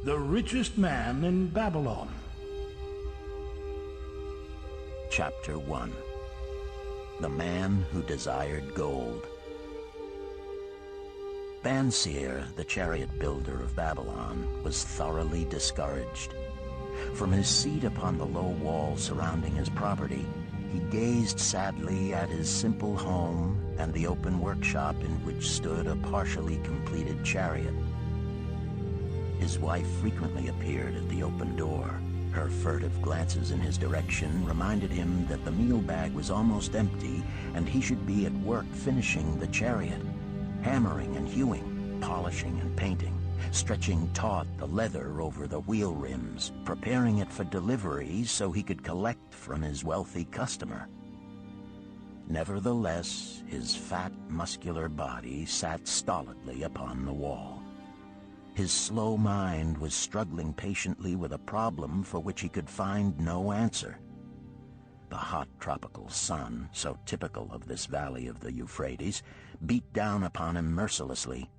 The Richest Man in Babylon. Chapter 1. The Man Who Desired Gold. Banseer, the chariot builder of Babylon, was thoroughly discouraged. From his seat upon the low wall surrounding his property, he gazed sadly at his simple home and the open workshop in which stood a partially completed chariot. His wife frequently appeared at the open door. Her furtive glances in his direction reminded him that the meal bag was almost empty and he should be at work finishing the chariot, hammering and hewing, polishing and painting, stretching taut the leather over the wheel rims, preparing it for delivery so he could collect from his wealthy customer. Nevertheless, his fat, muscular body sat stolidly upon the wall. His slow mind was struggling patiently with a problem for which he could find no answer. The hot tropical sun, so typical of this valley of the Euphrates, beat down upon him mercilessly.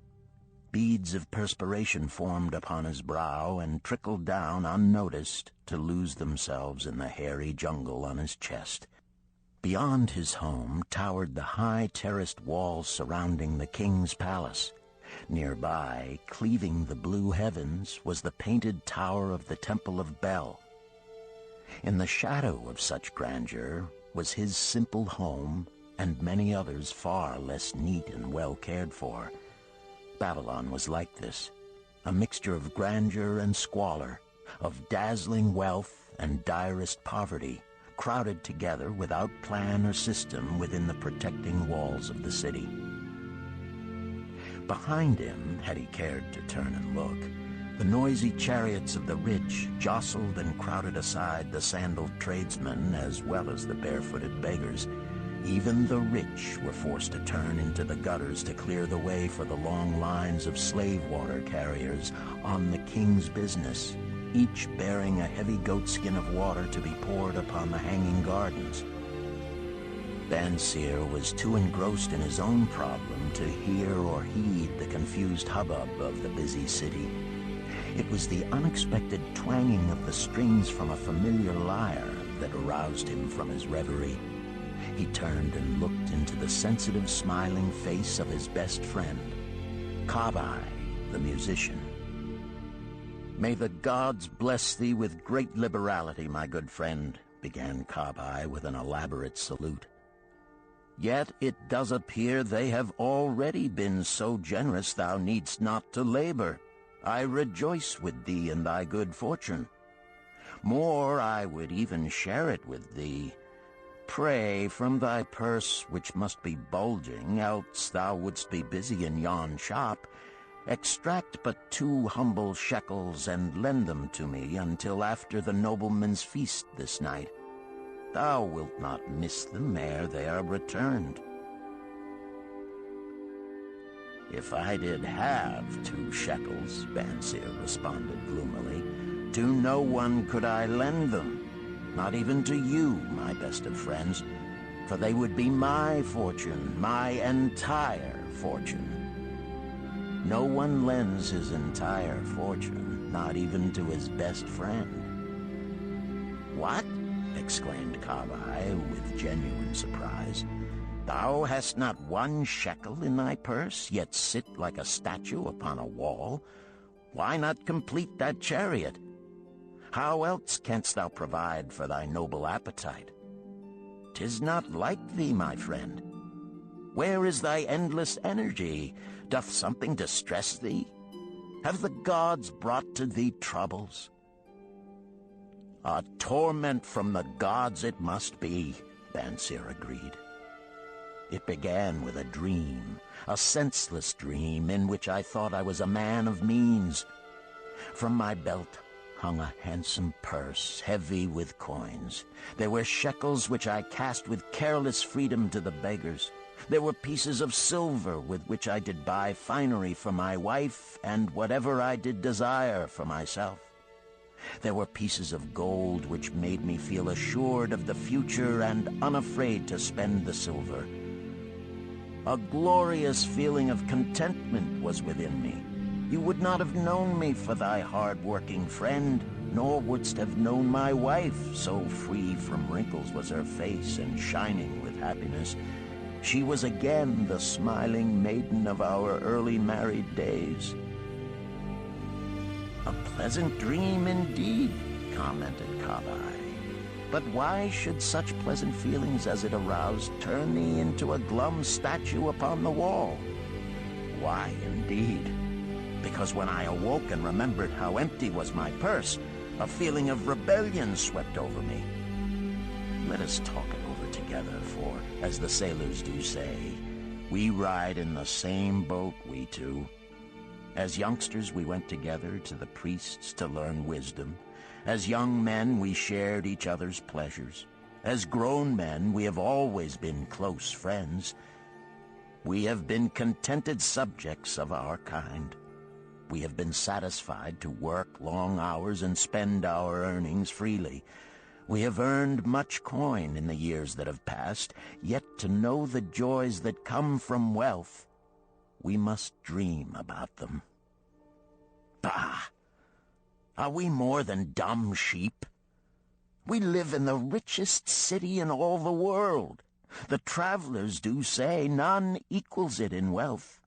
Beads of perspiration formed upon his brow and trickled down unnoticed to lose themselves in the hairy jungle on his chest. Beyond his home towered the high terraced walls surrounding the king's palace. Nearby, cleaving the blue heavens, was the painted tower of the Temple of Bel. In the shadow of such grandeur was his simple home and many others far less neat and well cared for. Babylon was like this, a mixture of grandeur and squalor, of dazzling wealth and direst poverty, crowded together without plan or system within the protecting walls of the city. Behind him, had he cared to turn and look, the noisy chariots of the rich jostled and crowded aside the sandaled tradesmen as well as the barefooted beggars. Even the rich were forced to turn into the gutters to clear the way for the long lines of slave water carriers on the king's business, each bearing a heavy goatskin of water to be poured upon the hanging gardens. Banseer was too engrossed in his own problem to hear or heed the confused hubbub of the busy city. It was the unexpected twanging of the strings from a familiar lyre that aroused him from his reverie. He turned and looked into the sensitive, smiling face of his best friend, Kabai, the musician. "May the gods bless thee with great liberality, my good friend," began Kabai with an elaborate salute. "Yet it does appear they have already been so generous thou needst not to labor. I rejoice with thee in thy good fortune. More, I would even share it with thee. Pray, from thy purse, which must be bulging, else thou wouldst be busy in yon shop, extract but 2 humble shekels and lend them to me until after the nobleman's feast this night. Thou wilt not miss them ere they are returned." "If I did have 2 shekels," Banseer responded gloomily, "to no one could I lend them, not even to you, my best of friends, for they would be my fortune, my entire fortune. No one lends his entire fortune, not even to his best friend." "What?" exclaimed Kabai with genuine surprise. "Thou hast not 1 shekel in thy purse, yet sit like a statue upon a wall? Why not complete that chariot? How else canst thou provide for thy noble appetite? 'Tis not like thee, my friend. Where is thy endless energy? Doth something distress thee? Have the gods brought to thee troubles?" "A torment from the gods it must be," Banseer agreed. "It began with a dream, a senseless dream in which I thought I was a man of means. From my belt hung a handsome purse, heavy with coins. There were shekels which I cast with careless freedom to the beggars. There were pieces of silver with which I did buy finery for my wife and whatever I did desire for myself. There were pieces of gold which made me feel assured of the future and unafraid to spend the silver. A glorious feeling of contentment was within me. You would not have known me for thy hard-working friend, nor wouldst have known my wife, so free from wrinkles was her face and shining with happiness. She was again the smiling maiden of our early married days. A pleasant dream indeed, commented Kabai. But why should such pleasant feelings as it aroused turn thee into a glum statue upon the wall? Why, indeed? Because when I awoke and remembered how empty was my purse, a feeling of rebellion swept over me. Let us talk it over together, for, as the sailors do say, we ride in the same boat, we two. As youngsters, we went together to the priests to learn wisdom. As young men, we shared each other's pleasures. As grown men, we have always been close friends. We have been contented subjects of our kind. We have been satisfied to work long hours and spend our earnings freely. We have earned much coin in the years that have passed, yet to know the joys that come from wealth, we must dream about them. Bah! Are we more than dumb sheep? We live in the richest city in all the world. The travelers do say none equals it in wealth.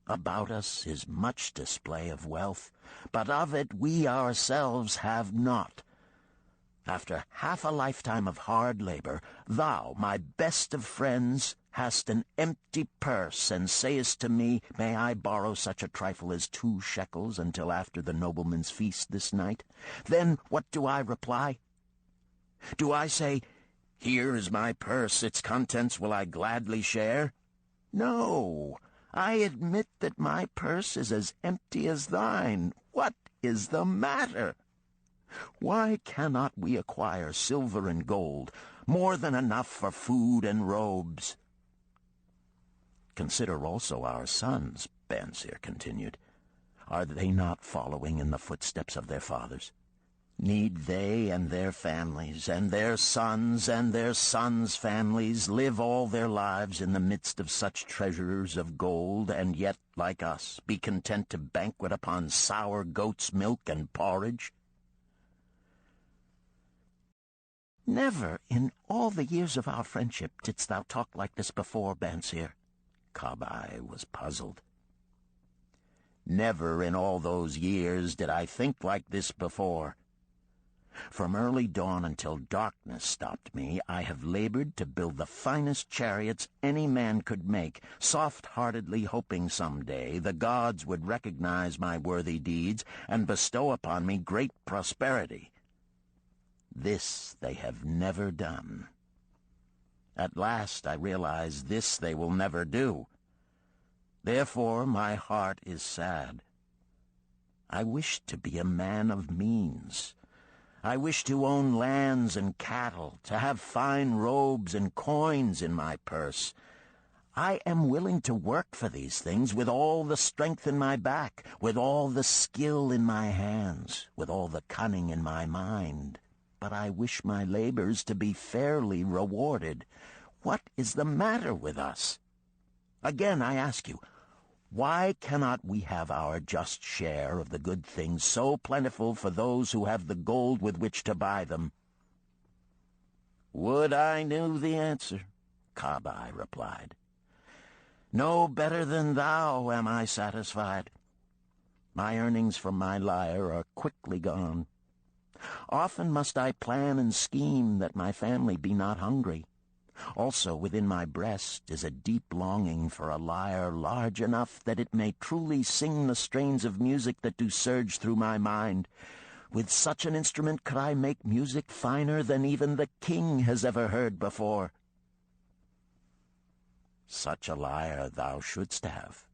About us is much display of wealth, but of it we ourselves have not. After half a lifetime of hard labor, thou, my best of friends, hast an empty purse, and sayest to me, may I borrow such a trifle as 2 shekels until after the nobleman's feast this night? Then what do I reply? Do I say, here is my purse, its contents will I gladly share? No, I admit that my purse is as empty as thine. What is the matter? Why cannot we acquire silver and gold, more than enough for food and robes? Consider also our sons, Bansir continued. Are they not following in the footsteps of their fathers? Need they and their families, and their sons' families, live all their lives in the midst of such treasures of gold, and yet, like us, be content to banquet upon sour goat's milk and porridge? Never in all the years of our friendship didst thou talk like this before, Bansir. Kabai was puzzled. Never in all those years did I think like this before. From early dawn until darkness stopped me, I have labored to build the finest chariots any man could make, soft-heartedly hoping some day the gods would recognize my worthy deeds and bestow upon me great prosperity. This they have never done. At last I realize this they will never do. Therefore my heart is sad. I wish to be a man of means. I wish to own lands and cattle, to have fine robes and coins in my purse. I am willing to work for these things with all the strength in my back, with all the skill in my hands, with all the cunning in my mind. But I wish my labors to be fairly rewarded. What is the matter with us? Again, I ask you, why cannot we have our just share of the good things so plentiful for those who have the gold with which to buy them? Would I knew the answer, Kabai replied. No better than thou am I satisfied. My earnings from my lyre are quickly gone. Often must I plan and scheme that my family be not hungry. Also within my breast is a deep longing for a lyre large enough that it may truly sing the strains of music that do surge through my mind. With such an instrument could I make music finer than even the king has ever heard before. Such a lyre thou shouldst have.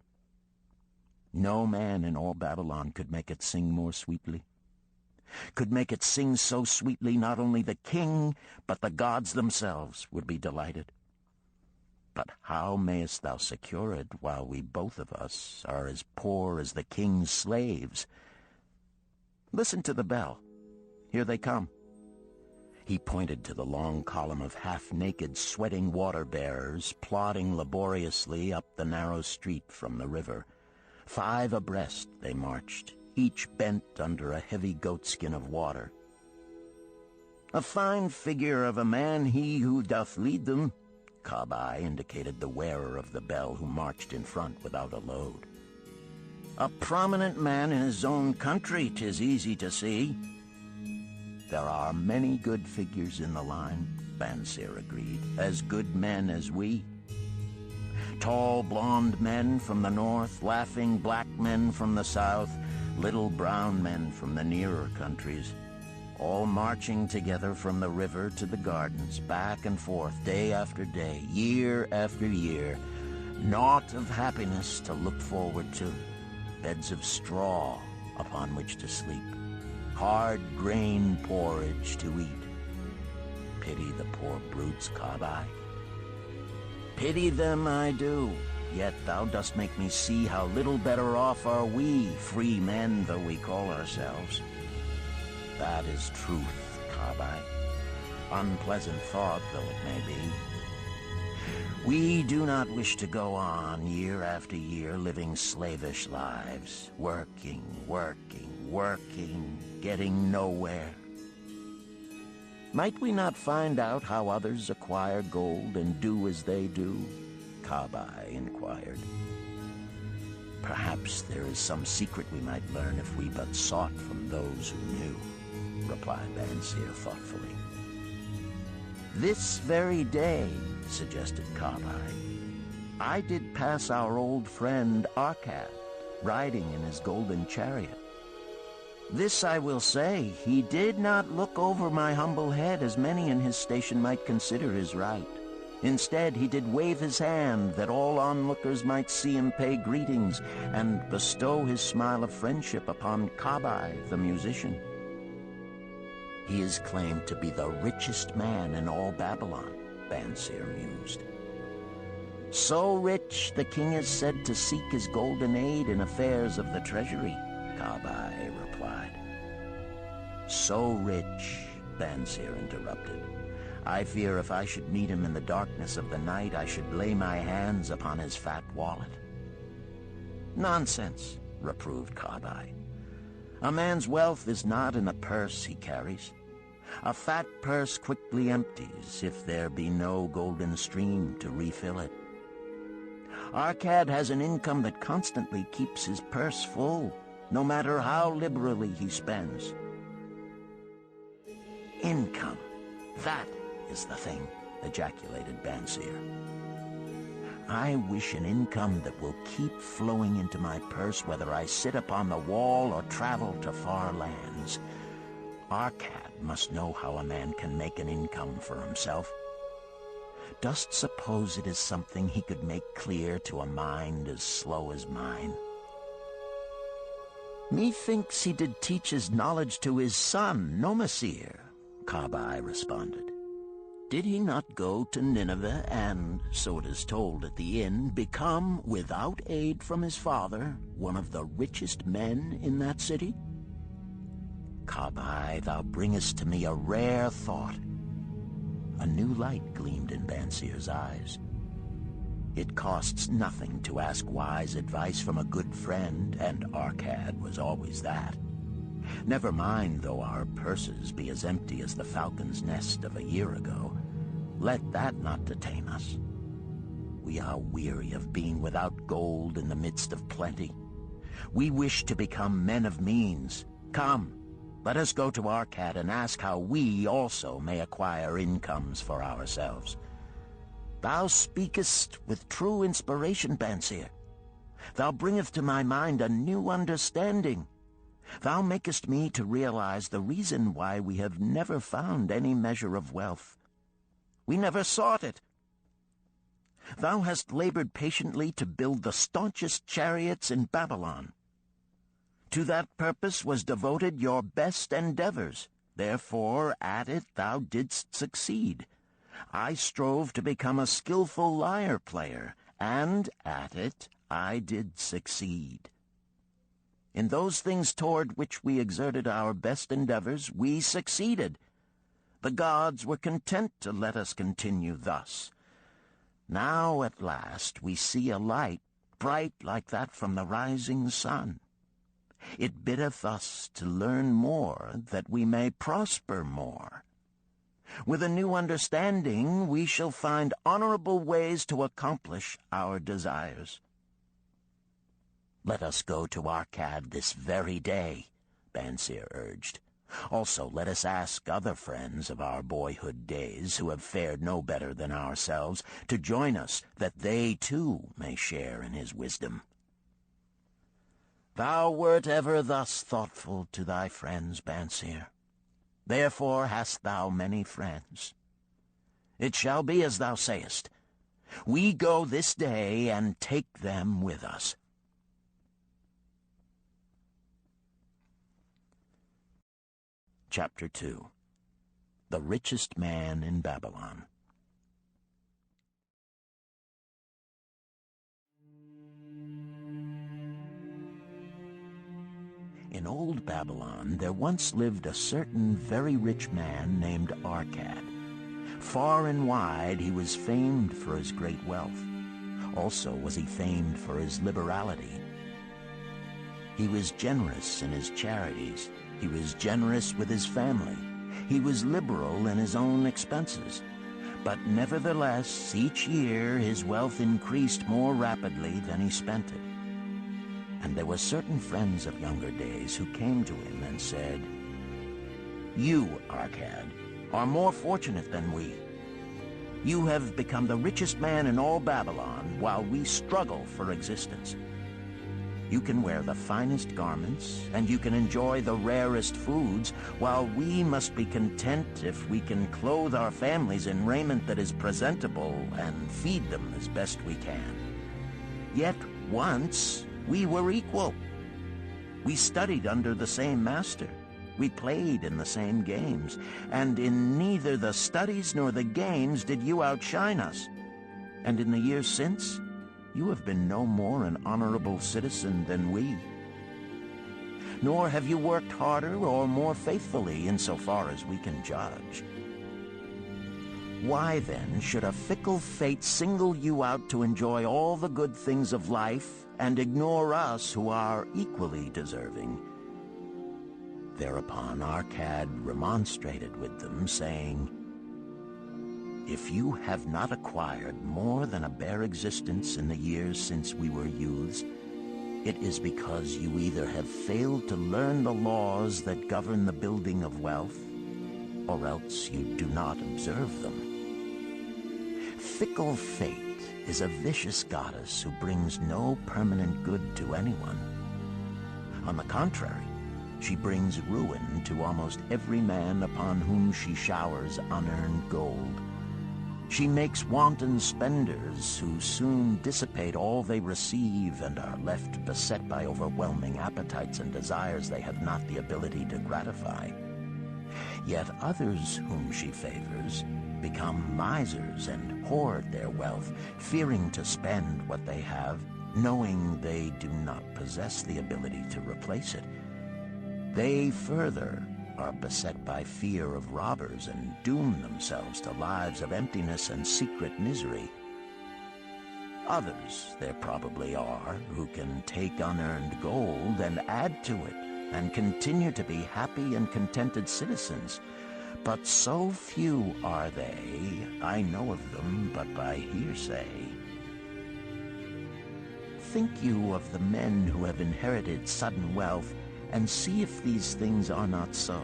No man in all Babylon could make it sing more sweetly. Could make it sing so sweetly not only the king, but the gods themselves would be delighted. But how mayest thou secure it while we both of us are as poor as the king's slaves? Listen to the bell. Here they come. He pointed to the long column of half-naked, sweating water-bearers plodding laboriously up the narrow street from the river. 5 abreast they marched, each bent under a heavy goatskin of water. "A fine figure of a man he who doth lead them," Kabai indicated the wearer of the bell who marched in front without a load. "A prominent man in his own country, 'tis easy to see." "There are many good figures in the line," Bansir agreed, "as good men as we. Tall, blond men from the north, laughing black men from the south, little brown men from the nearer countries, all marching together from the river to the gardens, back and forth, day after day, year after year. Naught of happiness to look forward to, beds of straw upon which to sleep, hard grain porridge to eat. Pity the poor brutes, Kabai. Pity them I do, yet thou dost make me see how little better off are we, free men though we call ourselves. That is truth, Kabai. Unpleasant thought though it may be. We do not wish to go on year after year living slavish lives, working, getting nowhere. Might we not find out how others acquire gold and do as they do? Kabai inquired. Perhaps there is some secret we might learn if we but sought from those who knew, replied Bansir thoughtfully. This very day, suggested Kabai, I did pass our old friend Arkad, riding in his golden chariot. This I will say, he did not look over my humble head as many in his station might consider his right. Instead, he did wave his hand that all onlookers might see him pay greetings and bestow his smile of friendship upon Kabai, the musician. He is claimed to be the richest man in all Babylon, Bansir mused. So rich, the king is said to seek his golden aid in affairs of the treasury, Kabai replied. So rich, Bansir interrupted. I fear if I should meet him in the darkness of the night, I should lay my hands upon his fat wallet. Nonsense, reproved Kabai. A man's wealth is not in a purse he carries. A fat purse quickly empties if there be no golden stream to refill it. Arkad has an income that constantly keeps his purse full, no matter how liberally he spends. Income, that is the thing, ejaculated Bansir. I wish an income that will keep flowing into my purse whether I sit upon the wall or travel to far lands. Arkad must know how a man can make an income for himself. Dost suppose it is something he could make clear to a mind as slow as mine? Methinks he did teach his knowledge to his son, Nomasir, Kabai responded. Did he not go to Nineveh and, so it is told at the inn, become, without aid from his father, one of the richest men in that city? Kabai, thou bringest to me a rare thought. A new light gleamed in Bansir's eyes. It costs nothing to ask wise advice from a good friend, and Arkad was always that. Never mind though our purses be as empty as the falcon's nest of a year ago. Let that not detain us. We are weary of being without gold in the midst of plenty. We wish to become men of means. Come, let us go to Arkad and ask how we also may acquire incomes for ourselves. Thou speakest with true inspiration, Bansir. Thou bringest to my mind a new understanding. Thou makest me to realize the reason why we have never found any measure of wealth. We never sought it. Thou hast labored patiently to build the staunchest chariots in Babylon. To that purpose was devoted your best endeavors. Therefore, at it thou didst succeed. I strove to become a skillful lyre player, and at it I did succeed. In those things toward which we exerted our best endeavors, we succeeded. The gods were content to let us continue thus. Now, at last, we see a light bright like that from the rising sun. It biddeth us to learn more, that we may prosper more. With a new understanding, we shall find honorable ways to accomplish our desires. Let us go to Arkad this very day, Bansir urged. Also, let us ask other friends of our boyhood days who have fared no better than ourselves to join us, that they too may share in his wisdom. Thou wert ever thus thoughtful to thy friends, Bansir. Therefore hast thou many friends. It shall be as thou sayest. We go this day and take them with us. Chapter 2. The Richest Man in Babylon. In old Babylon, there once lived a certain very rich man named Arkad. Far and wide he was famed for his great wealth. Also was he famed for his liberality. He was generous in his charities. He was generous with his family. He was liberal in his own expenses. But nevertheless, each year his wealth increased more rapidly than he spent it. And there were certain friends of younger days who came to him and said, "You, Arkad, are more fortunate than we. You have become the richest man in all Babylon while we struggle for existence. You can wear the finest garments, and you can enjoy the rarest foods, while we must be content if we can clothe our families in raiment that is presentable and feed them as best we can. Yet once we were equal. We studied under the same master. We played in the same games, and in neither the studies nor the games did you outshine us. And in the years since, you have been no more an honorable citizen than we. Nor have you worked harder or more faithfully insofar as we can judge. Why then should a fickle fate single you out to enjoy all the good things of life and ignore us who are equally deserving?" Thereupon Arkad remonstrated with them, saying, "If you have not acquired more than a bare existence in the years since we were youths, it is because you either have failed to learn the laws that govern the building of wealth, or else you do not observe them. Fickle fate is a vicious goddess who brings no permanent good to anyone. On the contrary, she brings ruin to almost every man upon whom she showers unearned gold. She makes wanton spenders who soon dissipate all they receive and are left beset by overwhelming appetites and desires they have not the ability to gratify. Yet others whom she favors become misers and hoard their wealth, fearing to spend what they have, knowing they do not possess the ability to replace it. They further are beset by fear of robbers and doom themselves to lives of emptiness and secret misery. Others there probably are who can take unearned gold and add to it and continue to be happy and contented citizens. But so few are they, I know of them but by hearsay. Think you of the men who have inherited sudden wealth, and see if these things are not so."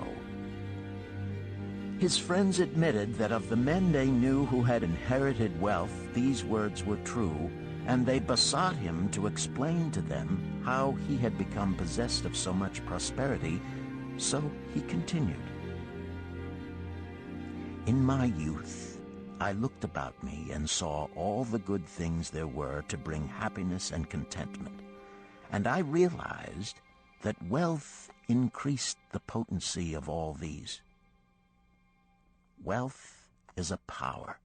His friends admitted that of the men they knew who had inherited wealth, these words were true, and they besought him to explain to them how he had become possessed of so much prosperity. So he continued, "In my youth, I looked about me and saw all the good things there were to bring happiness and contentment, and I realized that wealth increased the potency of all these. Wealth is a power.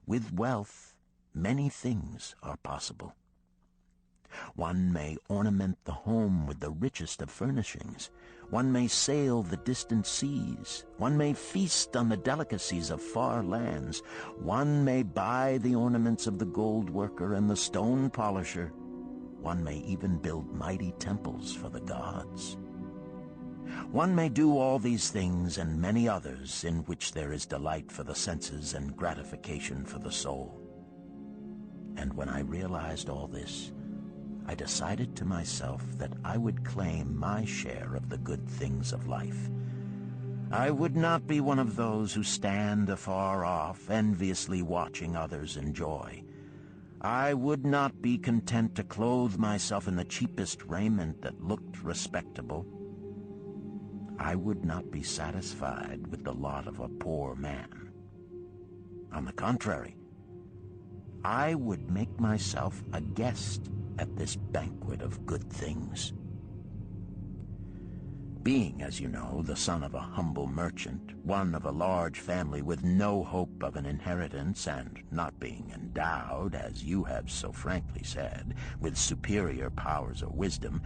With wealth, many things are possible. One may ornament the home with the richest of furnishings. One may sail the distant seas. One may feast on the delicacies of far lands. One may buy the ornaments of the gold worker and the stone polisher. One may even build mighty temples for the gods. One may do all these things and many others in which there is delight for the senses and gratification for the soul. And when I realized all this, I decided to myself that I would claim my share of the good things of life. I would not be one of those who stand afar off, enviously watching others enjoy. I would not be content to clothe myself in the cheapest raiment that looked respectable. I would not be satisfied with the lot of a poor man. On the contrary, I would make myself a guest at this banquet of good things. Being, as you know, the son of a humble merchant, one of a large family with no hope of an inheritance, and not being endowed, as you have so frankly said, with superior powers or wisdom,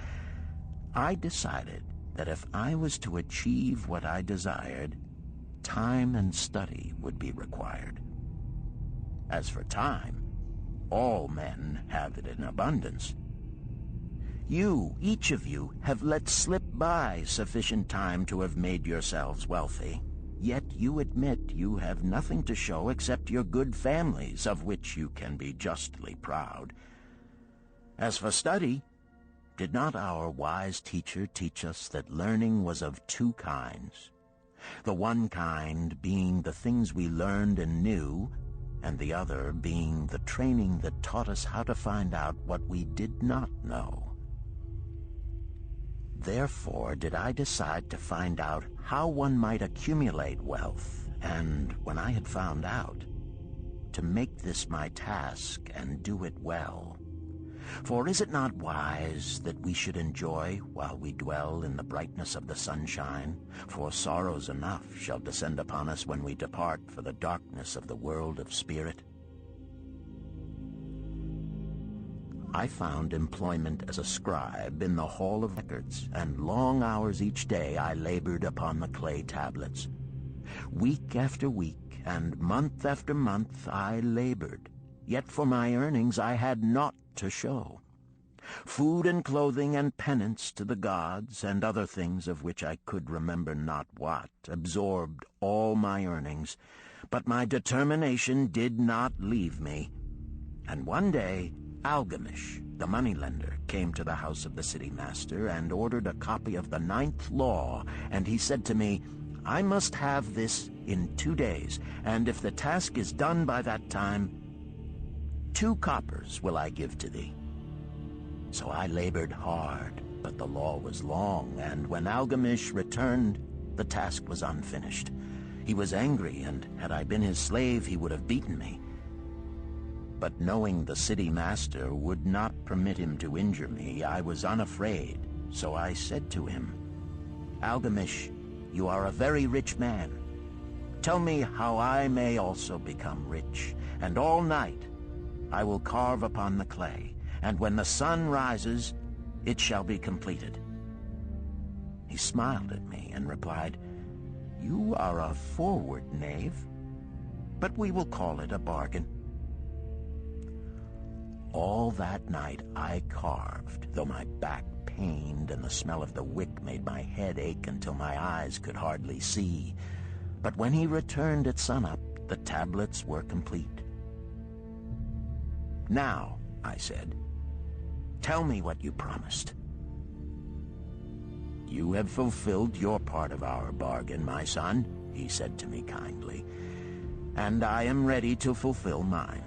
I decided that if I was to achieve what I desired, time and study would be required. As for time, all men have it in abundance. You, each of you, have let slip by sufficient time to have made yourselves wealthy. Yet you admit you have nothing to show except your good families, of which you can be justly proud. As for study, did not our wise teacher teach us that learning was of two kinds? The one kind being the things we learned and knew, and the other being the training that taught us how to find out what we did not know. Therefore did I decide to find out how one might accumulate wealth, and when I had found out, to make this my task and do it well. For is it not wise that we should enjoy while we dwell in the brightness of the sunshine? For sorrows enough shall descend upon us when we depart for the darkness of the world of spirit. I found employment as a scribe in the Hall of Records, and long hours each day I labored upon the clay tablets. Week after week and month after month I labored, yet for my earnings I had naught to show. Food and clothing and penance to the gods, and other things of which I could remember not what, absorbed all my earnings. But my determination did not leave me. And one day Algamish, the moneylender, came to the house of the city master and ordered a copy of the 9th law, and he said to me, I must have this in 2 days, and if the task is done by that time, 2 coppers will I give to thee. So I labored hard, but the law was long, and when Algamish returned, the task was unfinished. He was angry, and had I been his slave, he would have beaten me. But knowing the city master would not permit him to injure me, I was unafraid, so I said to him, Algamish, you are a very rich man. Tell me how I may also become rich, and all night I will carve upon the clay, and when the sun rises, it shall be completed. He smiled at me and replied, You are a forward knave, but we will call it a bargain. All that night I carved, though my back pained and the smell of the wick made my head ache until my eyes could hardly see. But when he returned at sunup, the tablets were complete. Now, I said, tell me what you promised. You have fulfilled your part of our bargain, my son, he said to me kindly, and I am ready to fulfill mine.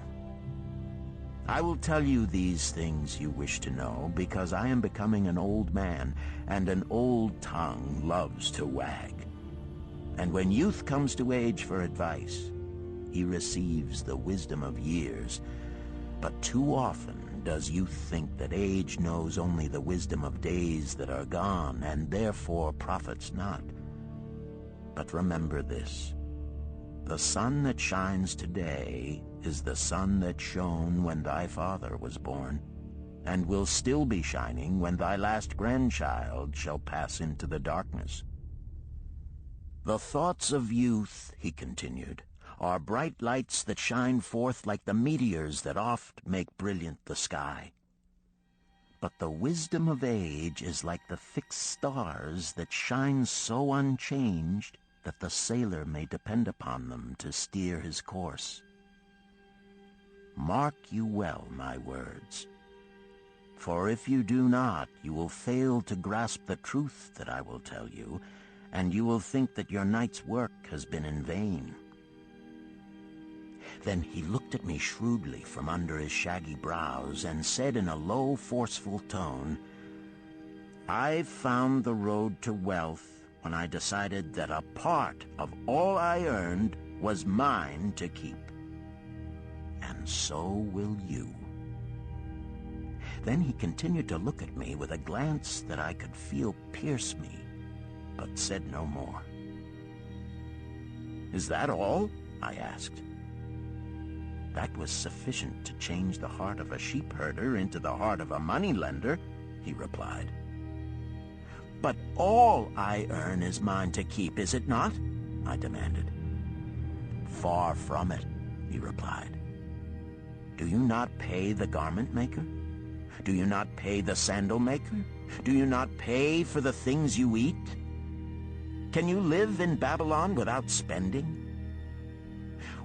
I will tell you these things you wish to know, because I am becoming an old man, and an old tongue loves to wag. And when youth comes to age for advice, he receives the wisdom of years. But too often does youth think that age knows only the wisdom of days that are gone, and therefore profits not. But remember this, the sun that shines today is the sun that shone when thy father was born. and will still be shining when thy last grandchild shall pass into the darkness. The thoughts of youth, he continued, are bright lights that shine forth like the meteors that oft make brilliant the sky. But the wisdom of age is like the fixed stars that shine so unchanged that the sailor may depend upon them to steer his course. Mark you well my words, for if you do not, you will fail to grasp the truth that I will tell you, and you will think that your night's work has been in vain. Then he looked at me shrewdly from under his shaggy brows and said in a low, forceful tone, "I found the road to wealth when I decided that a part of all I earned was mine to keep. And so will you." Then he continued to look at me with a glance that I could feel pierce me, but said no more. "Is that all?" I asked. "That was sufficient to change the heart of a sheep-herder into the heart of a moneylender," he replied. "But all I earn is mine to keep, is it not?" I demanded. "Far from it," he replied. "Do you not pay the garment maker? Do you not pay the sandal maker? Do you not pay for the things you eat? Can you live in Babylon without spending?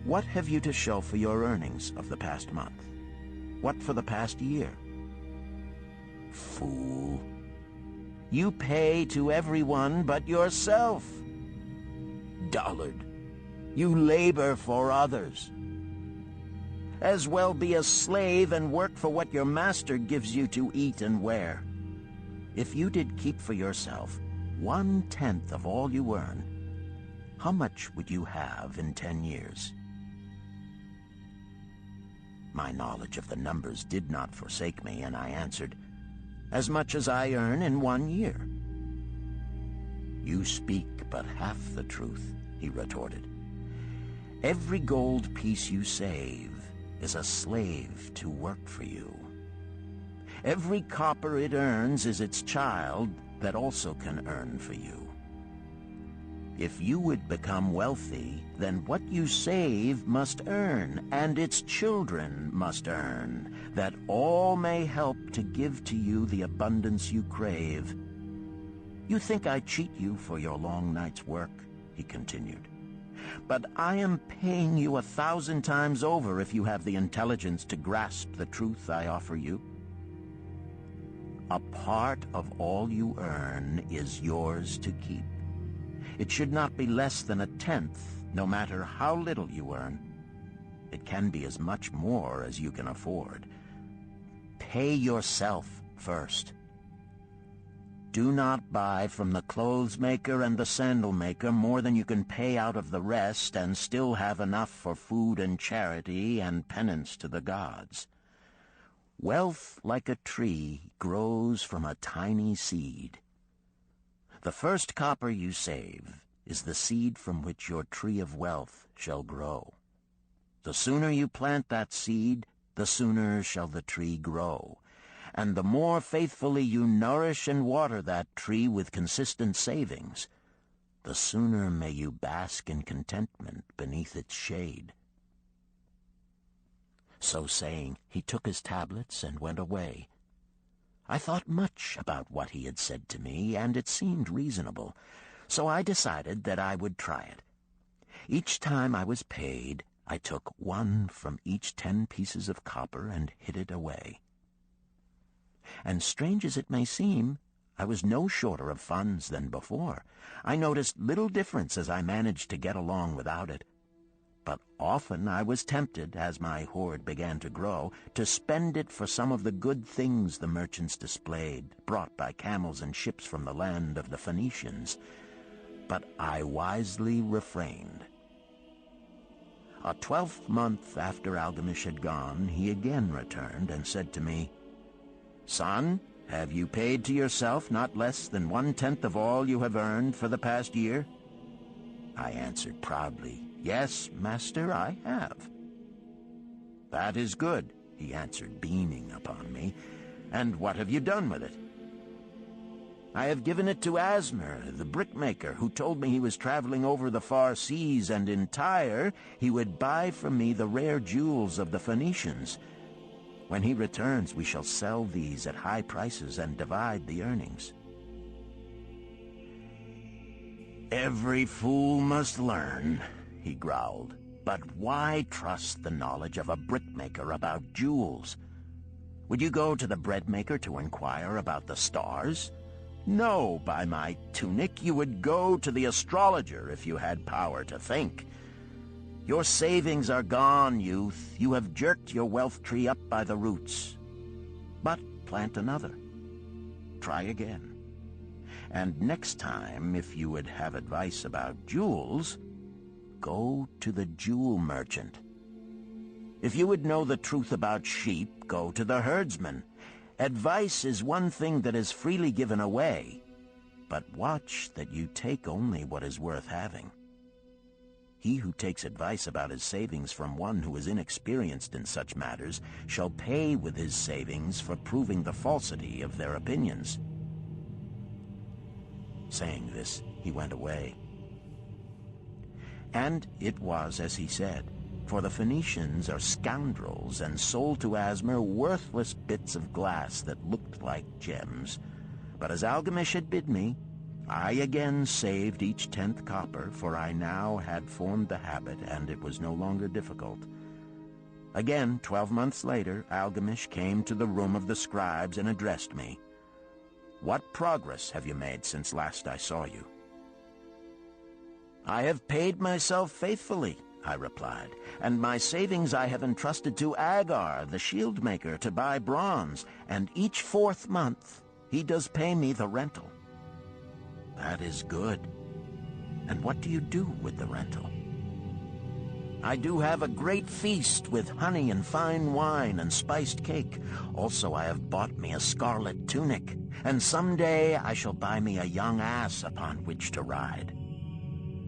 What have you to show for your earnings of the past month? What for the past year? Fool! You pay to everyone but yourself. Dullard! You labor for others. As well be a slave and work for what your master gives you to eat and wear. If you did keep for yourself 1/10 of all you earn, how much would you have in 10 years? My knowledge of the numbers did not forsake me, and I answered, "As much as I earn in 1 year." "You speak but half the truth," he retorted. "Every gold piece you save is a slave to work for you. Every copper it earns is its child that also can earn for you. If you would become wealthy, then what you save must earn, and its children must earn, that all may help to give to you the abundance you crave. You think I cheat you for your long night's work," he continued. "But I am paying you 1,000 times over if you have the intelligence to grasp the truth I offer you. A part of all you earn is yours to keep. It should not be less than 1/10, no matter how little you earn. It can be as much more as you can afford. Pay yourself first. Do not buy from the clothes maker and the sandal maker more than you can pay out of the rest and still have enough for food and charity and penance to the gods. Wealth, like a tree, grows from a tiny seed. The first copper you save is the seed from which your tree of wealth shall grow. The sooner you plant that seed, the sooner shall the tree grow. And the more faithfully you nourish and water that tree with consistent savings, the sooner may you bask in contentment beneath its shade." So saying, he took his tablets and went away. I thought much about what he had said to me, and it seemed reasonable, so I decided that I would try it. Each time I was paid, I took 1 from each 10 pieces of copper and hid it away. And strange as it may seem, I was no shorter of funds than before. I noticed little difference as I managed to get along without it. But often I was tempted, as my hoard began to grow, to spend it for some of the good things the merchants displayed, brought by camels and ships from the land of the Phoenicians. But I wisely refrained. A 12th month after Algamish had gone, he again returned and said to me, "Son, have you paid to yourself not less than 1/10 of all you have earned for the past year?" I answered proudly, "Yes, master, I have." "That is good," he answered, beaming upon me, And what have you done with it? I have given it to Asmer, the brickmaker, who told me he was traveling over the far seas, and in Tyre he would buy from me the rare jewels of the Phoenicians. When he returns, we shall sell these at high prices and divide the earnings. Every fool must learn, he growled. But why trust the knowledge of a brickmaker about jewels? Would you go to the breadmaker to inquire about the stars? No, by my tunic, you would go to the astrologer if you had power to think. Your savings are gone, youth. You have jerked your wealth tree up by the roots. But plant another. Try again. And next time, if you would have advice about jewels, go to the jewel merchant. If you would know the truth about sheep, go to the herdsman. Advice is one thing that is freely given away, but watch that you take only what is worth having. He who takes advice about his savings from one who is inexperienced in such matters shall pay with his savings for proving the falsity of their opinions. Saying this, he went away. And it was as he said, for the Phoenicians are scoundrels and sold to Asmer worthless bits of glass that looked like gems. But as Algamish had bid me, I again saved each 10th copper, for I now had formed the habit, and it was no longer difficult. Again, 12 months later, Algamish came to the room of the scribes and addressed me. "What progress have you made since last I saw you?" "I have paid myself faithfully," I replied, "and my savings I have entrusted to Agar, the shield-maker, to buy bronze, and each 4th month he does pay me the rental." "That is good. And what do you do with the rental?" "I do have a great feast with honey and fine wine and spiced cake. Also I have bought me a scarlet tunic, and someday I shall buy me a young ass upon which to ride."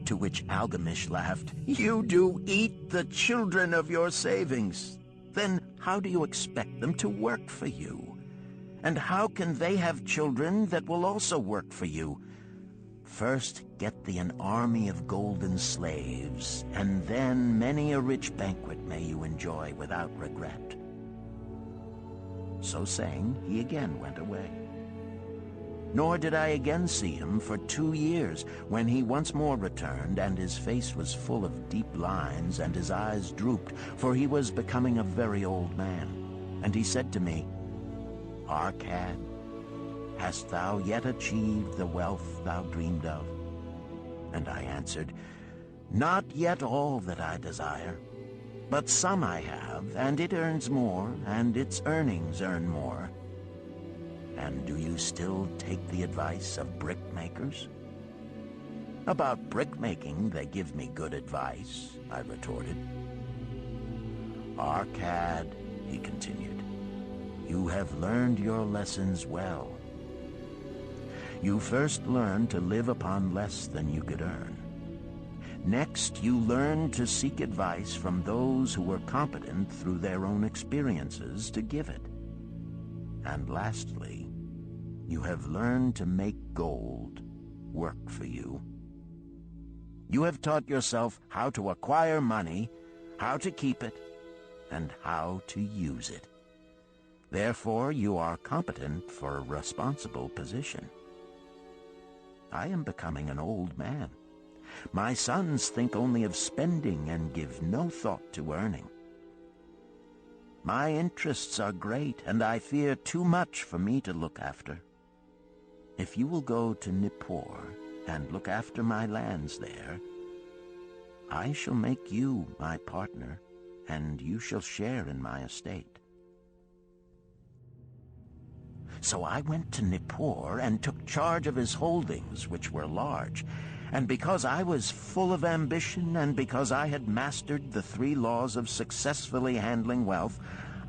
To which Algamish laughed, "You do eat the children of your savings. Then how do you expect them to work for you? And how can they have children that will also work for you? First get thee an army of golden slaves, and then many a rich banquet may you enjoy without regret." So saying, he again went away. Nor did I again see him for 2 years, when he once more returned, and his face was full of deep lines, and his eyes drooped, for he was becoming a very old man. And he said to me, "Arkad, hast thou yet achieved the wealth thou dreamed of?" And I answered, "Not yet all that I desire, but some I have, and it earns more, and its earnings earn more." "And do you still take the advice of brickmakers?" "About brickmaking they give me good advice," I retorted. "Arkad," he continued, "you have learned your lessons well. You first learned to live upon less than you could earn. Next, you learned to seek advice from those who were competent through their own experiences to give it. And lastly, you have learned to make gold work for you. You have taught yourself how to acquire money, how to keep it, and how to use it. Therefore, you are competent for a responsible position. I am becoming an old man. My sons think only of spending and give no thought to earning. My interests are great, and I fear too much for me to look after. If you will go to Nippur and look after my lands there, I shall make you my partner, and you shall share in my estate." So I went to Nippur and took charge of his holdings, which were large. And because I was full of ambition, and because I had mastered the 3 laws of successfully handling wealth,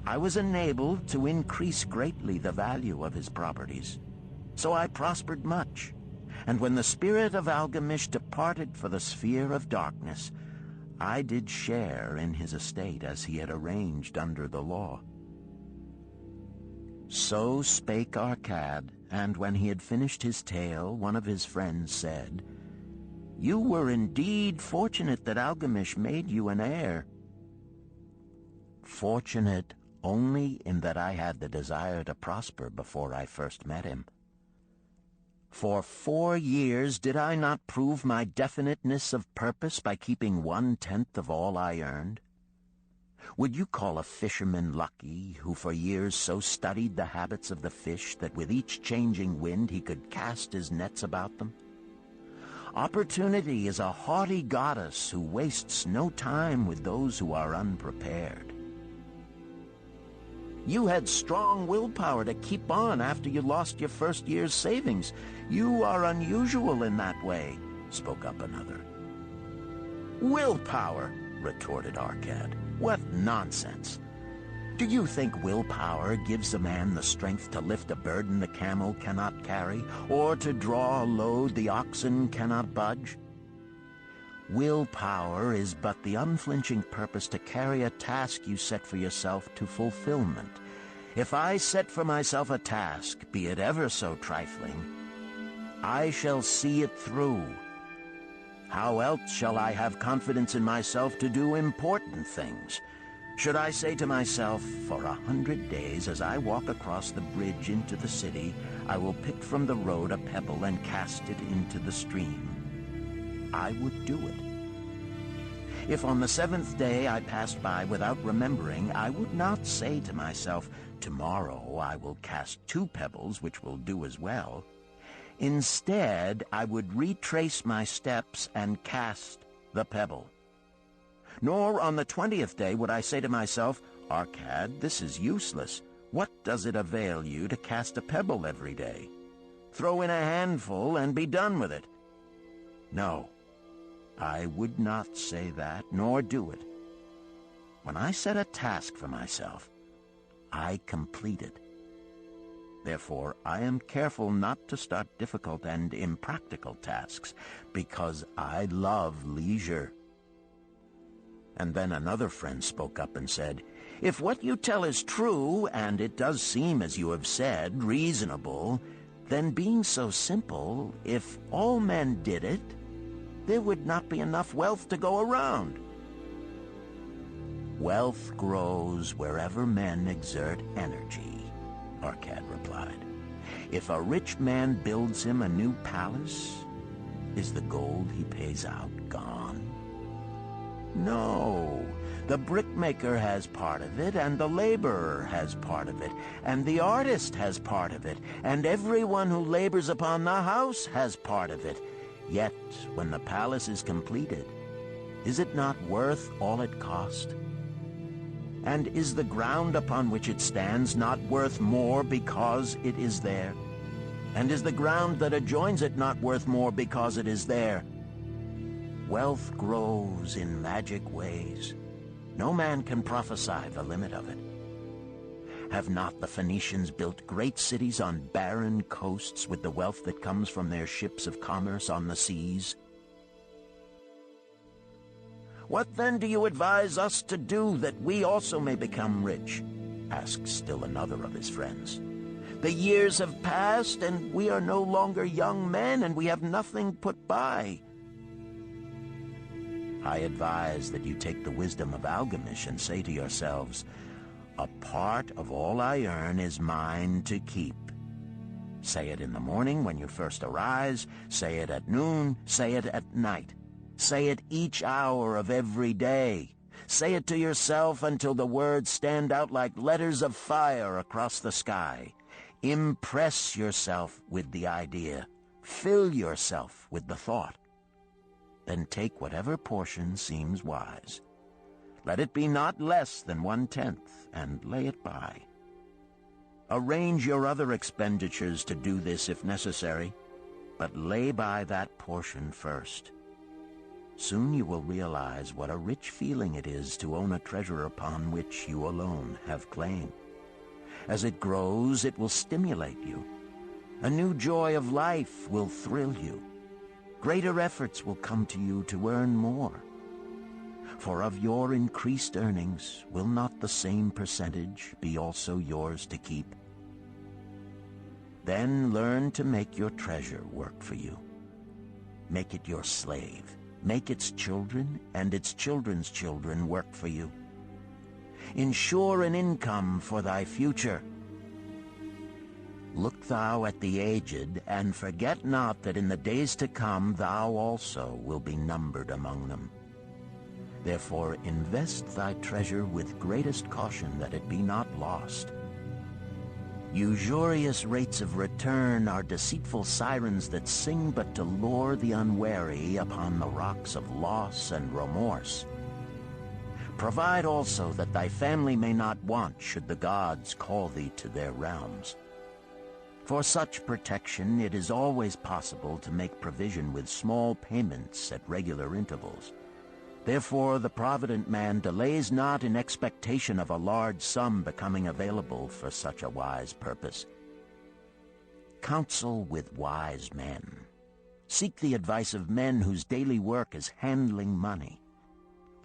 I was enabled to increase greatly the value of his properties. So I prospered much, and when the spirit of Algamish departed for the sphere of darkness, I did share in his estate as he had arranged under the law. So spake Arkad, and when he had finished his tale, one of his friends said, "You were indeed fortunate that Algamish made you an heir." Fortunate only in that I had the desire to prosper before I first met him. For 4 years did I not prove my definiteness of purpose by keeping 1/10 of all I earned? Would you call a fisherman lucky who for years so studied the habits of the fish that with each changing wind he could cast his nets about them? Opportunity is a haughty goddess who wastes no time with those who are unprepared. You had strong willpower to keep on after you lost your first year's savings. You are unusual in that way, spoke up another. Willpower, retorted Arkad. What nonsense! Do you think willpower gives a man the strength to lift a burden the camel cannot carry, or to draw a load the oxen cannot budge? Willpower is but the unflinching purpose to carry a task you set for yourself to fulfillment. If I set for myself a task, be it ever so trifling, I shall see it through. How else shall I have confidence in myself to do important things? Should I say to myself, for 100 days as I walk across the bridge into the city, I will pick from the road a pebble and cast it into the stream? I would do it. If on the 7th day I passed by without remembering, I would not say to myself, tomorrow I will cast 2 pebbles which will do as well. Instead, I would retrace my steps and cast the pebble. Nor on the 20th day would I say to myself, Arkad, this is useless. What does it avail you to cast a pebble every day? Throw in a handful and be done with it. No, I would not say that, nor do it. When I set a task for myself, I complete it. Therefore, I am careful not to start difficult and impractical tasks, because I love leisure. And then another friend spoke up and said, if what you tell is true, and it does seem, as you have said, reasonable, then being so simple, if all men did it, there would not be enough wealth to go around. Wealth grows wherever men exert energy, Arkad replied. If a rich man builds him a new palace, is the gold he pays out gone? No, the brickmaker has part of it, and the laborer has part of it, and the artist has part of it, and everyone who labors upon the house has part of it. Yet, when the palace is completed, is it not worth all it cost? And is the ground upon which it stands not worth more because it is there? And is the ground that adjoins it not worth more because it is there? Wealth grows in magic ways. No man can prophesy the limit of it. Have not the Phoenicians built great cities on barren coasts with the wealth that comes from their ships of commerce on the seas? What then do you advise us to do that we also may become rich? Asked still another of his friends. The years have passed, and we are no longer young men, and we have nothing put by. I advise that you take the wisdom of Algamish and say to yourselves, a part of all I earn is mine to keep. Say it in the morning when you first arise, say it at noon, say it at night. Say it each hour of every day. Say it to yourself until the words stand out like letters of fire across the sky. Impress yourself with the idea. Fill yourself with the thought. Then take whatever portion seems wise. Let it be not less than 1/10, and lay it by. Arrange your other expenditures to do this if necessary, but lay by that portion first. Soon you will realize what a rich feeling it is to own a treasure upon which you alone have claim. As it grows, it will stimulate you. A new joy of life will thrill you. Greater efforts will come to you to earn more. For of your increased earnings, will not the same percentage be also yours to keep? Then learn to make your treasure work for you. Make it your slave. Make its children and its children's children work for you. Ensure an income for thy future. Look thou at the aged, and forget not that in the days to come thou also will be numbered among them. Therefore invest thy treasure with greatest caution, that it be not lost. Usurious rates of return are deceitful sirens that sing but to lure the unwary upon the rocks of loss and remorse. Provide also that thy family may not want should the gods call thee to their realms. For such protection it is always possible to make provision with small payments at regular intervals. Therefore the provident man delays not in expectation of a large sum becoming available for such a wise purpose. Counsel with wise men. Seek the advice of men whose daily work is handling money.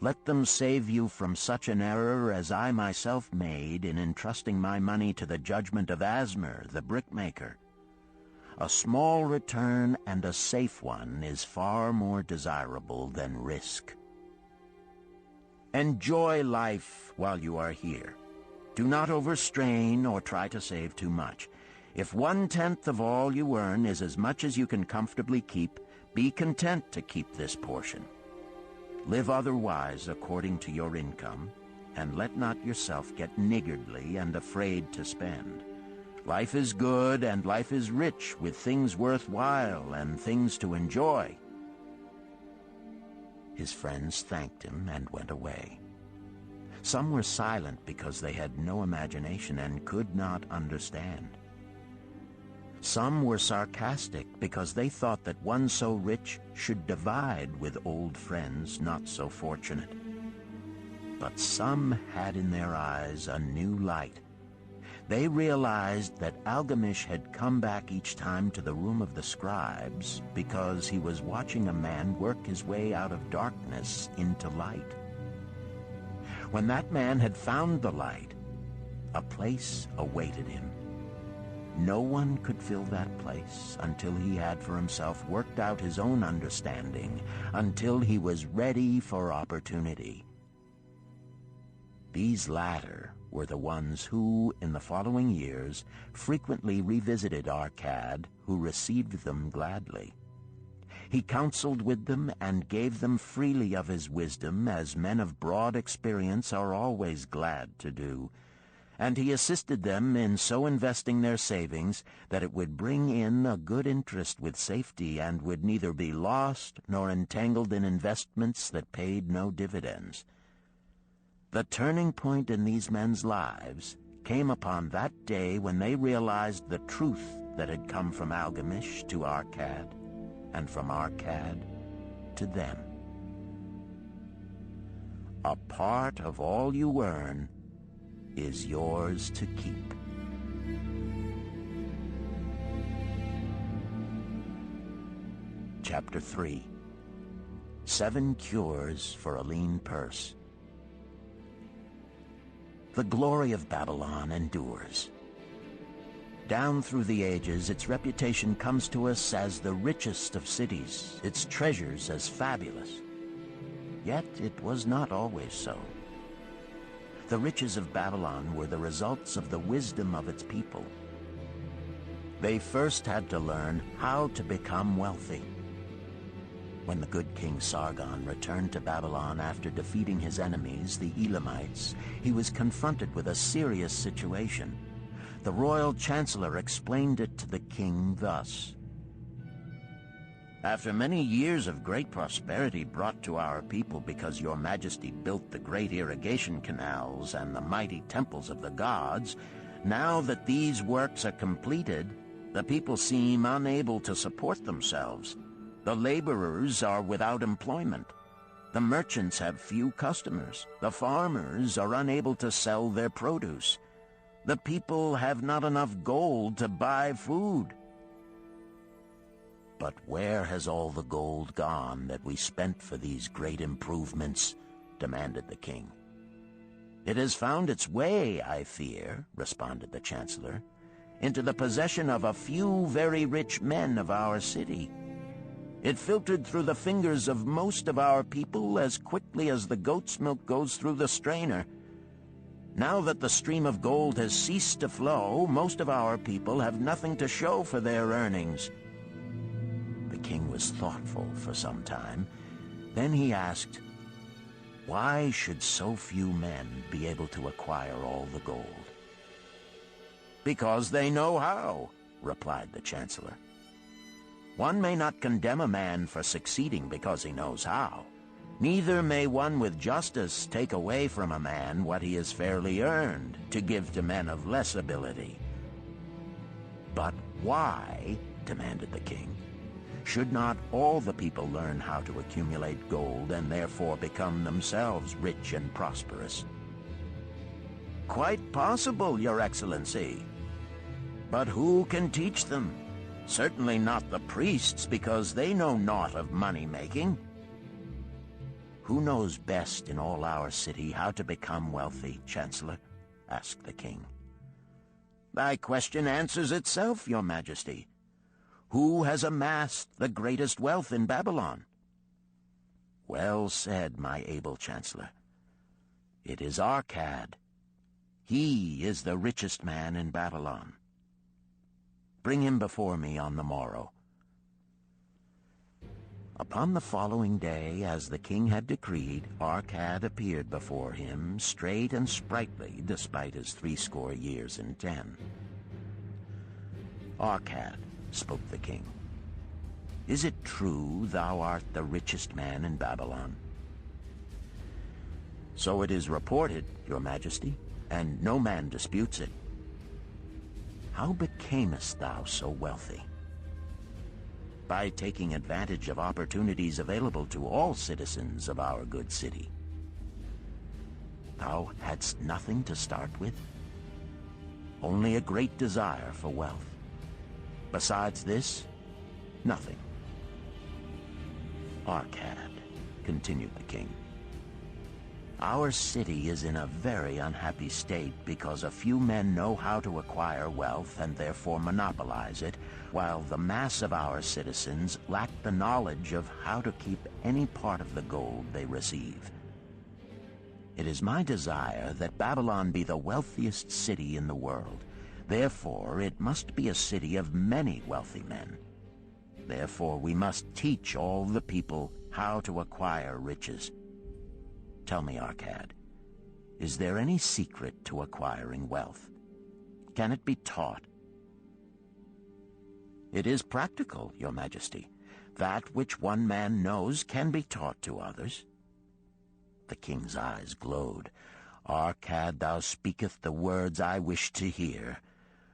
Let them save you from such an error as I myself made in entrusting my money to the judgment of Asmer, the brickmaker. A small return and a safe one is far more desirable than risk. Enjoy life while you are here. Do not overstrain or try to save too much. If 1/10 of all you earn is as much as you can comfortably keep, be content to keep this portion. Live otherwise according to your income, and let not yourself get niggardly and afraid to spend. Life is good, and life is rich with things worthwhile and things to enjoy. His friends thanked him and went away. Some were silent because they had no imagination and could not understand. Some were sarcastic because they thought that one so rich should divide with old friends not so fortunate. But some had in their eyes a new light. They realized that Algamish had come back each time to the room of the scribes because he was watching a man work his way out of darkness into light. When that man had found the light, a place awaited him. No one could fill that place until he had for himself worked out his own understanding, until he was ready for opportunity. These latter were the ones who, in the following years, frequently revisited Arkad, who received them gladly. He counseled with them and gave them freely of his wisdom, as men of broad experience are always glad to do. And he assisted them in so investing their savings that it would bring in a good interest with safety and would neither be lost nor entangled in investments that paid no dividends. The turning point in these men's lives came upon that day when they realized the truth that had come from Algamish to Arkad, and from Arkad to them. A part of all you earn is yours to keep. Chapter 3. 7 Cures for a Lean Purse. The glory of Babylon endures. Down through the ages, its reputation comes to us as the richest of cities, its treasures as fabulous. Yet it was not always so. The riches of Babylon were the results of the wisdom of its people. They first had to learn how to become wealthy. When the good King Sargon returned to Babylon after defeating his enemies, the Elamites, he was confronted with a serious situation. The royal chancellor explained it to the king thus: "After many years of great prosperity brought to our people because your majesty built the great irrigation canals and the mighty temples of the gods, now that these works are completed, the people seem unable to support themselves. The laborers are without employment. The merchants have few customers. The farmers are unable to sell their produce. The people have not enough gold to buy food." "But where has all the gold gone that we spent for these great improvements?" demanded the king. "It has found its way, I fear," responded the chancellor, into the possession of a few very rich men of our city. It filtered through the fingers of most of our people as quickly as the goat's milk goes through the strainer. Now that the stream of gold has ceased to flow, most of our people have nothing to show for their earnings." The king was thoughtful for some time. Then he asked, "Why should so few men be able to acquire all the gold?" "Because they know how," replied the chancellor. "One may not condemn a man for succeeding because he knows how. Neither may one with justice take away from a man what he has fairly earned to give to men of less ability." "But why," demanded the king, "should not all the people learn how to accumulate gold and therefore become themselves rich and prosperous?" "Quite possible, Your Excellency. But who can teach them? Certainly not the priests, because they know naught of money-making." "Who knows best in all our city how to become wealthy, Chancellor?" asked the king. "Thy question answers itself, Your Majesty. Who has amassed the greatest wealth in Babylon?" "Well said, my able Chancellor. It is Arkad. He is the richest man in Babylon. Bring him before me on the morrow." Upon the following day, as the king had decreed, Arkad appeared before him, straight and sprightly, despite his 80 years and 10. "Arkad," spoke the king, "is it true thou art the richest man in Babylon?" "So it is reported, Your Majesty, and no man disputes it." "How becamest thou so wealthy?" "By taking advantage of opportunities available to all citizens of our good city." "Thou hadst nothing to start with?" "Only a great desire for wealth. Besides this, nothing." "Arkad," continued the king, "our city is in a very unhappy state because a few men know how to acquire wealth and therefore monopolize it, while the mass of our citizens lack the knowledge of how to keep any part of the gold they receive. It is my desire that Babylon be the wealthiest city in the world. Therefore, it must be a city of many wealthy men. Therefore, we must teach all the people how to acquire riches. Tell me, Arkad, is there any secret to acquiring wealth? Can it be taught?" "It is practical, Your Majesty. That which one man knows can be taught to others." The king's eyes glowed. "Arkad, thou speakest the words I wish to hear.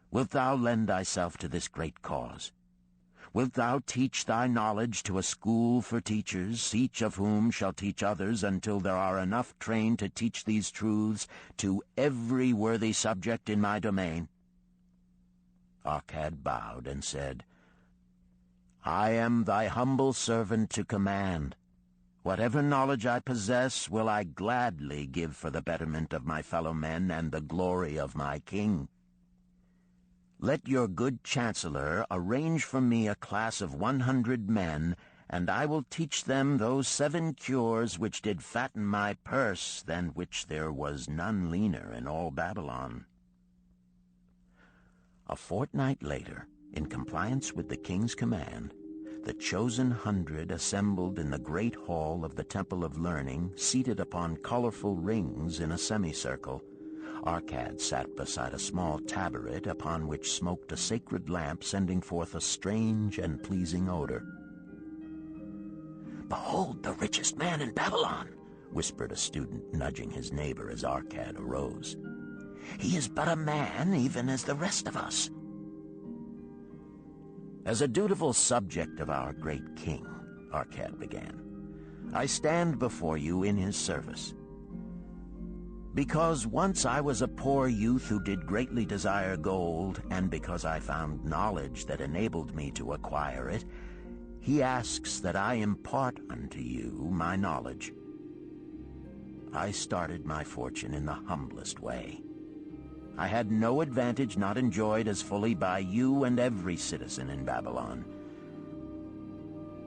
Wilt thou lend thyself to this great cause? Wilt thou teach thy knowledge to a school for teachers, each of whom shall teach others until there are enough trained to teach these truths to every worthy subject in my domain?" Arkad bowed and said, "I am thy humble servant to command. Whatever knowledge I possess will I gladly give for the betterment of my fellow men and the glory of my king. Let your good chancellor arrange for me a class of 100 men, and I will teach them those 7 cures which did fatten my purse, than which there was none leaner in all Babylon." A fortnight later, in compliance with the king's command, the chosen 100 assembled in the great hall of the Temple of Learning, seated upon colorful rings in a semicircle. Arkad sat beside a small tabaret upon which smoked a sacred lamp sending forth a strange and pleasing odor. "Behold the richest man in Babylon," whispered a student, nudging his neighbor as Arkad arose. "He is but a man, even as the rest of us." "As a dutiful subject of our great king," Arkad began, "I stand before you in his service. Because once I was a poor youth who did greatly desire gold, and because I found knowledge that enabled me to acquire it, he asks that I impart unto you my knowledge. I started my fortune in the humblest way. I had no advantage not enjoyed as fully by you and every citizen in Babylon.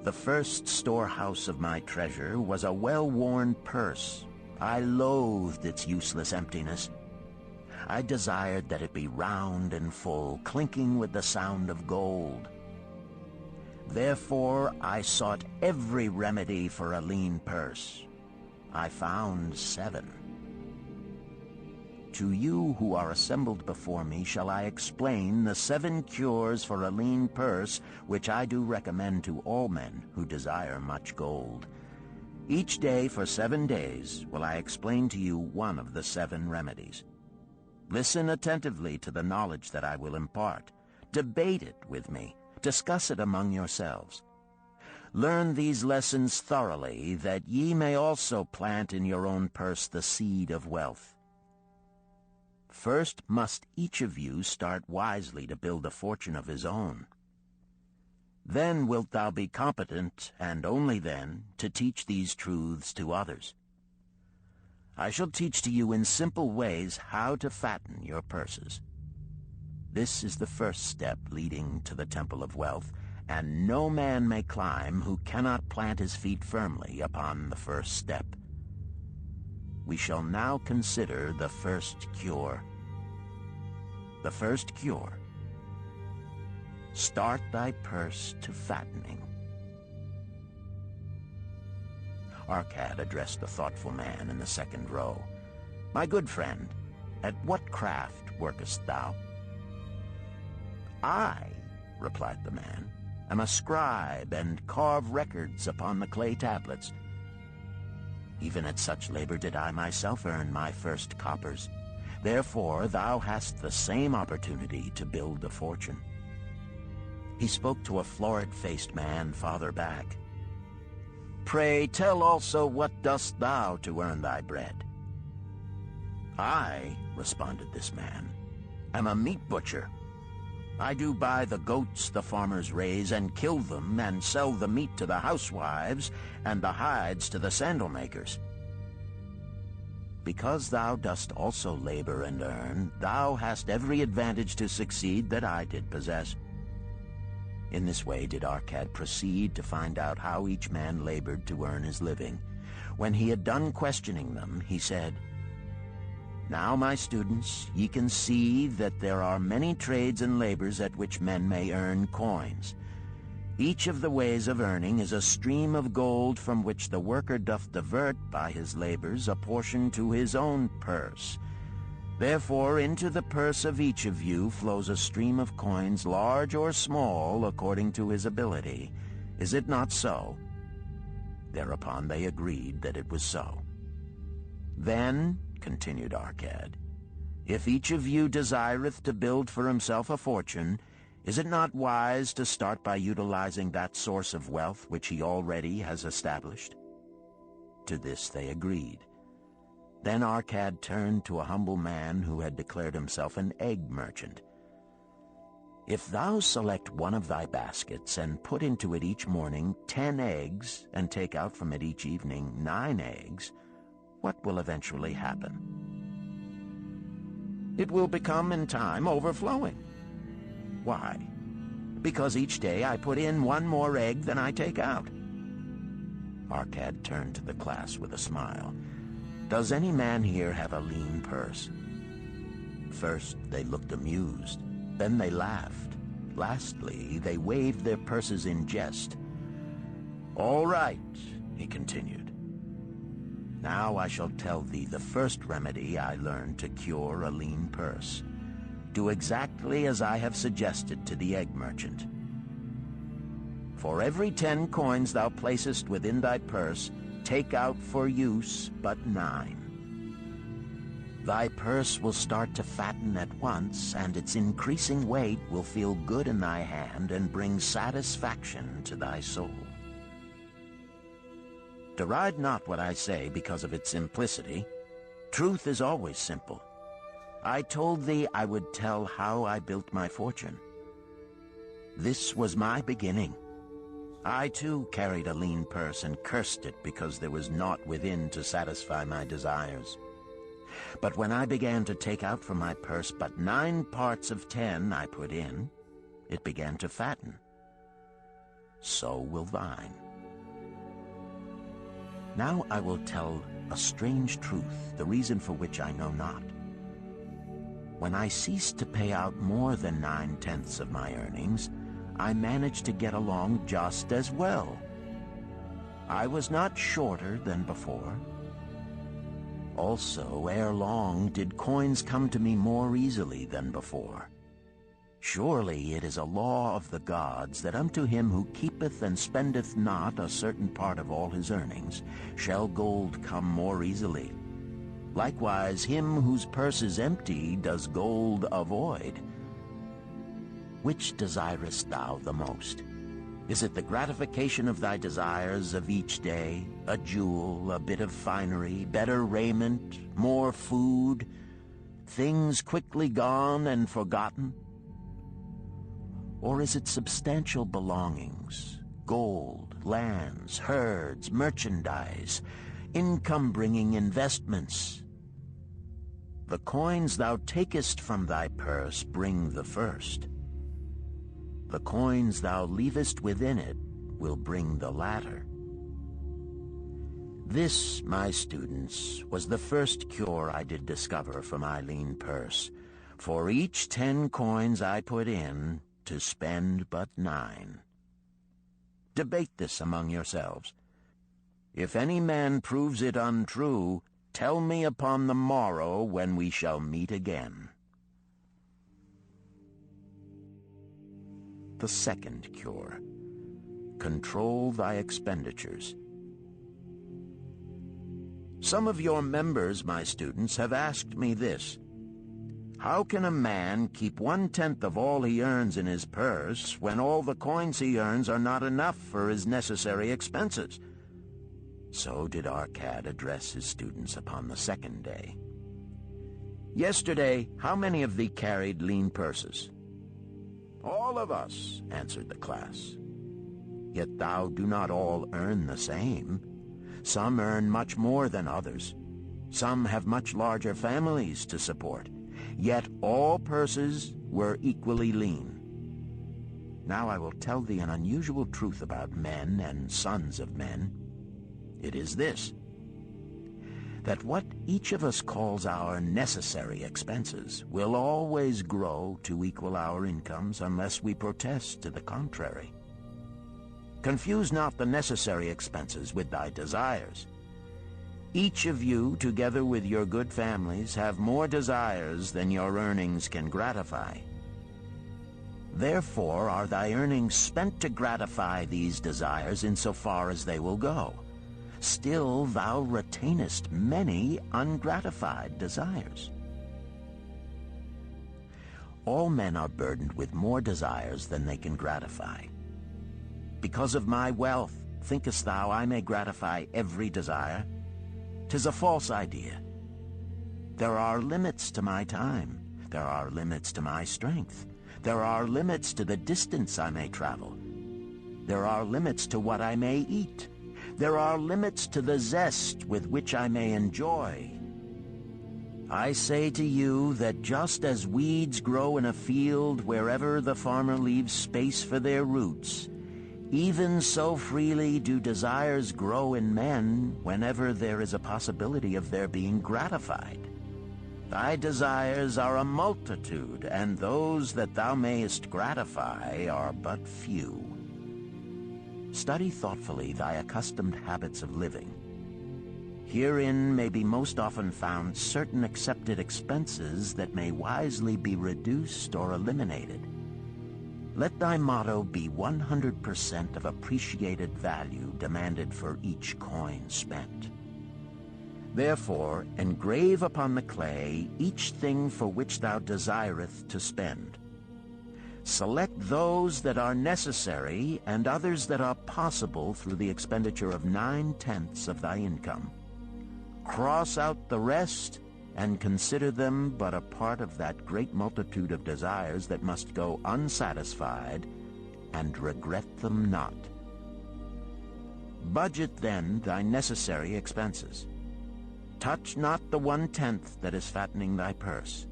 The first storehouse of my treasure was a well-worn purse. I loathed its useless emptiness. I desired that it be round and full, clinking with the sound of gold. Therefore, I sought every remedy for a lean purse. I found 7. To you who are assembled before me shall I explain the 7 cures for a lean purse, which I do recommend to all men who desire much gold. Each day for 7 days will I explain to you one of the 7 remedies. Listen attentively to the knowledge that I will impart. Debate it with me. Discuss it among yourselves. Learn these lessons thoroughly, that ye may also plant in your own purse the seed of wealth. First must each of you start wisely to build a fortune of his own. Then wilt thou be competent, and only then, to teach these truths to others. I shall teach to you in simple ways how to fatten your purses. This is the first step leading to the Temple of Wealth, and no man may climb who cannot plant his feet firmly upon the first step. We shall now consider the first cure. The first cure. Start thy purse to fattening. Arkad addressed the thoughtful man in the second row. My good friend, at what craft workest thou? I, replied the man, am a scribe and carve records upon the clay tablets. Even at such labor did I myself earn my first coppers. Therefore thou hast the same opportunity to build a fortune. He spoke to a florid-faced man farther back. Pray tell also what dost thou to earn thy bread? I, responded this man, am a meat butcher. I do buy the goats the farmers raise and kill them and sell the meat to the housewives and the hides to the sandal makers. Because thou dost also labor and earn, thou hast every advantage to succeed that I did possess. In this way did Arkad proceed to find out how each man labored to earn his living. When he had done questioning them, he said, Now, my students, ye can see that there are many trades and labors at which men may earn coins. Each of the ways of earning is a stream of gold from which the worker doth divert by his labors a portion to his own purse. Therefore into the purse of each of you flows a stream of coins, large or small, according to his ability. Is it not so? Thereupon they agreed that it was so. Then, continued Arkad, if each of you desireth to build for himself a fortune, is it not wise to start by utilizing that source of wealth which he already has established? To this they agreed. Then Arkad turned to a humble man who had declared himself an egg merchant. If thou select one of thy baskets and put into it each morning 10 eggs, and take out from it each evening 9 eggs, what will eventually happen? It will become in time overflowing. Why? Because each day I put in 1 more egg than I take out. Arkad turned to the class with a smile. Does any man here have a lean purse? First they looked amused, then they laughed. Lastly, they waved their purses in jest. All right, he continued. Now I shall tell thee the first remedy I learned to cure a lean purse. Do exactly as I have suggested to the egg merchant. For every 10 coins thou placest within thy purse, take out for use but 9. Thy purse will start to fatten at once, and its increasing weight will feel good in thy hand and bring satisfaction to thy soul. Deride not what I say because of its simplicity. Truth is always simple. I told thee I would tell how I built my fortune. This was my beginning. I too carried a lean purse and cursed it because there was naught within to satisfy my desires. But when I began to take out from my purse but 9 parts of 10 I put in, it began to fatten. So will thine. Now I will tell a strange truth, the reason for which I know not. When I ceased to pay out more than 9/10 of my earnings, I managed to get along just as well. I was not shorter than before. Also, ere long, did coins come to me more easily than before. Surely it is a law of the gods that unto him who keepeth and spendeth not a certain part of all his earnings shall gold come more easily. Likewise him whose purse is empty does gold avoid. Which desirest thou the most? Is it the gratification of thy desires of each day, a jewel, a bit of finery, better raiment, more food, things quickly gone and forgotten? Or is it substantial belongings, gold, lands, herds, merchandise, income-bringing investments? The coins thou takest from thy purse bring the first. The coins thou leavest within it will bring the latter. This, my students, was the first cure I did discover for my lean purse. For each 10 coins I put in, to spend but 9. Debate this among yourselves. If any man proves it untrue, tell me upon the morrow when we shall meet again. The second cure. Control thy expenditures. Some of your members, my students, have asked me this. How can a man keep 1/10 of all he earns in his purse when all the coins he earns are not enough for his necessary expenses? So did Arkad address his students upon the second day. Yesterday, how many of thee carried lean purses? All of us, answered the class. Yet thou do not all earn the same. Some earn much more than others. Some have much larger families to support. Yet all purses were equally lean. Now I will tell thee an unusual truth about men and sons of men. It is this, that what each of us calls our necessary expenses will always grow to equal our incomes unless we protest to the contrary. Confuse not the necessary expenses with thy desires. Each of you, together with your good families, have more desires than your earnings can gratify. Therefore are thy earnings spent to gratify these desires insofar as they will go. Still thou retainest many ungratified desires. All men are burdened with more desires than they can gratify. Because of my wealth, thinkest thou I may gratify every desire? 'Tis a false idea. There are limits to my time. There are limits to my strength. There are limits to the distance I may travel. There are limits to what I may eat. There are limits to the zest with which I may enjoy. I say to you that just as weeds grow in a field wherever the farmer leaves space for their roots, even so freely do desires grow in men whenever there is a possibility of their being gratified. Thy desires are a multitude, and those that thou mayest gratify are but few. Study thoughtfully thy accustomed habits of living. Herein may be most often found certain accepted expenses that may wisely be reduced or eliminated. Let thy motto be 100% of appreciated value demanded for each coin spent. Therefore, engrave upon the clay each thing for which thou desireth to spend. Select those that are necessary and others that are possible through the expenditure of 9/10 of thy income. Cross out the rest and consider them but a part of that great multitude of desires that must go unsatisfied, and regret them not. Budget then thy necessary expenses. Touch not the 1/10 that is fattening thy purse.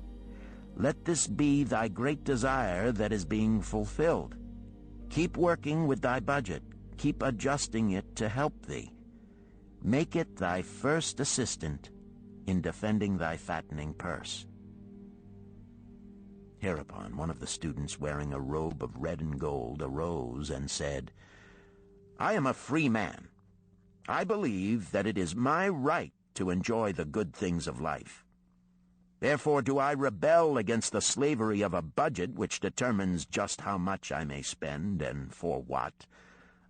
Let this be thy great desire that is being fulfilled. Keep working with thy budget. Keep adjusting it to help thee. Make it thy first assistant in defending thy fattening purse." Hereupon one of the students, wearing a robe of red and gold, arose and said, "I am a free man. I believe that it is my right to enjoy the good things of life. Therefore do I rebel against the slavery of a budget which determines just how much I may spend and for what.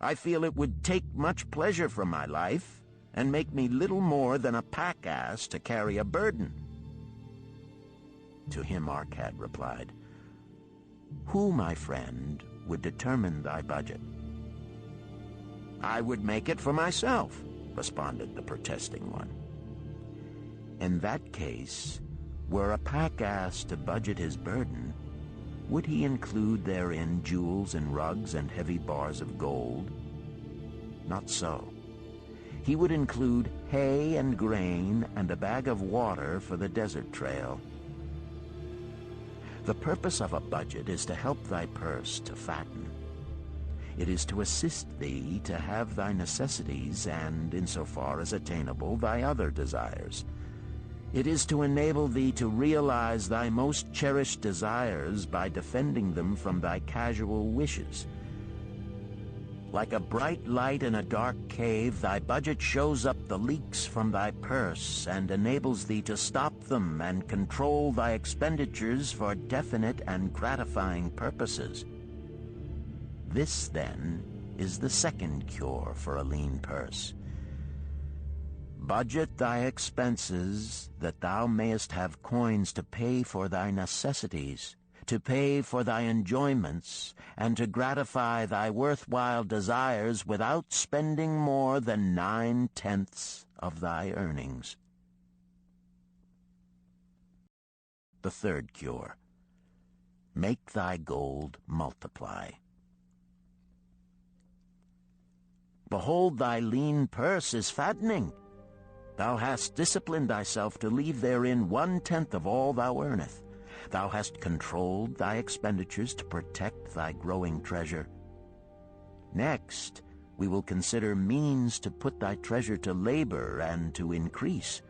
I feel it would take much pleasure from my life and make me little more than a pack-ass to carry a burden." To him Arkad replied, "Who, my friend, would determine thy budget?" "I would make it for myself," responded the protesting one. "In that case, were a pack-ass to budget his burden, would he include therein jewels and rugs and heavy bars of gold? Not so. He would include hay and grain and a bag of water for the desert trail. The purpose of a budget is to help thy purse to fatten. It is to assist thee to have thy necessities and, insofar as attainable, thy other desires. It is to enable thee to realize thy most cherished desires by defending them from thy casual wishes. Like a bright light in a dark cave, thy budget shows up the leaks from thy purse and enables thee to stop them and control thy expenditures for definite and gratifying purposes. This, then, is the second cure for a lean purse. Budget thy expenses, that thou mayest have coins to pay for thy necessities, to pay for thy enjoyments, and to gratify thy worthwhile desires without spending more than 9/10 of thy earnings." The third cure: make thy gold multiply. Behold, thy lean purse is fattening. Thou hast disciplined thyself to leave therein 1/10 of all thou earnest. Thou hast controlled thy expenditures to protect thy growing treasure. Next, we will consider means to put thy treasure to labor and to increase.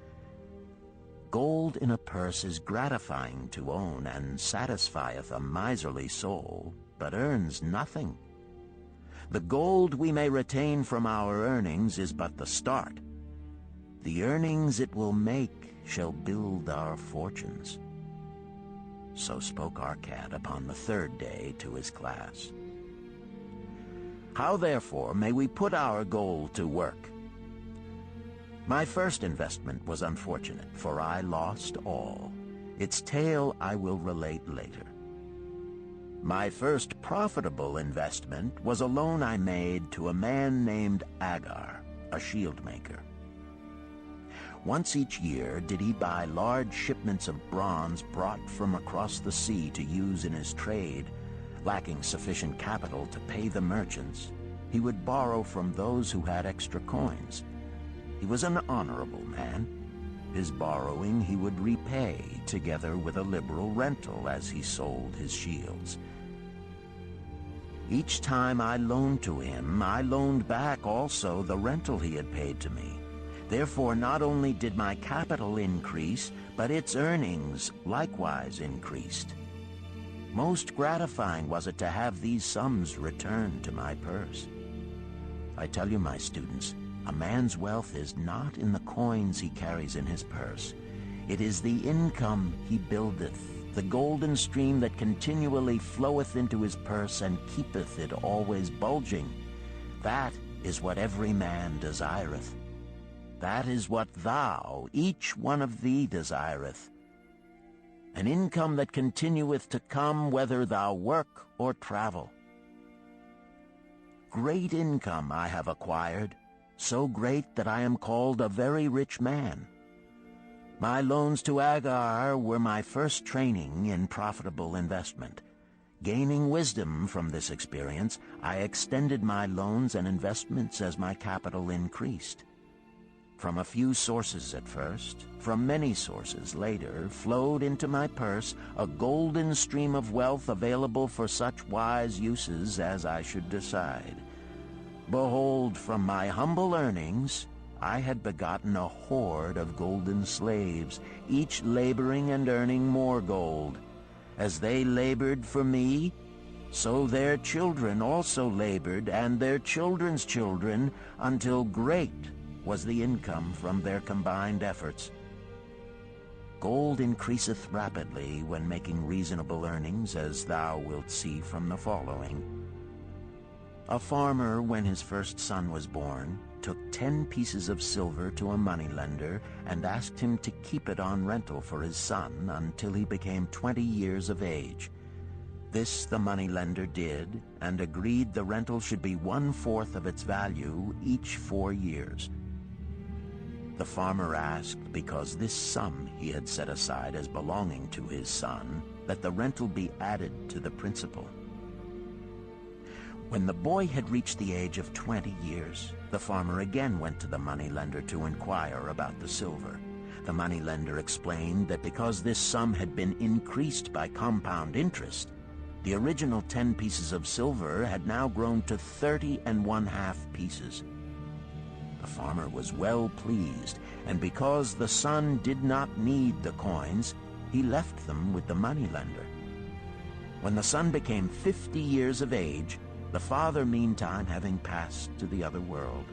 Gold in a purse is gratifying to own and satisfieth a miserly soul, but earns nothing. The gold we may retain from our earnings is but the start. The earnings it will make shall build our fortunes." So spoke Arkad upon the third day to his class. How, therefore, may we put our gold to work? My first investment was unfortunate, for I lost all. Its tale I will relate later. My first profitable investment was a loan I made to a man named Agar, a shield maker. Once each year did he buy large shipments of bronze brought from across the sea to use in his trade. Lacking sufficient capital to pay the merchants, he would borrow from those who had extra coins. He was an honorable man. His borrowing he would repay, together with a liberal rental as he sold his shields. Each time I loaned to him, I loaned back also the rental he had paid to me. Therefore, not only did my capital increase, but its earnings likewise increased. Most gratifying was it to have these sums returned to my purse. I tell you, my students, a man's wealth is not in the coins he carries in his purse. It is the income he buildeth, the golden stream that continually floweth into his purse and keepeth it always bulging. That is what every man desireth. That is what thou, each one of thee, desireth. An income that continueth to come whether thou work or travel. Great income I have acquired, so great that I am called a very rich man. My loans to Agar were my first training in profitable investment. Gaining wisdom from this experience, I extended my loans and investments as my capital increased. From a few sources at first, from many sources later, flowed into my purse a golden stream of wealth available for such wise uses as I should decide. Behold, from my humble earnings, I had begotten a horde of golden slaves, each laboring and earning more gold. As they labored for me, so their children also labored, and their children's children, until great was the income from their combined efforts. Gold increaseth rapidly when making reasonable earnings, as thou wilt see from the following. A farmer, when his first son was born, took 10 pieces of silver to a moneylender and asked him to keep it on rental for his son until he became 20 years of age. This the moneylender did, and agreed the rental should be 1/4 of its value each 4 years. The farmer asked, because this sum he had set aside as belonging to his son, that the rental be added to the principal. When the boy had reached the age of 20 years, the farmer again went to the moneylender to inquire about the silver. The moneylender explained that because this sum had been increased by compound interest, the original 10 pieces of silver had now grown to 30½ pieces. The farmer was well pleased, and because the son did not need the coins, he left them with the moneylender. When the son became 50 years of age, the father meantime having passed to the other world,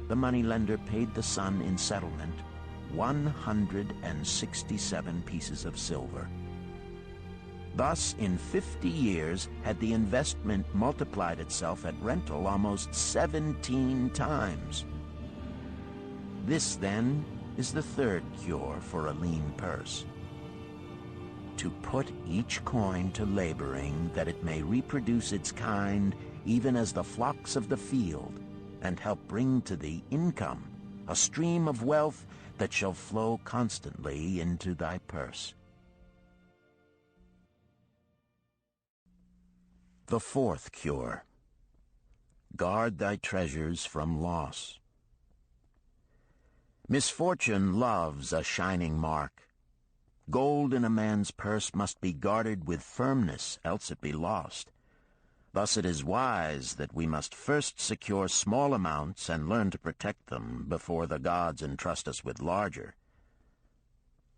the moneylender paid the son in settlement 167 pieces of silver. Thus, in 50 years, had the investment multiplied itself at rental almost 17 times. This, then, is the third cure for a lean purse: to put each coin to laboring, that it may reproduce its kind, even as the flocks of the field, and help bring to thee income, a stream of wealth that shall flow constantly into thy purse. The fourth cure: guard thy treasures from loss. Misfortune loves a shining mark. Gold in a man's purse must be guarded with firmness, else it be lost. Thus it is wise that we must first secure small amounts and learn to protect them before the gods entrust us with larger.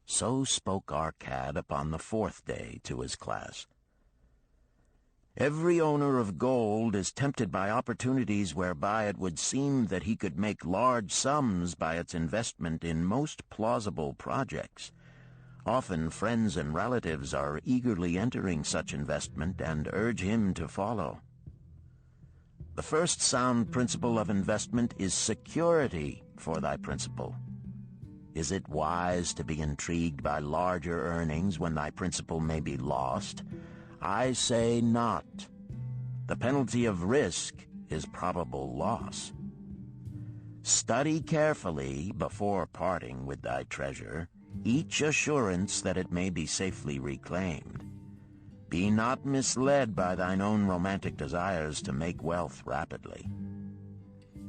So spoke Arkad upon the 4th day to his class. Every owner of gold is tempted by opportunities whereby it would seem that he could make large sums by its investment in most plausible projects. Often friends and relatives are eagerly entering such investment and urge him to follow. The first sound principle of investment is security for thy principal. Is it wise to be intrigued by larger earnings when thy principal may be lost? I say not. The penalty of risk is probable loss. Study carefully, before parting with thy treasure, each assurance that it may be safely reclaimed. Be not misled by thine own romantic desires to make wealth rapidly.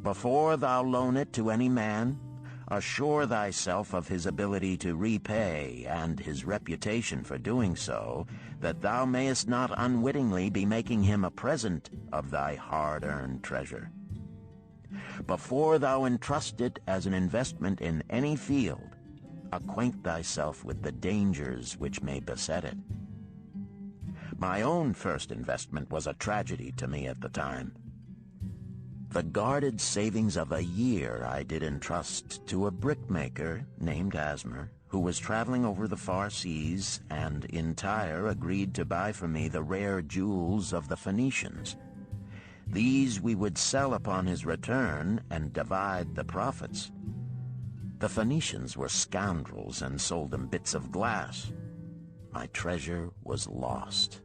Before thou loan it to any man, assure thyself of his ability to repay and his reputation for doing so, that thou mayest not unwittingly be making him a present of thy hard-earned treasure. Before thou entrust it as an investment in any field, acquaint thyself with the dangers which may beset it. My own first investment was a tragedy to me at the time. The guarded savings of a year I did entrust to a brickmaker named Asmer, who was traveling over the far seas, and in Tyre agreed to buy for me the rare jewels of the Phoenicians. These we would sell upon his return and divide the profits. The Phoenicians were scoundrels and sold him bits of glass. My treasure was lost.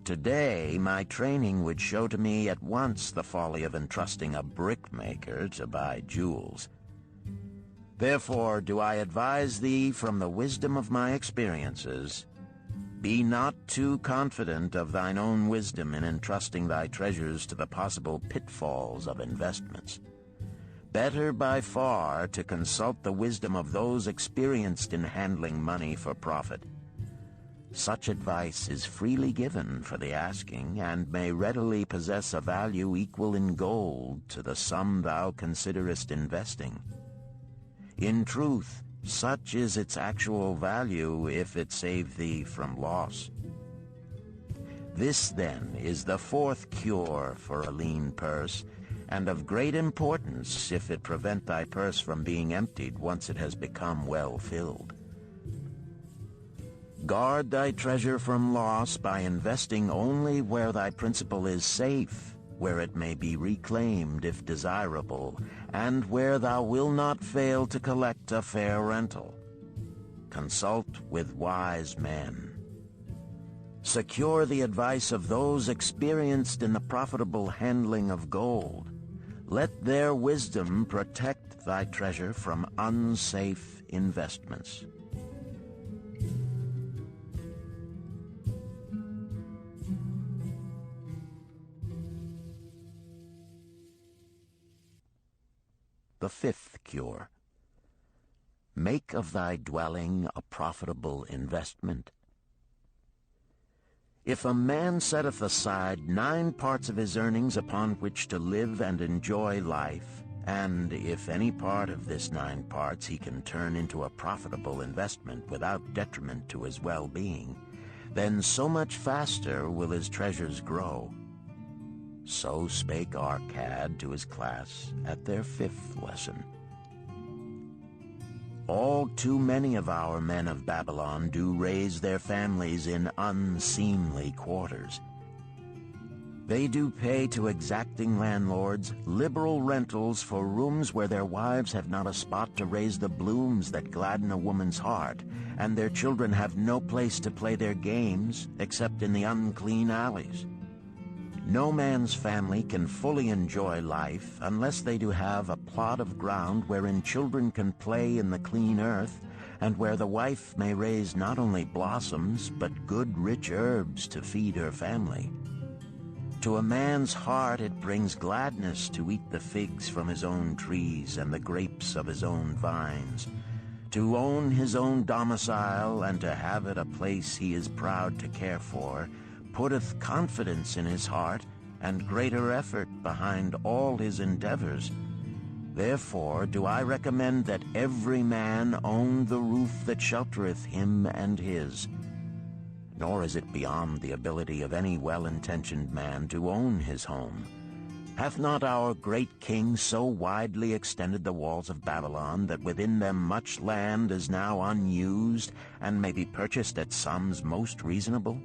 Today, my training would show to me at once the folly of entrusting a brickmaker to buy jewels. Therefore do I advise thee from the wisdom of my experiences, be not too confident of thine own wisdom in entrusting thy treasures to the possible pitfalls of investments. Better by far to consult the wisdom of those experienced in handling money for profit. Such advice is freely given for the asking, and may readily possess a value equal in gold to the sum thou considerest investing. In truth, such is its actual value if it save thee from loss. This, then, is the fourth cure for a lean purse, and of great importance if it prevent thy purse from being emptied once it has become well filled. Guard thy treasure from loss by investing only where thy principal is safe, where it may be reclaimed if desirable, and where thou wilt not fail to collect a fair rental. Consult with wise men. Secure the advice of those experienced in the profitable handling of gold. Let their wisdom protect thy treasure from unsafe investments. The fifth cure. Make of thy dwelling a profitable investment. If a man setteth aside 9 parts of his earnings upon which to live and enjoy life, and if any part of this 9 parts he can turn into a profitable investment without detriment to his well-being, then so much faster will his treasures grow. So spake Arkad to his class at their 5th lesson. All too many of our men of Babylon do raise their families in unseemly quarters. They do pay to exacting landlords liberal rentals for rooms where their wives have not a spot to raise the blooms that gladden a woman's heart, and their children have no place to play their games except in the unclean alleys. No man's family can fully enjoy life unless they do have a plot of ground wherein children can play in the clean earth, and where the wife may raise not only blossoms, but good rich herbs to feed her family. To a man's heart it brings gladness to eat the figs from his own trees and the grapes of his own vines, to own his own domicile and to have it a place he is proud to care for, putteth confidence in his heart and greater effort behind all his endeavors. Therefore do I recommend that every man own the roof that sheltereth him and his. Nor is it beyond the ability of any well-intentioned man to own his home. Hath not our great king so widely extended the walls of Babylon that within them much land is now unused and may be purchased at sums most reasonable?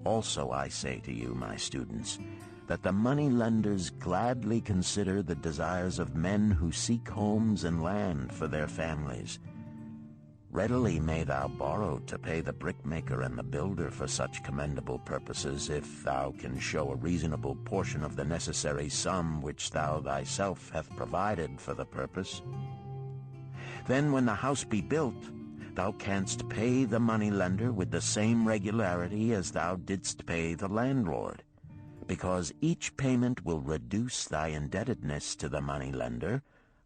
Also I say to you, my students, that the money-lenders gladly consider the desires of men who seek homes and land for their families. Readily may thou borrow to pay the brickmaker and the builder for such commendable purposes, if thou can show a reasonable portion of the necessary sum which thou thyself hast provided for the purpose. Then when the house be built, thou canst pay the money-lender with the same regularity as thou didst pay the landlord, because each payment will reduce thy indebtedness to the money-lender.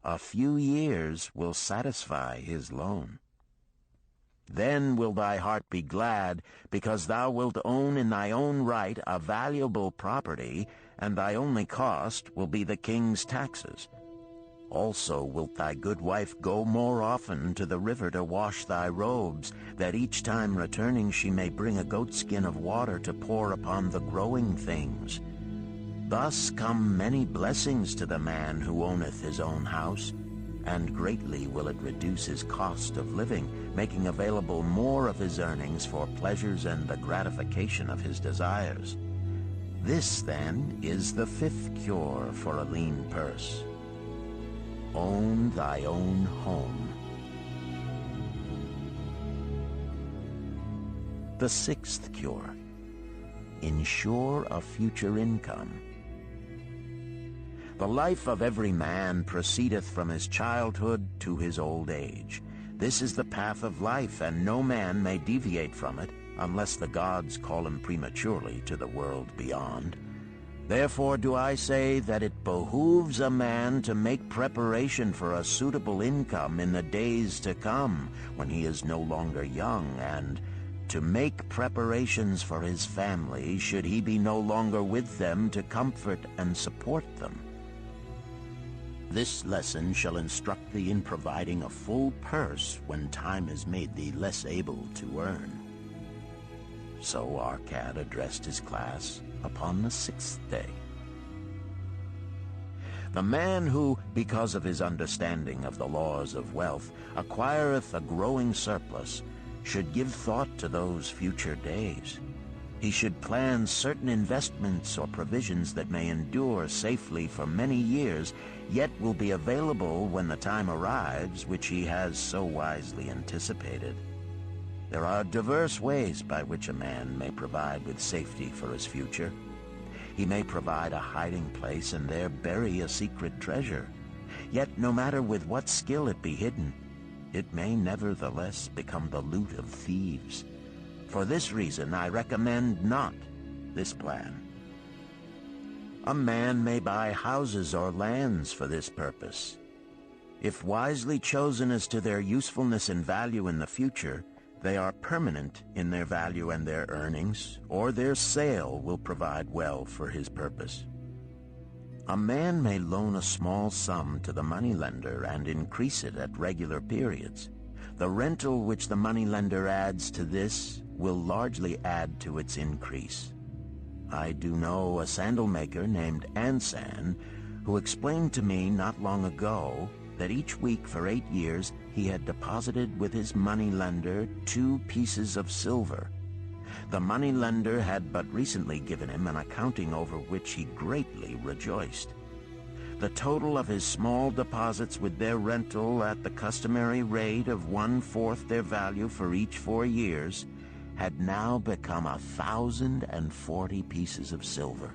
A few years will satisfy his loan. Then will thy heart be glad, because thou wilt own in thy own right a valuable property, and thy only cost will be the king's taxes. Also wilt thy good wife go more often to the river to wash thy robes, that each time returning she may bring a goatskin of water to pour upon the growing things. Thus come many blessings to the man who owneth his own house, and greatly will it reduce his cost of living, making available more of his earnings for pleasures and the gratification of his desires. This, then, is the 5th cure for a lean purse. Own thy own home. The 6th cure. Ensure a future income. The life of every man proceedeth from his childhood to his old age. This is the path of life, and no man may deviate from it, unless the gods call him prematurely to the world beyond. Therefore do I say that it behooves a man to make preparation for a suitable income in the days to come, when he is no longer young, and to make preparations for his family, should he be no longer with them to comfort and support them. This lesson shall instruct thee in providing a full purse when time has made thee less able to earn. So Arkad addressed his class upon the 6th day. The man who, because of his understanding of the laws of wealth, acquireth a growing surplus, should give thought to those future days. He should plan certain investments or provisions that may endure safely for many years, yet will be available when the time arrives which he has so wisely anticipated. There are diverse ways by which a man may provide with safety for his future. He may provide a hiding place and there bury a secret treasure. Yet no matter with what skill it be hidden, it may nevertheless become the loot of thieves. For this reason I recommend not this plan. A man may buy houses or lands for this purpose. If wisely chosen as to their usefulness and value in the future, they are permanent in their value and their earnings, or their sale will provide well for his purpose. A man may loan a small sum to the moneylender and increase it at regular periods. The rental which the moneylender adds to this will largely add to its increase. I do know a sandal maker named Ansan, who explained to me not long ago that each week for 8 years he had deposited with his moneylender 2 pieces of silver. The moneylender had but recently given him an accounting over which he greatly rejoiced. The total of his small deposits with their rental at the customary rate of 1/4 their value for each 4 years had now become 1,040 pieces of silver.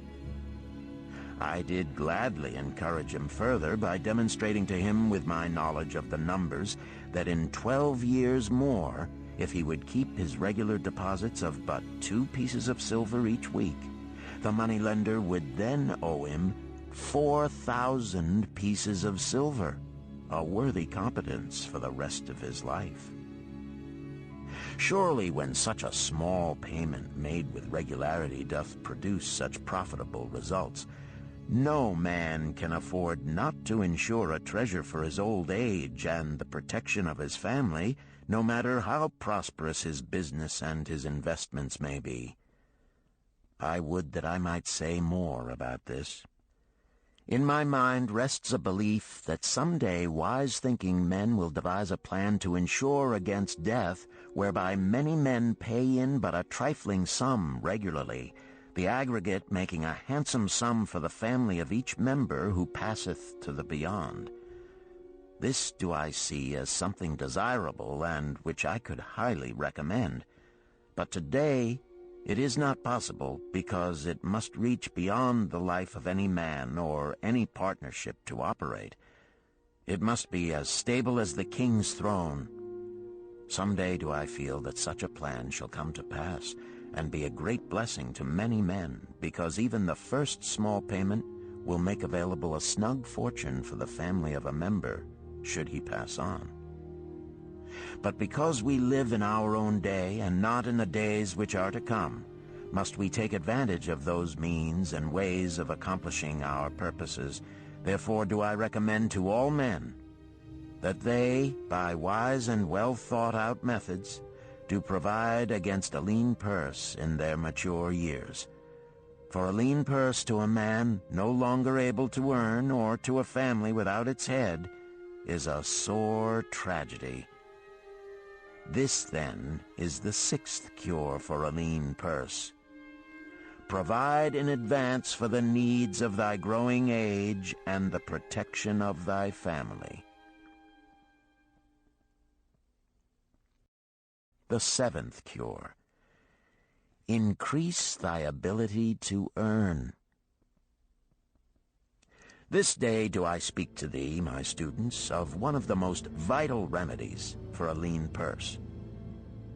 I did gladly encourage him further by demonstrating to him with my knowledge of the numbers that in 12 years more, if he would keep his regular deposits of but 2 pieces of silver each week, the moneylender would then owe him 4,000 pieces of silver, a worthy competence for the rest of his life. Surely when such a small payment made with regularity doth produce such profitable results, no man can afford not to ensure a treasure for his old age and the protection of his family, no matter how prosperous his business and his investments may be. I would that I might say more about this. In my mind rests a belief that someday wise-thinking men will devise a plan to insure against death, whereby many men pay in but a trifling sum regularly, the aggregate making a handsome sum for the family of each member who passeth to the beyond. This do I see as something desirable and which I could highly recommend. But today it is not possible, because it must reach beyond the life of any man or any partnership to operate. It must be as stable as the king's throne. Some day do I feel that such a plan shall come to pass, and be a great blessing to many men, because even the first small payment will make available a snug fortune for the family of a member, should he pass on. But because we live in our own day, and not in the days which are to come, must we take advantage of those means and ways of accomplishing our purposes. Therefore do I recommend to all men that they, by wise and well-thought-out methods, do provide against a lean purse in their mature years. For a lean purse to a man no longer able to earn, or to a family without its head, is a sore tragedy. This, then, is the 6th cure for a lean purse. Provide in advance for the needs of thy growing age and the protection of thy family. The 7th cure. Increase thy ability to earn. This day do I speak to thee, my students, of one of the most vital remedies for a lean purse.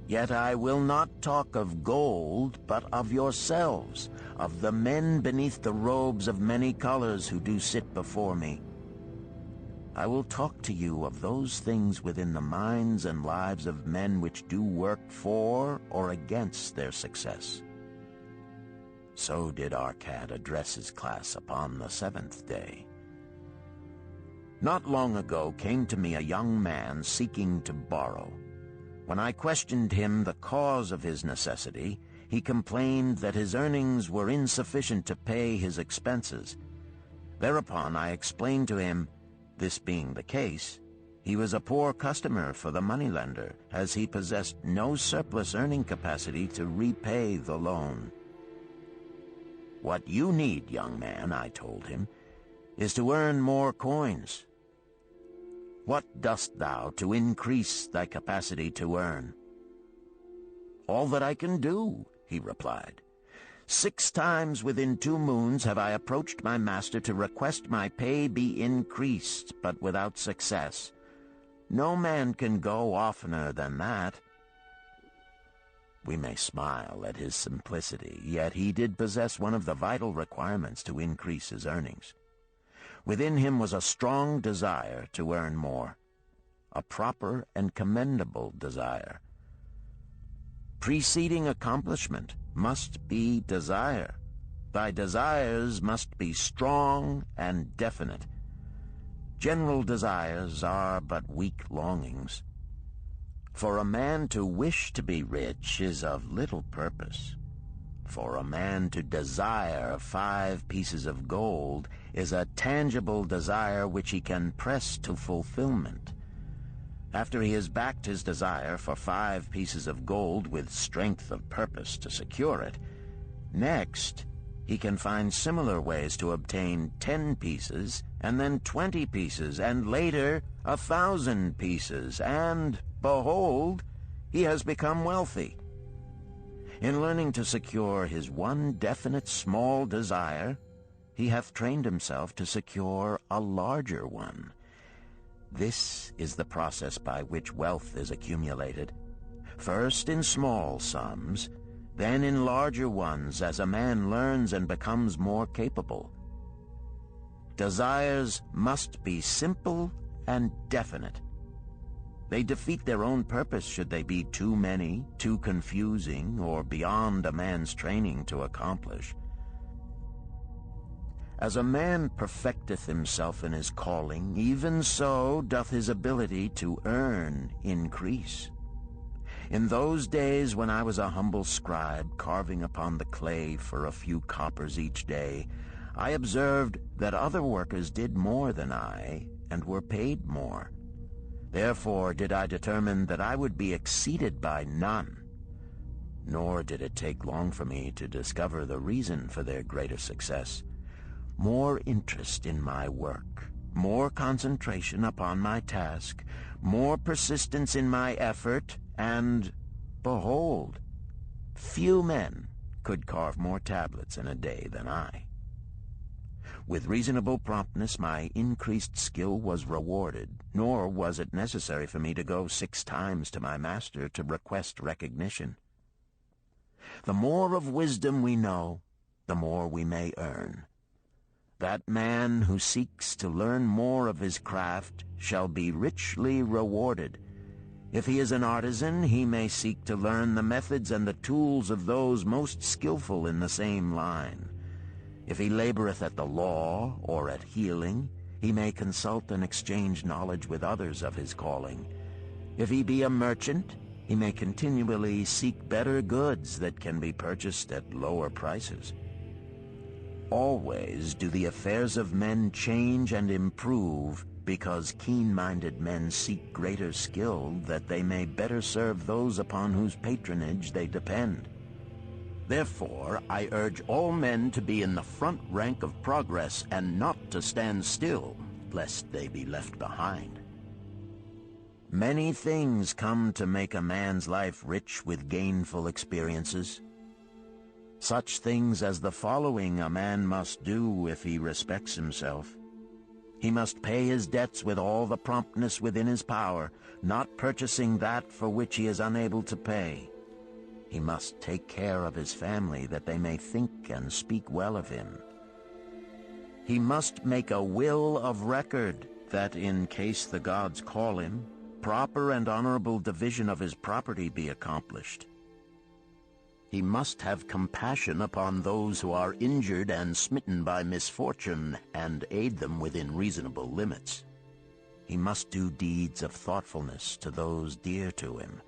Yet I will not talk of gold, but of yourselves, of the men beneath the robes of many colors who do sit before me. I will talk to you of those things within the minds and lives of men which do work for or against their success. So did Arkad address his class upon the 7th day. Not long ago came to me a young man seeking to borrow. When I questioned him the cause of his necessity, he complained that his earnings were insufficient to pay his expenses. Thereupon I explained to him, this being the case, he was a poor customer for the moneylender, as he possessed no surplus earning capacity to repay the loan. What you need, young man, I told him, is to earn more coins. What dost thou to increase thy capacity to earn? All that I can do, he replied. 6 times within 2 moons have I approached my master to request my pay be increased, but without success. No man can go oftener than that. We may smile at his simplicity, yet he did possess one of the vital requirements to increase his earnings. Within him was a strong desire to earn more, a proper and commendable desire. Preceding accomplishment must be desire. Thy desires must be strong and definite. General desires are but weak longings. For a man to wish to be rich is of little purpose. For a man to desire 5 pieces of gold is a tangible desire which he can press to fulfillment. After he has backed his desire for 5 pieces of gold with strength of purpose to secure it, next he can find similar ways to obtain 10 pieces, and then 20 pieces, and later 1,000 pieces, and, behold, he has become wealthy. In learning to secure his one definite small desire, he hath trained himself to secure a larger one. This is the process by which wealth is accumulated, first in small sums, then in larger ones as a man learns and becomes more capable. Desires must be simple and definite. They defeat their own purpose should they be too many, too confusing, or beyond a man's training to accomplish. As a man perfecteth himself in his calling, even so doth his ability to earn increase. In those days when I was a humble scribe carving upon the clay for a few coppers each day, I observed that other workers did more than I, and were paid more. Therefore did I determine that I would be exceeded by none. Nor did it take long for me to discover the reason for their greater success. More interest in my work, more concentration upon my task, more persistence in my effort, and, behold, few men could carve more tablets in a day than I. With reasonable promptness my increased skill was rewarded, nor was it necessary for me to go 6 times to my master to request recognition. The more of wisdom we know, the more we may earn. That man who seeks to learn more of his craft shall be richly rewarded. If he is an artisan, he may seek to learn the methods and the tools of those most skillful in the same line. If he laboreth at the law or at healing, he may consult and exchange knowledge with others of his calling. If he be a merchant, he may continually seek better goods that can be purchased at lower prices. Always do the affairs of men change and improve, because keen-minded men seek greater skill that they may better serve those upon whose patronage they depend. Therefore, I urge all men to be in the front rank of progress and not to stand still, lest they be left behind. Many things come to make a man's life rich with gainful experiences. Such things as the following a man must do if he respects himself. He must pay his debts with all the promptness within his power, not purchasing that for which he is unable to pay. He must take care of his family that they may think and speak well of him. He must make a will of record that, in case the gods call him, proper and honorable division of his property be accomplished. He must have compassion upon those who are injured and smitten by misfortune, and aid them within reasonable limits. He must do deeds of thoughtfulness to those dear to him.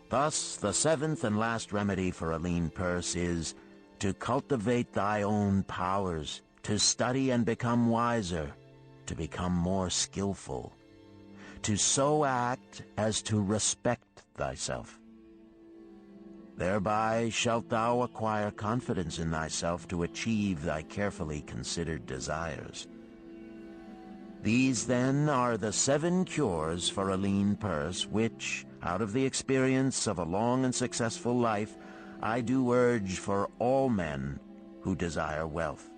Thus, the seventh and last remedy for a lean purse is to cultivate thy own powers, to study and become wiser, to become more skillful, to so act as to respect thyself. Thereby shalt thou acquire confidence in thyself to achieve thy carefully considered desires. These, then, are the 7 cures for a lean purse, which, out of the experience of a long and successful life, I do urge for all men who desire wealth.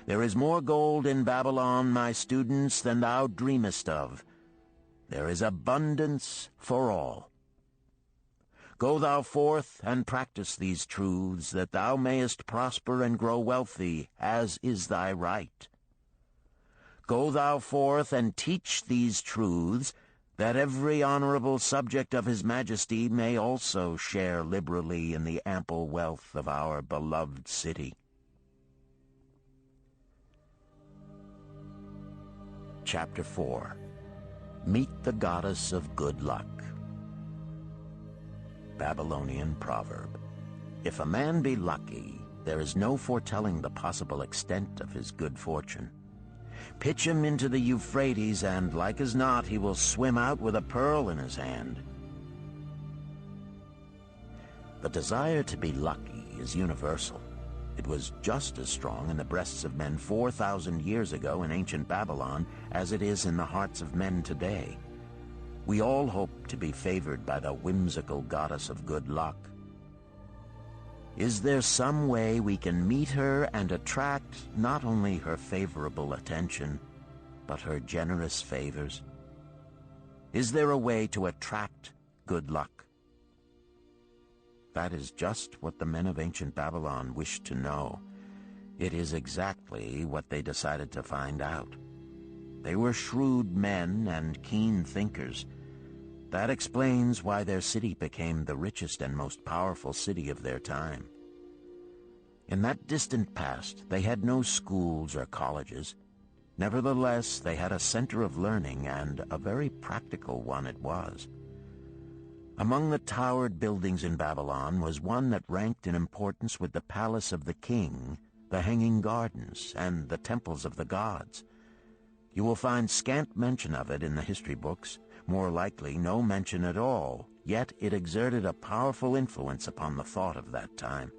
There is more gold in Babylon, my students, than thou dreamest of. There is abundance for all. Go thou forth and practice these truths, that thou mayest prosper and grow wealthy, as is thy right. Go thou forth and teach these truths, that every honorable subject of his majesty may also share liberally in the ample wealth of our beloved city. Chapter 4. Meet the Goddess of Good Luck. Babylonian proverb. If a man be lucky, there is no foretelling the possible extent of his good fortune. Pitch him into the Euphrates, and like as not he will swim out with a pearl in his hand. The desire to be lucky is universal. It was just as strong in the breasts of men 4,000 years ago in ancient Babylon as it is in the hearts of men today. We all hope to be favored by the whimsical goddess of good luck. Is there some way we can meet her and attract not only her favorable attention, but her generous favors? Is there a way to attract good luck? That is just what the men of ancient Babylon wished to know. It is exactly what they decided to find out. They were shrewd men and keen thinkers. That explains why their city became the richest and most powerful city of their time. In that distant past, they had no schools or colleges. Nevertheless, they had a center of learning, and a very practical one it was. Among the towered buildings in Babylon was one that ranked in importance with the palace of the king, the hanging gardens, and the temples of the gods. You will find scant mention of it in the history books, more likely no mention at all, yet it exerted a powerful influence upon the thought of that time.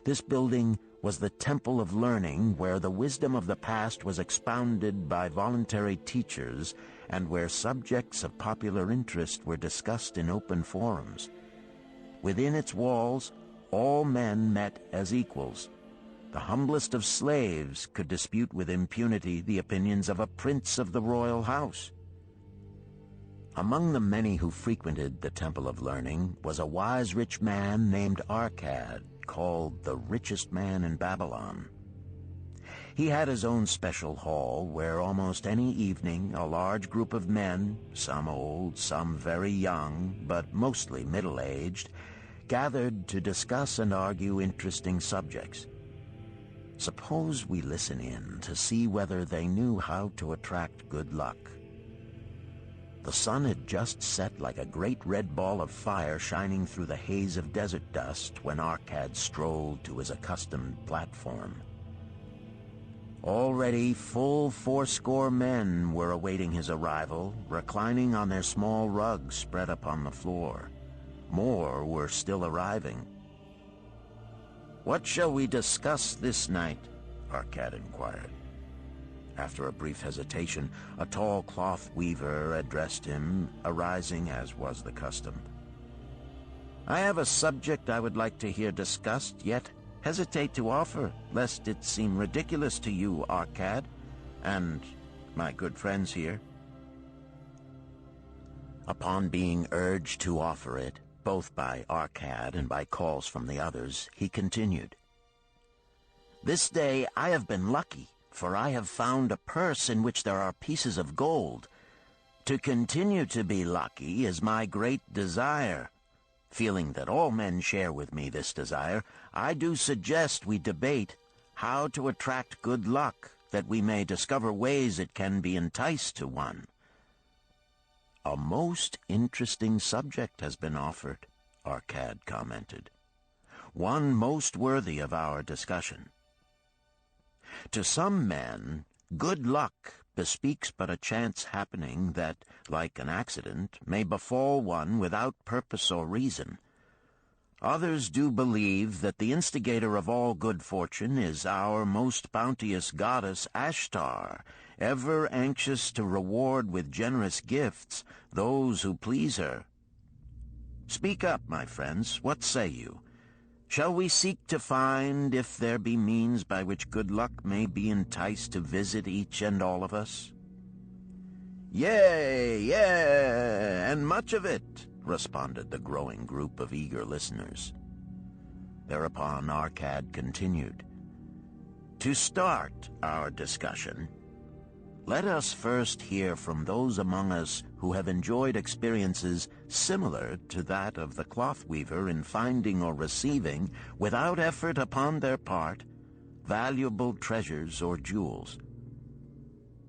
This building was the temple of learning, where the wisdom of the past was expounded by voluntary teachers, and where subjects of popular interest were discussed in open forums. Within its walls, all men met as equals. The humblest of slaves could dispute with impunity the opinions of a prince of the royal house. Among the many who frequented the Temple of Learning was a wise rich man named Arkad, called the Richest Man in Babylon. He had his own special hall where almost any evening a large group of men, some old, some very young, but mostly middle-aged, gathered to discuss and argue interesting subjects. Suppose we listen in to see whether they knew how to attract good luck. The sun had just set like a great red ball of fire shining through the haze of desert dust when Arkad strolled to his accustomed platform. Already full 80 men were awaiting his arrival, reclining on their small rugs spread upon the floor. More were still arriving. "What shall we discuss this night?" Arkad inquired. After a brief hesitation, a tall cloth weaver addressed him, arising as was the custom. "I have a subject I would like to hear discussed, yet hesitate to offer, lest it seem ridiculous to you, Arkad, and my good friends here." Upon being urged to offer it, both by Arkad and by calls from the others, he continued, "This day I have been lucky, for I have found a purse in which there are pieces of gold. To continue to be lucky is my great desire. Feeling that all men share with me this desire, I do suggest we debate how to attract good luck, that we may discover ways it can be enticed to one." "A most interesting subject has been offered," Arkad commented. "One most worthy of our discussion. To some men, good luck bespeaks but a chance happening that, like an accident, may befall one without purpose or reason. Others do believe that the instigator of all good fortune is our most bounteous goddess Ashtar, ever anxious to reward with generous gifts those who please her. Speak up, my friends, what say you? Shall we seek to find if there be means by which good luck may be enticed to visit each and all of us?" "Yea, yea, and much of it," responded the growing group of eager listeners. Thereupon Arkad continued, "To start our discussion, let us first hear from those among us who have enjoyed experiences similar to that of the cloth weaver in finding or receiving, without effort upon their part, valuable treasures or jewels."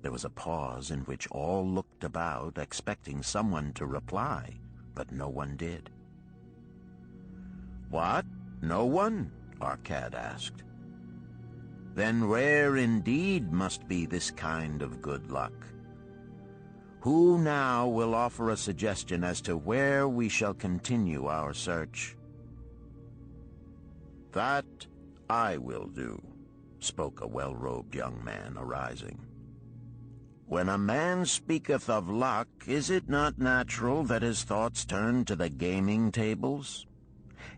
There was a pause in which all looked about, expecting someone to reply, but no one did. "What? No one?" Arkad asked. "Then rare indeed must be this kind of good luck. Who now will offer a suggestion as to where we shall continue our search?" "That I will do," spoke a well-robed young man, arising. "When a man speaketh of luck, is it not natural that his thoughts turn to the gaming tables?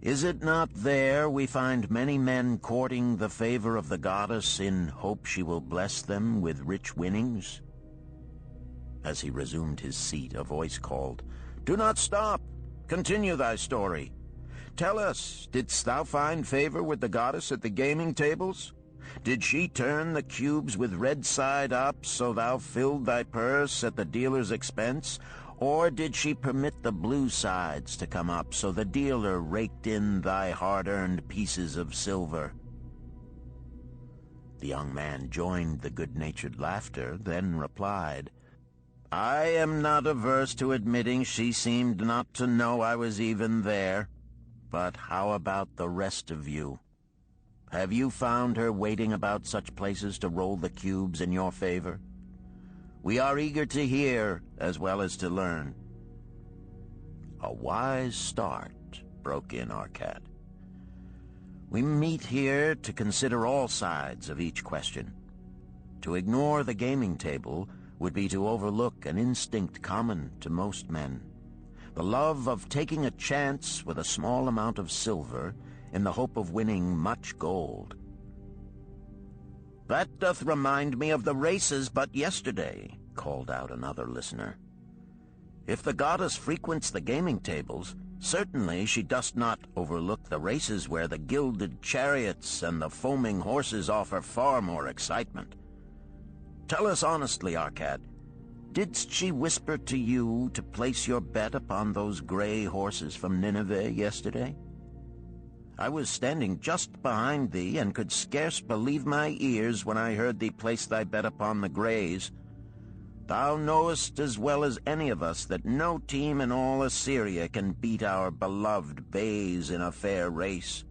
Is it not there we find many men courting the favor of the goddess in hope she will bless them with rich winnings?" As he resumed his seat, a voice called, "Do not stop! Continue thy story. Tell us, didst thou find favor with the goddess at the gaming tables? Did she turn the cubes with red side up so thou filled thy purse at the dealer's expense? Or did she permit the blue sides to come up so the dealer raked in thy hard-earned pieces of silver?" The young man joined the good-natured laughter, then replied, "I am not averse to admitting she seemed not to know I was even there. But how about the rest of you? Have you found her waiting about such places to roll the cubes in your favor? We are eager to hear as well as to learn." "A wise start," broke in Arkad. "We meet here to consider all sides of each question. To ignore the gaming table would be to overlook an instinct common to most men, the love of taking a chance with a small amount of silver in the hope of winning much gold." "That doth remind me of the races but yesterday," called out another listener. "If the goddess frequents the gaming tables, certainly she does not overlook the races where the gilded chariots and the foaming horses offer far more excitement. Tell us honestly, Arkad, didst she whisper to you to place your bet upon those gray horses from Nineveh yesterday? I was standing just behind thee, and could scarce believe my ears when I heard thee place thy bet upon the grays. Thou knowest as well as any of us that no team in all Assyria can beat our beloved bays in a fair race.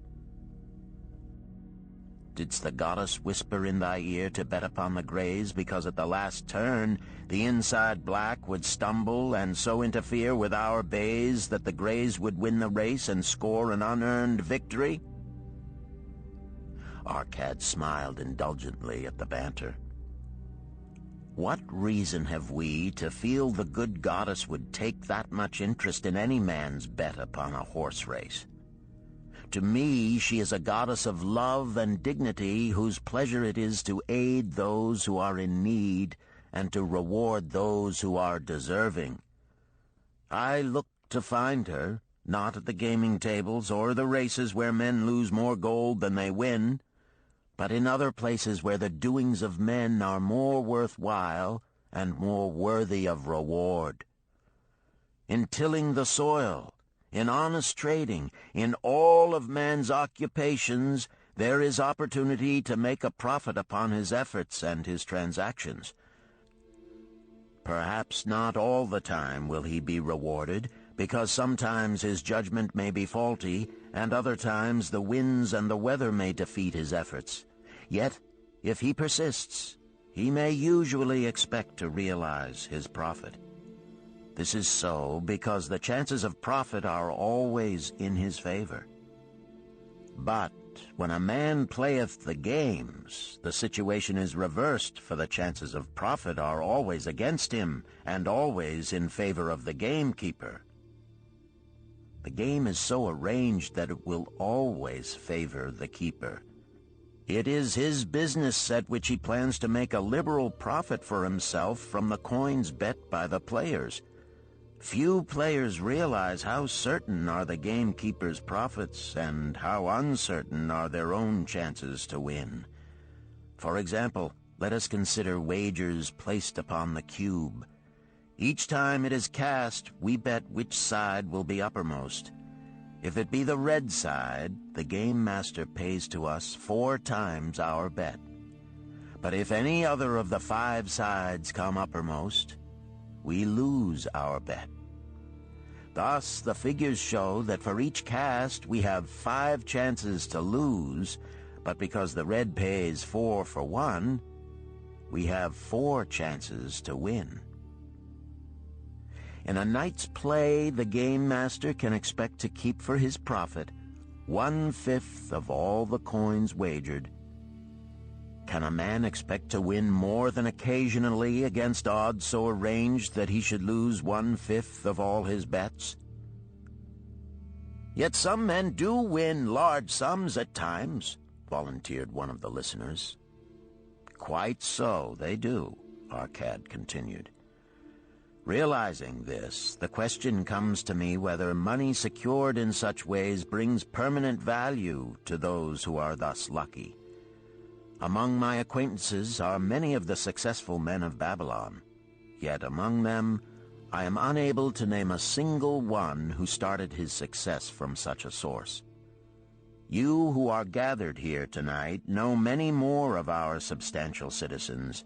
Didst the goddess whisper in thy ear to bet upon the grays because at the last turn the inside black would stumble and so interfere with our bays that the grays would win the race and score an unearned victory?" Arkad smiled indulgently at the banter. "What reason have we to feel the good goddess would take that much interest in any man's bet upon a horse race? To me, she is a goddess of love and dignity whose pleasure it is to aid those who are in need and to reward those who are deserving. I look to find her, not at the gaming tables or the races where men lose more gold than they win, but in other places where the doings of men are more worthwhile and more worthy of reward. In tilling the soil, in honest trading, in all of man's occupations, there is opportunity to make a profit upon his efforts and his transactions. Perhaps not all the time will he be rewarded, because sometimes his judgment may be faulty, and other times the winds and the weather may defeat his efforts. Yet, if he persists, he may usually expect to realize his profit. This is so because the chances of profit are always in his favor. But when a man playeth the games, the situation is reversed, for the chances of profit are always against him, and always in favor of the gamekeeper. The game is so arranged that it will always favor the keeper. It is his business at which he plans to make a liberal profit for himself from the coins bet by the players. Few players realize how certain are the gamekeeper's profits and how uncertain are their own chances to win. For example, let us consider wagers placed upon the cube. Each time it is cast, we bet which side will be uppermost. If it be the red side, the game master pays to us 4 times our bet. But if any other of the 5 sides come uppermost, we lose our bet. Thus, the figures show that for each cast we have 5 chances to lose, but because the red pays 4 for 1, we have 4 chances to win. In a night's play, the game master can expect to keep for his profit 1/5 of all the coins wagered. Can a man expect to win more than occasionally against odds so arranged that he should lose 1/5 of all his bets? Yet some men do win large sums at times, volunteered one of the listeners. Quite so, they do, Arkad continued. Realizing this, the question comes to me whether money secured in such ways brings permanent value to those who are thus lucky. Among my acquaintances are many of the successful men of Babylon, yet among them I am unable to name a single one who started his success from such a source. You who are gathered here tonight know many more of our substantial citizens.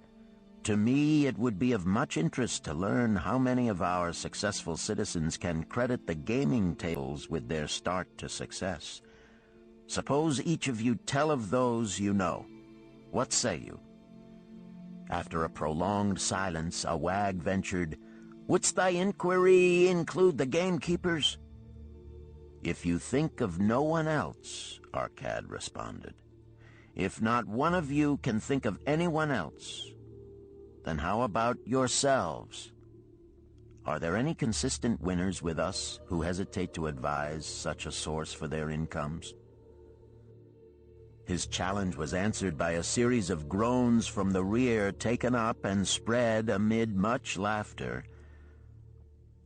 To me, it would be of much interest to learn how many of our successful citizens can credit the gaming tables with their start to success. Suppose each of you tell of those you know. What say you? After a prolonged silence, a wag ventured, "Wouldst thy inquiry include the gamekeepers?" "If you think of no one else," Arkad responded. "If not one of you can think of anyone else, then how about yourselves? Are there any consistent winners with us who hesitate to advise such a source for their incomes?" His challenge was answered by a series of groans from the rear, taken up and spread amid much laughter.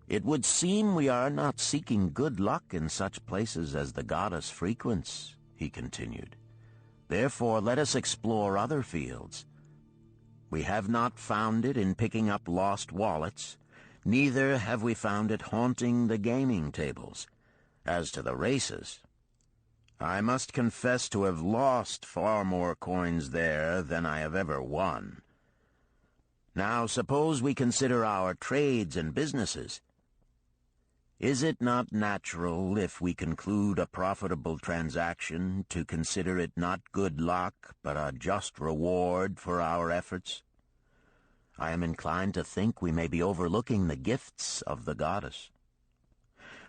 "It would seem we are not seeking good luck in such places as the goddess frequents," he continued. "Therefore let us explore other fields. We have not found it in picking up lost wallets, neither have we found it haunting the gaming tables. As to the races, I must confess to have lost far more coins there than I have ever won. Now suppose we consider our trades and businesses. Is it not natural, if we conclude a profitable transaction, to consider it not good luck, but a just reward for our efforts? I am inclined to think we may be overlooking the gifts of the goddess.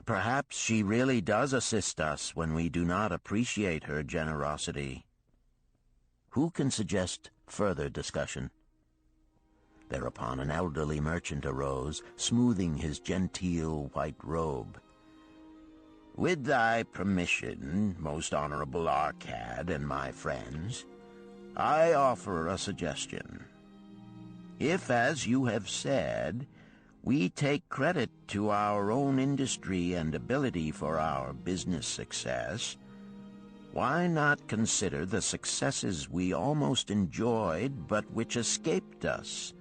Perhaps she really does assist us when we do not appreciate her generosity. Who can suggest further discussion? Thereupon an elderly merchant arose, smoothing his genteel white robe. With thy permission, most honorable Arkad and my friends, I offer a suggestion. If, as you have said, we take credit to our own industry and ability for our business success, why not consider the successes we almost enjoyed but which escaped us,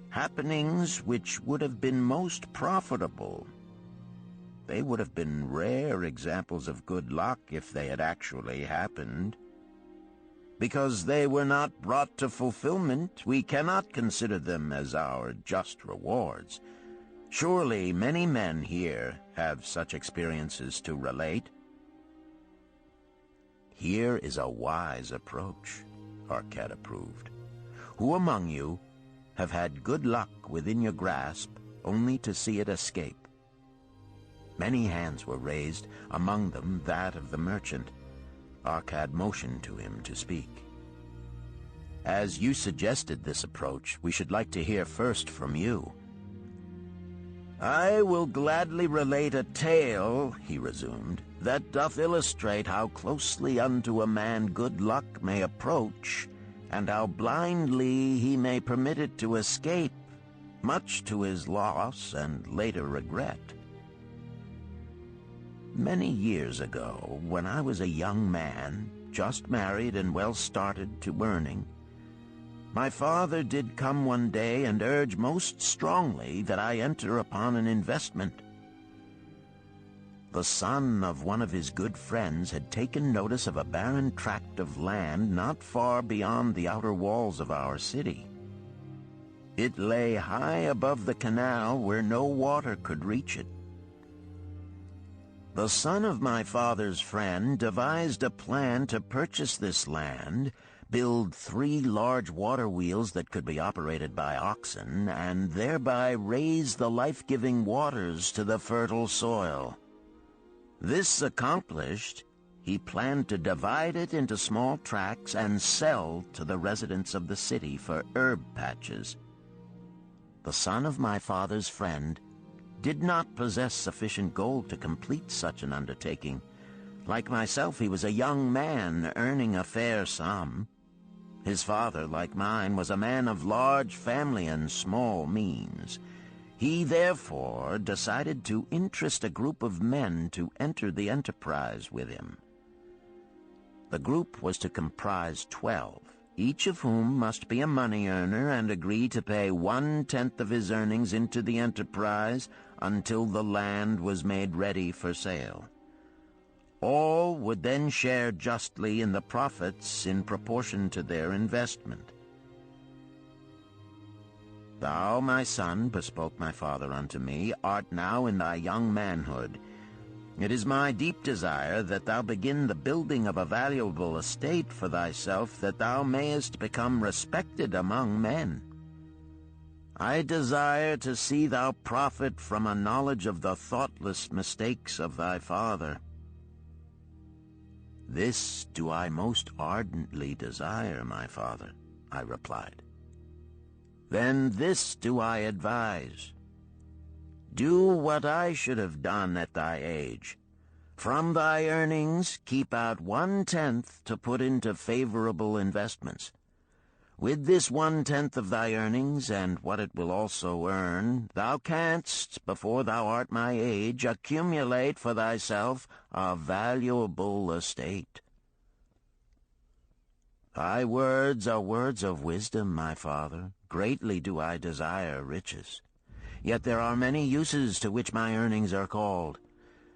happenings which would have been most profitable? They would have been rare examples of good luck if they had actually happened. Because they were not brought to fulfillment, we cannot consider them as our just rewards. Surely many men here have such experiences to relate. Here is a wise approach, Arkad approved. Who among you have had good luck within your grasp only to see it escape? Many hands were raised, among them that of the merchant. Arkad motioned to him to speak. As you suggested this approach, we should like to hear first from you. I will gladly relate a tale, he resumed, that doth illustrate how closely unto a man good luck may approach, and how blindly he may permit it to escape, much to his loss and later regret. Many years ago, when I was a young man, just married and well started to earning, my father did come one day and urge most strongly that I enter upon an investment. The son of one of his good friends had taken notice of a barren tract of land not far beyond the outer walls of our city. It lay high above the canal where no water could reach it. The son of my father's friend devised a plan to purchase this land, build 3 large water wheels that could be operated by oxen, and thereby raise the life-giving waters to the fertile soil. This accomplished, he planned to divide it into small tracts and sell to the residents of the city for herb patches. The son of my father's friend did not possess sufficient gold to complete such an undertaking. Like myself, he was a young man earning a fair sum. His father, like mine, was a man of large family and small means. He therefore decided to interest a group of men to enter the enterprise with him. The group was to comprise 12, each of whom must be a money earner and agree to pay 1/10 of his earnings into the enterprise until the land was made ready for sale. All would then share justly in the profits in proportion to their investment. Thou, my son, bespoke my father unto me, art now in thy young manhood. It is my deep desire that thou begin the building of a valuable estate for thyself, that thou mayest become respected among men. I desire to see thou profit from a knowledge of the thoughtless mistakes of thy father. This do I most ardently desire, my father, I replied. Then this do I advise. Do what I should have done at thy age. From thy earnings, keep out 1/10 to put into favorable investments. With this 1/10 of thy earnings, and what it will also earn, thou canst, before thou art my age, accumulate for thyself a valuable estate. Thy words are words of wisdom, my father. Greatly do I desire riches. Yet there are many uses to which my earnings are called.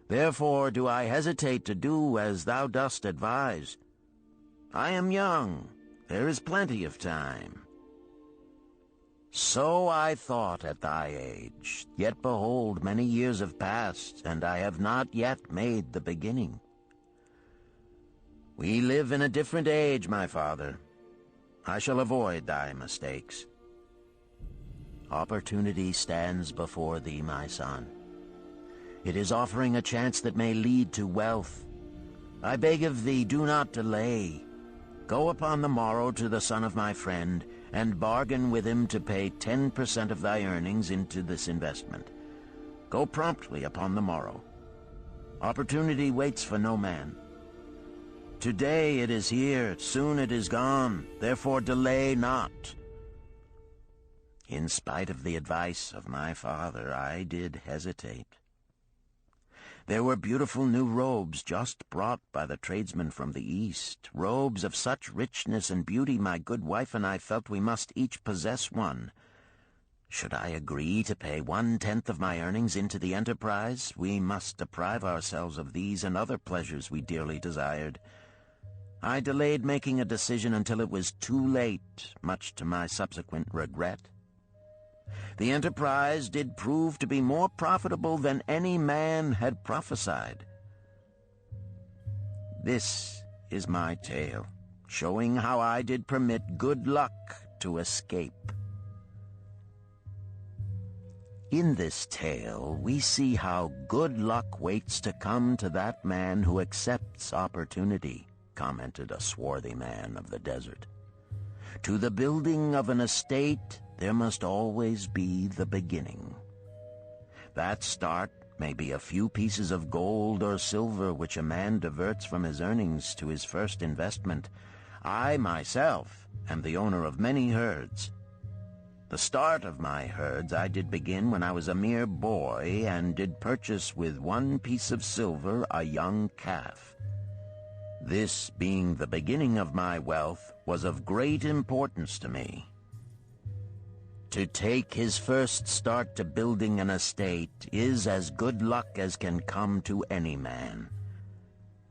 Therefore do I hesitate to do as thou dost advise. I am young. There is plenty of time. So I thought at thy age, yet behold, many years have passed, and I have not yet made the beginning. We live in a different age, my father. I shall avoid thy mistakes. Opportunity stands before thee, my son. It is offering a chance that may lead to wealth. I beg of thee, do not delay. Go upon the morrow to the son of my friend, and bargain with him to pay 10% of thy earnings into this investment. Go promptly upon the morrow. Opportunity waits for no man. Today it is here, soon it is gone, therefore delay not. In spite of the advice of my father, I did hesitate. There were beautiful new robes just brought by the tradesmen from the east, robes of such richness and beauty my good wife and I felt we must each possess one. Should I agree to pay 1/10 of my earnings into the enterprise, we must deprive ourselves of these and other pleasures we dearly desired. I delayed making a decision until it was too late, much to my subsequent regret. The enterprise did prove to be more profitable than any man had prophesied. This is my tale, showing how I did permit good luck to escape. In this tale, we see how good luck waits to come to that man who accepts opportunity, commented a swarthy man of the desert. To the building of an estate, there must always be the beginning. That start may be a few pieces of gold or silver which a man diverts from his earnings to his first investment. I myself am the owner of many herds. The start of my herds I did begin when I was a mere boy, and did purchase with 1 piece of silver a young calf. This, being the beginning of my wealth, was of great importance to me. To take his first start to building an estate is as good luck as can come to any man.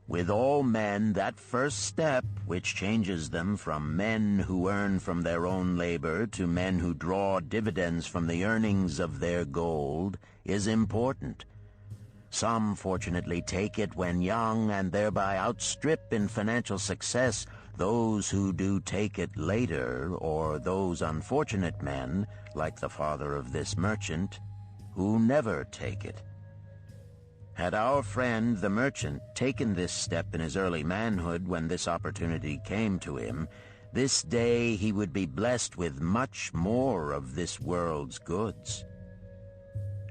With all men, that first step, which changes them from men who earn from their own labor to men who draw dividends from the earnings of their gold, is important. Some fortunately take it when young and thereby outstrip in financial success those who do take it later, or those unfortunate men, like the father of this merchant, who never take it. Had our friend, the merchant, taken this step in his early manhood when this opportunity came to him, this day he would be blessed with much more of this world's goods.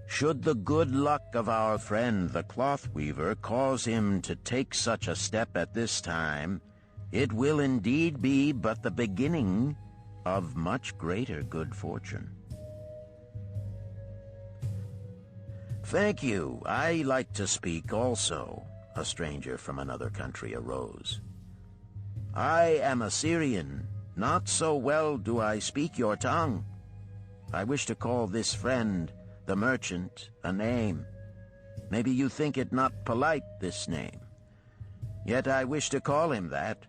Should the good luck of our friend, the cloth weaver, cause him to take such a step at this time, it will indeed be but the beginning of much greater good fortune. "Thank you. I like to speak also," a stranger from another country arose. "I am a Syrian. Not so well do I speak your tongue. I wish to call this friend, the merchant, a name. Maybe you think it not polite, this name. Yet I wish to call him that.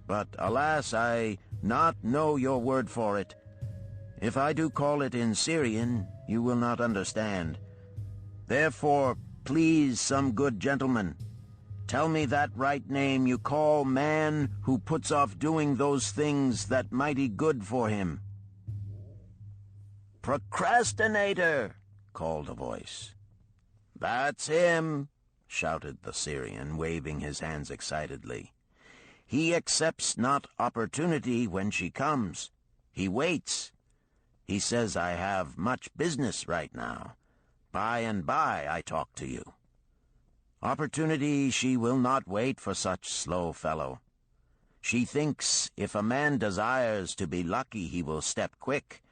But alas, I not know your word for it. If I do call it in Syrian, you will not understand. Therefore, please, some good gentleman, tell me that right name you call man who puts off doing those things that mighty good for him." "Procrastinator!" called a voice. "That's him!" shouted the Syrian, waving his hands excitedly. "He accepts not opportunity when she comes. He waits. He says, I have much business right now. By and by I talk to you. Opportunity she will not wait for such slow fellow. She thinks if a man desires to be lucky, he will step quick.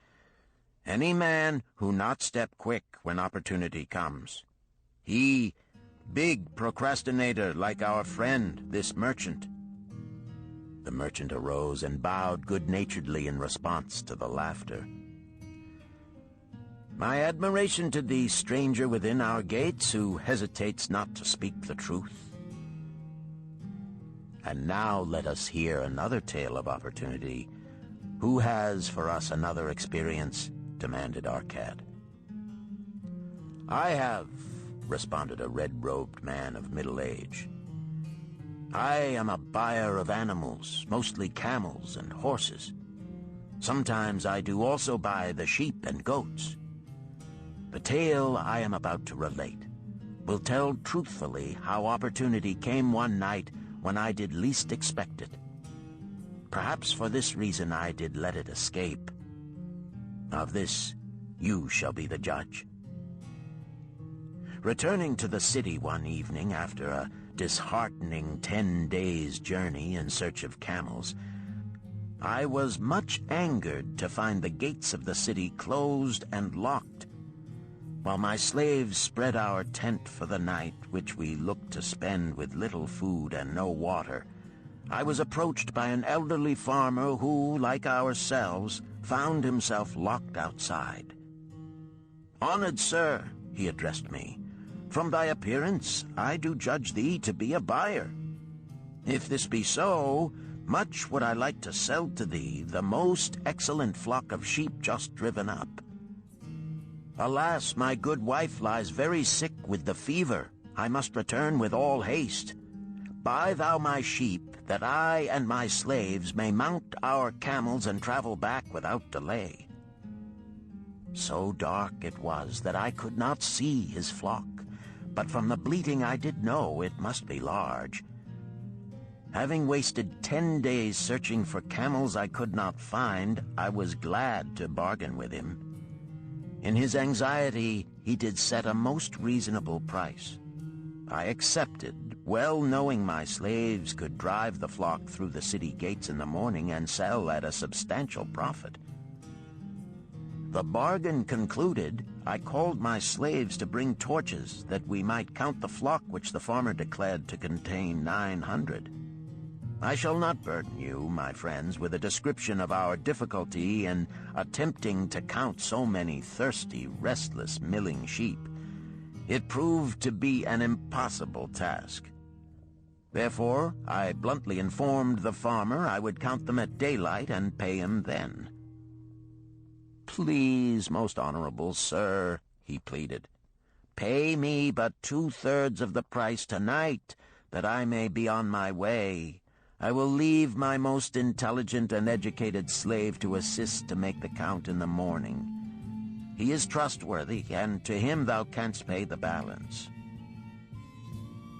Any man who not step quick when opportunity comes. He, big procrastinator like our friend, this merchant." The merchant arose and bowed good-naturedly in response to the laughter. "My admiration to the stranger within our gates who hesitates not to speak the truth." And now let us hear another tale of opportunity. "Who has for us another experience?" demanded Arkad. "I have," responded a red-robed man of middle age. "I am a buyer of animals, mostly camels and horses. Sometimes I do also buy the sheep and goats. The tale I am about to relate will tell truthfully how opportunity came one night when I did least expect it. Perhaps for this reason I did let it escape. Of this you shall be the judge. Returning to the city one evening after a disheartening 10 days' journey in search of camels, I was much angered to find the gates of the city closed and locked. While my slaves spread our tent for the night, which we looked to spend with little food and no water, I was approached by an elderly farmer who, like ourselves, found himself locked outside. "Honored sir," he addressed me, "from thy appearance I do judge thee to be a buyer. If this be so, much would I like to sell to thee the most excellent flock of sheep just driven up. Alas, my good wife lies very sick with the fever. I must return with all haste. Buy thou my sheep, that I and my slaves may mount our camels and travel back without delay." So dark it was that I could not see his flock, but from the bleating I did know it must be large. Having wasted 10 days searching for camels I could not find, I was glad to bargain with him. In his anxiety, he did set a most reasonable price. I accepted, well knowing my slaves could drive the flock through the city gates in the morning and sell at a substantial profit. The bargain concluded, I called my slaves to bring torches that we might count the flock, which the farmer declared to contain 900. I shall not burden you, my friends, with a description of our difficulty in attempting to count so many thirsty, restless, milling sheep. It proved to be an impossible task. Therefore, I bluntly informed the farmer I would count them at daylight and pay him then. "Please, most honorable sir," he pleaded, "pay me but 2/3 of the price tonight, that I may be on my way. I will leave my most intelligent and educated slave to assist to make the count in the morning. He is trustworthy, and to him thou canst pay the balance."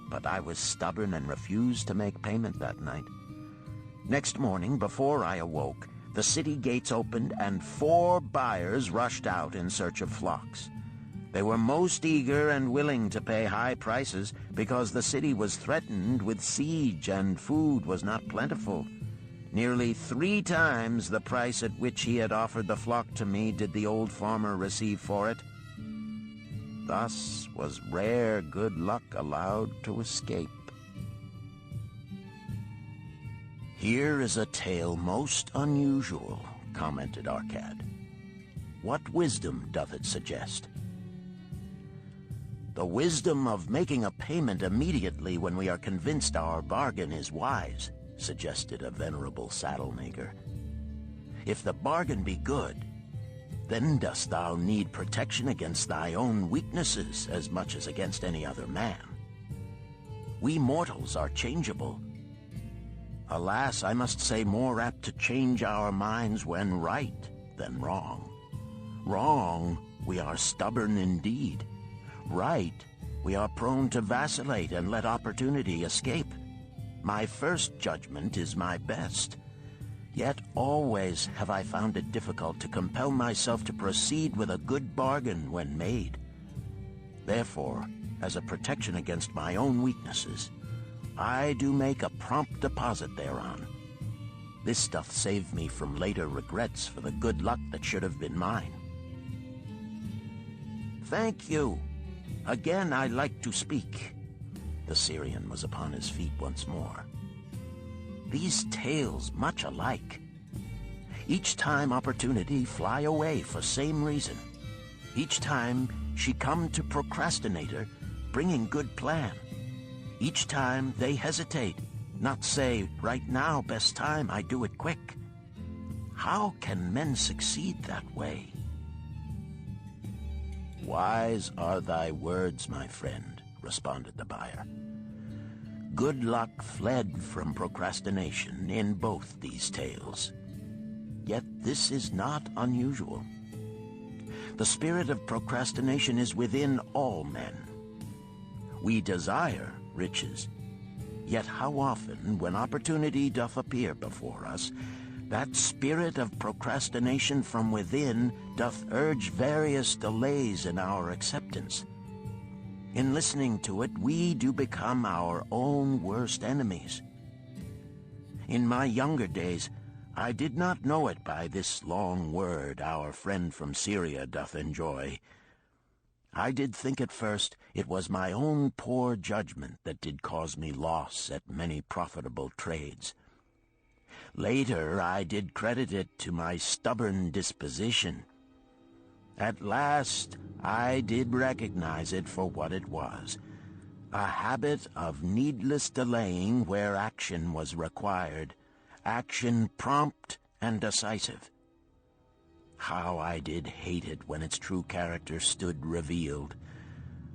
But I was stubborn and refused to make payment that night. Next morning, before I awoke, the city gates opened and 4 buyers rushed out in search of flocks. They were most eager and willing to pay high prices because the city was threatened with siege and food was not plentiful. Nearly 3 times the price at which he had offered the flock to me did the old farmer receive for it. Thus was rare good luck allowed to escape. "Here is a tale most unusual," commented Arkad. "What wisdom doth it suggest?" "The wisdom of making a payment immediately when we are convinced our bargain is wise," suggested a venerable saddle-maker. "If the bargain be good, then dost thou need protection against thy own weaknesses as much as against any other man. We mortals are changeable. Alas, I must say more apt to change our minds when right than wrong. Wrong, we are stubborn indeed. Right, we are prone to vacillate and let opportunity escape. My first judgment is my best. Yet always have I found it difficult to compel myself to proceed with a good bargain when made. Therefore, as a protection against my own weaknesses, I do make a prompt deposit thereon. This doth save me from later regrets for the good luck that should have been mine." "Thank you. Again I like to speak." The Syrian was upon his feet once more. "These tales much alike. Each time opportunity fly away for same reason. Each time she come to procrastinator, bringing good plan. Each time they hesitate, not say, right now, best time, I do it quick. How can men succeed that way?" "Wise are thy words, my friend," responded the buyer. "Good luck fled from procrastination in both these tales. Yet this is not unusual. The spirit of procrastination is within all men. We desire riches, yet how often, when opportunity doth appear before us, that spirit of procrastination from within doth urge various delays in our acceptance. In listening to it, we do become our own worst enemies. In my younger days, I did not know it by this long word our friend from Syria doth enjoy. I did think at first it was my own poor judgment that did cause me loss at many profitable trades. Later I did credit it to my stubborn disposition. At last I did recognize it for what it was, a habit of needless delaying where action was required, action prompt and decisive. How I did hate it when its true character stood revealed.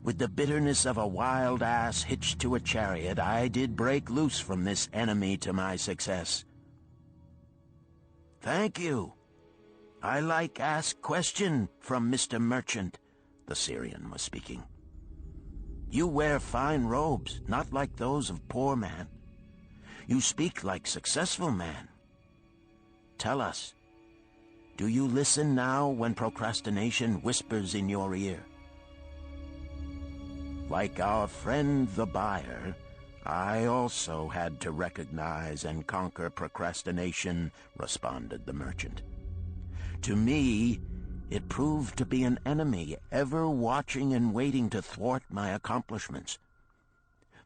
With the bitterness of a wild ass hitched to a chariot, I did break loose from this enemy to my success. "Thank you. I like ask question from Mr. Merchant," the Syrian was speaking. "You wear fine robes, not like those of poor man. You speak like successful man. Tell us, do you listen now when procrastination whispers in your ear?" "Like our friend the buyer, I also had to recognize and conquer procrastination," responded the merchant. "To me, it proved to be an enemy ever watching and waiting to thwart my accomplishments.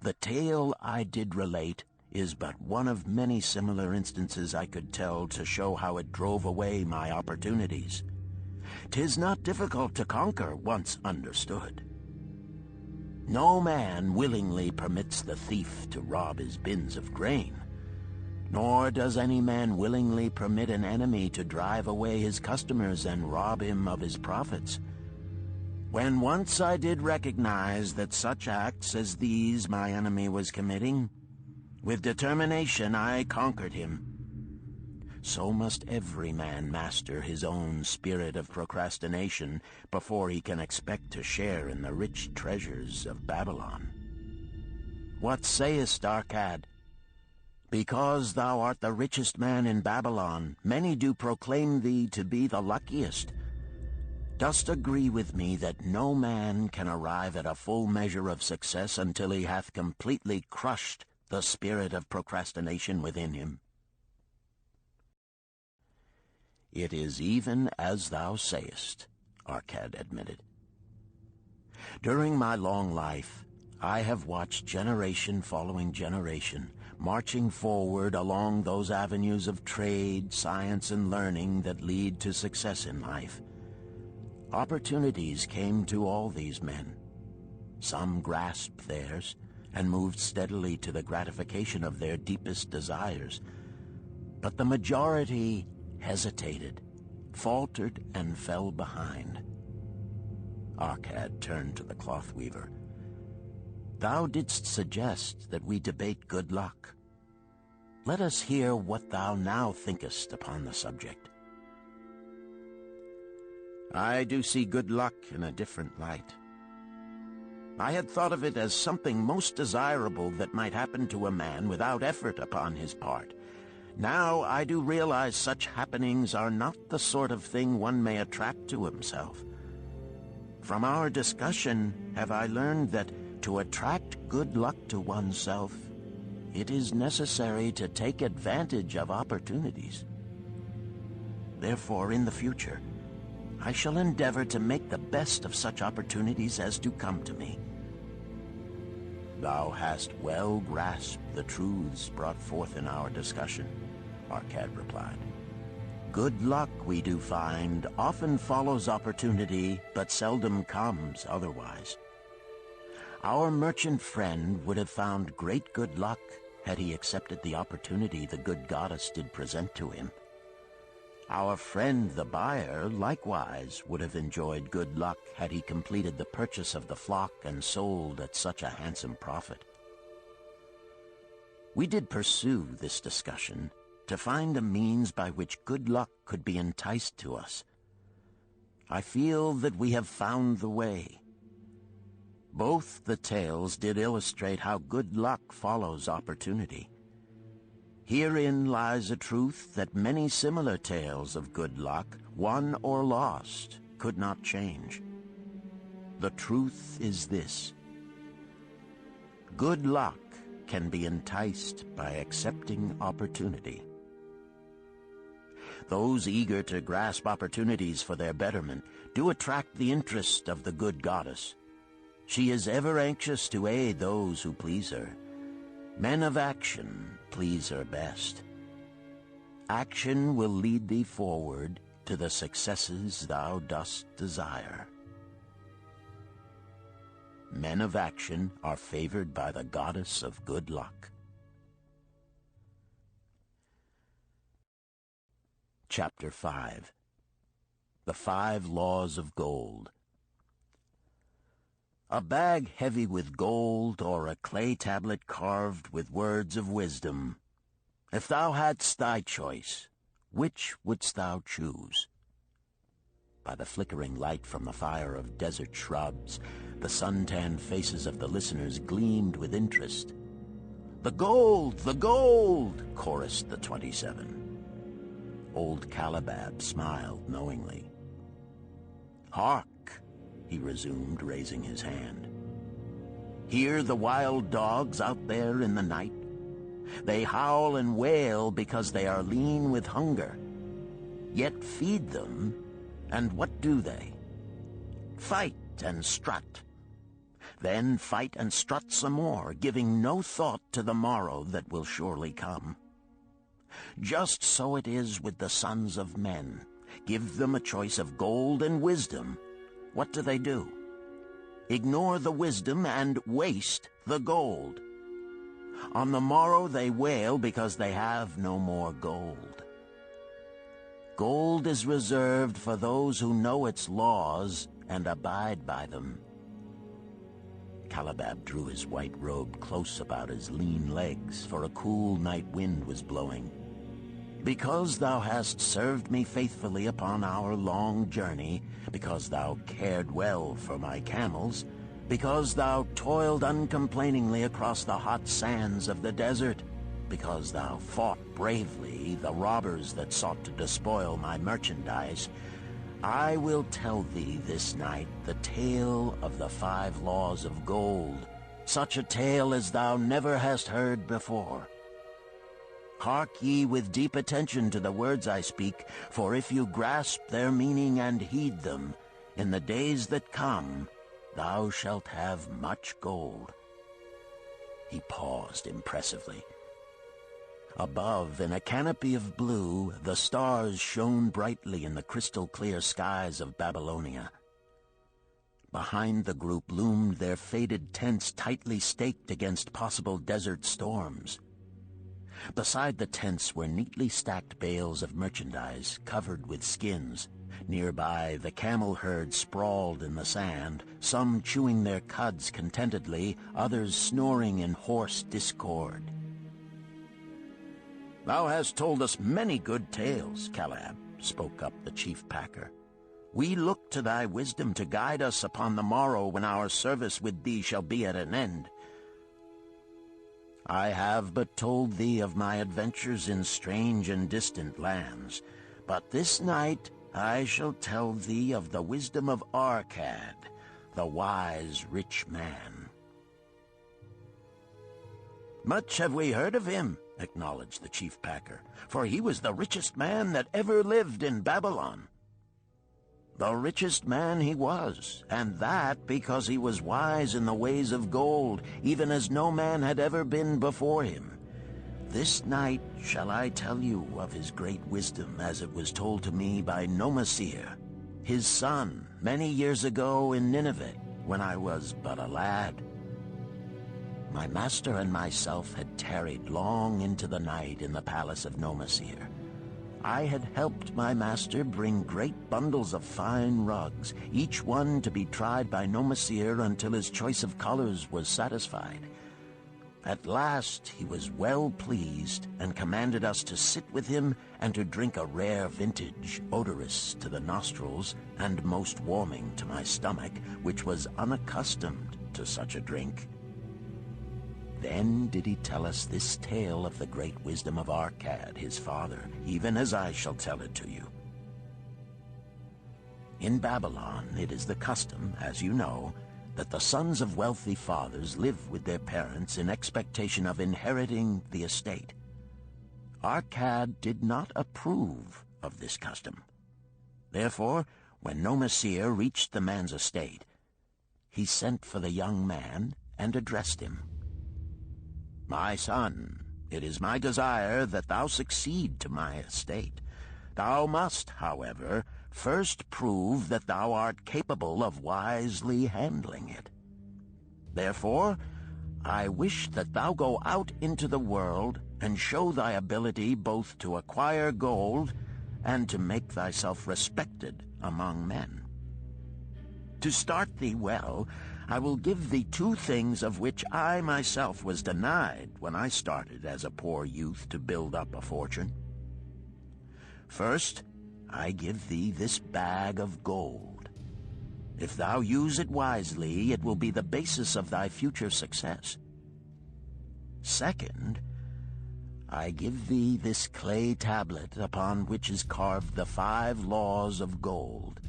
The tale I did relate is but one of many similar instances I could tell to show how it drove away my opportunities. 'Tis not difficult to conquer once understood. No man willingly permits the thief to rob his bins of grain, nor does any man willingly permit an enemy to drive away his customers and rob him of his profits. When once I did recognize that such acts as these my enemy was committing, with determination I conquered him. So must every man master his own spirit of procrastination before he can expect to share in the rich treasures of Babylon. What sayest, Arkad? Because thou art the richest man in Babylon, many do proclaim thee to be the luckiest. Dost agree with me that no man can arrive at a full measure of success until he hath completely crushed the spirit of procrastination within him? "It is even as thou sayest," Arkad admitted. "During my long life, I have watched generation following generation, marching forward along those avenues of trade, science, and learning that lead to success in life. Opportunities came to all these men. Some grasped theirs and moved steadily to the gratification of their deepest desires. But the majority hesitated, faltered, and fell behind." Arkad turned to the cloth weaver. "Thou didst suggest that we debate good luck. Let us hear what thou now thinkest upon the subject." "I do see good luck in a different light. I had thought of it as something most desirable that might happen to a man without effort upon his part. Now I do realize such happenings are not the sort of thing one may attract to himself. From our discussion have I learned that to attract good luck to oneself, it is necessary to take advantage of opportunities. Therefore, in the future, I shall endeavor to make the best of such opportunities as do come to me." "Thou hast well grasped the truths brought forth in our discussion," Arkad replied. "Good luck, we do find, often follows opportunity, but seldom comes otherwise. Our merchant friend would have found great good luck had he accepted the opportunity the good goddess did present to him. Our friend the buyer likewise would have enjoyed good luck had he completed the purchase of the flock and sold at such a handsome profit. We did pursue this discussion to find a means by which good luck could be enticed to us. I feel that we have found the way. Both the tales did illustrate how good luck follows opportunity. Herein lies a truth that many similar tales of good luck, won or lost, could not change. The truth is this: Good luck can be enticed by accepting opportunity. Those eager to grasp opportunities for their betterment do attract the interest of the good goddess. She is ever anxious to aid those who please her. Men of action please her best. Action will lead thee forward to the successes thou dost desire. Men of action are favored by the goddess of good luck. Chapter 5. The 5 Laws of Gold. A bag heavy with gold, or a clay tablet carved with words of wisdom. If thou hadst thy choice, which wouldst thou choose? By the flickering light from the fire of desert shrubs, the sun-tanned faces of the listeners gleamed with interest. "The gold! The gold!" chorused the 27. Old Calibab smiled knowingly. "Hark!" he resumed, raising his hand. "Hear the wild dogs out there in the night? They howl and wail because they are lean with hunger. Yet feed them, and what do they? Fight and strut. Then fight and strut some more, giving no thought to the morrow that will surely come. Just so it is with the sons of men. Give them a choice of gold and wisdom. What do? Ignore the wisdom and waste the gold. On the morrow they wail because they have no more gold. Gold is reserved for those who know its laws and abide by them." Calibab drew his white robe close about his lean legs, for a cool night wind was blowing. "Because thou hast served me faithfully upon our long journey, because thou cared well for my camels, because thou toiled uncomplainingly across the hot sands of the desert, because thou fought bravely the robbers that sought to despoil my merchandise, I will tell thee this night the tale of the 5 laws of gold, such a tale as thou never hast heard before. Hark ye with deep attention to the words I speak, for if you grasp their meaning and heed them, in the days that come thou shalt have much gold." He paused impressively. Above, in a canopy of blue, the stars shone brightly in the crystal-clear skies of Babylonia. Behind the group loomed their faded tents tightly staked against possible desert storms. Beside the tents were neatly stacked bales of merchandise covered with skins. Nearby, the camel herd sprawled in the sand, some chewing their cuds contentedly, others snoring in hoarse discord. "Thou hast told us many good tales, Calab," spoke up the chief packer. "We look to thy wisdom to guide us upon the morrow when our service with thee shall be at an end. I have but told thee of my adventures in strange and distant lands, but this night I shall tell thee of the wisdom of Arkad, the wise rich man." "Much have we heard of him," acknowledged the chief packer, "for he was the richest man that ever lived in Babylon." "The richest man he was, and that because he was wise in the ways of gold, even as no man had ever been before him. This night shall I tell you of his great wisdom as it was told to me by Nomasir, his son, many years ago in Nineveh, when I was but a lad. My master and myself had tarried long into the night in the palace of Nomasir. I had helped my master bring great bundles of fine rugs, each one to be tried by Nomasir until his choice of colors was satisfied. At last he was well pleased and commanded us to sit with him and to drink a rare vintage, odorous to the nostrils and most warming to my stomach, which was unaccustomed to such a drink. Then did he tell us this tale of the great wisdom of Arkad, his father, even as I shall tell it to you. In Babylon it is the custom, as you know, that the sons of wealthy fathers live with their parents in expectation of inheriting the estate. Arkad did not approve of this custom. Therefore, when Nomasir reached the man's estate, he sent for the young man and addressed him. "My son, it is my desire that thou succeed to my estate. Thou must, however, first prove that thou art capable of wisely handling it. Therefore, I wish that thou go out into the world and show thy ability both to acquire gold and to make thyself respected among men. To start thee well, I will give thee two things of which I myself was denied when I started as a poor youth to build up a fortune. First, I give thee this bag of gold. If thou use it wisely, it will be the basis of thy future success. Second, I give thee this clay tablet upon which is carved the 5 laws of gold.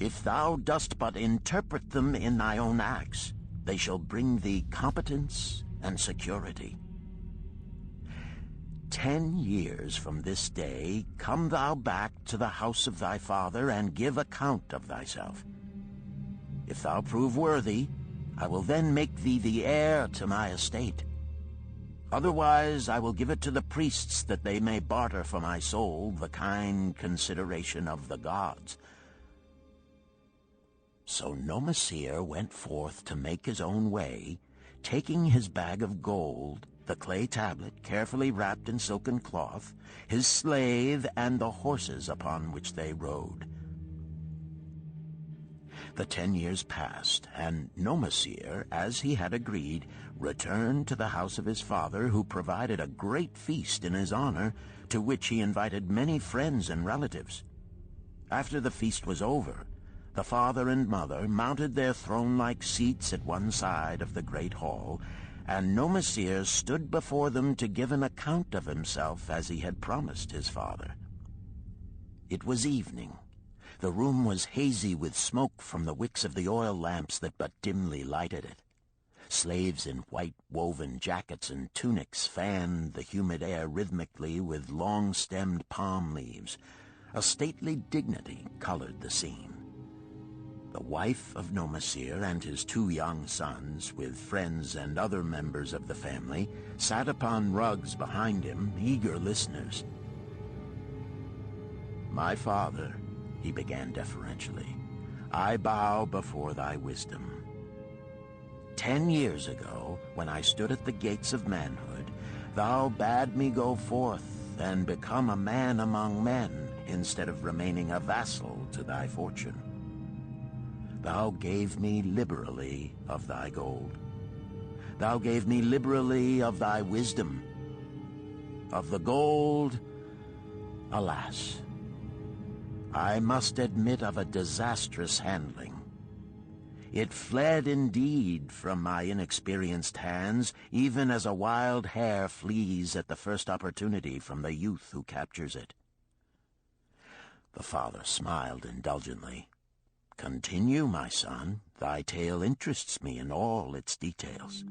If thou dost but interpret them in thy own acts, they shall bring thee competence and security. 10 years from this day come thou back to the house of thy father and give account of thyself. If thou prove worthy, I will then make thee the heir to my estate. Otherwise I will give it to the priests that they may barter for my soul the kind consideration of the gods." So Nomasir went forth to make his own way, taking his bag of gold, the clay tablet carefully wrapped in silken cloth, his slave, and the horses upon which they rode. The 10 years passed, and Nomasir, as he had agreed, returned to the house of his father, who provided a great feast in his honor, to which he invited many friends and relatives. After the feast was over, the father and mother mounted their throne-like seats at one side of the great hall, and Nomasir stood before them to give an account of himself as he had promised his father. It was evening. The room was hazy with smoke from the wicks of the oil lamps that but dimly lighted it. Slaves in white woven jackets and tunics fanned the humid air rhythmically with long-stemmed palm leaves. A stately dignity colored the scene. The wife of Nomasir and his 2 young sons, with friends and other members of the family, sat upon rugs behind him, eager listeners. "My father," he began deferentially, "I bow before thy wisdom. 10 years ago, when I stood at the gates of manhood, thou bade me go forth and become a man among men instead of remaining a vassal to thy fortune. Thou gave me liberally of thy gold. Thou gave me liberally of thy wisdom. Of the gold, alas, I must admit of a disastrous handling. It fled indeed from my inexperienced hands, even as a wild hare flees at the first opportunity from the youth who captures it." The father smiled indulgently. "Continue, my son. Thy tale interests me in all its details."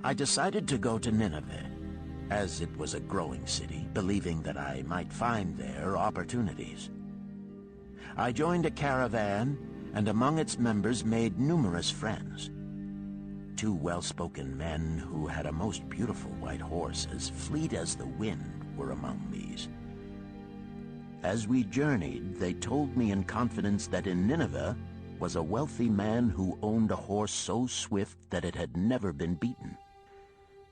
I decided to go to Nineveh, as it was a growing city, believing that I might find there opportunities. I joined a caravan, and among its members made numerous friends. 2 well-spoken men who had a most beautiful white horse, as fleet as the wind, were among these. As we journeyed, they told me in confidence that in Nineveh was a wealthy man who owned a horse so swift that it had never been beaten.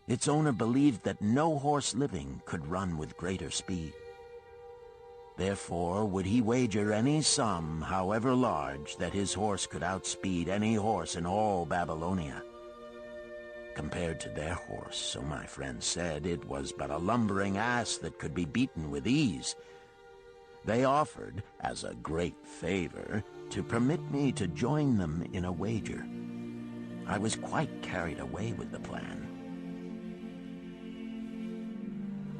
Its owner believed that no horse living could run with greater speed. Therefore would he wager any sum, however large, that his horse could outspeed any horse in all Babylonia. Compared to their horse, so my friend said, it was but a lumbering ass that could be beaten with ease. They offered, as a great favor, to permit me to join them in a wager. I was quite carried away with the plan.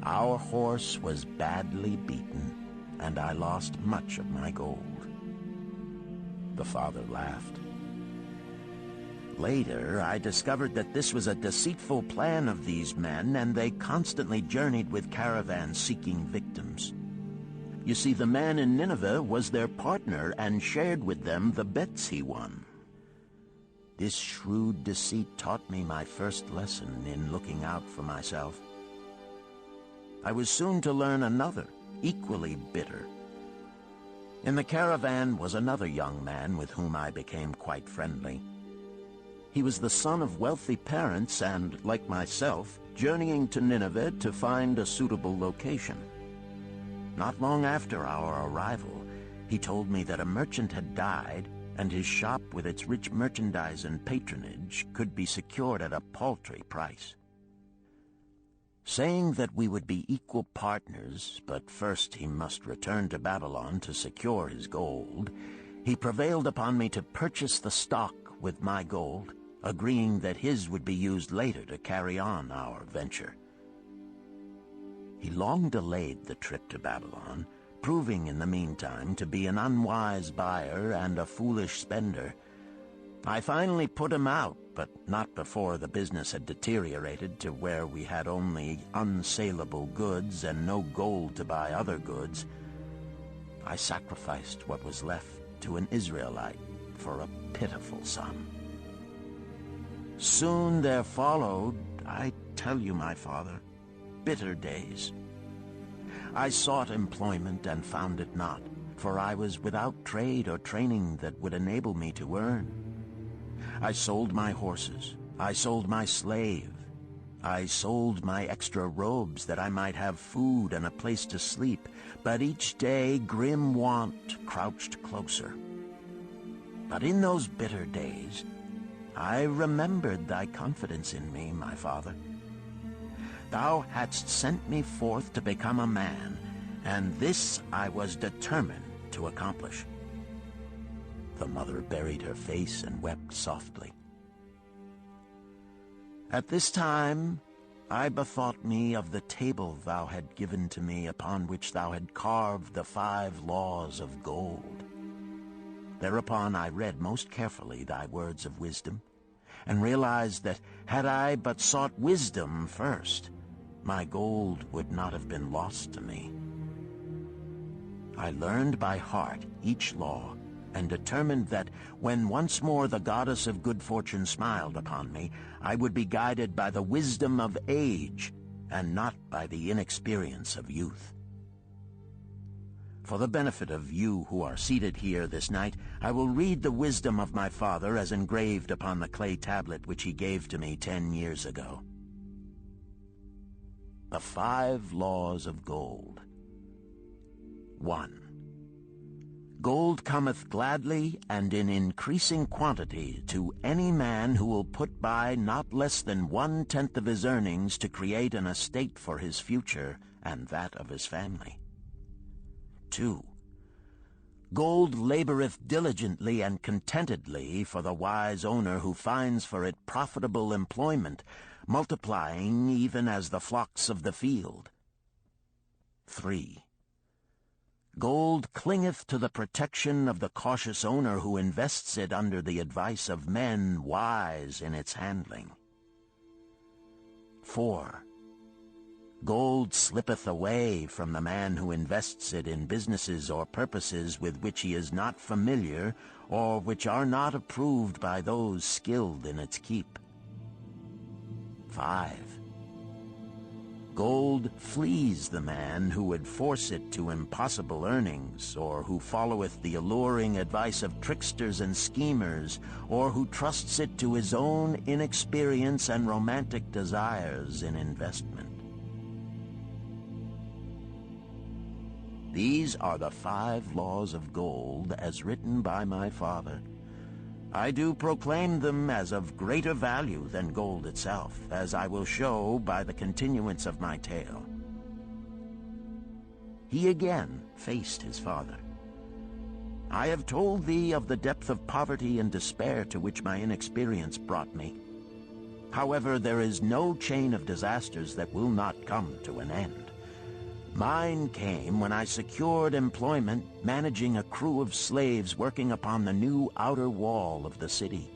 Our horse was badly beaten, and I lost much of my gold. The father laughed. Later, I discovered that this was a deceitful plan of these men, and they constantly journeyed with caravans seeking victims. You see, the man in Nineveh was their partner and shared with them the bets he won. This shrewd deceit taught me my first lesson in looking out for myself. I was soon to learn another, equally bitter. In the caravan was another young man with whom I became quite friendly. He was the son of wealthy parents and, like myself, journeying to Nineveh to find a suitable location. Not long after our arrival, he told me that a merchant had died, and his shop with its rich merchandise and patronage could be secured at a paltry price. Saying that we would be equal partners, but first he must return to Babylon to secure his gold, he prevailed upon me to purchase the stock with my gold, agreeing that his would be used later to carry on our venture. He long delayed the trip to Babylon, proving in the meantime to be an unwise buyer and a foolish spender. I finally put him out, but not before the business had deteriorated to where we had only unsaleable goods and no gold to buy other goods. I sacrificed what was left to an Israelite for a pitiful sum. Soon there followed, I tell you, my father, bitter days. I sought employment and found it not, for I was without trade or training that would enable me to earn. I sold my horses, I sold my slave, I sold my extra robes that I might have food and a place to sleep, but each day grim want crouched closer. But in those bitter days, I remembered thy confidence in me, my father. Thou hadst sent me forth to become a man, and this I was determined to accomplish. The mother buried her face and wept softly. At this time I bethought me of the table thou had given to me, upon which thou had carved the 5 laws of gold. Thereupon I read most carefully thy words of wisdom, and realized that had I but sought wisdom first, my gold would not have been lost to me. I learned by heart each law, and determined that when once more the goddess of good fortune smiled upon me, I would be guided by the wisdom of age, and not by the inexperience of youth. For the benefit of you who are seated here this night, I will read the wisdom of my father as engraved upon the clay tablet which he gave to me 10 years ago. The 5 laws of gold. 1. Gold cometh gladly and in increasing quantity to any man who will put by not less than 1/10 of his earnings to create an estate for his future and that of his family. 2. Gold laboreth diligently and contentedly for the wise owner who finds for it profitable employment, multiplying even as the flocks of the field. 3. Gold clingeth to the protection of the cautious owner who invests it under the advice of men wise in its handling. 4. Gold slippeth away from the man who invests it in businesses or purposes with which he is not familiar, or which are not approved by those skilled in its keep. 5. Gold flees the man who would force it to impossible earnings, or who followeth the alluring advice of tricksters and schemers, or who trusts it to his own inexperience and romantic desires in investment. These are the 5 laws of gold as written by my father. I do proclaim them as of greater value than gold itself, as I will show by the continuance of my tale. He again faced his father. I have told thee of the depth of poverty and despair to which my inexperience brought me. However, there is no chain of disasters that will not come to an end. Mine came when I secured employment managing a crew of slaves working upon the new outer wall of the city.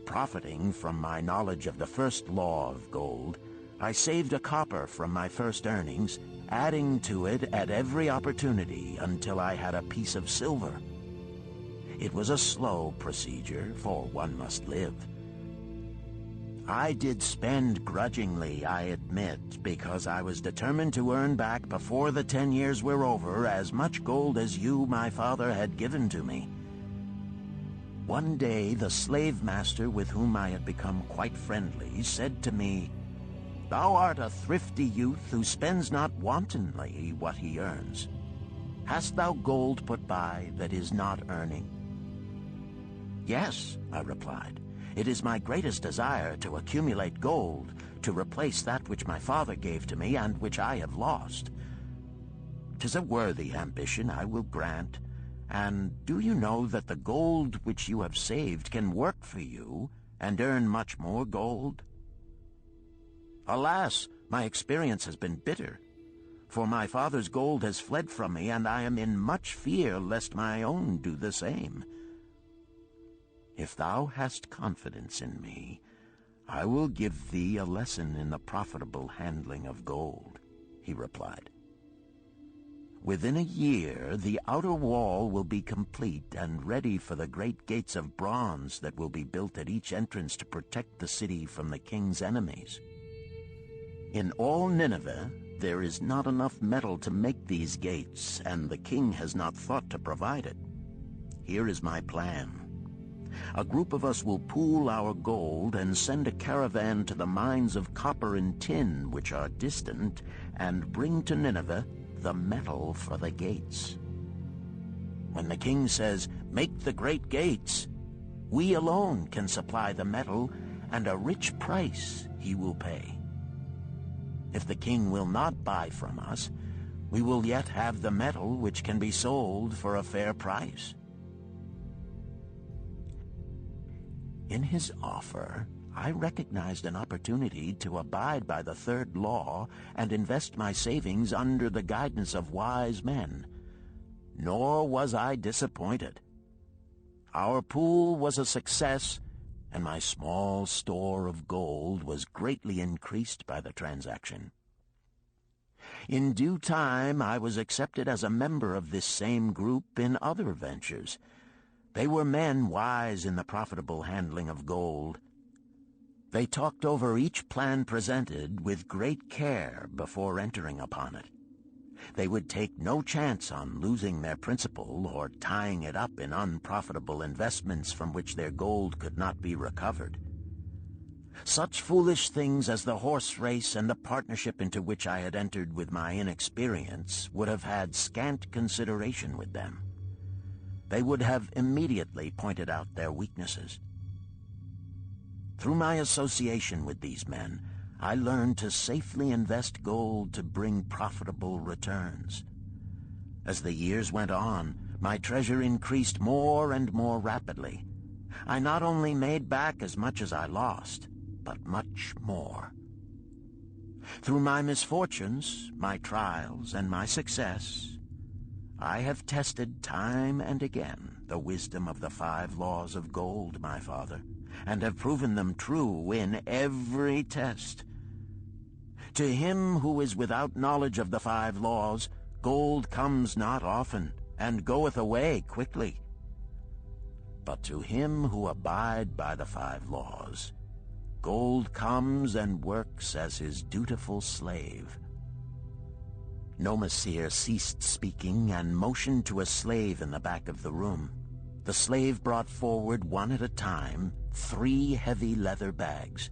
Profiting from my knowledge of the first law of gold, I saved a copper from my first earnings, adding to it at every opportunity until I had a piece of silver. It was a slow procedure, for one must live. I did spend grudgingly, I admit, because I was determined to earn back before the 10 years were over as much gold as you, my father, had given to me. One day, the slave master with whom I had become quite friendly said to me, "Thou art a thrifty youth who spends not wantonly what he earns. Hast thou gold put by that is not earning?" "Yes," I replied. "It is my greatest desire to accumulate gold, to replace that which my father gave to me and which I have lost. 'Tis a worthy ambition, I will grant. And do you know that the gold which you have saved can work for you and earn much more gold?" "Alas, my experience has been bitter, for my father's gold has fled from me, and I am in much fear lest my own do the same." "If thou hast confidence in me, I will give thee a lesson in the profitable handling of gold," he replied. "Within a year, the outer wall will be complete and ready for the great gates of bronze that will be built at each entrance to protect the city from the king's enemies. In all Nineveh, there is not enough metal to make these gates, and the king has not thought to provide it. Here is my plan. A group of us will pool our gold and send a caravan to the mines of copper and tin, which are distant, and bring to Nineveh the metal for the gates. When the king says, 'Make the great gates,' we alone can supply the metal, and a rich price he will pay. If the king will not buy from us, we will yet have the metal which can be sold for a fair price." In his offer, I recognized an opportunity to abide by the third law and invest my savings under the guidance of wise men. Nor was I disappointed. Our pool was a success, and my small store of gold was greatly increased by the transaction. In due time, I was accepted as a member of this same group in other ventures. They were men wise in the profitable handling of gold. They talked over each plan presented with great care before entering upon it. They would take no chance on losing their principal or tying it up in unprofitable investments from which their gold could not be recovered. Such foolish things as the horse race and the partnership into which I had entered with my inexperience would have had scant consideration with them. They would have immediately pointed out their weaknesses. Through my association with these men, I learned to safely invest gold to bring profitable returns. As the years went on, my treasure increased more and more rapidly. I not only made back as much as I lost, but much more. Through my misfortunes, my trials, and my success, I have tested time and again the wisdom of the 5 laws of gold, my father, and have proven them true in every test. To him who is without knowledge of the 5 laws, gold comes not often, and goeth away quickly. But to him who abide by the 5 laws, gold comes and works as his dutiful slave." Nomasir ceased speaking and motioned to a slave in the back of the room. The slave brought forward one at a time 3 heavy leather bags.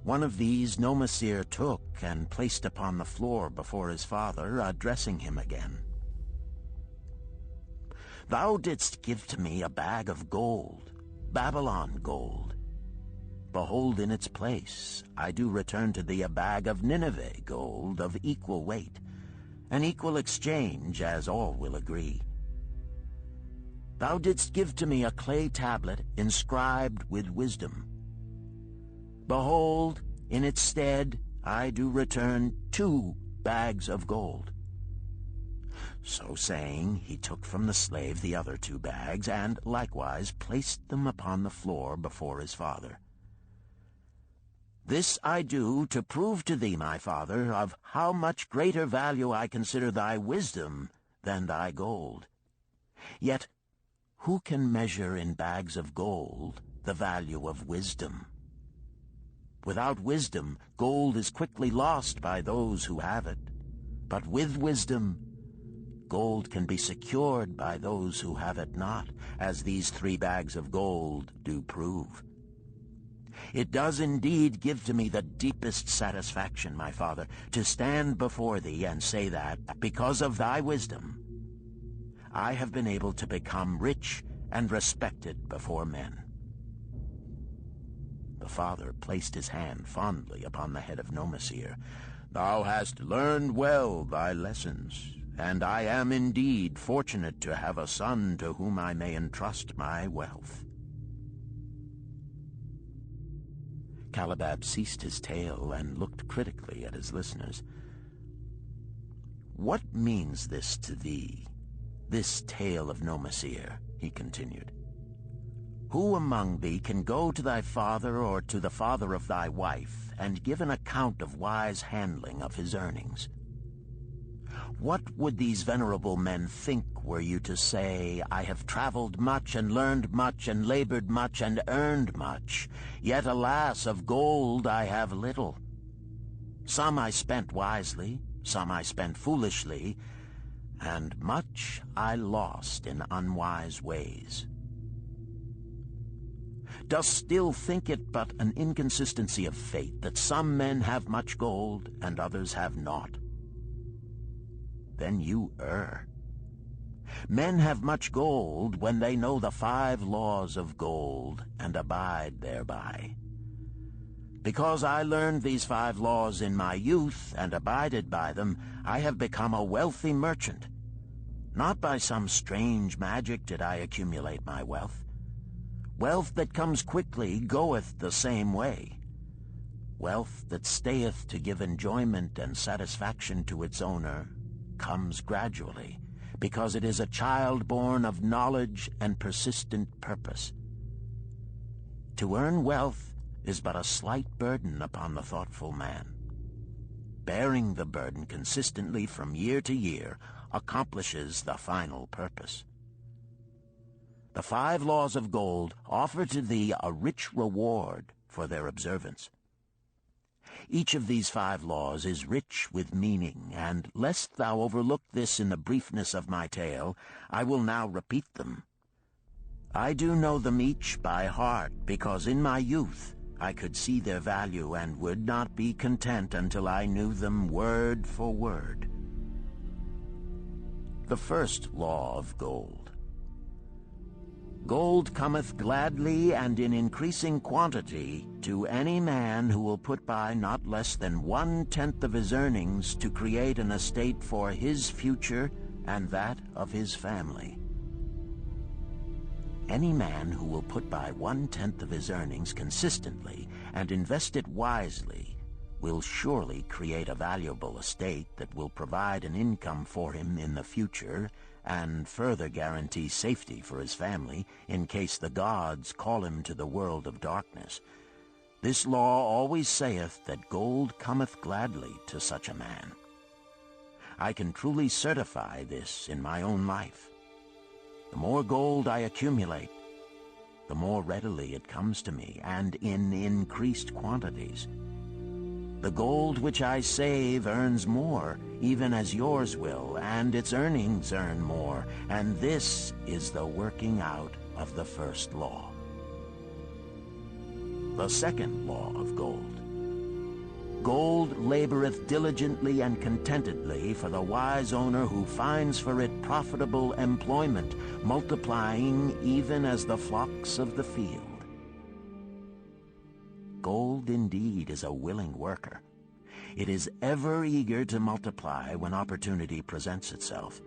One of these Nomasir took and placed upon the floor before his father, addressing him again. "Thou didst give to me a bag of gold, Babylon gold. Behold, in its place I do return to thee a bag of Nineveh gold of equal weight, an equal exchange, as all will agree. Thou didst give to me a clay tablet inscribed with wisdom. Behold, in its stead I do return 2 bags of gold." So saying, he took from the slave the other 2 bags, and likewise placed them upon the floor before his father. "This I do to prove to thee, my father, of how much greater value I consider thy wisdom than thy gold. Yet who can measure in bags of gold the value of wisdom? Without wisdom, gold is quickly lost by those who have it. But with wisdom, gold can be secured by those who have it not, as these 3 bags of gold do prove. It does indeed give to me the deepest satisfaction, my father, to stand before thee and say that, because of thy wisdom, I have been able to become rich and respected before men." The father placed his hand fondly upon the head of Nomasir. "Thou hast learned well thy lessons, and I am indeed fortunate to have a son to whom I may entrust my wealth." Calibab ceased his tale and looked critically at his listeners. "What means this to thee, this tale of Nomasir?" he continued. "Who among thee can go to thy father or to the father of thy wife and give an account of wise handling of his earnings? What would these venerable men think were you to say, 'I have traveled much and learned much and labored much and earned much, yet alas, of gold I have little. Some I spent wisely, some I spent foolishly, and much I lost in unwise ways'? Dost still think it but an inconsistency of fate that some men have much gold and others have naught? Then you err. Men have much gold when they know the 5 laws of gold and abide thereby. Because I learned these 5 laws in my youth and abided by them, I have become a wealthy merchant. Not by some strange magic did I accumulate my wealth. Wealth that comes quickly goeth the same way. Wealth that stayeth to give enjoyment and satisfaction to its owner comes gradually, because it is a child born of knowledge and persistent purpose. To earn wealth is but a slight burden upon the thoughtful man. Bearing the burden consistently from year to year accomplishes the final purpose. The 5 laws of gold offer to thee a rich reward for their observance. Each of these 5 laws is rich with meaning, and lest thou overlook this in the briefness of my tale, I will now repeat them. I do know them each by heart, because in my youth I could see their value and would not be content until I knew them word for word. The first law of gold. Gold cometh gladly and in increasing quantity to any man who will put by not less than 1/10 of his earnings to create an estate for his future and that of his family. Any man who will put by 1/10 of his earnings consistently and invest it wisely will surely create a valuable estate that will provide an income for him in the future and further guarantee safety for his family in case the gods call him to the world of darkness. This law always saith that gold cometh gladly to such a man. I can truly certify this in my own life. The more gold I accumulate, the more readily it comes to me, and in increased quantities. The gold which I save earns more, even as yours will, and its earnings earn more, and this is the working out of the first law. The second law of gold. Gold laboreth diligently and contentedly for the wise owner who finds for it profitable employment, multiplying even as the flocks of the field. Gold indeed is a willing worker. It is ever eager to multiply when opportunity presents itself.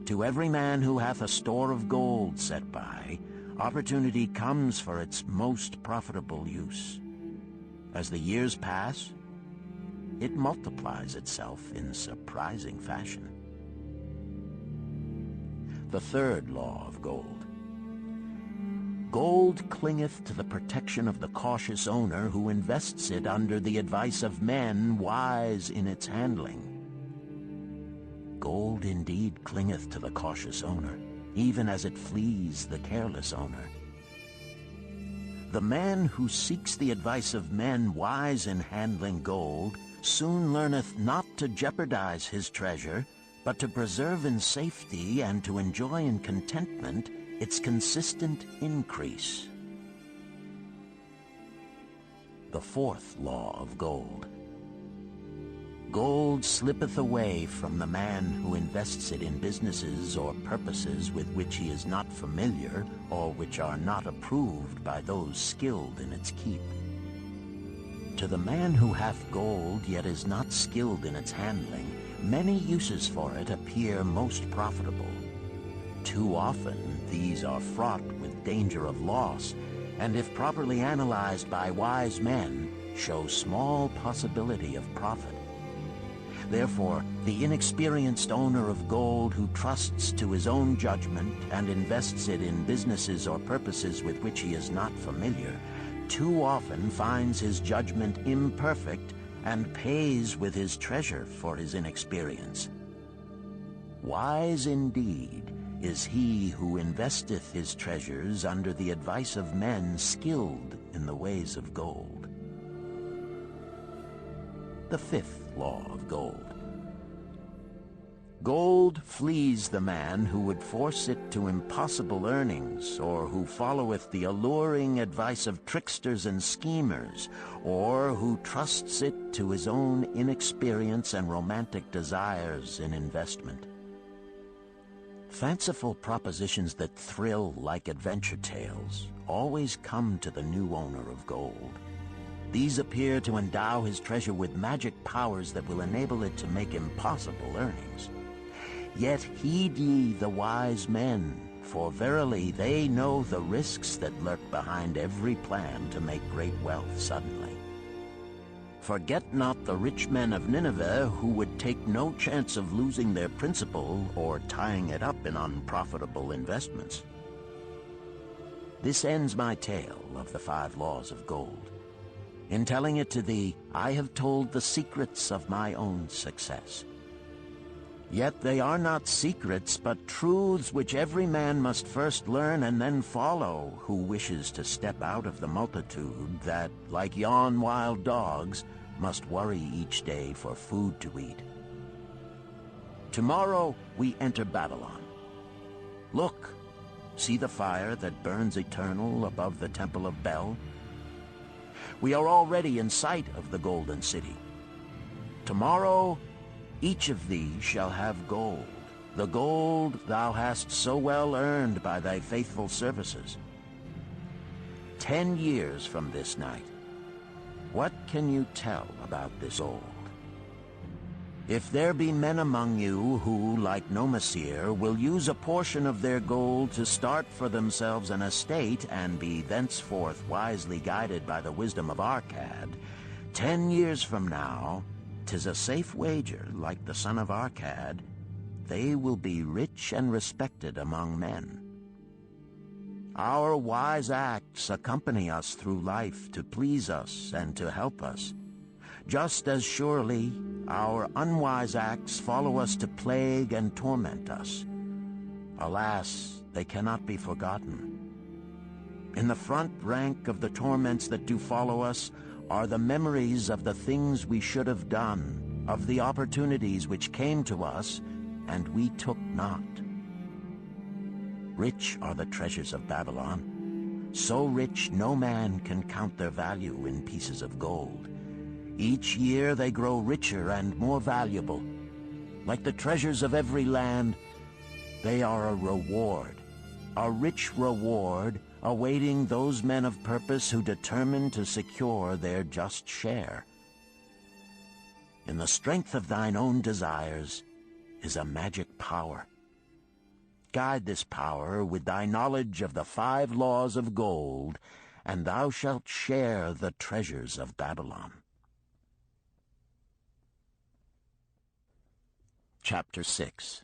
To every man who hath a store of gold set by, opportunity comes for its most profitable use. As the years pass, it multiplies itself in surprising fashion. The third law of gold. Gold clingeth to the protection of the cautious owner who invests it under the advice of men wise in its handling. Gold indeed clingeth to the cautious owner, even as it flees the careless owner. The man who seeks the advice of men wise in handling gold soon learneth not to jeopardize his treasure, but to preserve in safety and to enjoy in contentment its consistent increase. The fourth law of gold. Gold slippeth away from the man who invests it in businesses or purposes with which he is not familiar or which are not approved by those skilled in its keep. To the man who hath gold yet is not skilled in its handling, many uses for it appear most profitable. Too often these are fraught with danger of loss, and if properly analyzed by wise men, show small possibility of profit. Therefore, the inexperienced owner of gold who trusts to his own judgment and invests it in businesses or purposes with which he is not familiar, too often finds his judgment imperfect and pays with his treasure for his inexperience. Wise indeed is he who investeth his treasures under the advice of men skilled in the ways of gold. The fifth law of gold. Gold flees the man who would force it to impossible earnings, or who followeth the alluring advice of tricksters and schemers, or who trusts it to his own inexperience and romantic desires in investment. Fanciful propositions that thrill like adventure tales always come to the new owner of gold. These appear to endow his treasure with magic powers that will enable it to make impossible earnings. Yet heed ye the wise men, for verily they know the risks that lurk behind every plan to make great wealth suddenly. Forget not the rich men of Nineveh, who would take no chance of losing their principal or tying it up in unprofitable investments. This ends my tale of the 5 laws of gold. In telling it to thee, I have told the secrets of my own success. Yet they are not secrets, but truths which every man must first learn and then follow who wishes to step out of the multitude that, like yon wild dogs, must worry each day for food to eat. Tomorrow we enter Babylon. Look, see the fire that burns eternal above the temple of Bel? We are already in sight of the golden city. Tomorrow each of thee shall have gold, the gold thou hast so well earned by thy faithful services. 10 years from this night, what can you tell about this gold? If there be men among you who, like Nomasir, will use a portion of their gold to start for themselves an estate and be thenceforth wisely guided by the wisdom of Arkad, 10 years from now, 'tis a safe wager, like the son of Arkad, they will be rich and respected among men. Our wise acts accompany us through life to please us and to help us. Just as surely, our unwise acts follow us to plague and torment us. Alas, they cannot be forgotten. In the front rank of the torments that do follow us are the memories of the things we should have done, of the opportunities which came to us, and we took not. Rich are the treasures of Babylon, so rich no man can count their value in pieces of gold. Each year they grow richer and more valuable. Like the treasures of every land, they are a reward, a rich reward awaiting those men of purpose who determine to secure their just share. In the strength of thine own desires is a magic power. Guide this power with thy knowledge of the 5 laws of gold, and thou shalt share the treasures of Babylon. Chapter 6.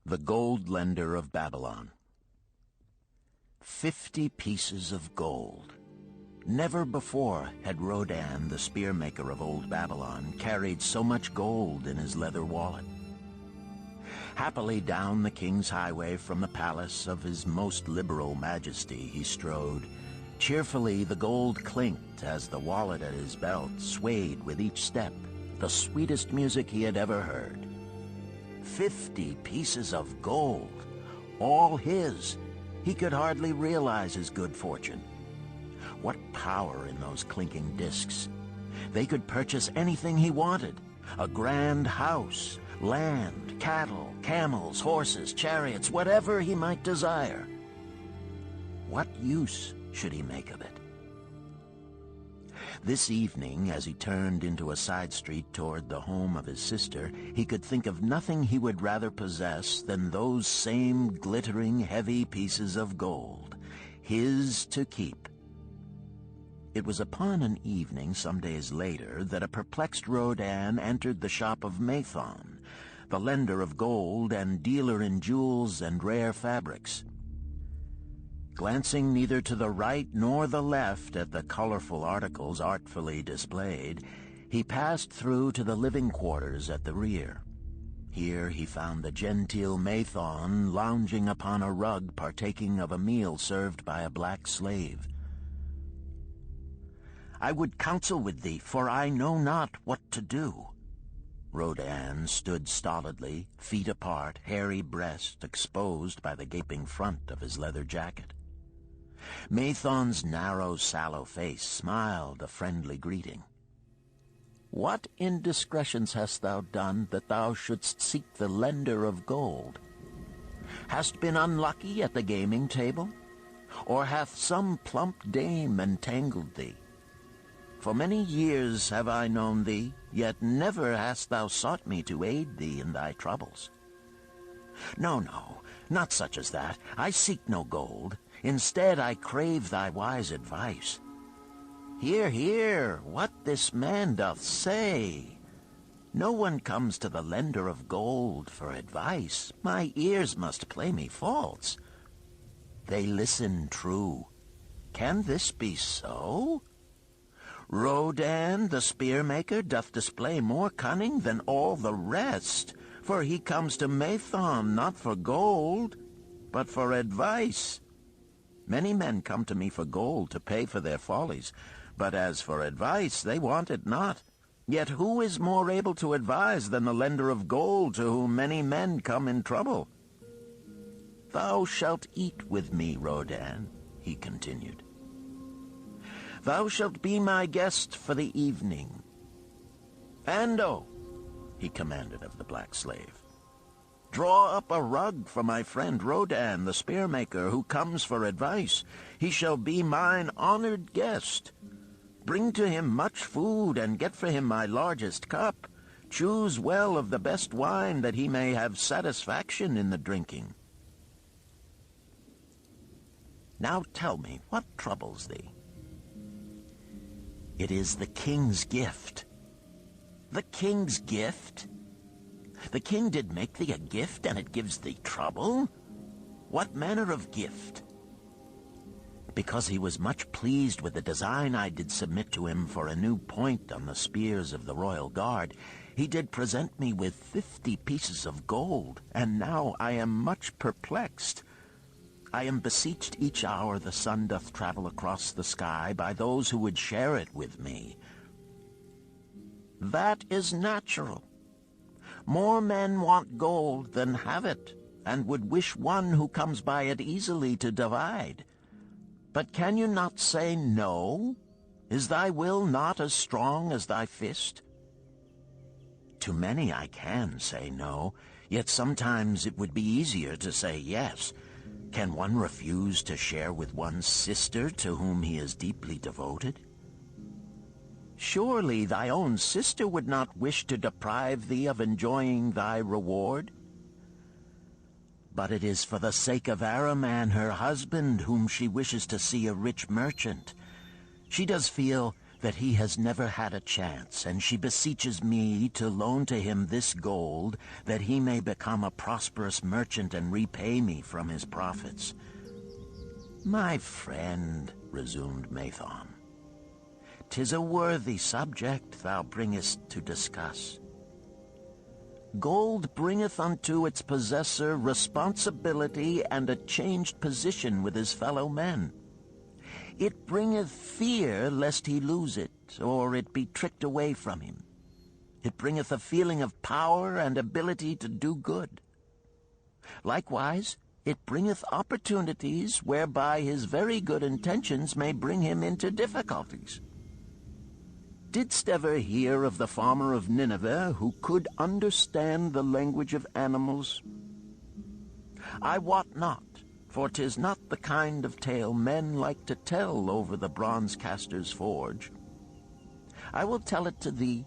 The Gold Lender of Babylon. 50 pieces of gold. Never before had Rodan, the spearmaker of old Babylon, carried so much gold in his leather wallet. Happily down the king's highway from the palace of his most liberal majesty he strode. Cheerfully the gold clinked as the wallet at his belt swayed with each step, the sweetest music he had ever heard. 50 pieces of gold, all his. He could hardly realize his good fortune. What power in those clinking discs! They could purchase anything he wanted. A grand house, land, cattle, camels, horses, chariots, whatever he might desire. What use should he make of it? This evening, as he turned into a side street toward the home of his sister, he could think of nothing he would rather possess than those same glittering, heavy pieces of gold, his to keep. It was upon an evening some days later that a perplexed Rodan entered the shop of Mathon, the lender of gold and dealer in jewels and rare fabrics. Glancing neither to the right nor the left at the colorful articles artfully displayed, he passed through to the living quarters at the rear. Here he found the genteel Mathon lounging upon a rug partaking of a meal served by a black slave. "I would counsel with thee, for I know not what to do." Rodan stood stolidly, feet apart, hairy breast exposed by the gaping front of his leather jacket. Mathon's narrow, sallow face smiled a friendly greeting. "What indiscretions hast thou done that thou shouldst seek the lender of gold? Hast been unlucky at the gaming table? Or hath some plump dame entangled thee? For many years have I known thee, yet never hast thou sought me to aid thee in thy troubles." "No, not such as that. I seek no gold. Instead, I crave thy wise advice." Hear, what this man doth say. No one comes to the lender of gold for advice. My ears must play me false. They listen true. Can this be so? Rodan, the spearmaker, doth display more cunning than all the rest, for he comes to Mathon not for gold, but for advice. Many men come to me for gold to pay for their follies, but as for advice, they want it not. Yet who is more able to advise than the lender of gold to whom many men come in trouble? "Thou shalt eat with me, Rodan," he continued. "Thou shalt be my guest for the evening. Ando," he commanded of the black slave, "draw up a rug for my friend Rodan, the spearmaker, who comes for advice. He shall be mine honored guest. Bring to him much food, and get for him my largest cup. Choose well of the best wine, that he may have satisfaction in the drinking. Now tell me, what troubles thee?" "It is the king's gift." "The king's gift? The king did make thee a gift, and it gives thee trouble? What manner of gift?" "Because he was much pleased with the design I did submit to him for a new point on the spears of the royal guard, he did present me with 50 pieces of gold, and now I am much perplexed. I am beseeched each hour the sun doth travel across the sky by those who would share it with me." "That is natural. More men want gold than have it, and would wish one who comes by it easily to divide. But can you not say no? Is thy will not as strong as thy fist?" "To many I can say no, yet sometimes it would be easier to say yes. Can one refuse to share with one's sister to whom he is deeply devoted?" "Surely thy own sister would not wish to deprive thee of enjoying thy reward?" "But it is for the sake of Araman, her husband, whom she wishes to see a rich merchant. She does feel that he has never had a chance, and she beseeches me to loan to him this gold, that he may become a prosperous merchant and repay me from his profits. My friend, resumed Mathon, 'tis a worthy subject thou bringest to discuss. Gold bringeth unto its possessor responsibility and a changed position with his fellow men. It bringeth fear lest he lose it, or it be tricked away from him. It bringeth a feeling of power and ability to do good. Likewise, it bringeth opportunities whereby his very good intentions may bring him into difficulties. Didst ever hear of the farmer of Nineveh who could understand the language of animals? I wot not, for 'tis not the kind of tale men like to tell over the bronze-caster's forge. I will tell it to thee,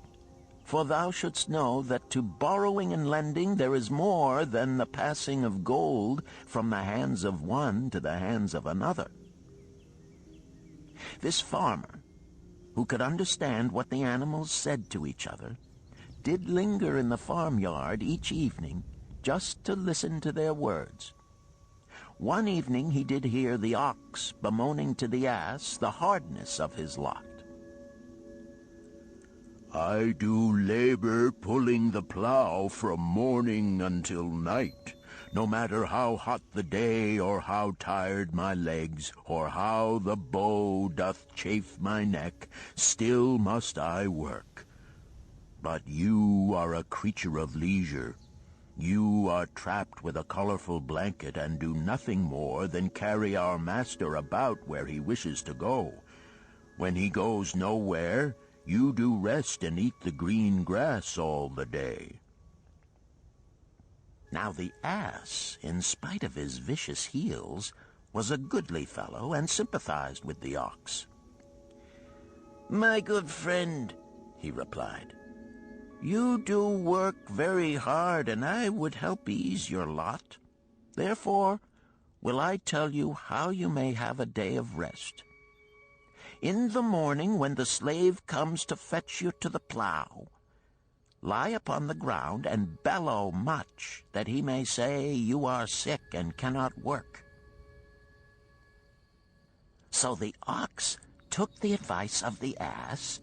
for thou shouldst know that to borrowing and lending there is more than the passing of gold from the hands of one to the hands of another. This farmer, who could understand what the animals said to each other, did linger in the farmyard each evening just to listen to their words. One evening he did hear the ox bemoaning to the ass the hardness of his lot. I do labor pulling the plow from morning until night, no matter how hot the day, or how tired my legs, or how the bow doth chafe my neck, still must I work. But you are a creature of leisure. You are trapped with a colorful blanket and do nothing more than carry our master about where he wishes to go. When he goes nowhere, you do rest and eat the green grass all the day. Now the ass, in spite of his vicious heels, was a goodly fellow and sympathized with the ox. My good friend, he replied, you do work very hard, and I would help ease your lot. Therefore will I tell you how you may have a day of rest. In the morning, when the slave comes to fetch you to the plow, lie upon the ground and bellow much, that he may say you are sick and cannot work. So the ox took the advice of the ass,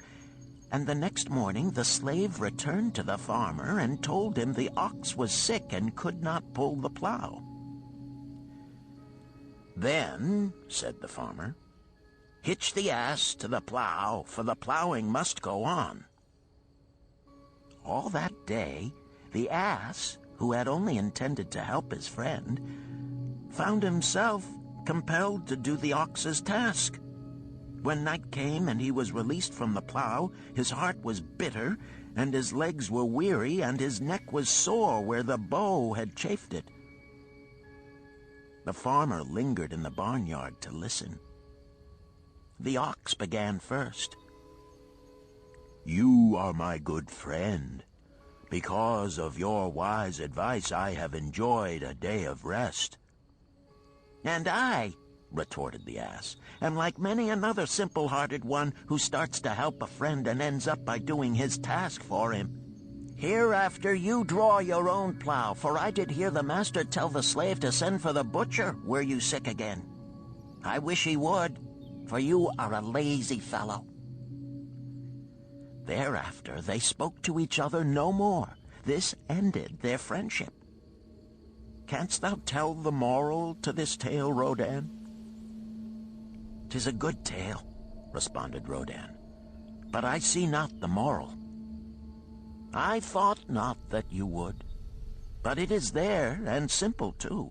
and the next morning the slave returned to the farmer and told him the ox was sick and could not pull the plow. Then, said the farmer, hitch the ass to the plow, for the plowing must go on. All that day, the ass, who had only intended to help his friend, found himself compelled to do the ox's task. When night came and he was released from the plow, his heart was bitter, and his legs were weary, and his neck was sore where the bow had chafed it. The farmer lingered in the barnyard to listen. The ox began first. You are my good friend. Because of your wise advice, I have enjoyed a day of rest. And I, retorted the ass, am like many another simple-hearted one who starts to help a friend and ends up by doing his task for him. Hereafter you draw your own plow, for I did hear the master tell the slave to send for the butcher were you sick again. I wish he would, for you are a lazy fellow. Thereafter they spoke to each other no more. This ended their friendship. Canst thou tell the moral to this tale, Rodan? 'Tis a good tale, responded Rodan, but I see not the moral. I thought not that you would, but it is there, and simple too.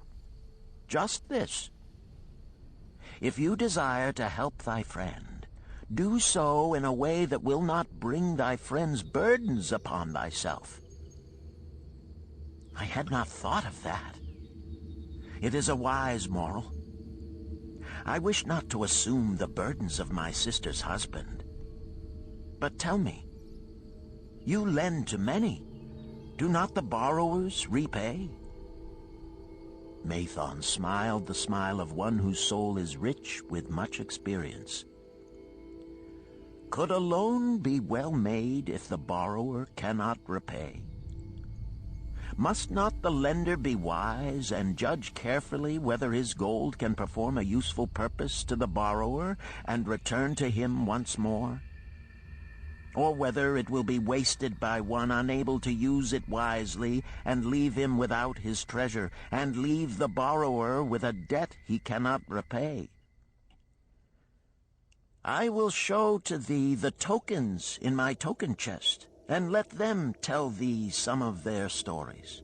Just this. If you desire to help thy friend, do so in a way that will not bring thy friend's burdens upon thyself. I had not thought of that. It is a wise moral. I wish not to assume the burdens of my sister's husband. But tell me, you lend to many. Do not the borrowers repay? Mathon smiled the smile of one whose soul is rich with much experience. Could a loan be well made if the borrower cannot repay? Must not the lender be wise and judge carefully whether his gold can perform a useful purpose to the borrower and return to him once more? Or whether it will be wasted by one unable to use it wisely and leave him without his treasure, and leave the borrower with a debt he cannot repay? I will show to thee the tokens in my token chest, and let them tell thee some of their stories.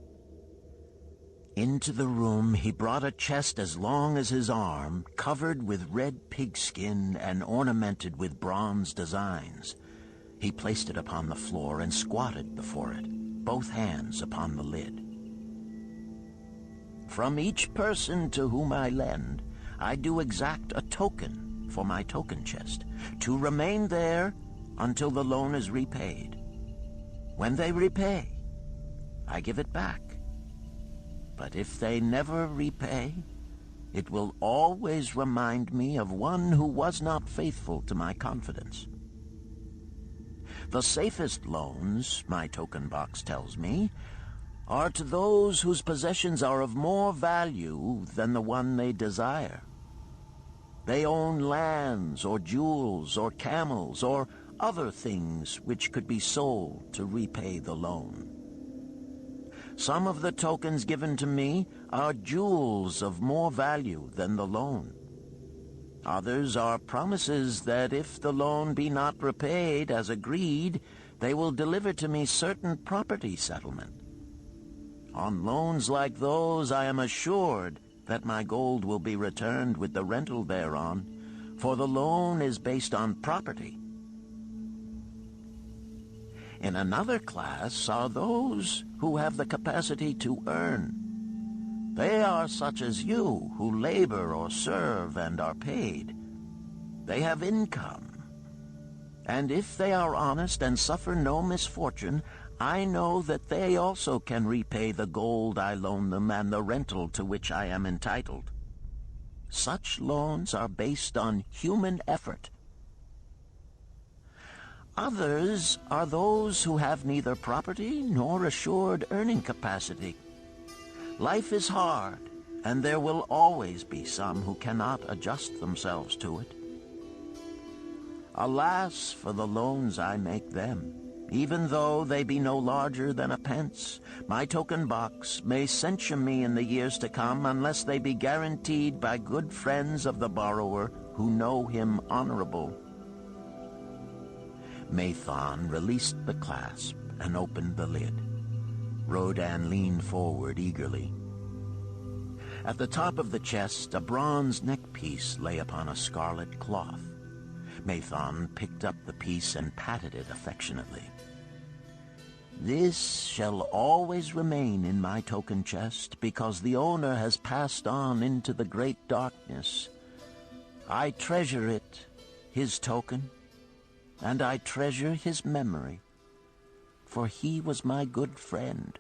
Into the room he brought a chest as long as his arm, covered with red pigskin and ornamented with bronze designs. He placed it upon the floor and squatted before it, both hands upon the lid. From each person to whom I lend, I do exact a token for my token chest, to remain there until the loan is repaid. When they repay, I give it back. But if they never repay, it will always remind me of one who was not faithful to my confidence. The safest loans, my token box tells me, are to those whose possessions are of more value than the one they desire. They own lands or jewels or camels or other things which could be sold to repay the loan. Some of the tokens given to me are jewels of more value than the loan. Others are promises that if the loan be not repaid as agreed, they will deliver to me certain property settlement. On loans like those, I am assured that my gold will be returned with the rental thereon, for the loan is based on property. In another class are those who have the capacity to earn. They are such as you, who labor or serve and are paid. They have income. And if they are honest and suffer no misfortune, I know that they also can repay the gold I loan them and the rental to which I am entitled. Such loans are based on human effort. Others are those who have neither property nor assured earning capacity. Life is hard, and there will always be some who cannot adjust themselves to it. Alas for the loans I make them. Even though they be no larger than a pence, my token box may censure me in the years to come unless they be guaranteed by good friends of the borrower who know him honorable. Mathon released the clasp and opened the lid. Rodan leaned forward eagerly. At the top of the chest, a bronze neckpiece lay upon a scarlet cloth. Mathon picked up the piece and patted it affectionately. This shall always remain in my token chest, because the owner has passed on into the great darkness. I treasure it, his token, and I treasure his memory, for he was my good friend.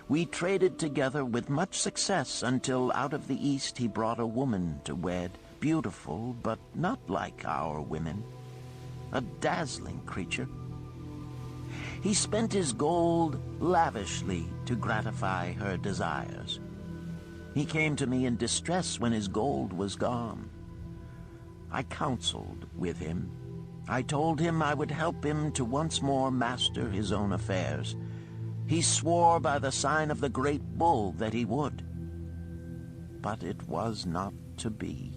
We traded together with much success until out of the East he brought a woman to wed, beautiful but not like our women, a dazzling creature. He spent his gold lavishly to gratify her desires. He came to me in distress when his gold was gone. I counseled with him. I told him I would help him to once more master his own affairs. He swore by the sign of the great bull that he would. But it was not to be.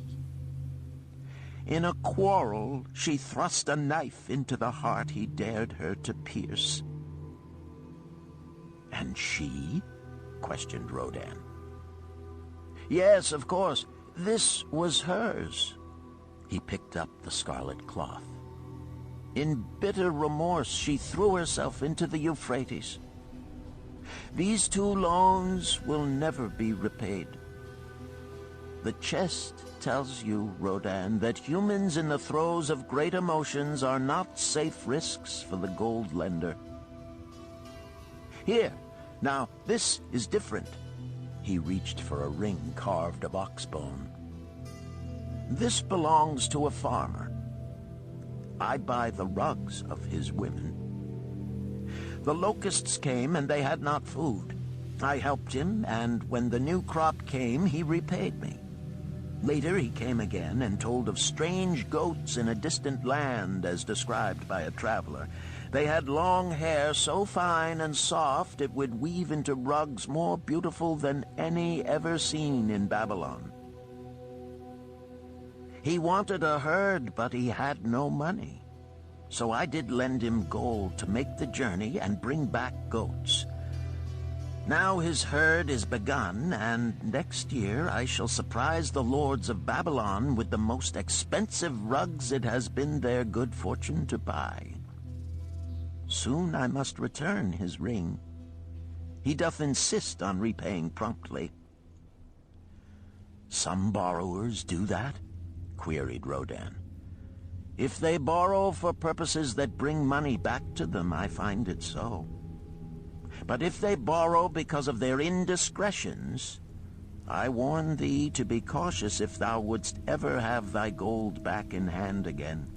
In a quarrel, she thrust a knife into the heart he dared her to pierce. And she? Questioned Rodan. Yes, of course. This was hers. He picked up the scarlet cloth. In bitter remorse, she threw herself into the Euphrates. These 2 loans will never be repaid. The chest tells you, Rodan, that humans in the throes of great emotions are not safe risks for the gold lender. Here, now, this is different. He reached for a ring carved of ox bone. This belongs to a farmer. I buy the rugs of his women. The locusts came, and they had not food. I helped him, and when the new crop came, he repaid me. Later he came again and told of strange goats in a distant land, as described by a traveler. They had long hair so fine and soft it would weave into rugs more beautiful than any ever seen in Babylon. He wanted a herd, but he had no money. So I did lend him gold to make the journey and bring back goats. Now his herd is begun, and next year I shall surprise the lords of Babylon with the most expensive rugs it has been their good fortune to buy. Soon I must return his ring. He doth insist on repaying promptly. Some borrowers do that? Queried Rodan. If they borrow for purposes that bring money back to them, I find it so. But if they borrow because of their indiscretions, I warn thee to be cautious if thou wouldst ever have thy gold back in hand again.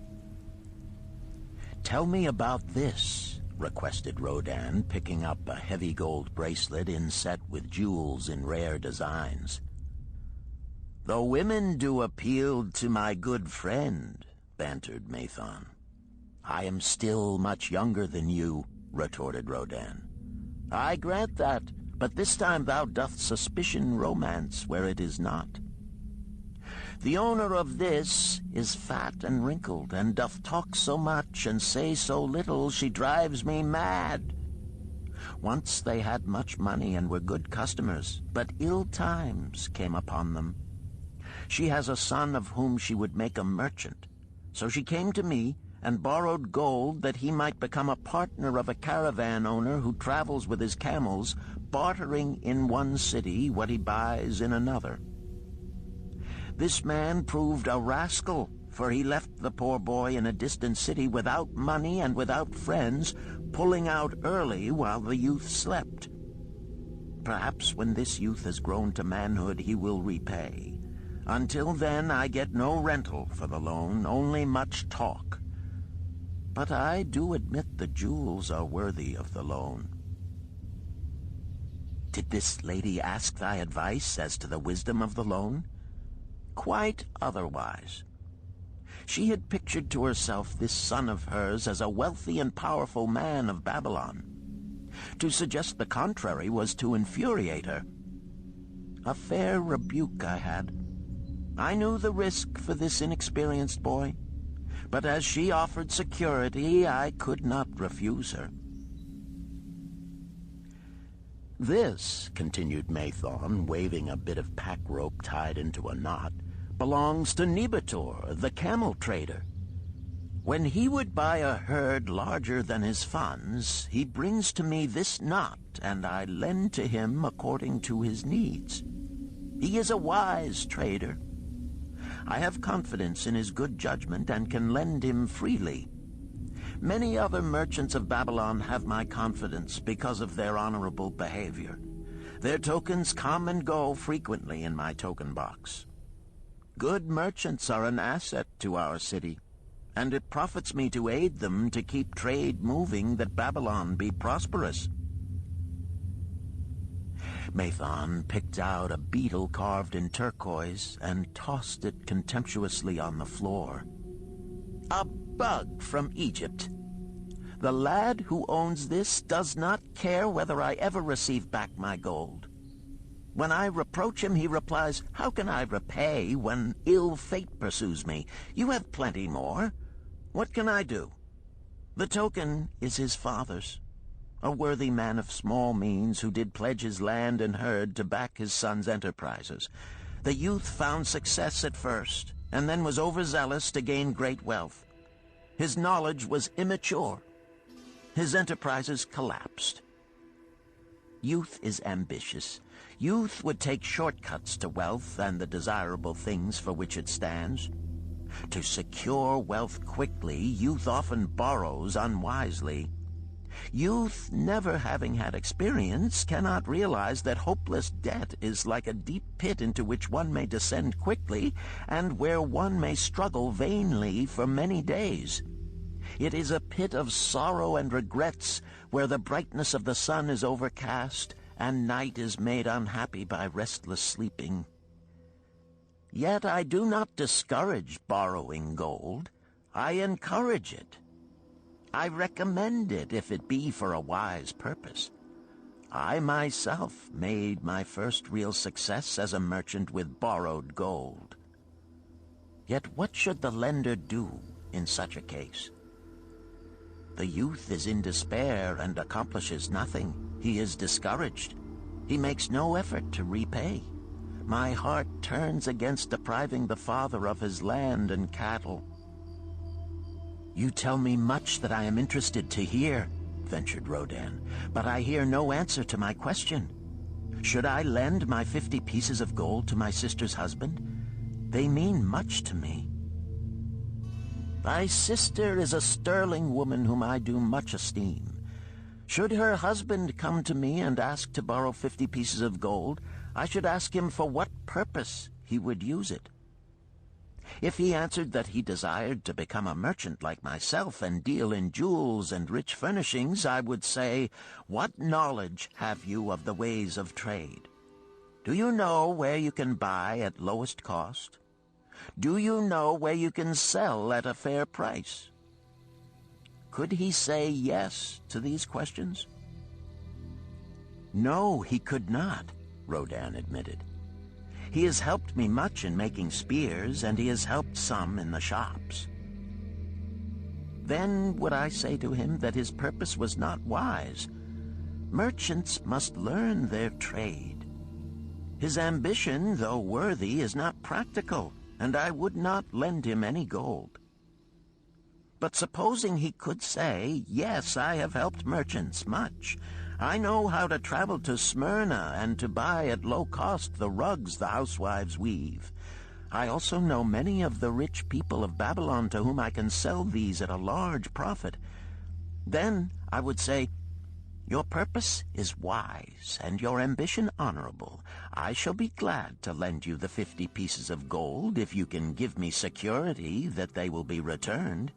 Tell me about this, requested Rodan, picking up a heavy gold bracelet inset with jewels in rare designs. The women do appeal to my good friend, bantered Mathon. I am still much younger than you, retorted Rodan. I grant that, but this time thou doth suspicion romance where it is not. The owner of this is fat and wrinkled, and doth talk so much and say so little she drives me mad. Once they had much money and were good customers, but ill times came upon them. She has a son of whom she would make a merchant. So she came to me and borrowed gold that he might become a partner of a caravan owner who travels with his camels, bartering in one city what he buys in another. This man proved a rascal, for he left the poor boy in a distant city without money and without friends, pulling out early while the youth slept. Perhaps when this youth has grown to manhood he will repay. Until then I get no rental for the loan, only much talk. But I do admit the jewels are worthy of the loan. Did this lady ask thy advice as to the wisdom of the loan? Quite otherwise. She had pictured to herself this son of hers as a wealthy and powerful man of Babylon. To suggest the contrary was to infuriate her. A fair rebuke I had. I knew the risk for this inexperienced boy, but as she offered security, I could not refuse her. This, continued Mathon, waving a bit of pack rope tied into a knot, belongs to Nebator, the camel trader. When he would buy a herd larger than his funds, he brings to me this knot, and I lend to him according to his needs. He is a wise trader. I have confidence in his good judgment and can lend him freely. Many other merchants of Babylon have my confidence because of their honorable behavior. Their tokens come and go frequently in my token box. Good merchants are an asset to our city, and it profits me to aid them to keep trade moving that Babylon be prosperous. Mathon picked out a beetle carved in turquoise and tossed it contemptuously on the floor. A bug from Egypt. The lad who owns this does not care whether I ever receive back my gold. When I reproach him, he replies, "How can I repay when ill fate pursues me? You have plenty more. What can I do?" The token is his father's. A worthy man of small means who did pledge his land and herd to back his son's enterprises. The youth found success at first, and then was overzealous to gain great wealth. His knowledge was immature. His enterprises collapsed. Youth is ambitious. Youth would take shortcuts to wealth and the desirable things for which it stands. To secure wealth quickly, youth often borrows unwisely. Youth, never having had experience, cannot realize that hopeless debt is like a deep pit into which one may descend quickly, and where one may struggle vainly for many days. It is a pit of sorrow and regrets, where the brightness of the sun is overcast, and night is made unhappy by restless sleeping. Yet I do not discourage borrowing gold. I encourage it. I recommend it if it be for a wise purpose. I myself made my first real success as a merchant with borrowed gold. Yet what should the lender do in such a case? The youth is in despair and accomplishes nothing. He is discouraged. He makes no effort to repay. My heart turns against depriving the father of his land and cattle. You tell me much that I am interested to hear, ventured Rodan, but I hear no answer to my question. Should I lend my 50 pieces of gold to my sister's husband? They mean much to me. Thy sister is a sterling woman whom I do much esteem. Should her husband come to me and ask to borrow 50 pieces of gold, I should ask him for what purpose he would use it. If he answered that he desired to become a merchant like myself and deal in jewels and rich furnishings, I would say, "What knowledge have you of the ways of trade? Do you know where you can buy at lowest cost? Do you know where you can sell at a fair price?" Could he say yes to these questions? No, he could not, Rodan admitted. He has helped me much in making spears, and he has helped some in the shops. Then would I say to him that his purpose was not wise. Merchants must learn their trade. His ambition, though worthy, is not practical, and I would not lend him any gold. But supposing he could say, "Yes, I have helped merchants much. I know how to travel to Smyrna and to buy at low cost the rugs the housewives weave. I also know many of the rich people of Babylon to whom I can sell these at a large profit." Then I would say, "Your purpose is wise and your ambition honorable. I shall be glad to lend you the 50 pieces of gold if you can give me security that they will be returned."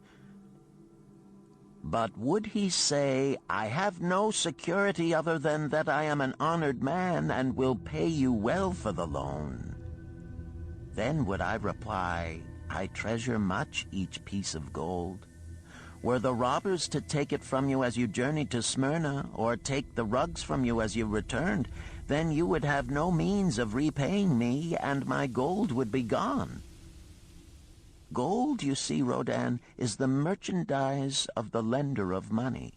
But would he say, "I have no security other than that I am an honored man and will pay you well for the loan?" Then would I reply, "I treasure much each piece of gold. Were the robbers to take it from you as you journeyed to Smyrna, or take the rugs from you as you returned, then you would have no means of repaying me, and my gold would be gone." Gold, you see, Rodan, is the merchandise of the lender of money.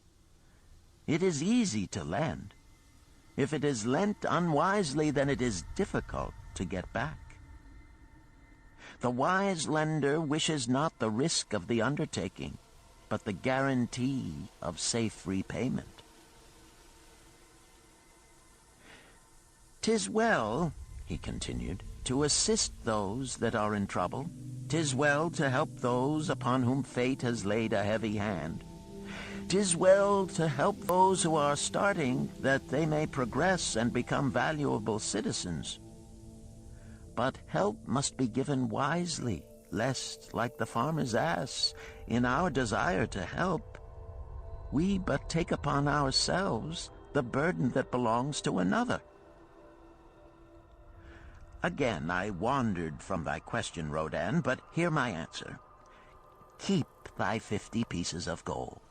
It is easy to lend. If it is lent unwisely, then it is difficult to get back. The wise lender wishes not the risk of the undertaking, but the guarantee of safe repayment. "'Tis well," he continued, "to assist those that are in trouble. 'Tis well to help those upon whom fate has laid a heavy hand. 'Tis well to help those who are starting, that they may progress and become valuable citizens. But help must be given wisely, lest, like the farmer's ass, in our desire to help, we but take upon ourselves the burden that belongs to another." Again I wandered from thy question, Rodan, but hear my answer. Keep thy 50 pieces of gold.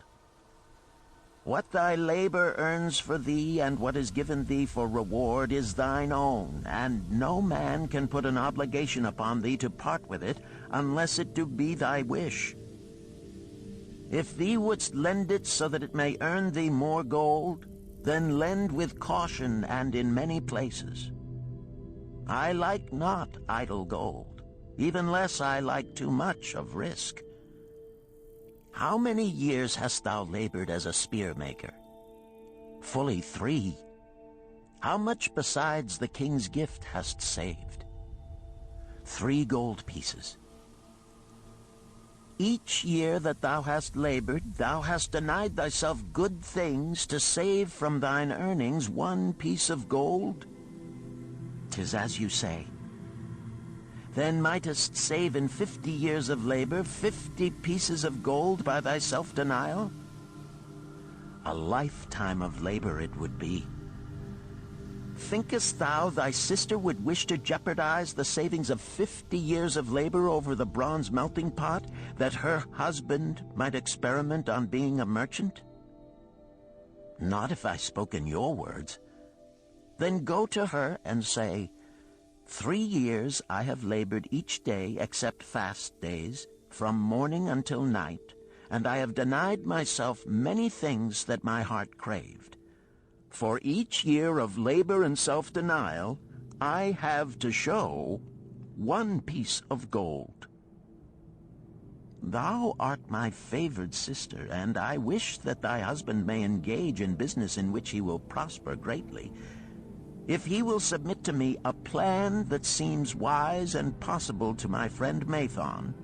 What thy labor earns for thee and what is given thee for reward is thine own, and no man can put an obligation upon thee to part with it unless it do be thy wish. If thee wouldst lend it so that it may earn thee more gold, then lend with caution and in many places. I like not idle gold, even less I like too much of risk. How many years hast thou labored as a spear-maker? Fully 3. How much besides the king's gift hast saved? 3 gold pieces. Each year that thou hast labored, thou hast denied thyself good things to save from thine earnings 1 piece of gold? 'Tis as you say. then mightest save in 50 years of labor 50 pieces of gold by thy self-denial? A lifetime of labor it would be. Thinkest thou thy sister would wish to jeopardize the savings of 50 years of labor over the bronze melting pot, that her husband might experiment on being a merchant? Not if I spoke in your words. Then go to her and say, 3 years I have labored each day except fast days, from morning until night, and I have denied myself many things that my heart craved. For each year of labor and self-denial, I have to show 1 piece of gold. Thou art my favored sister, and I wish that thy husband may engage in business in which he will prosper greatly. If he will submit to me a plan that seems wise and possible to my friend Mathon,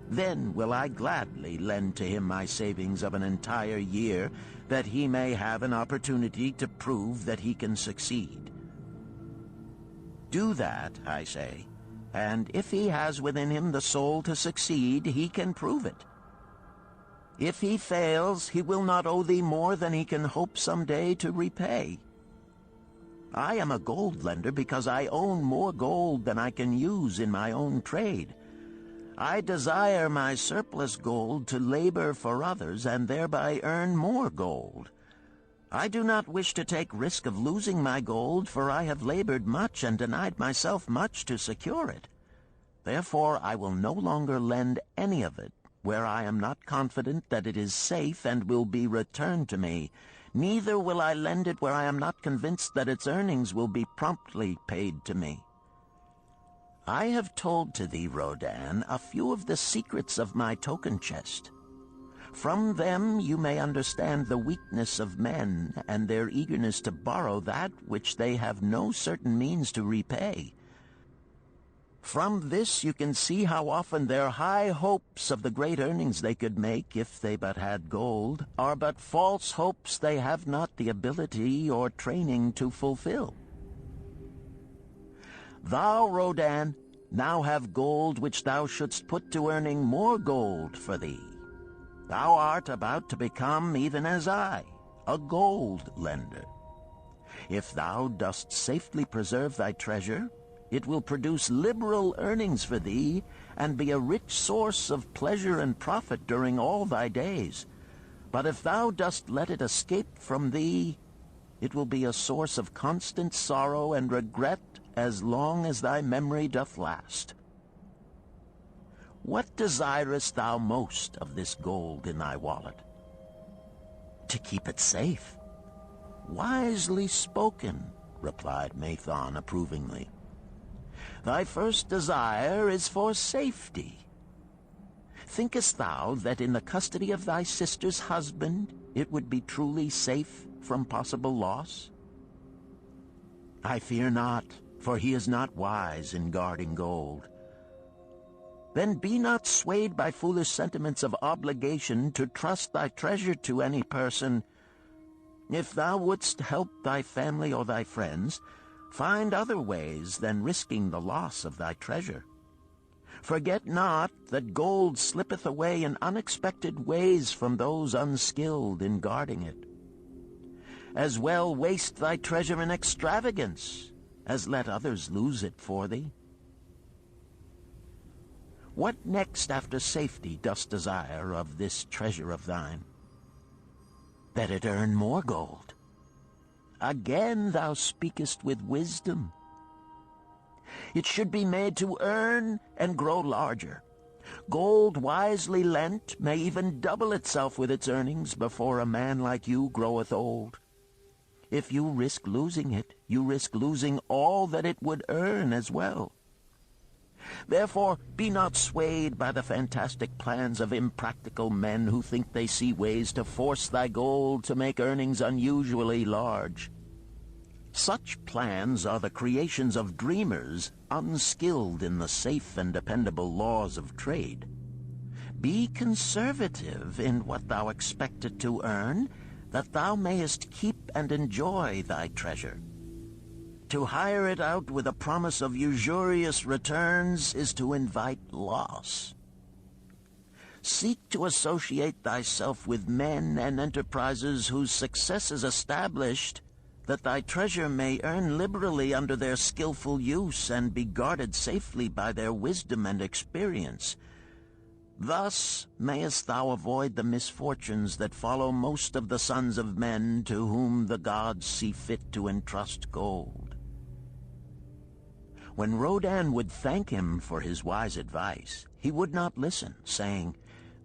then will I gladly lend to him my savings of an entire year, that he may have an opportunity to prove that he can succeed. Do that, I say, and if he has within him the soul to succeed, he can prove it. If he fails, he will not owe thee more than he can hope some day to repay. I am a gold lender because I own more gold than I can use in my own trade. I desire my surplus gold to labor for others and thereby earn more gold. I do not wish to take risk of losing my gold, for I have labored much and denied myself much to secure it. Therefore I will no longer lend any of it where I am not confident that it is safe and will be returned to me. Neither will I lend it where I am not convinced that its earnings will be promptly paid to me. I have told to thee, Rodan, a few of the secrets of my token chest. From them you may understand the weakness of men and their eagerness to borrow that which they have no certain means to repay. From this you can see how often their high hopes of the great earnings they could make if they but had gold are but false hopes they have not the ability or training to fulfill. Thou, Rodan, now have gold which thou shouldst put to earning more gold for thee. Thou art about to become, even as I, a gold lender. If thou dost safely preserve thy treasure, it will produce liberal earnings for thee, and be a rich source of pleasure and profit during all thy days. But if thou dost let it escape from thee, it will be a source of constant sorrow and regret as long as thy memory doth last. What desirest thou most of this gold in thy wallet? To keep it safe. Wisely spoken, replied Mathon approvingly. Thy first desire is for safety. Thinkest thou that in the custody of thy sister's husband it would be truly safe from possible loss? I fear not, for he is not wise in guarding gold. Then be not swayed by foolish sentiments of obligation to trust thy treasure to any person. If thou wouldst help thy family or thy friends, find other ways than risking the loss of thy treasure. Forget not that gold slippeth away in unexpected ways from those unskilled in guarding it. As well waste thy treasure in extravagance as let others lose it for thee. What next after safety dost desire of this treasure of thine? That it earn more gold. Again thou speakest with wisdom. It should be made to earn and grow larger. Gold wisely lent may even double itself with its earnings before a man like you groweth old. If you risk losing it, you risk losing all that it would earn as well. Therefore, be not swayed by the fantastic plans of impractical men who think they see ways to force thy gold to make earnings unusually large. Such plans are the creations of dreamers unskilled in the safe and dependable laws of trade. Be conservative in what thou expectest to earn, that thou mayest keep and enjoy thy treasure. To hire it out with a promise of usurious returns is to invite loss. Seek to associate thyself with men and enterprises whose success is established, that thy treasure may earn liberally under their skillful use and be guarded safely by their wisdom and experience. Thus mayest thou avoid the misfortunes that follow most of the sons of men to whom the gods see fit to entrust gold. When Rodan would thank him for his wise advice, he would not listen, saying,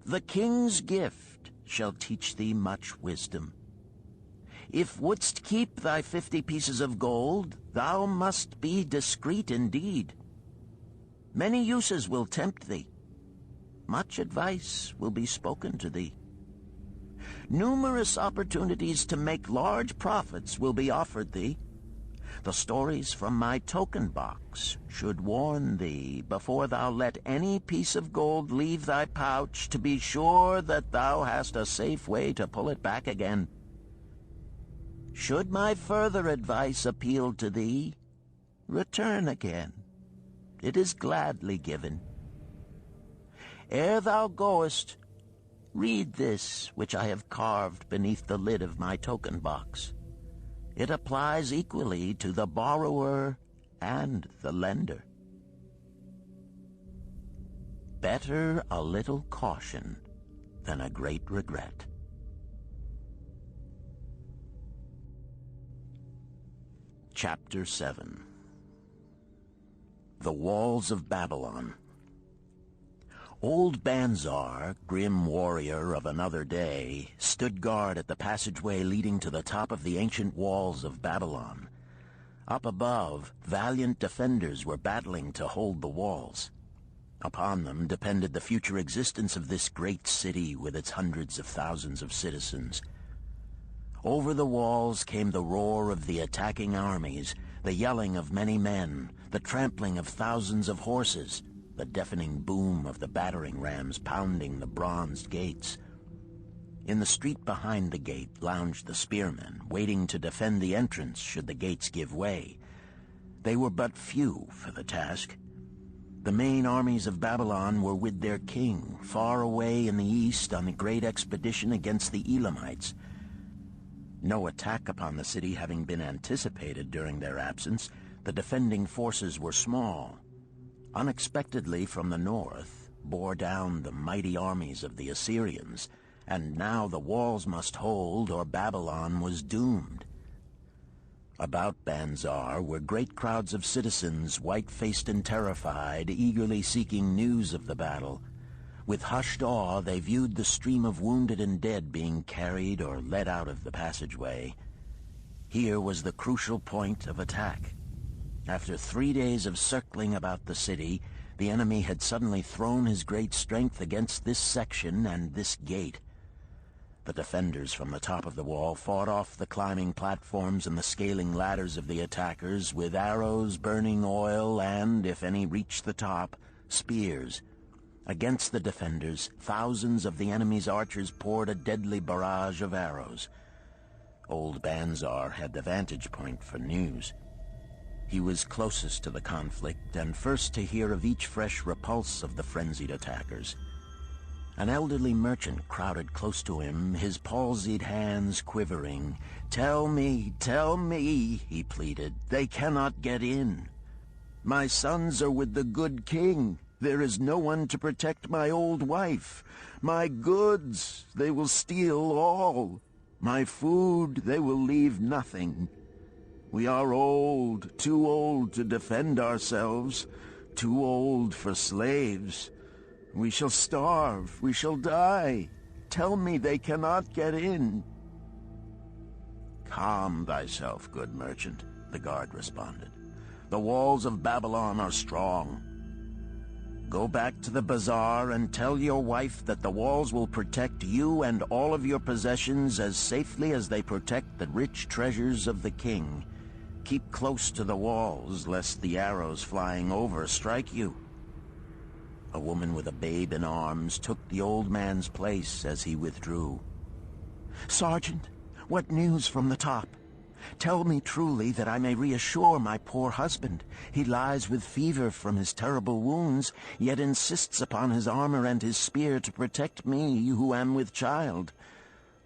"The king's gift shall teach thee much wisdom. If wouldst keep thy 50 pieces of gold, thou must be discreet indeed. Many uses will tempt thee. Much advice will be spoken to thee. Numerous opportunities to make large profits will be offered thee. The stories from my token box should warn thee, before thou let any piece of gold leave thy pouch, to be sure that thou hast a safe way to pull it back again. Should my further advice appeal to thee, return again. It is gladly given. Ere thou goest, read this which I have carved beneath the lid of my token box. It applies equally to the borrower and the lender. Better a little caution than a great regret." Chapter 7. The Walls of Babylon. Old Banzar, grim warrior of another day, stood guard at the passageway leading to the top of the ancient walls of Babylon. Up above, valiant defenders were battling to hold the walls. Upon them depended the future existence of this great city with its hundreds of thousands of citizens. Over the walls came the roar of the attacking armies, the yelling of many men, the trampling of thousands of horses, the deafening boom of the battering rams pounding the bronzed gates. In the street behind the gate lounged the spearmen, waiting to defend the entrance should the gates give way. They were but few for the task. The main armies of Babylon were with their king, far away in the east on a great expedition against the Elamites. No attack upon the city having been anticipated during their absence, the defending forces were small. Unexpectedly from the north bore down the mighty armies of the Assyrians, and now the walls must hold or Babylon was doomed. About Banzar were great crowds of citizens, white-faced and terrified, eagerly seeking news of the battle. With hushed awe they viewed the stream of wounded and dead being carried or led out of the passageway. Here was the crucial point of attack. After 3 days of circling about the city, the enemy had suddenly thrown his great strength against this section and this gate. The defenders from the top of the wall fought off the climbing platforms and the scaling ladders of the attackers with arrows, burning oil, and, if any reached the top, spears. Against the defenders, thousands of the enemy's archers poured a deadly barrage of arrows. Old Banzar had the vantage point for news. He was closest to the conflict and first to hear of each fresh repulse of the frenzied attackers. An elderly merchant crowded close to him, his palsied hands quivering. tell me," he pleaded. "They cannot get in. My sons are with the good king. There is no one to protect my old wife. My goods, they will steal all. My food, they will leave nothing. We are old, too old to defend ourselves, too old for slaves. We shall starve, we shall die. Tell me they cannot get in." "Calm thyself, good merchant," the guard responded. "The walls of Babylon are strong. Go back to the bazaar and tell your wife that the walls will protect you and all of your possessions as safely as they protect the rich treasures of the king. Keep close to the walls, lest the arrows flying over strike you." A woman with a babe in arms took the old man's place as he withdrew. "Sergeant, what news from the top? Tell me truly that I may reassure my poor husband. He lies with fever from his terrible wounds, yet insists upon his armor and his spear to protect me, who am with child.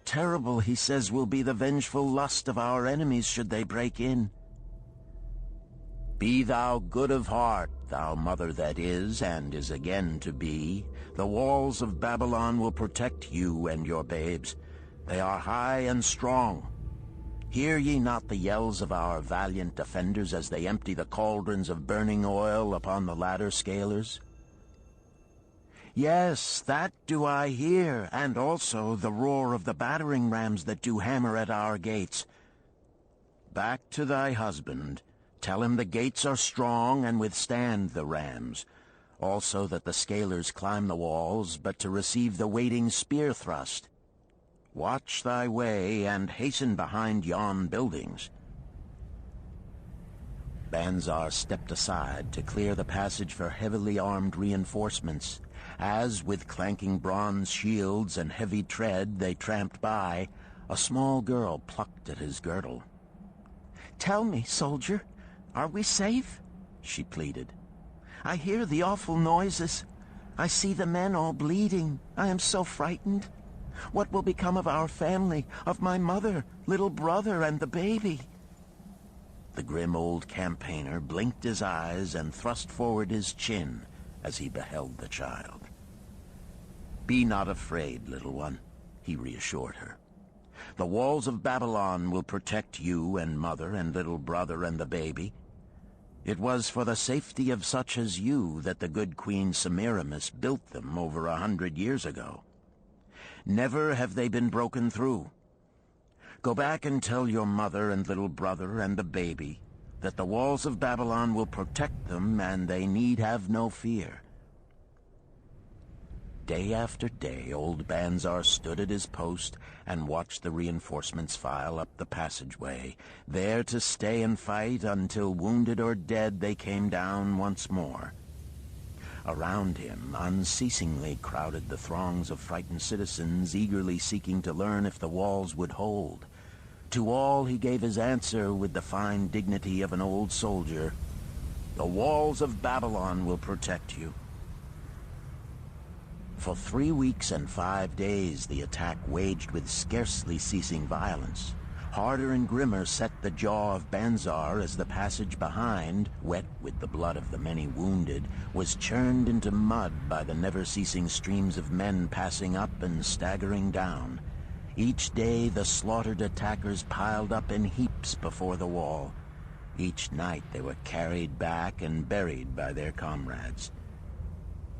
Terrible, he says, will be the vengeful lust of our enemies should they break in. Be thou good of heart, thou mother that is and is again to be. The walls of Babylon will protect you and your babes. They are high and strong. Hear ye not the yells of our valiant defenders as they empty the cauldrons of burning oil upon the ladder scalers? Yes, that do I hear, and also the roar of the battering rams that do hammer at our gates. Back to thy husband. Tell him the gates are strong and withstand the rams. Also that the scalers climb the walls, but to receive the waiting spear thrust. Watch thy way, and hasten behind yon buildings. Banzar stepped aside to clear the passage for heavily armed reinforcements. As, with clanking bronze shields and heavy tread, they tramped by, a small girl plucked at his girdle. "Tell me, soldier, are we safe?" she pleaded. "I hear the awful noises. I see the men all bleeding. I am so frightened. What will become of our family, of my mother, little brother, and the baby?" The grim old campaigner blinked his eyes and thrust forward his chin as he beheld the child. "Be not afraid, little one," he reassured her. "The walls of Babylon will protect you and mother and little brother and the baby. It was for the safety of such as you that the good Queen Semiramis built them over 100 years ago. Never have they been broken through. Go back and tell your mother and little brother and the baby that the walls of Babylon will protect them and they need have no fear." Day after day, old Banzar stood at his post and watched the reinforcements file up the passageway, there to stay and fight until, wounded or dead, they came down once more. Around him unceasingly crowded the throngs of frightened citizens, eagerly seeking to learn if the walls would hold. To all he gave his answer with the fine dignity of an old soldier: "The walls of Babylon will protect you." For 3 weeks and 5 days the attack waged with scarcely ceasing violence. Harder and grimmer set the jaw of Banzar as the passage behind, wet with the blood of the many wounded, was churned into mud by the never-ceasing streams of men passing up and staggering down. Each day the slaughtered attackers piled up in heaps before the wall. Each night they were carried back and buried by their comrades.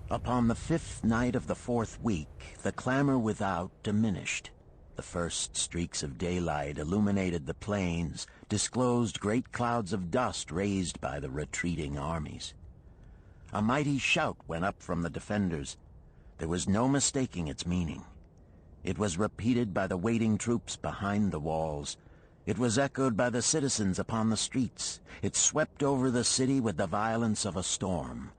Upon the 5th night of the 4th week, the clamor without diminished. The first streaks of daylight illuminated the plains, disclosed great clouds of dust raised by the retreating armies. A mighty shout went up from the defenders. There was no mistaking its meaning. It was repeated by the waiting troops behind the walls. It was echoed by the citizens upon the streets. It swept over the city with the violence of a storm.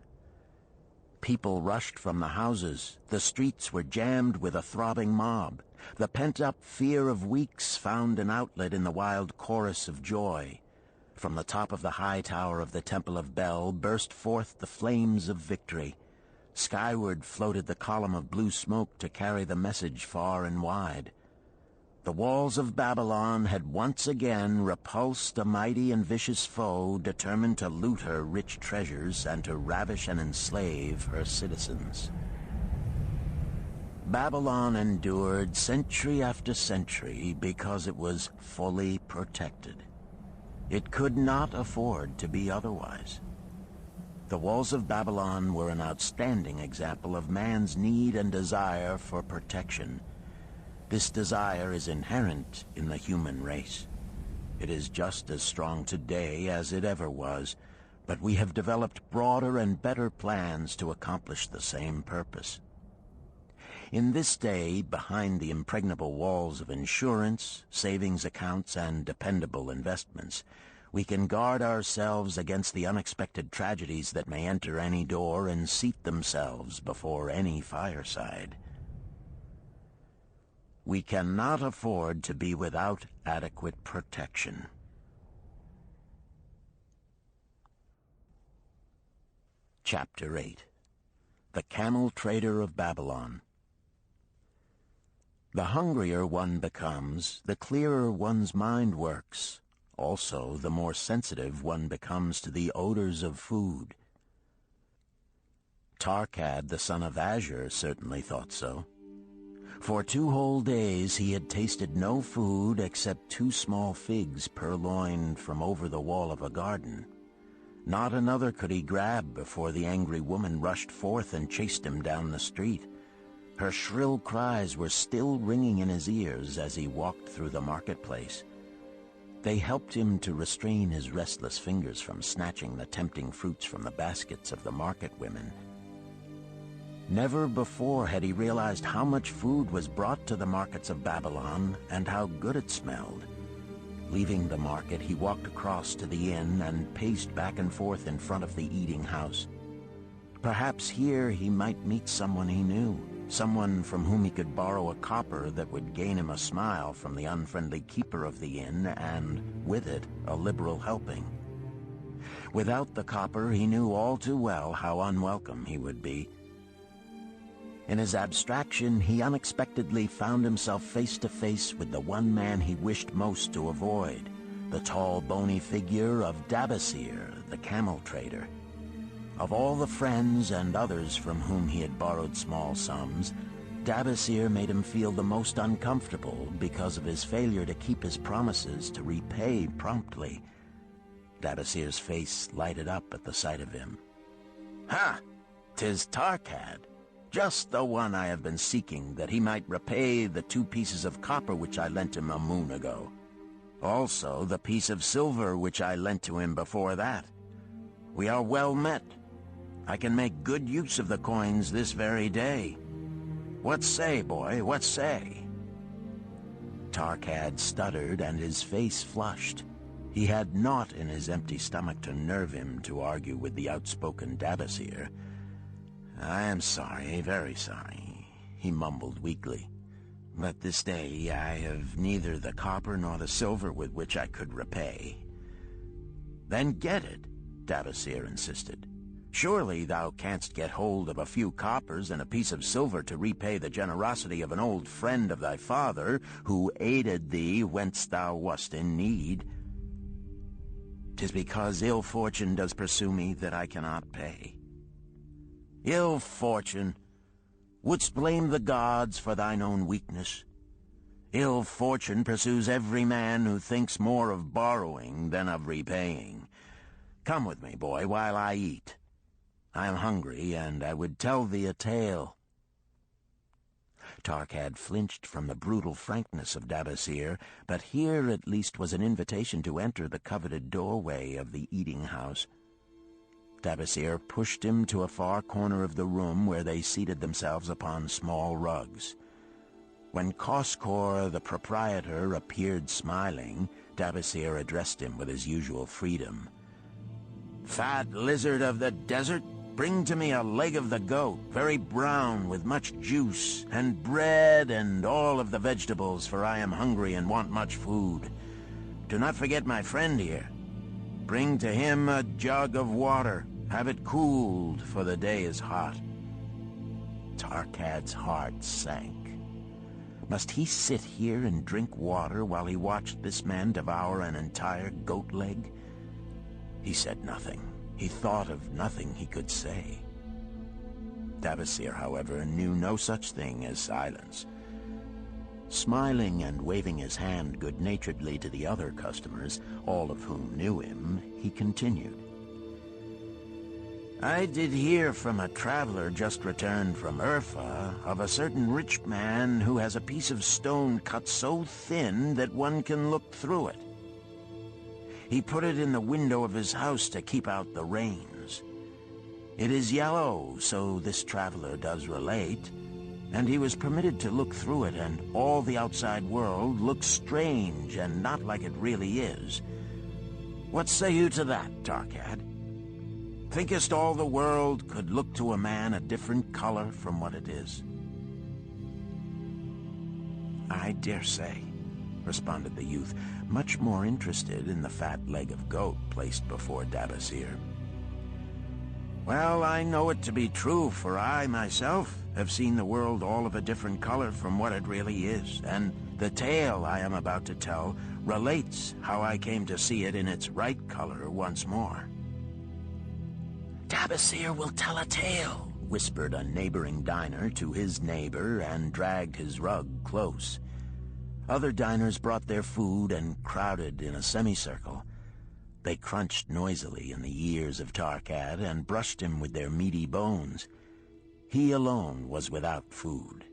People rushed from the houses. The streets were jammed with a throbbing mob. The pent-up fear of weeks found an outlet in the wild chorus of joy. From the top of the high tower of the Temple of Bel burst forth the flames of victory. Skyward floated the column of blue smoke to carry the message far and wide. The walls of Babylon had once again repulsed a mighty and vicious foe determined to loot her rich treasures and to ravish and enslave her citizens. Babylon endured century after century because it was fully protected. It could not afford to be otherwise. The walls of Babylon were an outstanding example of man's need and desire for protection. This desire is inherent in the human race. It is just as strong today as it ever was, but we have developed broader and better plans to accomplish the same purpose. In this day, behind the impregnable walls of insurance, savings accounts, and dependable investments, we can guard ourselves against the unexpected tragedies that may enter any door and seat themselves before any fireside. We cannot afford to be without adequate protection. Chapter 8. The Camel Trader of Babylon. The hungrier one becomes, the clearer one's mind works. Also, the more sensitive one becomes to the odors of food. Arkad, the son of Azure, certainly thought so. For 2 whole days he had tasted no food except 2 small figs purloined from over the wall of a garden. Not another could he grab before the angry woman rushed forth and chased him down the street. Her shrill cries were still ringing in his ears as he walked through the marketplace. They helped him to restrain his restless fingers from snatching the tempting fruits from the baskets of the market women. Never before had he realized how much food was brought to the markets of Babylon and how good it smelled. Leaving the market, he walked across to the inn and paced back and forth in front of the eating house. Perhaps here he might meet someone he knew, someone from whom he could borrow a copper that would gain him a smile from the unfriendly keeper of the inn and, with it, a liberal helping. Without the copper, he knew all too well how unwelcome he would be. In his abstraction, he unexpectedly found himself face to face with the one man he wished most to avoid, the tall, bony figure of Dabasir, the camel trader. Of all the friends and others from whom he had borrowed small sums, Dabasir made him feel the most uncomfortable because of his failure to keep his promises to repay promptly. Dabasir's face lighted up at the sight of him. "Ha! 'Tis Arkad! Just the one I have been seeking, that he might repay the 2 pieces of copper which I lent him a moon ago. Also the piece of silver which I lent to him before that. We are well met. I can make good use of the coins this very day. What say, boy, what say?" Arkad stuttered and his face flushed. He had naught in his empty stomach to nerve him to argue with the outspoken Dabasir. "I am sorry, very sorry," he mumbled weakly. "But this day I have neither the copper nor the silver with which I could repay." "Then get it," Dabasir insisted. "Surely thou canst get hold of a few coppers and a piece of silver to repay the generosity of an old friend of thy father, who aided thee whence thou wast in need." "'Tis because ill fortune does pursue me that I cannot pay." "Ill fortune? Wouldst blame the gods for thine own weakness? Ill fortune pursues every man who thinks more of borrowing than of repaying. Come with me, boy, while I eat. I am hungry, and I would tell thee a tale." Arkad flinched from the brutal frankness of Dabasir, but here at least was an invitation to enter the coveted doorway of the eating house. Dabasir pushed him to a far corner of the room where they seated themselves upon small rugs. When Koskor, the proprietor, appeared smiling, Dabasir addressed him with his usual freedom. "Fat lizard of the desert, bring to me a leg of the goat, very brown with much juice, and bread and all of the vegetables, for I am hungry and want much food. Do not forget my friend here. Bring to him a jug of water. Have it cooled, for the day is hot." Arkad's heart sank. Must he sit here and drink water while he watched this man devour an entire goat leg? He said nothing. He thought of nothing he could say. Dabasir, however, knew no such thing as silence. Smiling and waving his hand good-naturedly to the other customers, all of whom knew him, he continued. "I did hear from a traveler just returned from Urfa of a certain rich man who has a piece of stone cut so thin that one can look through it. He put it in the window of his house to keep out the rains. It is yellow, so this traveler does relate, and he was permitted to look through it, and all the outside world looks strange and not like it really is. What say you to that, Arkad? Thinkest all the world could look to a man a different color from what it is?" "I dare say," responded the youth, much more interested in the fat leg of goat placed before Dabasir. Well, I know it to be true, for I, myself, have seen the world all of a different color from what it really is, and the tale I am about to tell relates how I came to see it in its right color once more. "Dabasir will tell a tale," whispered a neighboring diner to his neighbor and dragged his rug close. Other diners brought their food and crowded in a semicircle. They crunched noisily in the ears of Arkad and brushed him with their meaty bones. He alone was without food.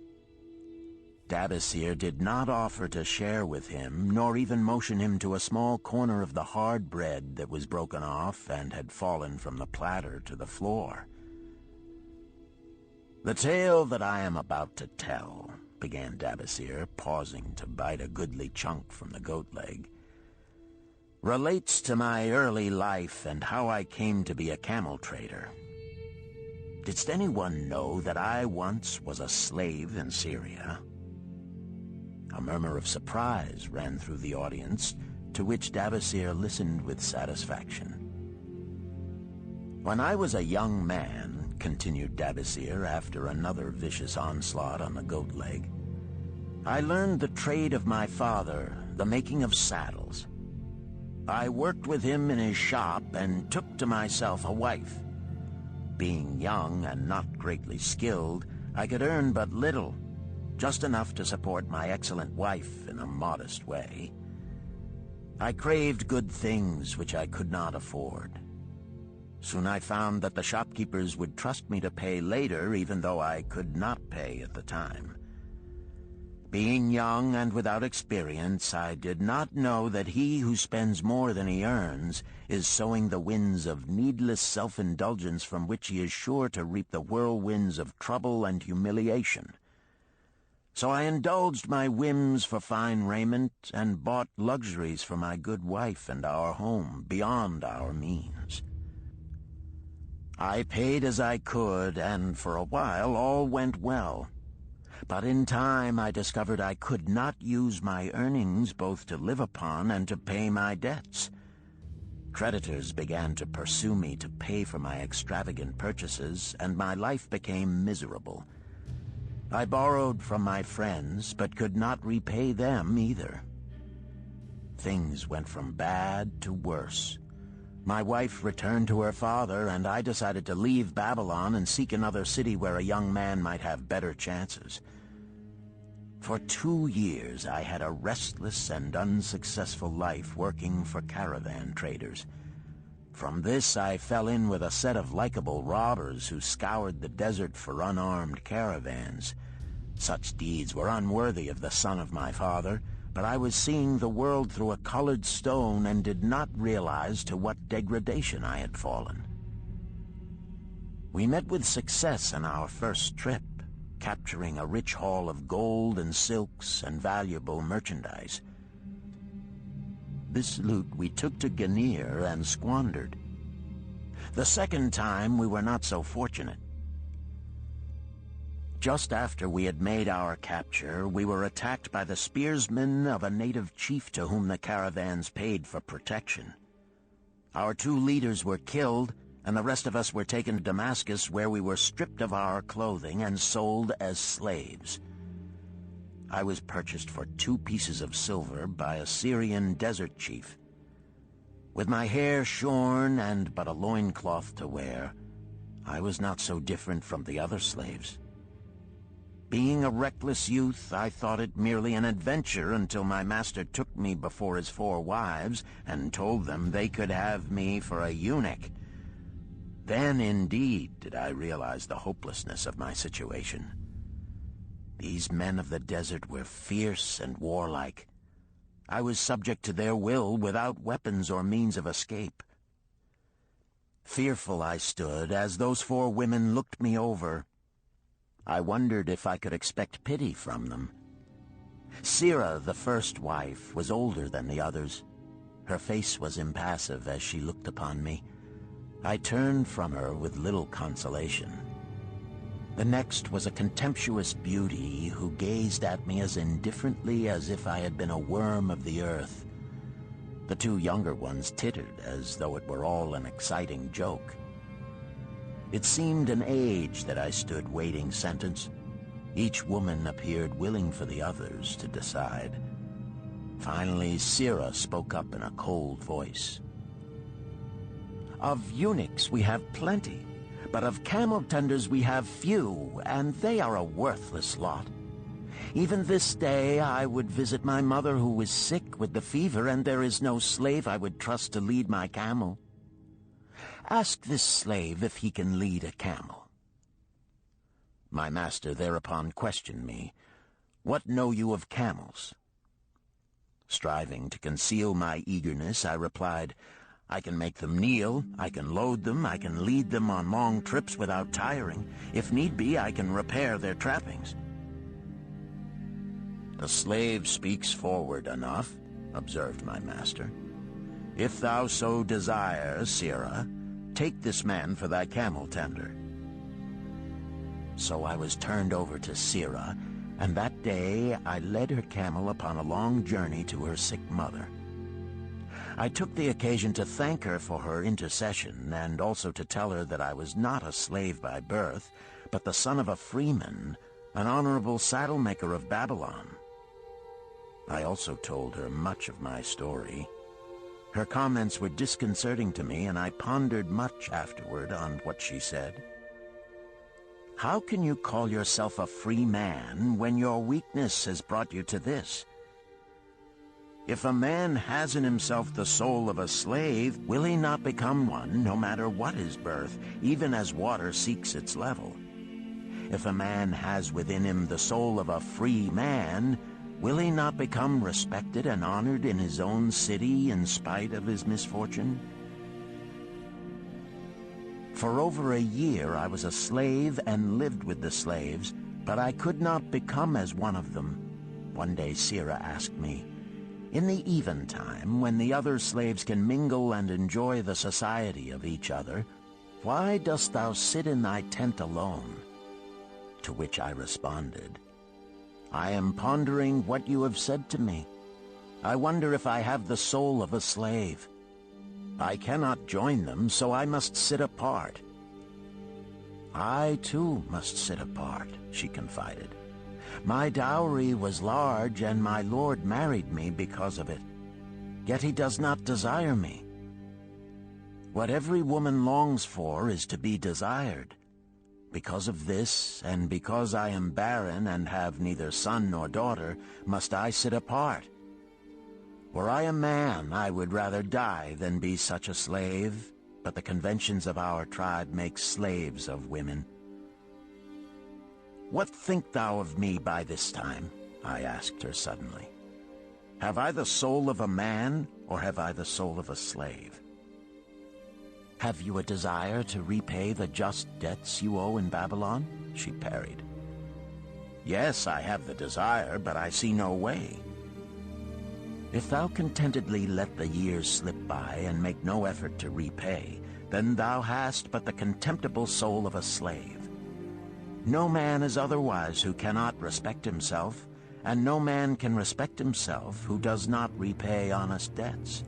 Dabasir did not offer to share with him, nor even motion him to a small corner of the hard bread that was broken off and had fallen from the platter to the floor. "The tale that I am about to tell," began Dabasir, pausing to bite a goodly chunk from the goat leg, "relates to my early life and how I came to be a camel trader. Didst anyone know that I once was a slave in Syria?" A murmur of surprise ran through the audience, to which Dabasir listened with satisfaction. "When I was a young man," continued Dabasir after another vicious onslaught on the goat leg, "I learned the trade of my father, the making of saddles. I worked with him in his shop and took to myself a wife. Being young and not greatly skilled, I could earn but little, just enough to support my excellent wife in a modest way. I craved good things which I could not afford. Soon I found that the shopkeepers would trust me to pay later, even though I could not pay at the time. Being young and without experience, I did not know that he who spends more than he earns is sowing the winds of needless self-indulgence from which he is sure to reap the whirlwinds of trouble and humiliation. So I indulged my whims for fine raiment and bought luxuries for my good wife and our home beyond our means. I paid as I could, and for a while all went well. But in time I discovered I could not use my earnings both to live upon and to pay my debts. Creditors began to pursue me to pay for my extravagant purchases, and my life became miserable. I borrowed from my friends, but could not repay them either. Things went from bad to worse. My wife returned to her father, and I decided to leave Babylon and seek another city where a young man might have better chances. For 2 years I had a restless and unsuccessful life working for caravan traders. From this I fell in with a set of likable robbers who scoured the desert for unarmed caravans. Such deeds were unworthy of the son of my father, but I was seeing the world through a colored stone and did not realize to what degradation I had fallen. We met with success on our first trip, capturing a rich haul of gold and silks and valuable merchandise. This loot we took to Ganir and squandered. The second time we were not so fortunate. Just after we had made our capture, we were attacked by the spearsmen of a native chief to whom the caravans paid for protection. Our 2 leaders were killed, and the rest of us were taken to Damascus, where we were stripped of our clothing and sold as slaves. I was purchased for 2 pieces of silver by a Syrian desert chief. With my hair shorn and but a loincloth to wear, I was not so different from the other slaves. Being a reckless youth, I thought it merely an adventure until my master took me before his 4 wives and told them they could have me for a eunuch. Then, indeed, did I realize the hopelessness of my situation. These men of the desert were fierce and warlike. I was subject to their will without weapons or means of escape. Fearful I stood as those 4 women looked me over. I wondered if I could expect pity from them. Sira, the first wife, was older than the others. Her face was impassive as she looked upon me. I turned from her with little consolation. The next was a contemptuous beauty who gazed at me as indifferently as if I had been a worm of the earth. The 2 younger ones tittered as though it were all an exciting joke. It seemed an age that I stood waiting sentence. Each woman appeared willing for the others to decide. Finally, Sira spoke up in a cold voice. "Of eunuchs we have plenty, but of camel tenders we have few, and they are a worthless lot. Even this day I would visit my mother who is sick with the fever, and there is no slave I would trust to lead my camel. Ask this slave if he can lead a camel." My master thereupon questioned me, "What know you of camels?" Striving to conceal my eagerness, I replied, "I can make them kneel, I can load them, I can lead them on long trips without tiring. If need be, I can repair their trappings." "The slave speaks forward enough," observed my master. "If thou so desire, Sira, take this man for thy camel tender." So I was turned over to Sira, and that day I led her camel upon a long journey to her sick mother. I took the occasion to thank her for her intercession, and also to tell her that I was not a slave by birth, but the son of a freeman, an honorable saddle-maker of Babylon. I also told her much of my story. Her comments were disconcerting to me, and I pondered much afterward on what she said. "How can you call yourself a free man when your weakness has brought you to this? If a man has in himself the soul of a slave, will he not become one, no matter what his birth, even as water seeks its level? If a man has within him the soul of a free man, will he not become respected and honored in his own city in spite of his misfortune?" For over a year I was a slave and lived with the slaves, but I could not become as one of them. One day Sira asked me, "In the eventime, when the other slaves can mingle and enjoy the society of each other, why dost thou sit in thy tent alone?" To which I responded, "I am pondering what you have said to me. I wonder if I have the soul of a slave. I cannot join them, so I must sit apart." "I, too, must sit apart," she confided. "My dowry was large, and my lord married me because of it. Yet he does not desire me. What every woman longs for is to be desired. Because of this, and because I am barren and have neither son nor daughter, must I sit apart. Were I a man, I would rather die than be such a slave, but the conventions of our tribe make slaves of women." "What think thou of me by this time?" I asked her suddenly. "Have I the soul of a man, or have I the soul of a slave? Have you a desire to repay the just debts you owe in Babylon?" she parried. "Yes, I have the desire, but I see no way." "If thou contentedly let the years slip by and make no effort to repay, then thou hast but the contemptible soul of a slave. No man is otherwise who cannot respect himself, and no man can respect himself who does not repay honest debts.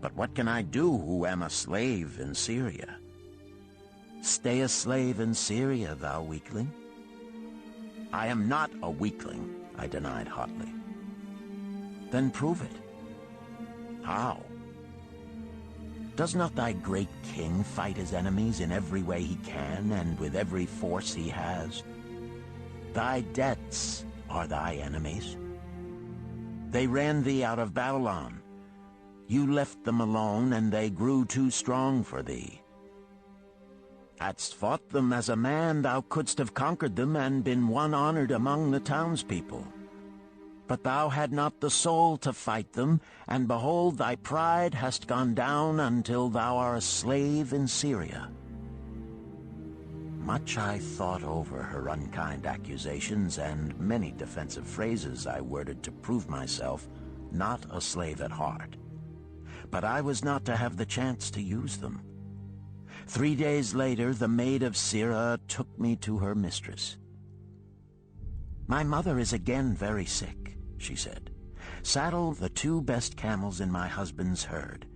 But what can I do who am a slave in Syria?" "Stay a slave in Syria, thou weakling." "I am not a weakling," I denied hotly. "Then prove it." "How?" "Does not thy great king fight his enemies in every way he can and with every force he has? Thy debts are thy enemies. They ran thee out of Babylon. You left them alone, and they grew too strong for thee. Hadst fought them as a man, thou couldst have conquered them and been one honored among the townspeople. But thou had not the soul to fight them, and behold, thy pride hast gone down until thou art a slave in Syria." Much I thought over her unkind accusations, and many defensive phrases I worded to prove myself not a slave at heart. But I was not to have the chance to use them. 3 days later, the maid of Sira took me to her mistress. "My mother is again very sick," she said. "Saddle the 2 best camels in my husband's herd.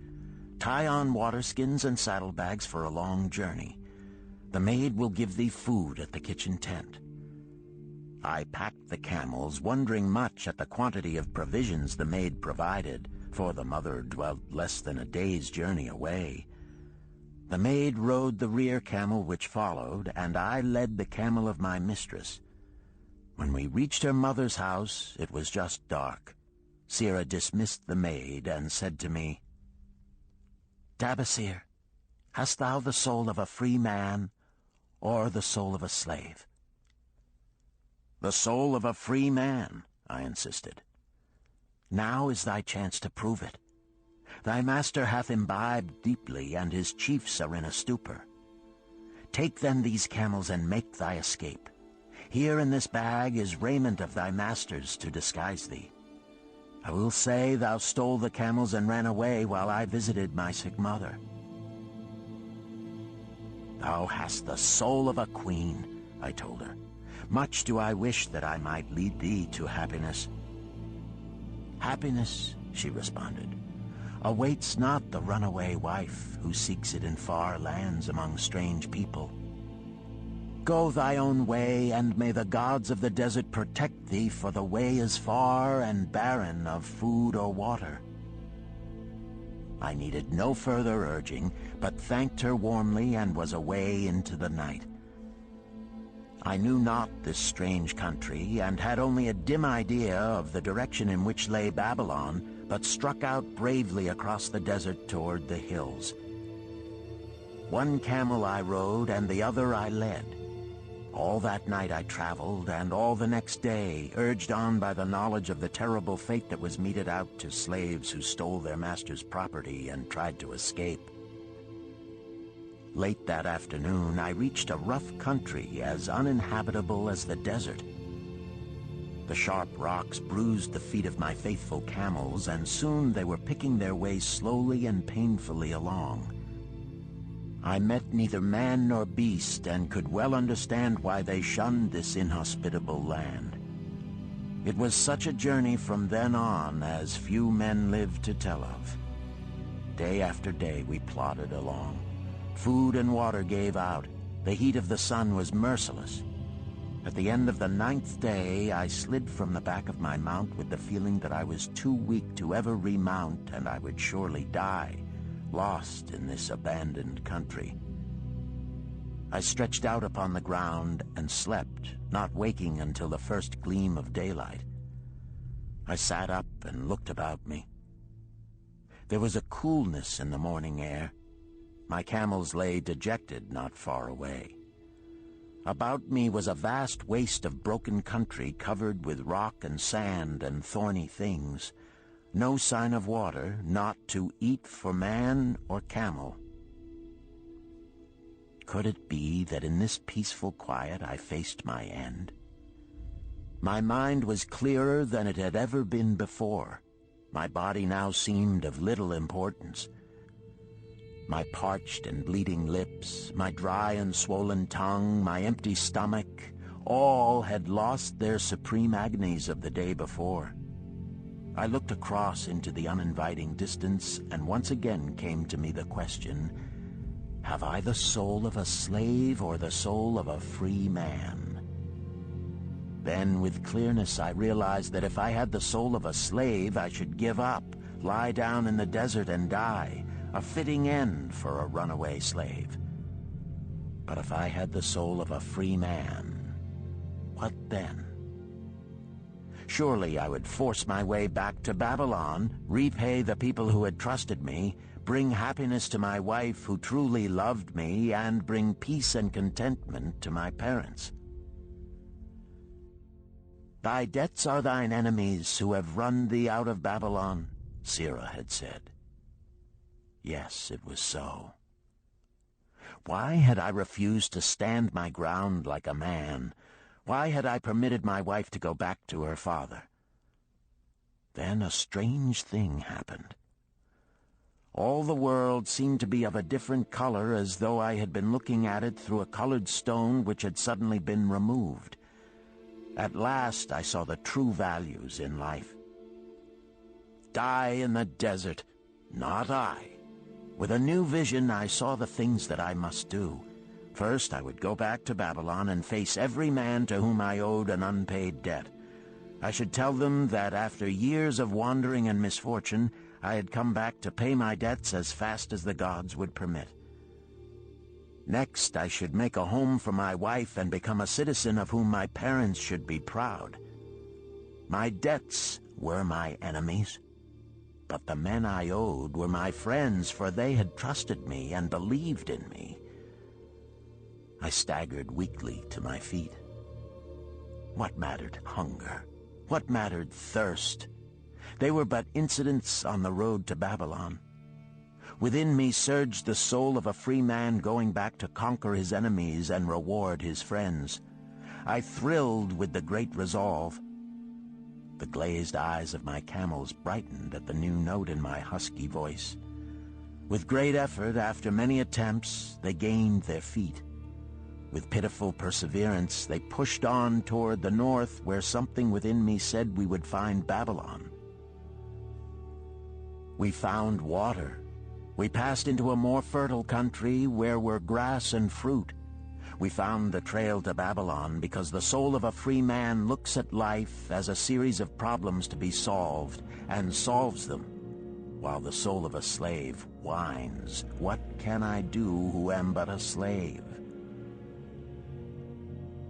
Tie on water skins and saddlebags for a long journey. The maid will give thee food at the kitchen tent." I packed the camels, wondering much at the quantity of provisions the maid provided, for the mother dwelt less than a day's journey away. The maid rode the rear camel which followed, and I led the camel of my mistress. When we reached her mother's house, it was just dark. Sira dismissed the maid and said to me, "Dabasir, hast thou the soul of a free man, or the soul of a slave?" "The soul of a free man," I insisted. "Now is thy chance to prove it. Thy master hath imbibed deeply, and his chiefs are in a stupor. Take then these camels and make thy escape. Here in this bag is raiment of thy master's to disguise thee. I will say thou stole the camels and ran away while I visited my sick mother." "Thou hast the soul of a queen," I told her. "Much do I wish that I might lead thee to happiness." "Happiness," she responded, "awaits not the runaway wife who seeks it in far lands among strange people. Go thy own way, and may the gods of the desert protect thee, for the way is far and barren of food or water." I needed no further urging, but thanked her warmly and was away into the night. I knew not this strange country, and had only a dim idea of the direction in which lay Babylon, but struck out bravely across the desert toward the hills. One camel I rode, and the other I led. All that night I traveled, and all the next day, urged on by the knowledge of the terrible fate that was meted out to slaves who stole their master's property and tried to escape. Late that afternoon, I reached a rough country as uninhabitable as the desert. The sharp rocks bruised the feet of my faithful camels, and soon they were picking their way slowly and painfully along. I met neither man nor beast, and could well understand why they shunned this inhospitable land. It was such a journey from then on as few men lived to tell of. Day after day we plodded along. Food and water gave out. The heat of the sun was merciless. At the end of the 9th day, I slid from the back of my mount with the feeling that I was too weak to ever remount, and I would surely die, lost in this abandoned country. I stretched out upon the ground and slept, not waking until the first gleam of daylight. I sat up and looked about me. There was a coolness in the morning air. My camels lay dejected not far away. About me was a vast waste of broken country covered with rock and sand and thorny things. No sign of water, not to eat for man or camel. Could it be that in this peaceful quiet I faced my end? My mind was clearer than it had ever been before. My body now seemed of little importance. My parched and bleeding lips, my dry and swollen tongue, my empty stomach, all had lost their supreme agonies of the day before. I looked across into the uninviting distance, and once again came to me the question, have I the soul of a slave or the soul of a free man? Then, with clearness, I realized that if I had the soul of a slave, I should give up, lie down in the desert and die, a fitting end for a runaway slave. But if I had the soul of a free man, what then? Surely I would force my way back to Babylon, repay the people who had trusted me, bring happiness to my wife who truly loved me, and bring peace and contentment to my parents. "Thy debts are thine enemies who have run thee out of Babylon," Sira had said. Yes, it was so. Why had I refused to stand my ground like a man? Why had I permitted my wife to go back to her father? Then a strange thing happened. All the world seemed to be of a different color, as though I had been looking at it through a colored stone which had suddenly been removed. At last I saw the true values in life. Die in the desert, not I. With a new vision I saw the things that I must do. First, I would go back to Babylon and face every man to whom I owed an unpaid debt. I should tell them that after years of wandering and misfortune, I had come back to pay my debts as fast as the gods would permit. Next, I should make a home for my wife and become a citizen of whom my parents should be proud. My debts were my enemies, but the men I owed were my friends, for they had trusted me and believed in me. I staggered weakly to my feet. What mattered hunger? What mattered thirst? They were but incidents on the road to Babylon. Within me surged the soul of a free man going back to conquer his enemies and reward his friends. I thrilled with the great resolve. The glazed eyes of my camels brightened at the new note in my husky voice. With great effort, after many attempts, they gained their feet. With pitiful perseverance, they pushed on toward the north, where something within me said we would find Babylon. We found water. We passed into a more fertile country where were grass and fruit. We found the trail to Babylon because the soul of a free man looks at life as a series of problems to be solved and solves them, while the soul of a slave whines, "What can I do who am but a slave?"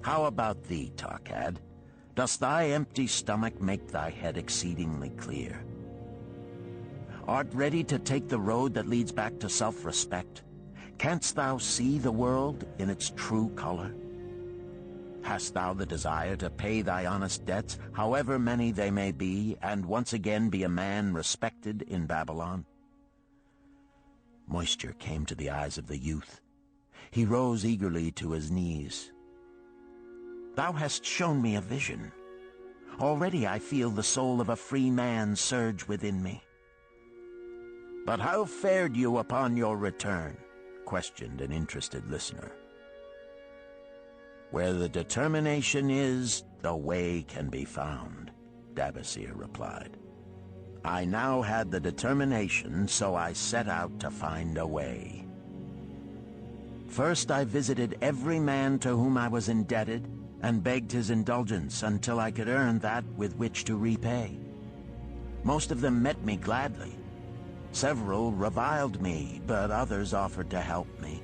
How about thee, Arkad? Does thy empty stomach make thy head exceedingly clear? Art ready to take the road that leads back to self-respect? Canst thou see the world in its true color? Hast thou the desire to pay thy honest debts, however many they may be, and once again be a man respected in Babylon? Moisture came to the eyes of the youth. He rose eagerly to his knees. Thou hast shown me a vision. Already I feel the soul of a free man surge within me. But how fared you upon your return? Questioned an interested listener. Where the determination is, the way can be found, Dabasir replied. I now had the determination, so I set out to find a way. First I visited every man to whom I was indebted and begged his indulgence until I could earn that with which to repay. Most of them met me gladly. Several reviled me, but others offered to help me.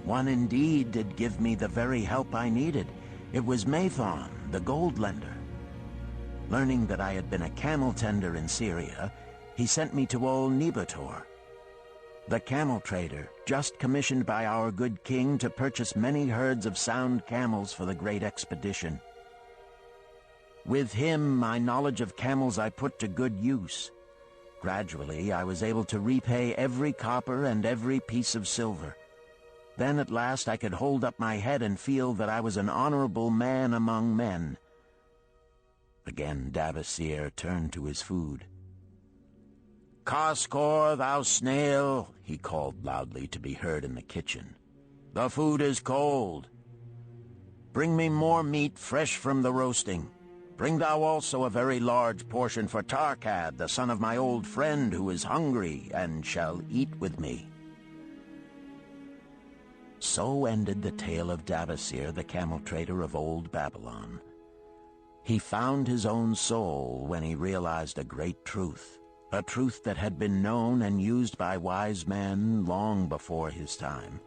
One indeed did give me the very help I needed. It was Mathon, the gold lender. Learning that I had been a camel tender in Syria, he sent me to old Nebator, the camel trader, just commissioned by our good king to purchase many herds of sound camels for the great expedition. With him, my knowledge of camels I put to good use. Gradually, I was able to repay every copper and every piece of silver. Then at last I could hold up my head and feel that I was an honorable man among men. Again Dabasir turned to his food. "Kaskor, thou snail," he called loudly to be heard in the kitchen. "The food is cold. Bring me more meat fresh from the roasting. Bring thou also a very large portion for Arkad, the son of my old friend, who is hungry and shall eat with me." So ended the tale of Dabasir, the camel trader of old Babylon. He found his own soul when he realized a great truth, a truth that had been known and used by wise men long before his time.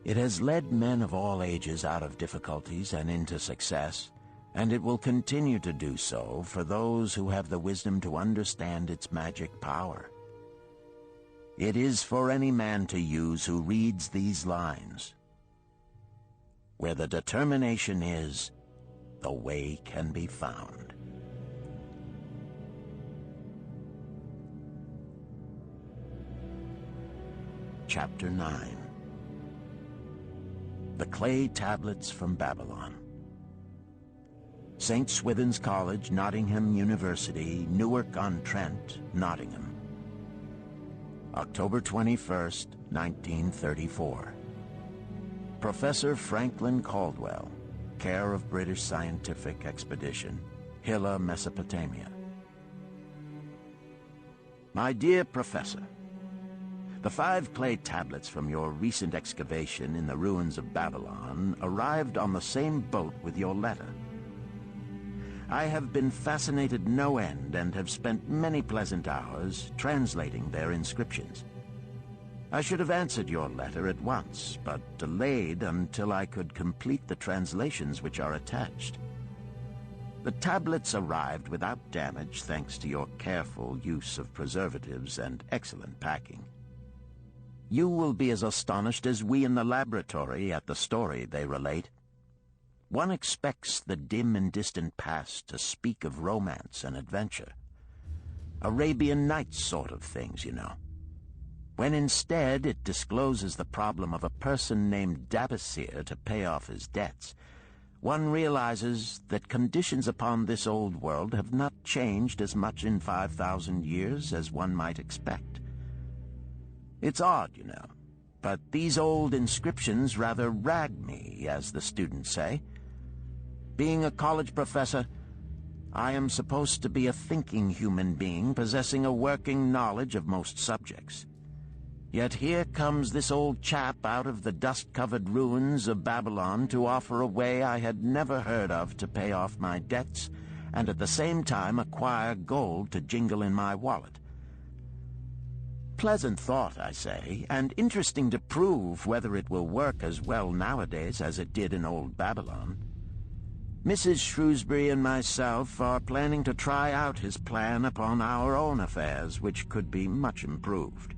It has led men of all ages out of difficulties and into success, and it will continue to do so for those who have the wisdom to understand its magic power. It is for any man to use who reads these lines. Where the determination is, the way can be found. Chapter 9. The Clay Tablets from Babylon. St. Swithin's College, Nottingham University, Newark-on-Trent, Nottingham. October 21st, 1934. Professor Franklin Caldwell, care of British Scientific Expedition, Hilla, Mesopotamia. My dear Professor, The 5 clay tablets from your recent excavation in the ruins of Babylon arrived on the same boat with your letter. I have been fascinated no end and have spent many pleasant hours translating their inscriptions. I should have answered your letter at once, but delayed until I could complete the translations which are attached. The tablets arrived without damage thanks to your careful use of preservatives and excellent packing. You will be as astonished as we in the laboratory at the story they relate. One expects the dim and distant past to speak of romance and adventure. Arabian Nights sort of things, you know. When instead it discloses the problem of a person named Dabasir to pay off his debts, one realizes that conditions upon this old world have not changed as much in 5,000 years as one might expect. It's odd, you know, but these old inscriptions rather rag me, as the students say. Being a college professor, I am supposed to be a thinking human being possessing a working knowledge of most subjects. Yet here comes this old chap out of the dust-covered ruins of Babylon to offer a way I had never heard of to pay off my debts and at the same time acquire gold to jingle in my wallet. Pleasant thought, I say, and interesting to prove whether it will work as well nowadays as it did in old Babylon. Mrs. Shrewsbury and myself are planning to try out his plan upon our own affairs, which could be much improved.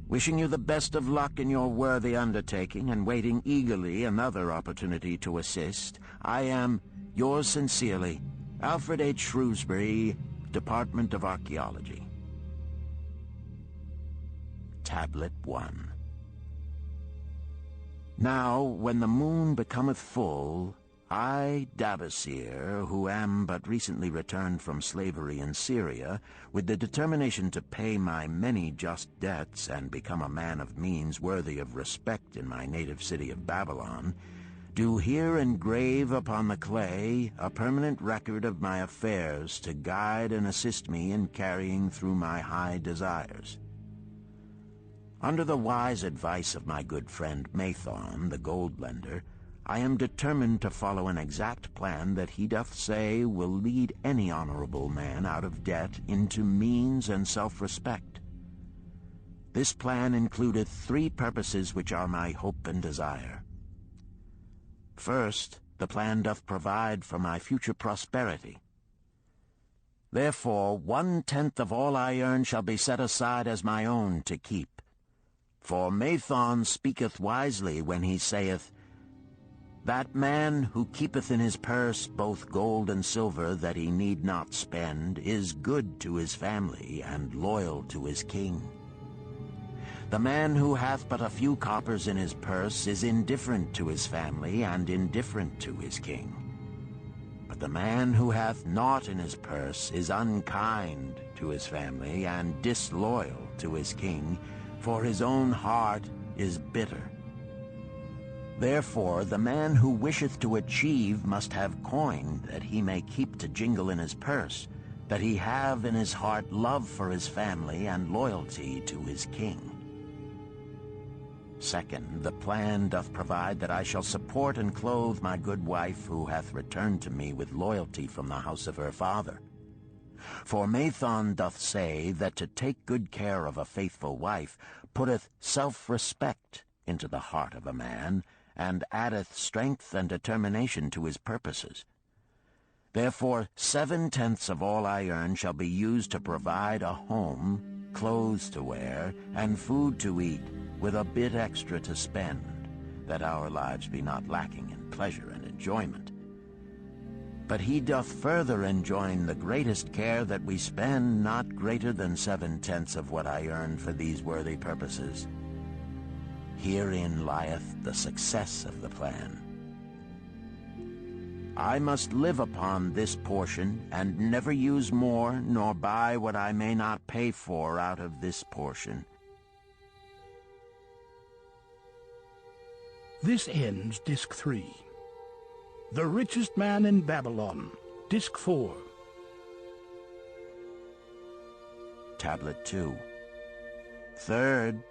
Wishing you the best of luck in your worthy undertaking and waiting eagerly another opportunity to assist, I am, yours sincerely, Alfred H. Shrewsbury, Department of Archaeology. Tablet 1. Now, when the moon becometh full, I, Dabasir, who am but recently returned from slavery in Syria, with the determination to pay my many just debts and become a man of means worthy of respect in my native city of Babylon, do here engrave upon the clay a permanent record of my affairs to guide and assist me in carrying through my high desires. Under the wise advice of my good friend Mathon, the gold lender, I am determined to follow an exact plan that he doth say will lead any honorable man out of debt into means and self-respect. This plan includeth 3 purposes which are my hope and desire. First, the plan doth provide for my future prosperity. Therefore, 1/10 of all I earn shall be set aside as my own to keep. For Mathon speaketh wisely when he saith, "That man who keepeth in his purse both gold and silver that he need not spend is good to his family and loyal to his king. The man who hath but a few coppers in his purse is indifferent to his family and indifferent to his king. But the man who hath naught in his purse is unkind to his family and disloyal to his king, for his own heart is bitter. Therefore, the man who wisheth to achieve must have coin that he may keep to jingle in his purse, that he have in his heart love for his family and loyalty to his king. Second, the plan doth provide that I shall support and clothe my good wife who hath returned to me with loyalty from the house of her father. For Mathon doth say that to take good care of a faithful wife putteth self-respect into the heart of a man, and addeth strength and determination to his purposes. Therefore 7/10 of all I earn shall be used to provide a home, clothes to wear, and food to eat, with a bit extra to spend, that our lives be not lacking in pleasure and enjoyment. But he doth further enjoin the greatest care that we spend not greater than 7/10 of what I earn for these worthy purposes. Herein lieth the success of the plan. I must live upon this portion, and never use more, nor buy what I may not pay for out of this portion. This ends Disc 3. The Richest Man in Babylon, Disc 4. Tablet 2. Third,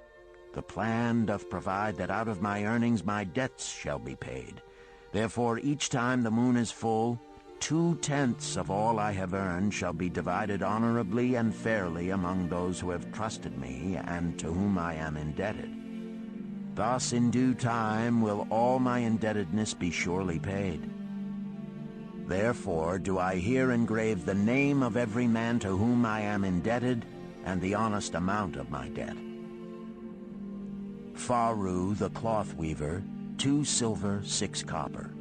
the plan doth provide that out of my earnings my debts shall be paid. Therefore each time the moon is full, 2/10 of all I have earned shall be divided honorably and fairly among those who have trusted me and to whom I am indebted. Thus in due time will all my indebtedness be surely paid. Therefore do I here engrave the name of every man to whom I am indebted and the honest amount of my debt. Faru the cloth weaver, 2 silver, 6 copper.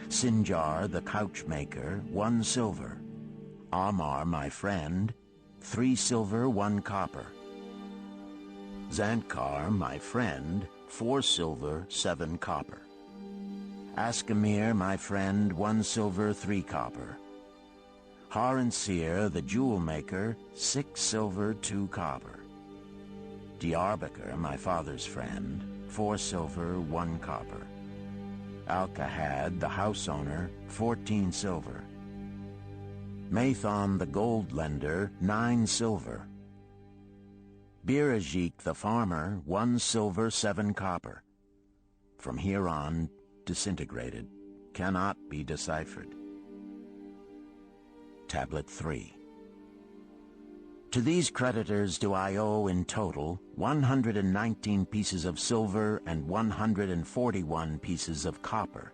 Sinjar the couch maker, 1 silver. Amar my friend, 3 silver, 1 copper. Zantkar my friend, 4 silver, 7 copper. Askamir my friend, 1 silver, 3 copper. Haransir the jewel maker, 6 silver, 2 copper. Diarbakir my father's friend, 4 silver, 1 copper. Alkahad the house owner, 14 silver. Mathon the gold lender, 9 silver. Birajik the farmer, 1 silver, 7 copper. From here on, disintegrated, cannot be deciphered. Tablet 3. To these creditors do I owe in total 119 pieces of silver and 141 pieces of copper.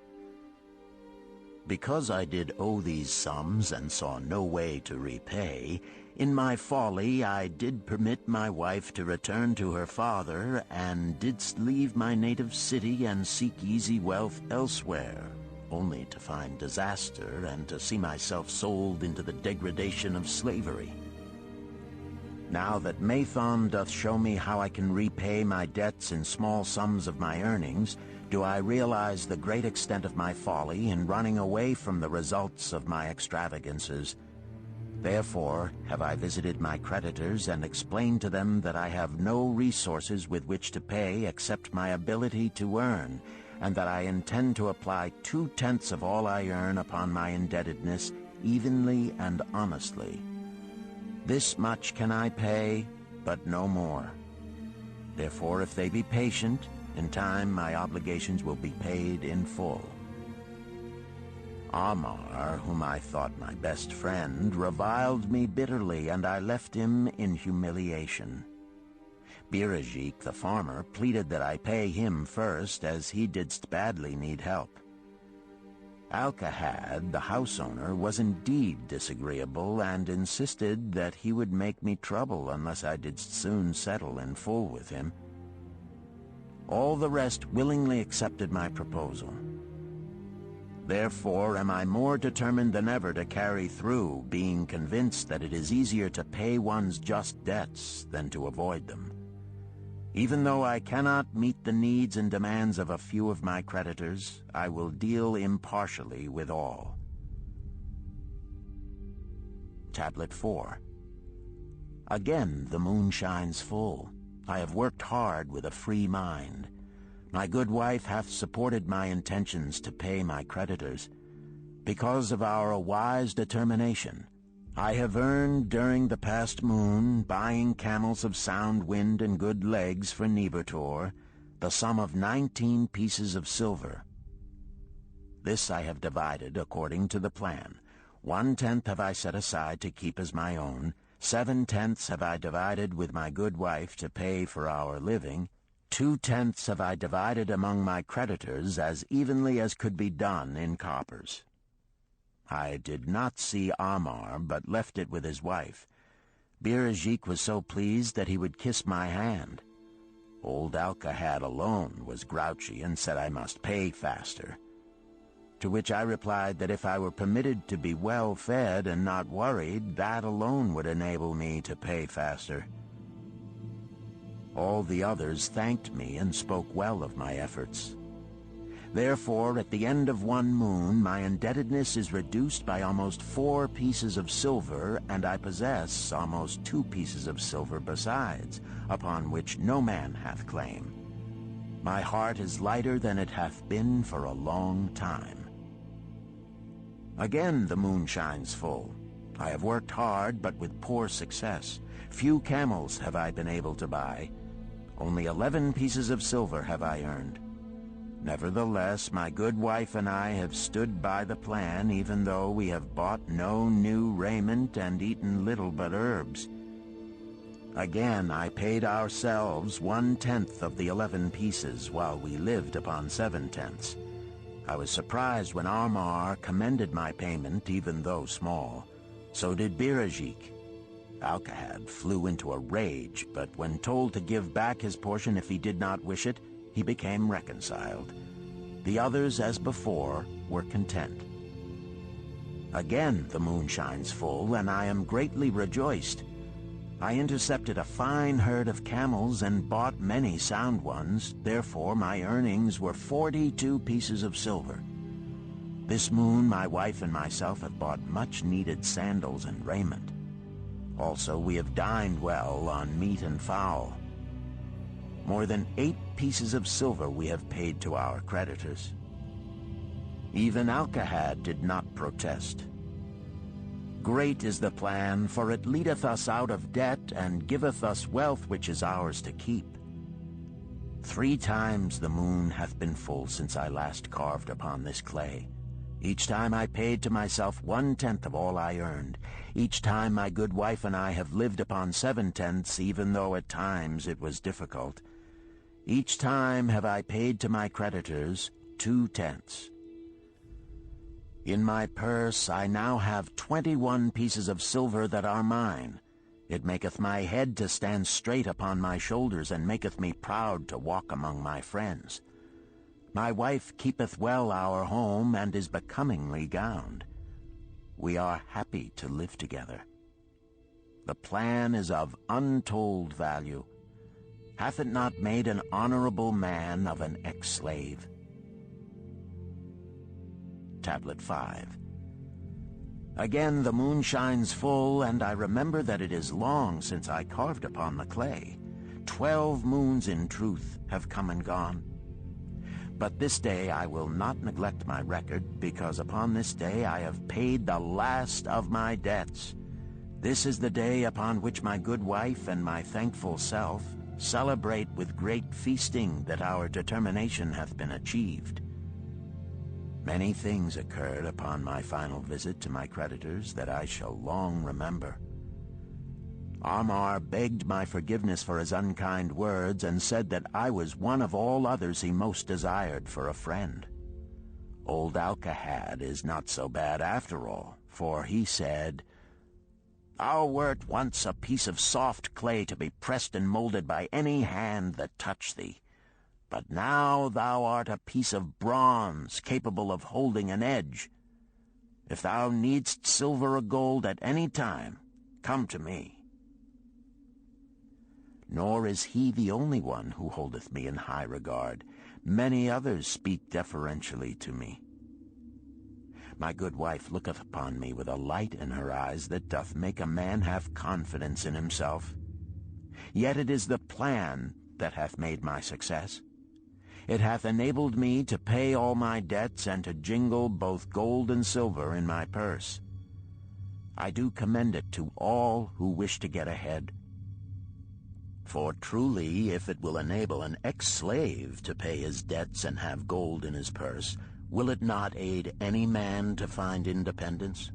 Because I did owe these sums and saw no way to repay, in my folly I did permit my wife to return to her father, and didst leave my native city and seek easy wealth elsewhere, only to find disaster and to see myself sold into the degradation of slavery. Now that Mathon doth show me how I can repay my debts in small sums of my earnings, do I realize the great extent of my folly in running away from the results of my extravagances. Therefore have I visited my creditors and explained to them that I have no resources with which to pay except my ability to earn, and that I intend to apply 2/10 of all I earn upon my indebtedness evenly and honestly. This much can I pay, but no more. Therefore, if they be patient, in time my obligations will be paid in full. Amar, whom I thought my best friend, reviled me bitterly, and I left him in humiliation. Birajik, the farmer, pleaded that I pay him first, as he didst badly need help. Alkahad, the house owner, was indeed disagreeable, and insisted that he would make me trouble unless I did soon settle in full with him. All the rest willingly accepted my proposal. Therefore am I more determined than ever to carry through, being convinced that it is easier to pay one's just debts than to avoid them. Even though I cannot meet the needs and demands of a few of my creditors, I will deal impartially with all. Tablet 4. Again the moon shines full. I have worked hard with a free mind. My good wife hath supported my intentions to pay my creditors. Because of our wise determination, I have earned during the past moon, buying camels of sound wind and good legs for Nibertor, the sum of 19 pieces of silver. This I have divided according to the plan. 1/10 have I set aside to keep as my own, 7/10 have I divided with my good wife to pay for our living, 2/10 have I divided among my creditors as evenly as could be done in coppers. I did not see Amar, but left it with his wife. Birajik was so pleased that he would kiss my hand. Old Alkahad alone was grouchy and said I must pay faster. To which I replied that if I were permitted to be well fed and not worried, that alone would enable me to pay faster. All the others thanked me and spoke well of my efforts. Therefore, at the end of one moon, my indebtedness is reduced by almost 4 pieces of silver, and I possess almost 2 pieces of silver besides, upon which no man hath claim. My heart is lighter than it hath been for a long time. Again the moon shines full. I have worked hard, but with poor success. Few camels have I been able to buy. Only 11 pieces of silver have I earned. Nevertheless, my good wife and I have stood by the plan, even though we have bought no new raiment and eaten little but herbs. Again, I paid ourselves 1/10 of the 11 pieces, while we lived upon 7/10. I was surprised when Armar commended my payment, even though small. So did Birajik. Arkad flew into a rage, but when told to give back his portion if he did not wish it, he became reconciled. The others, as before, were content. Again the moon shines full, and I am greatly rejoiced. I intercepted a fine herd of camels and bought many sound ones, therefore my earnings were 42 pieces of silver. This moon my wife and myself have bought much-needed sandals and raiment. Also we have dined well on meat and fowl. More than 8 pieces of silver we have paid to our creditors. Even Arkad did not protest. Great is the plan, for it leadeth us out of debt and giveth us wealth which is ours to keep. 3 times the moon hath been full since I last carved upon this clay. Each time I paid to myself 1/10 of all I earned. Each time my good wife and I have lived upon 7/10, even though at times it was difficult. Each time have I paid to my creditors 2/10. In my purse I now have 21 pieces of silver that are mine. It maketh my head to stand straight upon my shoulders, and maketh me proud to walk among my friends. My wife keepeth well our home, and is becomingly gowned. We are happy to live together. The plan is of untold value. Hath it not made an honorable man of an ex-slave? Tablet 5. Again the moon shines full, and I remember that it is long since I carved upon the clay. 12 moons in truth have come and gone. But this day I will not neglect my record, because upon this day I have paid the last of my debts. This is the day upon which my good wife and my thankful self celebrate with great feasting that our determination hath been achieved. Many things occurred upon my final visit to my creditors that I shall long remember. Armar begged my forgiveness for his unkind words, and said that I was one of all others he most desired for a friend. Old Arkad is not so bad after all, for he said, "Thou wert once a piece of soft clay to be pressed and molded by any hand that touched thee. But now thou art a piece of bronze capable of holding an edge. If thou needst silver or gold at any time, come to me." Nor is he the only one who holdeth me in high regard. Many others speak deferentially to me. My good wife looketh upon me with a light in her eyes that doth make a man have confidence in himself. Yet it is the plan that hath made my success. It hath enabled me to pay all my debts and to jingle both gold and silver in my purse. I do commend it to all who wish to get ahead. For truly, if it will enable an ex-slave to pay his debts and have gold in his purse, will it not aid any man to find independence?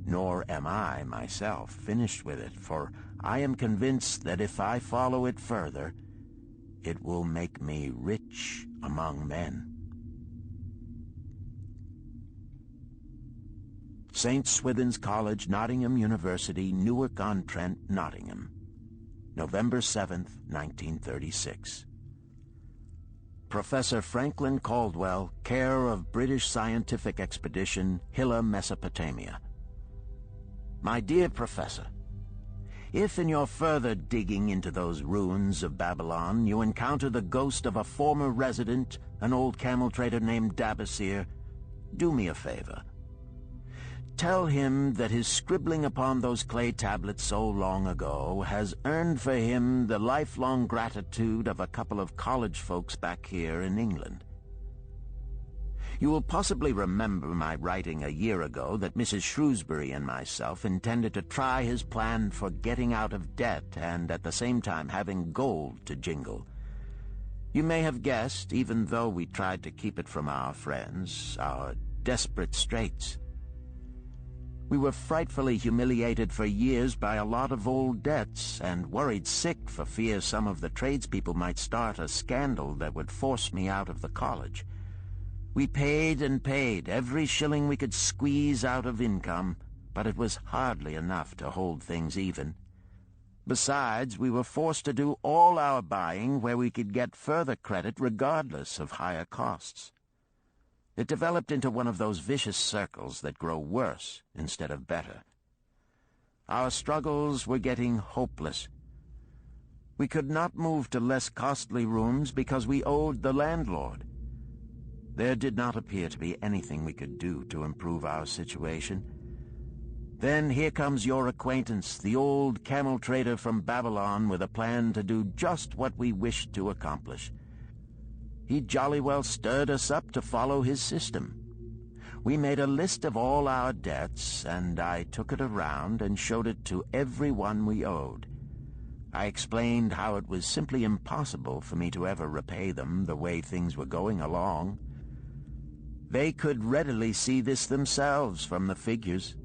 Nor am I, myself, finished with it, for I am convinced that if I follow it further, it will make me rich among men. St. Swithin's College, Nottingham University, Newark-on-Trent, Nottingham, November 7th, 1936. Professor Franklin Caldwell, care of British Scientific Expedition, Hilla, Mesopotamia. My dear Professor, if in your further digging into those ruins of Babylon you encounter the ghost of a former resident, an old camel trader named Dabasir, do me a favor. Tell him that his scribbling upon those clay tablets so long ago has earned for him the lifelong gratitude of a couple of college folks back here in England. You will possibly remember my writing a year ago that Mrs. Shrewsbury and myself intended to try his plan for getting out of debt and at the same time having gold to jingle. You may have guessed, even though we tried to keep it from our friends, our desperate straits. We were frightfully humiliated for years by a lot of old debts, and worried sick for fear some of the tradespeople might start a scandal that would force me out of the college. We paid and paid, every shilling we could squeeze out of income, but it was hardly enough to hold things even. Besides, we were forced to do all our buying where we could get further credit regardless of higher costs. It developed into one of those vicious circles that grow worse instead of better. Our struggles were getting hopeless. We could not move to less costly rooms because we owed the landlord. There did not appear to be anything we could do to improve our situation. Then here comes your acquaintance, the old camel trader from Babylon, with a plan to do just what we wished to accomplish. He jolly well stirred us up to follow his system. We made a list of all our debts, and I took it around and showed it to everyone we owed. I explained how it was simply impossible for me to ever repay them the way things were going along. They could readily see this themselves from the figures.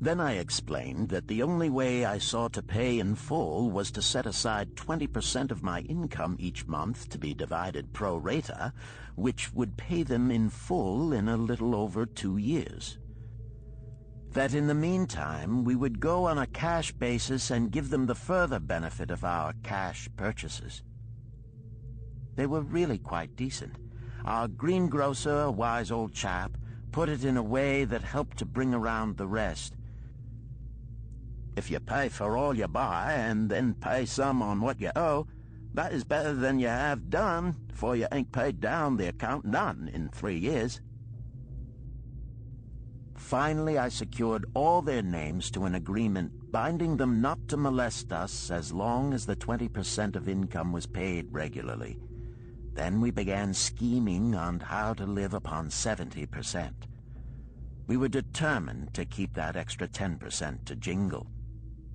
Then I explained that the only way I saw to pay in full was to set aside 20% of my income each month to be divided pro rata, which would pay them in full in a little over 2 years. That in the meantime we would go on a cash basis and give them the further benefit of our cash purchases. They were really quite decent. Our greengrocer, a wise old chap, put it in a way that helped to bring around the rest. If you pay for all you buy and then pay some on what you owe, that is better than you have done, for you ain't paid down the account none in 3 years. Finally, I secured all their names to an agreement binding them not to molest us as long as the 20% of income was paid regularly. Then we began scheming on how to live upon 70%. We were determined to keep that extra 10% to jingle.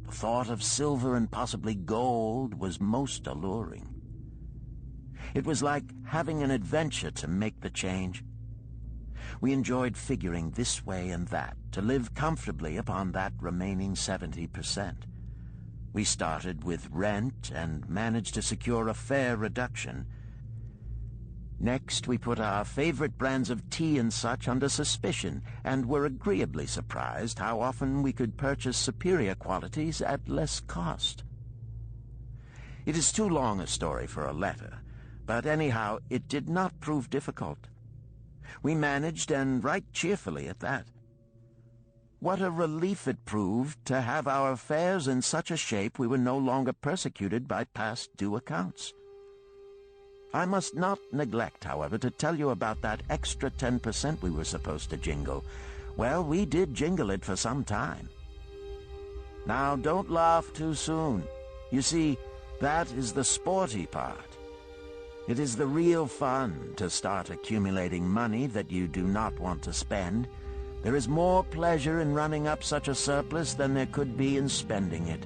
The thought of silver and possibly gold was most alluring. It was like having an adventure to make the change. We enjoyed figuring this way and that to live comfortably upon that remaining 70%. We started with rent and managed to secure a fair reduction. Next, we put our favorite brands of tea and such under suspicion, and were agreeably surprised how often we could purchase superior qualities at less cost. It is too long a story for a letter, but anyhow, it did not prove difficult. We managed, and right cheerfully at that. What a relief it proved to have our affairs in such a shape we were no longer persecuted by past due accounts. I must not neglect, however, to tell you about that extra 10% we were supposed to jingle. Well, we did jingle it for some time. Now, don't laugh too soon. You see, that is the sporty part. It is the real fun to start accumulating money that you do not want to spend. There is more pleasure in running up such a surplus than there could be in spending it.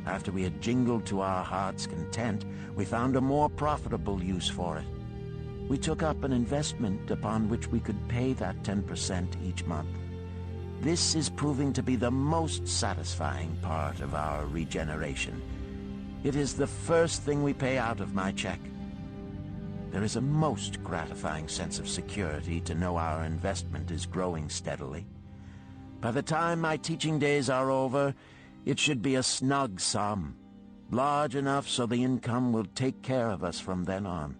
After we had jingled to our heart's content, we found a more profitable use for it. We took up an investment upon which we could pay that 10% each month. This is proving to be the most satisfying part of our regeneration. It is the first thing we pay out of my check. There is a most gratifying sense of security to know our investment is growing steadily. By the time my teaching days are over, it should be a snug sum, large enough so the income will take care of us from then on.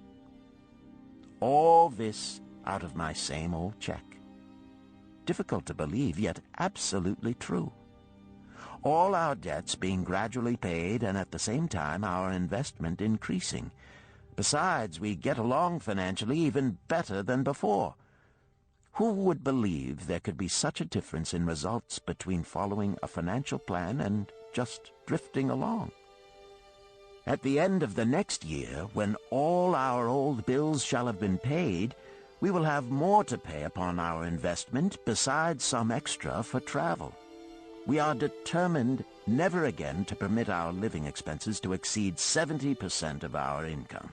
All this out of my same old check. Difficult to believe, yet absolutely true. All our debts being gradually paid, and at the same time our investment increasing. Besides, we get along financially even better than before. Who would believe there could be such a difference in results between following a financial plan and just drifting along? At the end of the next year, when all our old bills shall have been paid, we will have more to pay upon our investment besides some extra for travel. We are determined never again to permit our living expenses to exceed 70% of our income.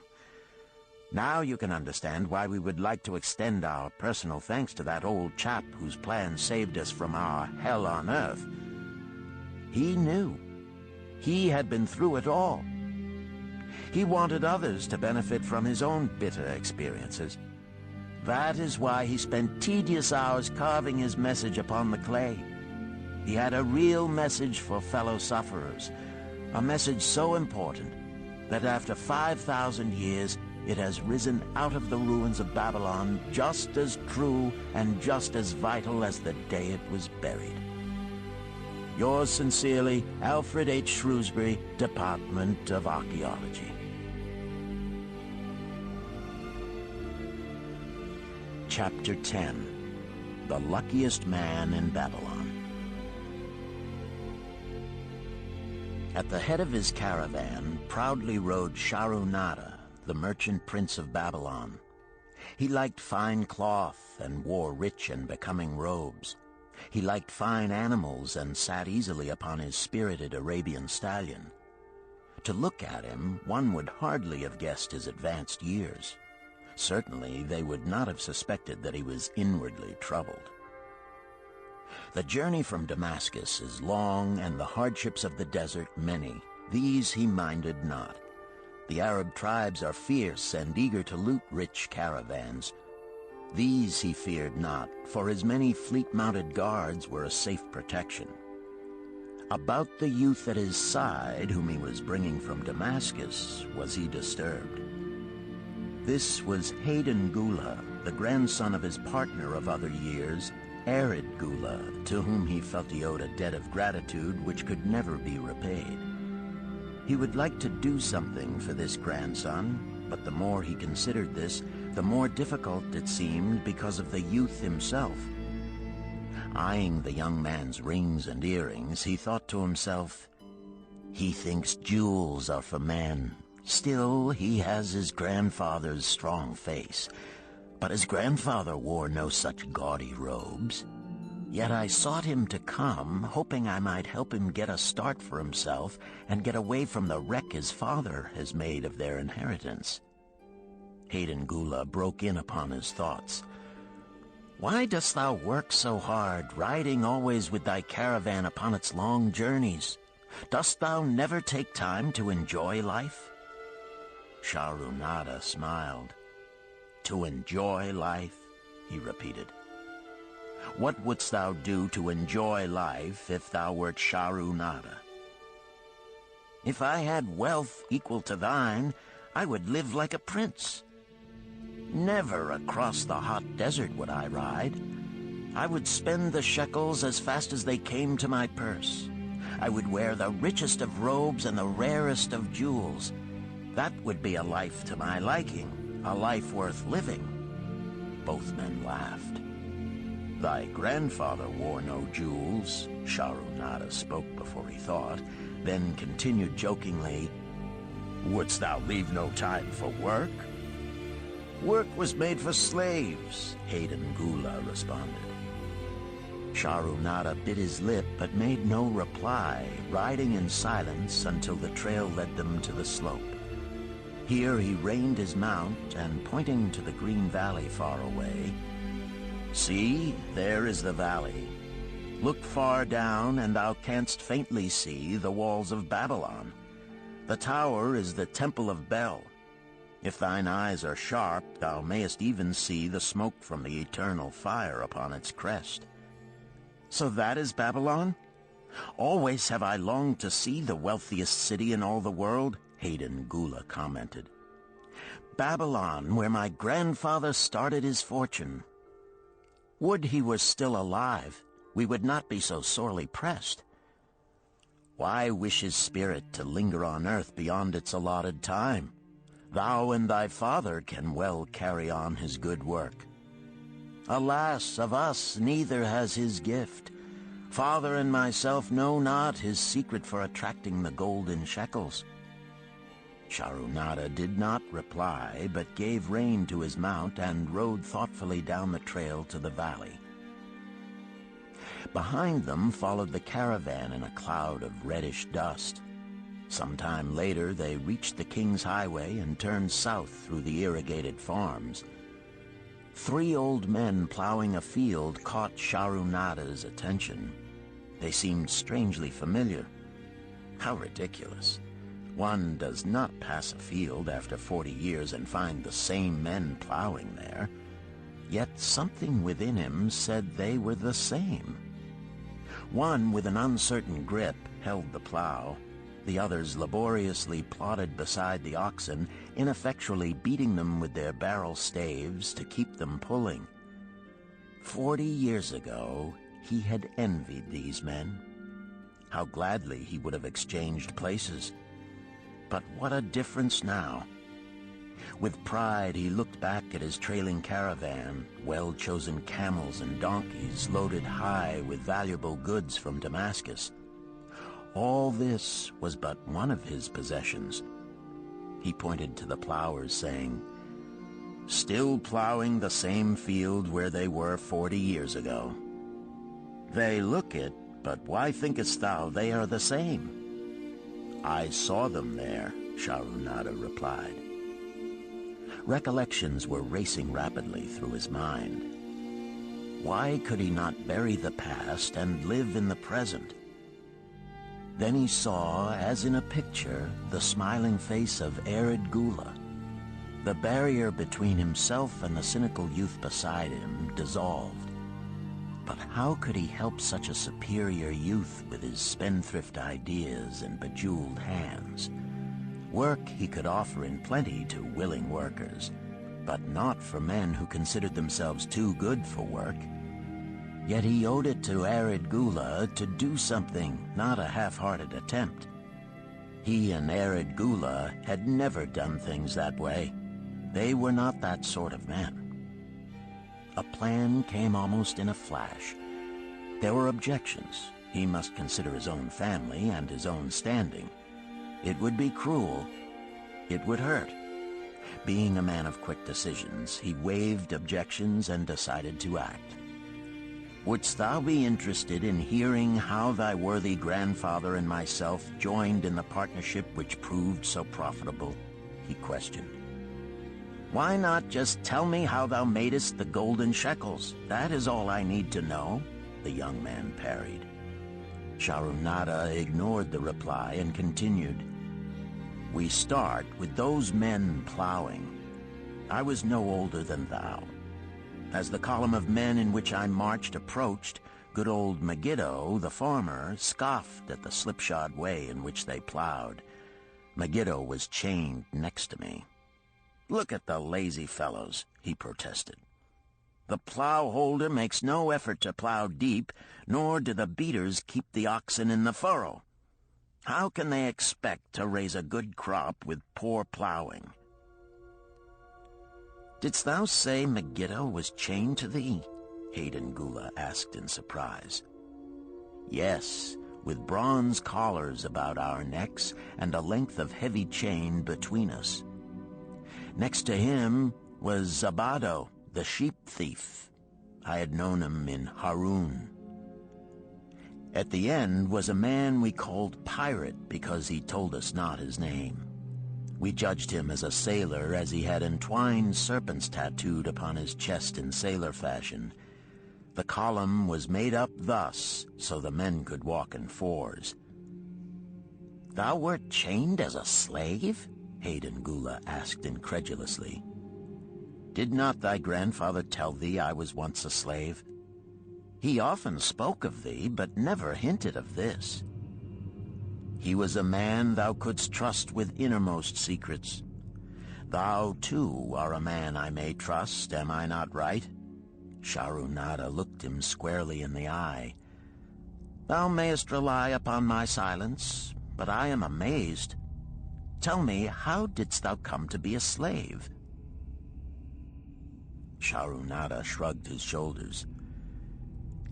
Now you can understand why we would like to extend our personal thanks to that old chap whose plan saved us from our hell on earth. He knew. He had been through it all. He wanted others to benefit from his own bitter experiences. That is why he spent tedious hours carving his message upon the clay. He had a real message for fellow sufferers, a message so important that after 5,000 years it has risen out of the ruins of Babylon just as true and just as vital as the day it was buried. Yours sincerely, Alfred H. Shrewsbury, Department of Archaeology. Chapter 10. The Luckiest Man in Babylon. At the head of his caravan proudly rode Shahrunada, the merchant prince of Babylon. He liked fine cloth and wore rich and becoming robes. He liked fine animals and sat easily upon his spirited Arabian stallion. To look at him, one would hardly have guessed his advanced years. Certainly, they would not have suspected that he was inwardly troubled. The journey from Damascus is long, and the hardships of the desert many. These he minded not. The Arab tribes are fierce and eager to loot rich caravans. These he feared not, for his many fleet-mounted guards were a safe protection. About the youth at his side, whom he was bringing from Damascus, was he disturbed. This was Hayden Gula, the grandson of his partner of other years, Arid Gula, to whom he felt he owed a debt of gratitude which could never be repaid. He would like to do something for this grandson, but the more he considered this, the more difficult it seemed because of the youth himself. Eyeing the young man's rings and earrings, he thought to himself, "He thinks jewels are for men. Still, he has his grandfather's strong face. But his grandfather wore no such gaudy robes. Yet I sought him to come, hoping I might help him get a start for himself and get away from the wreck his father has made of their inheritance." Hayden Gula broke in upon his thoughts. "Why dost thou work so hard, riding always with thy caravan upon its long journeys? Dost thou never take time to enjoy life?" Shahrunada smiled. "To enjoy life?" he repeated. "What wouldst thou do to enjoy life if thou wert Shahrunada?" "If I had wealth equal to thine, I would live like a prince. Never across the hot desert would I ride. I would spend the shekels as fast as they came to my purse. I would wear the richest of robes and the rarest of jewels. That would be a life to my liking, a life worth living." Both men laughed. "Thy grandfather wore no jewels," Shahrunada spoke before he thought, then continued jokingly, "Wouldst thou leave no time for work?" "Work was made for slaves," Hayden Gula responded. Shahrunada bit his lip but made no reply, riding in silence until the trail led them to the slope. Here he reined his mount and, pointing to the green valley far away, "See, there is the valley. Look far down, and thou canst faintly see the walls of Babylon. The tower is the Temple of Bel. If thine eyes are sharp, thou mayest even see the smoke from the eternal fire upon its crest." "So that is Babylon? Always have I longed to see the wealthiest city in all the world," Hayden Gula commented. "Babylon, where my grandfather started his fortune. Would he were still alive, we would not be so sorely pressed. Why wish his spirit to linger on earth beyond its allotted time? Thou and thy father can well carry on his good work. Alas, of us neither has his gift. Father and myself know not his secret for attracting the golden shekels." Sharunada did not reply, but gave rein to his mount and rode thoughtfully down the trail to the valley. Behind them followed the caravan in a cloud of reddish dust. Some time later, they reached the King's Highway and turned south through the irrigated farms. 3 old men plowing a field caught Sharunada's attention. They seemed strangely familiar. How ridiculous. One does not pass a field after 40 years and find the same men plowing there. Yet something within him said they were the same. One, with an uncertain grip, held the plow. The others laboriously plodded beside the oxen, ineffectually beating them with their barrel staves to keep them pulling. 40 years ago, he had envied these men. How gladly he would have exchanged places. But what a difference now. With pride, he looked back at his trailing caravan, well-chosen camels and donkeys loaded high with valuable goods from Damascus. All this was but one of his possessions. He pointed to the plowers, saying, "Still plowing the same field where they were 40 years ago. They look it, but why thinkest thou they are the same?" "I saw them there," Sharunada replied. Recollections were racing rapidly through his mind. Why could he not bury the past and live in the present? Then he saw, as in a picture, the smiling face of Arkad. The barrier between himself and the cynical youth beside him dissolved. But how could he help such a superior youth with his spendthrift ideas and bejeweled hands? Work he could offer in plenty to willing workers, but not for men who considered themselves too good for work. Yet he owed it to Arkad to do something, not a half-hearted attempt. He and Arkad had never done things that way. They were not that sort of men. A plan came almost in a flash. There were objections. He must consider his own family and his own standing. It would be cruel. It would hurt. Being a man of quick decisions, he waived objections and decided to act. "Wouldst thou be interested in hearing how thy worthy grandfather and myself joined in the partnership which proved so profitable?" he questioned. "Why not just tell me how thou madest the golden shekels? That is all I need to know," the young man parried. Sharunada ignored the reply and continued, "We start with those men plowing. I was no older than thou. As the column of men in which I marched approached, good old Megiddo, the farmer, scoffed at the slipshod way in which they plowed. Megiddo was chained next to me. 'Look at the lazy fellows,' he protested. 'The plow holder makes no effort to plow deep, nor do the beaters keep the oxen in the furrow. How can they expect to raise a good crop with poor plowing?' "Didst thou say Megiddo was chained to thee?" Arkad asked in surprise. "Yes, with bronze collars about our necks and a length of heavy chain between us. Next to him was Zabado, the sheep thief. I had known him in Harun. At the end was a man we called Pirate because he told us not his name. We judged him as a sailor as he had entwined serpents tattooed upon his chest in sailor fashion. The column was made up thus so the men could walk in fours." "Thou wert chained as a slave?" Arkad asked incredulously. "Did not thy grandfather tell thee I was once a slave? He often spoke of thee, but never hinted of this. He was a man thou couldst trust with innermost secrets. Thou, too, are a man I may trust, am I not right?" Sharunada looked him squarely in the eye. "Thou mayest rely upon my silence, but I am amazed. Tell me, how didst thou come to be a slave?" Sharunada shrugged his shoulders.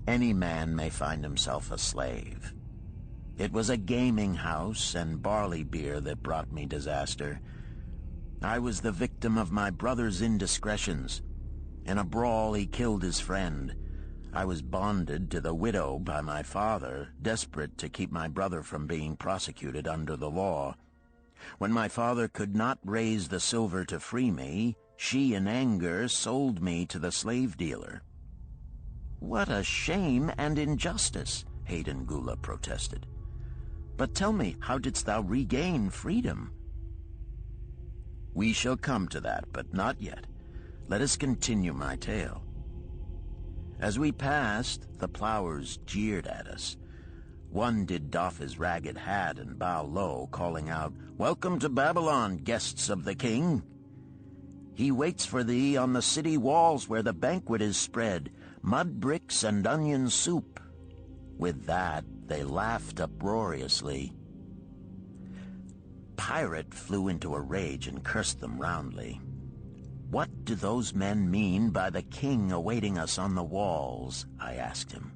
"Any man may find himself a slave. It was a gaming house and barley beer that brought me disaster. I was the victim of my brother's indiscretions. In a brawl, he killed his friend. I was bonded to the widow by my father, desperate to keep my brother from being prosecuted under the law. When my father could not raise the silver to free me, she, in anger, sold me to the slave dealer. "What a shame and injustice," Hayden Gula protested. "But tell me, how didst thou regain freedom?" "We shall come to that, but not yet. Let us continue my tale. As we passed, the plowers jeered at us. One did doff his ragged hat and bow low, calling out, 'Welcome to Babylon, guests of the king. He waits for thee on the city walls where the banquet is spread, mud bricks and onion soup.' With that, they laughed uproariously. Pirate flew into a rage and cursed them roundly. "What do those men mean by the king awaiting us on the walls?" I asked him.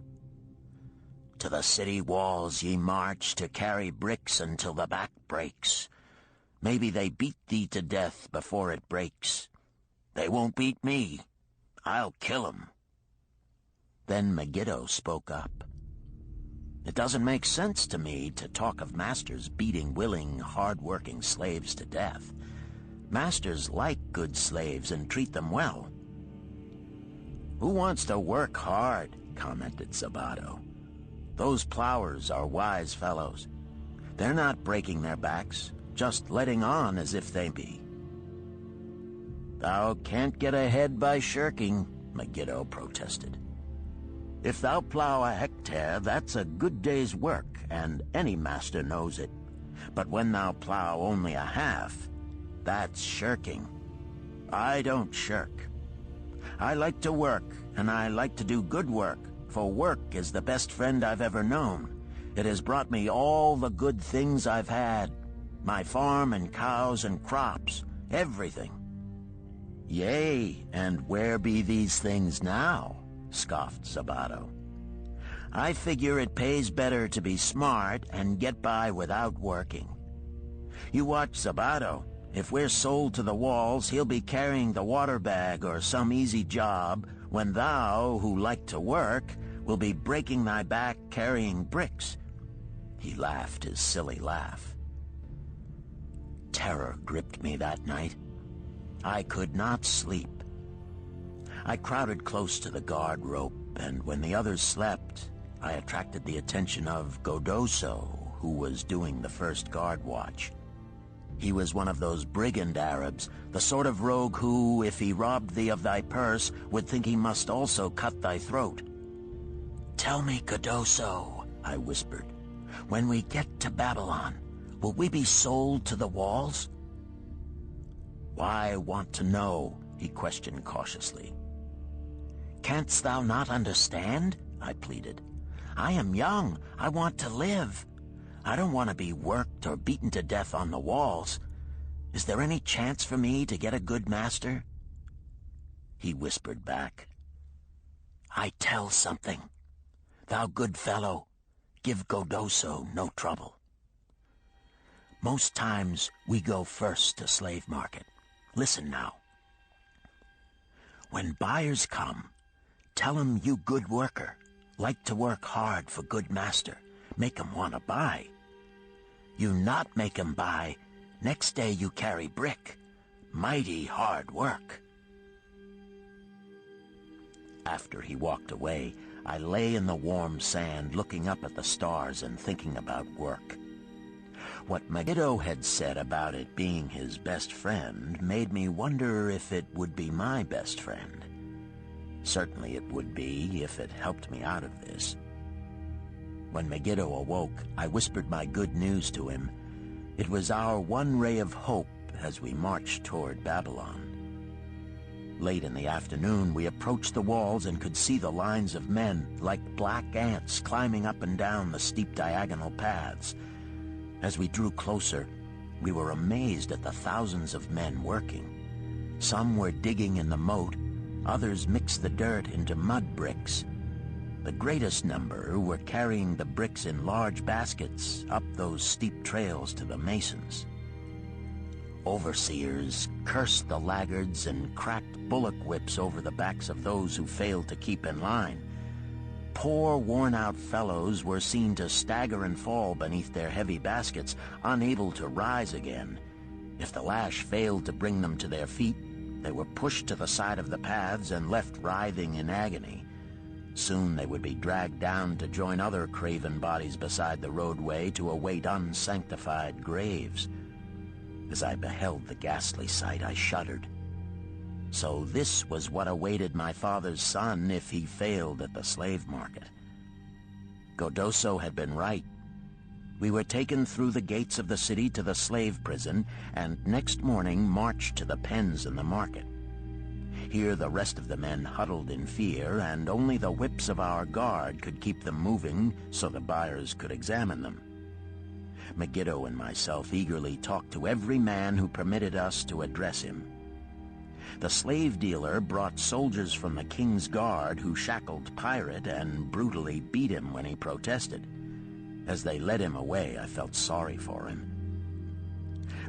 "To the city walls ye march to carry bricks until the back breaks. Maybe they beat thee to death before it breaks. They won't beat me. I'll kill 'em." Then Megiddo spoke up. "It doesn't make sense to me to talk of masters beating willing, hard-working slaves to death. Masters like good slaves and treat them well." "Who wants to work hard?" commented Sabato. "Those plowers are wise fellows. They're not breaking their backs, just letting on as if they be." "Thou can't get ahead by shirking," Megiddo protested. "If thou plow a hectare, that's a good day's work, and any master knows it. But when thou plow only a half, that's shirking. I don't shirk. I like to work, and I like to do good work, for work is the best friend I've ever known. It has brought me all the good things I've had, my farm and cows and crops, everything." "Yea, and where be these things now?" scoffed Sabato. "I figure it pays better to be smart and get by without working. You watch Sabato. If we're sold to the walls, he'll be carrying the water bag or some easy job, when thou, who like to work, will be breaking thy back carrying bricks." He laughed his silly laugh. Terror gripped me that night. I could not sleep. I crowded close to the guard rope, and when the others slept, I attracted the attention of Godoso, who was doing the first guard watch. He was one of those brigand Arabs, the sort of rogue who, if he robbed thee of thy purse, would think he must also cut thy throat. "Tell me, Godoso," I whispered, "when we get to Babylon, will we be sold to the walls?" "Why want to know?" he questioned cautiously. "Canst thou not understand?" I pleaded. "I am young. I want to live. I don't want to be worked or beaten to death on the walls. Is there any chance for me to get a good master?" He whispered back, "I tell something. Thou good fellow, give Godoso no trouble. Most times we go first to slave market. Listen now. When buyers come, tell 'em you good worker, like to work hard for good master, make 'em want to buy. You not make 'em buy, next day you carry brick, mighty hard work." After he walked away, I lay in the warm sand looking up at the stars and thinking about work. What Megiddo had said about it being his best friend made me wonder if it would be my best friend. Certainly it would be if it helped me out of this. When Megiddo awoke, I whispered my good news to him. It was our one ray of hope as we marched toward Babylon. Late in the afternoon, we approached the walls and could see the lines of men, like black ants, climbing up and down the steep diagonal paths. As we drew closer, we were amazed at the thousands of men working. Some were digging in the moat, others mixed the dirt into mud bricks. The greatest number were carrying the bricks in large baskets up those steep trails to the masons. Overseers cursed the laggards and cracked bullock whips over the backs of those who failed to keep in line. Poor, worn-out fellows were seen to stagger and fall beneath their heavy baskets, unable to rise again. If the lash failed to bring them to their feet, they were pushed to the side of the paths and left writhing in agony. Soon they would be dragged down to join other craven bodies beside the roadway to await unsanctified graves. As I beheld the ghastly sight, I shuddered. So this was what awaited my father's son if he failed at the slave market. Godoso had been right. We were taken through the gates of the city to the slave prison, and next morning marched to the pens in the market. Here the rest of the men huddled in fear, and only the whips of our guard could keep them moving so the buyers could examine them. Megiddo and myself eagerly talked to every man who permitted us to address him. The slave dealer brought soldiers from the king's guard who shackled Pirate and brutally beat him when he protested. As they led him away, I felt sorry for him.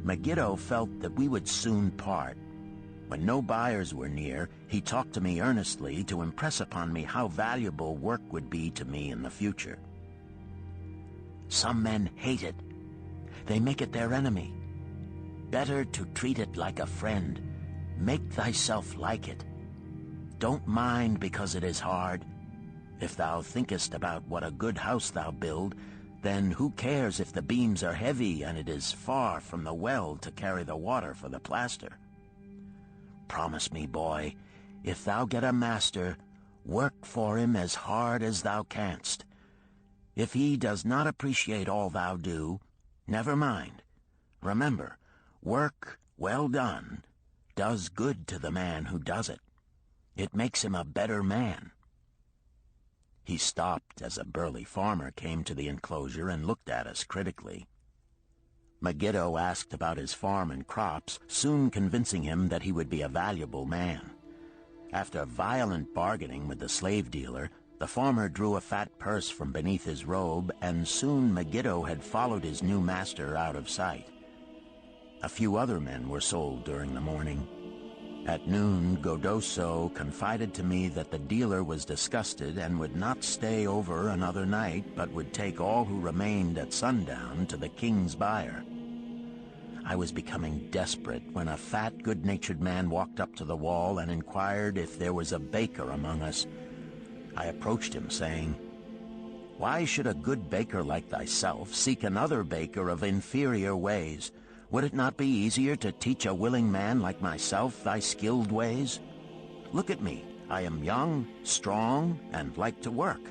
Megiddo felt that we would soon part. When no buyers were near, he talked to me earnestly to impress upon me how valuable work would be to me in the future. Some men hate it. They make it their enemy. Better to treat it like a friend. Make thyself like it. Don't mind because it is hard. If thou thinkest about what a good house thou build, then who cares if the beams are heavy and it is far from the well to carry the water for the plaster? Promise me, boy, if thou get a master, work for him as hard as thou canst. If he does not appreciate all thou do, never mind. Remember, work well done does good to the man who does it. It makes him a better man. He stopped as a burly farmer came to the enclosure and looked at us critically. Megiddo asked about his farm and crops, soon convincing him that he would be a valuable man. After violent bargaining with the slave dealer, the farmer drew a fat purse from beneath his robe, and soon Megiddo had followed his new master out of sight. A few other men were sold during the morning. At noon, Godoso confided to me that the dealer was disgusted and would not stay over another night, but would take all who remained at sundown to the king's buyer. I was becoming desperate when a fat, good-natured man walked up to the wall and inquired if there was a baker among us. I approached him, saying, "Why should a good baker like thyself seek another baker of inferior ways? Would it not be easier to teach a willing man like myself thy skilled ways? Look at me. I am young, strong, and like to work.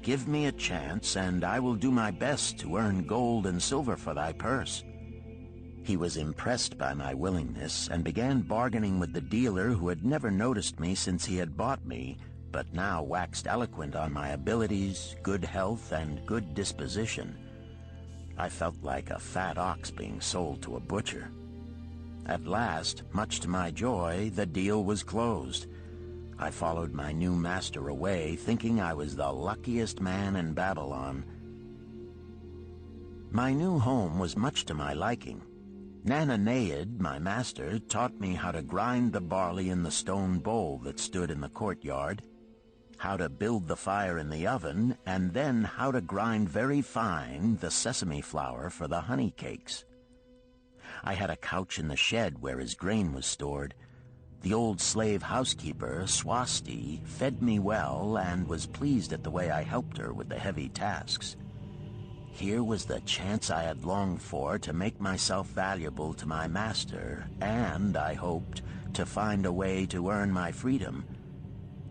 Give me a chance, and I will do my best to earn gold and silver for thy purse." He was impressed by my willingness and began bargaining with the dealer, who had never noticed me since he had bought me, but now waxed eloquent on my abilities, good health, and good disposition. I felt like a fat ox being sold to a butcher. At last, much to my joy, the deal was closed. I followed my new master away, thinking I was the luckiest man in Babylon. My new home was much to my liking. Nananeid, my master, taught me how to grind the barley in the stone bowl that stood in the courtyard, how to build the fire in the oven, and then how to grind very fine the sesame flour for the honey cakes. I had a couch in the shed where his grain was stored. The old slave housekeeper, Swasti, fed me well and was pleased at the way I helped her with the heavy tasks. Here was the chance I had longed for to make myself valuable to my master and, I hoped, to find a way to earn my freedom.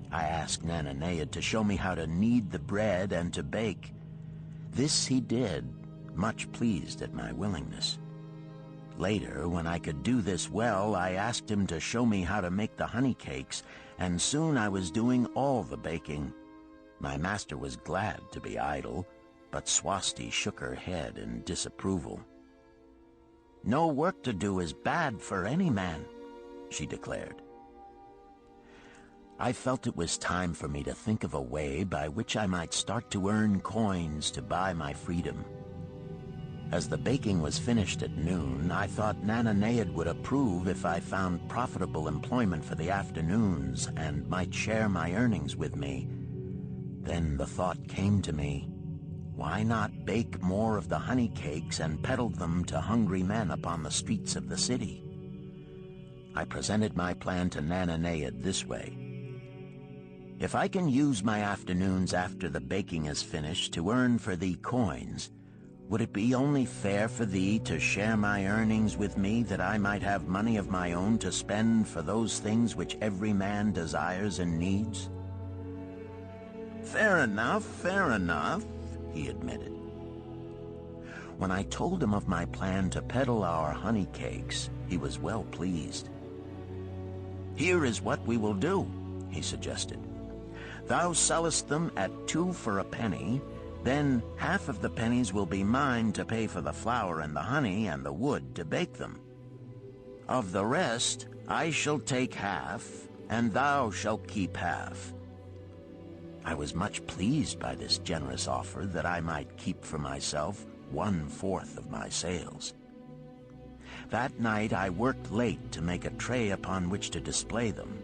I asked Nananeid to show me how to knead the bread and to bake. This he did, much pleased at my willingness. Later, when I could do this well, I asked him to show me how to make the honey cakes, and soon I was doing all the baking. My master was glad to be idle, but Swasti shook her head in disapproval. "No work to do is bad for any man," she declared. I felt it was time for me to think of a way by which I might start to earn coins to buy my freedom. As the baking was finished at noon, I thought Nananeid would approve if I found profitable employment for the afternoons and might share my earnings with me. Then the thought came to me, why not bake more of the honey cakes and peddle them to hungry men upon the streets of the city? I presented my plan to Nananeid this way. If I can use my afternoons after the baking is finished to earn for thee coins, would it be only fair for thee to share my earnings with me, that I might have money of my own to spend for those things which every man desires and needs? Fair enough, he admitted. When I told him of my plan to peddle our honey cakes, he was well pleased. Here is what we will do, he suggested. Thou sellest them at 2 for a penny, then half of the pennies will be mine to pay for the flour and the honey and the wood to bake them. Of the rest I shall take half, and thou shalt keep half. I was much pleased by this generous offer that I might keep for myself 1/4 of my sales. That night I worked late to make a tray upon which to display them.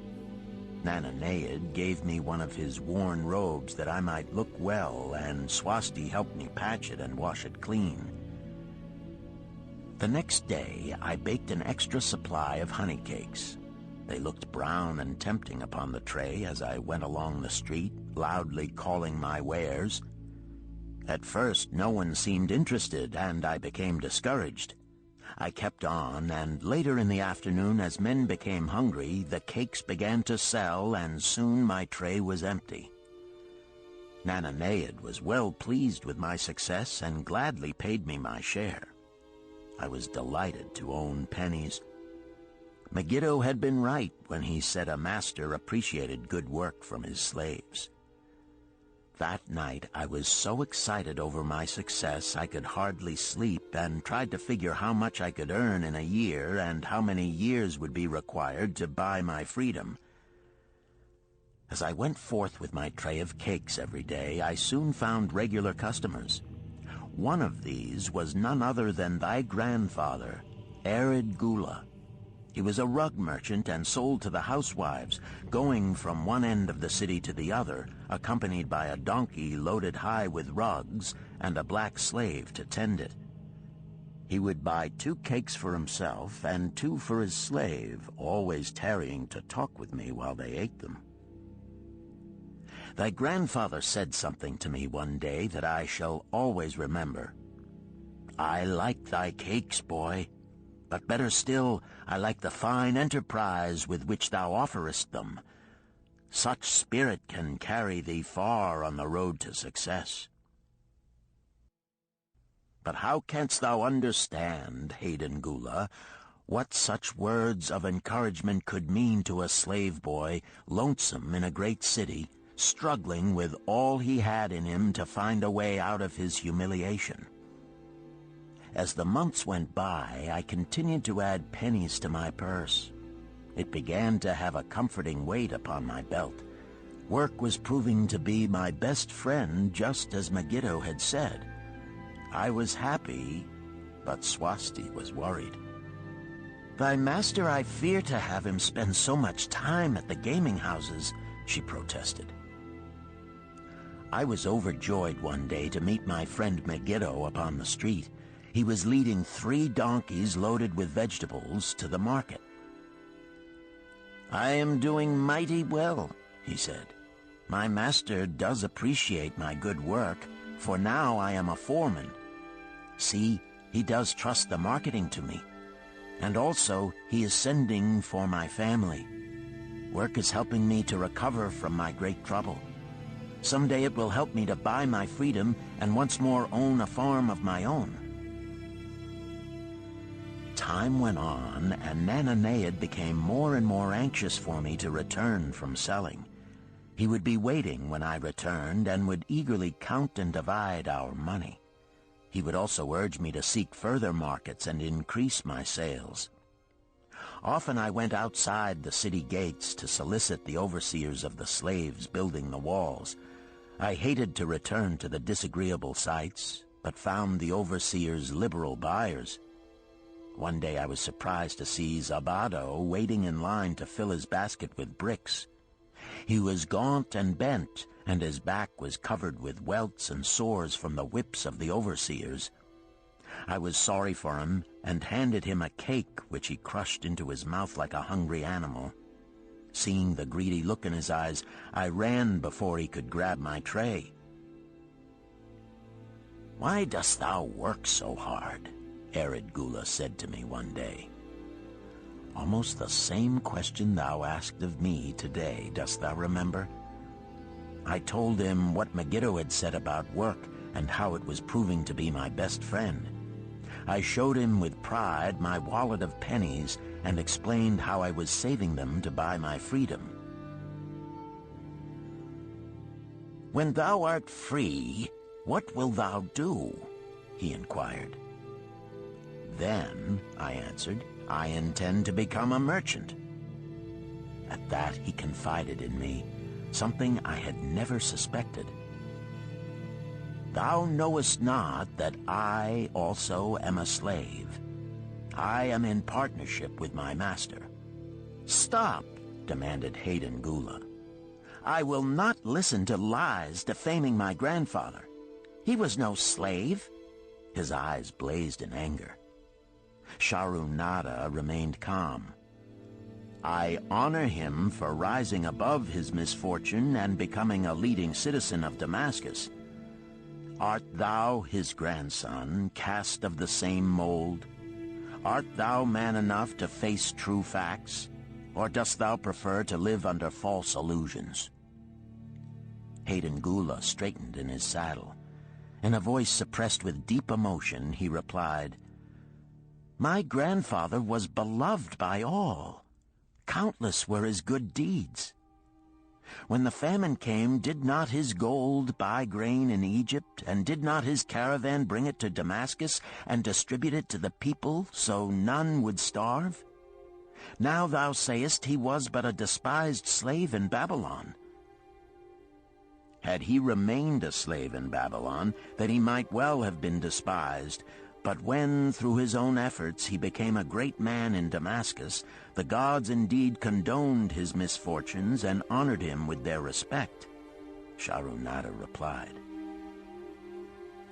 Nananeid gave me one of his worn robes that I might look well, and Swasti helped me patch it and wash it clean. The next day I baked an extra supply of honey cakes. They looked brown and tempting upon the tray as I went along the street, loudly calling my wares. At first no one seemed interested, and I became discouraged. I kept on, and later in the afternoon, as men became hungry, the cakes began to sell, and soon my tray was empty. Nananeid was well pleased with my success and gladly paid me my share. I was delighted to own pennies. Megiddo had been right when he said a master appreciated good work from his slaves. That night I was so excited over my success I could hardly sleep, and tried to figure how much I could earn in a year and how many years would be required to buy my freedom. As I went forth with my tray of cakes every day, I soon found regular customers. One of these was none other than thy grandfather, Arkad. He was a rug merchant and sold to the housewives, going from one end of the city to the other, accompanied by a donkey loaded high with rugs and a black slave to tend it. He would buy 2 cakes for himself and 2 for his slave, always tarrying to talk with me while they ate them. Thy grandfather said something to me one day that I shall always remember. I like thy cakes, boy, but better still, I like the fine enterprise with which thou offerest them. Such spirit can carry thee far on the road to success. But how canst thou understand, Hayden Gula, what such words of encouragement could mean to a slave boy, lonesome in a great city, struggling with all he had in him to find a way out of his humiliation? As the months went by, I continued to add pennies to my purse. It began to have a comforting weight upon my belt. Work was proving to be my best friend, just as Megiddo had said. I was happy, but Swasti was worried. Thy master, I fear to have him spend so much time at the gaming houses, she protested. I was overjoyed one day to meet my friend Megiddo upon the street. He was leading 3 donkeys loaded with vegetables to the market. I am doing mighty well, he said. My master does appreciate my good work, for now I am a foreman. See, he does trust the marketing to me. And also, he is sending for my family. Work is helping me to recover from my great trouble. Someday it will help me to buy my freedom and once more own a farm of my own. Time went on, and Nananeid became more and more anxious for me to return from selling. He would be waiting when I returned and would eagerly count and divide our money. He would also urge me to seek further markets and increase my sales. Often I went outside the city gates to solicit the overseers of the slaves building the walls. I hated to return to the disagreeable sights, but found the overseers liberal buyers. One day I was surprised to see Zabado waiting in line to fill his basket with bricks. He was gaunt and bent, and his back was covered with welts and sores from the whips of the overseers. I was sorry for him and handed him a cake which he crushed into his mouth like a hungry animal. Seeing the greedy look in his eyes, I ran before he could grab my tray. "Why dost thou work so hard?" Arid Gula said to me one day. Almost the same question thou asked of me today, dost thou remember? I told him what Megiddo had said about work and how it was proving to be my best friend. I showed him with pride my wallet of pennies and explained how I was saving them to buy my freedom. "When thou art free, what wilt thou do?" he inquired. "Then," I answered, "I intend to become a merchant." At that he confided in me, something I had never suspected. "Thou knowest not that I also am a slave. I am in partnership with my master." "Stop," demanded Hayden Gula. "I will not listen to lies defaming my grandfather. He was no slave." His eyes blazed in anger. Sharunada remained calm. "I honor him for rising above his misfortune and becoming a leading citizen of Damascus. Art thou his grandson, cast of the same mold? Art thou man enough to face true facts, or dost thou prefer to live under false illusions?" Hayden Gula straightened in his saddle. In a voice suppressed with deep emotion, he replied, "My grandfather was beloved by all. Countless were his good deeds. When the famine came, did not his gold buy grain in Egypt, and did not his caravan bring it to Damascus and distribute it to the people so none would starve? Now thou sayest he was but a despised slave in Babylon. Had he remained a slave in Babylon, then he might well have been despised. But when, through his own efforts, he became a great man in Damascus, the gods indeed condoned his misfortunes and honored him with their respect," Sharunada replied.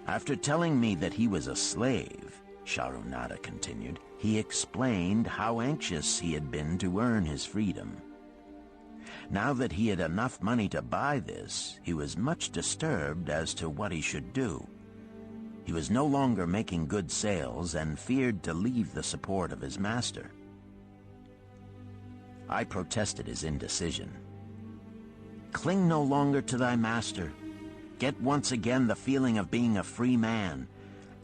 "After telling me that he was a slave," Sharunada continued, "he explained how anxious he had been to earn his freedom. Now that he had enough money to buy this, he was much disturbed as to what he should do. He was no longer making good sales and feared to leave the support of his master." I protested his indecision. "Cling no longer to thy master. Get once again the feeling of being a free man.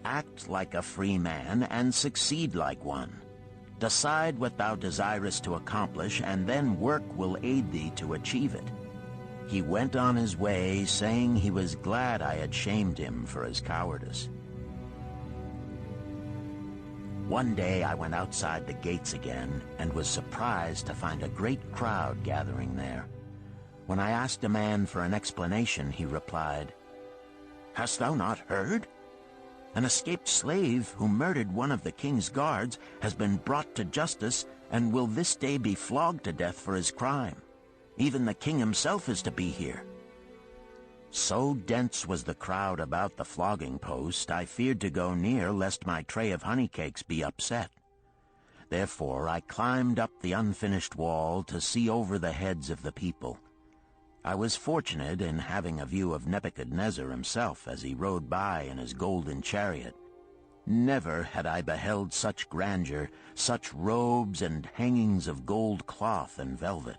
Act like a free man and succeed like one. Decide what thou desirest to accomplish, and then work will aid thee to achieve it." He went on his way, saying he was glad I had shamed him for his cowardice. One day I went outside the gates again and was surprised to find a great crowd gathering there. When I asked a man for an explanation, he replied, "Hast thou not heard? An escaped slave who murdered one of the king's guards has been brought to justice and will this day be flogged to death for his crime. Even the king himself is to be here." So dense was the crowd about the flogging post, I feared to go near lest my tray of honey cakes be upset. Therefore I climbed up the unfinished wall to see over the heads of the people. I was fortunate in having a view of Nebuchadnezzar himself as he rode by in his golden chariot. Never had I beheld such grandeur, such robes and hangings of gold cloth and velvet.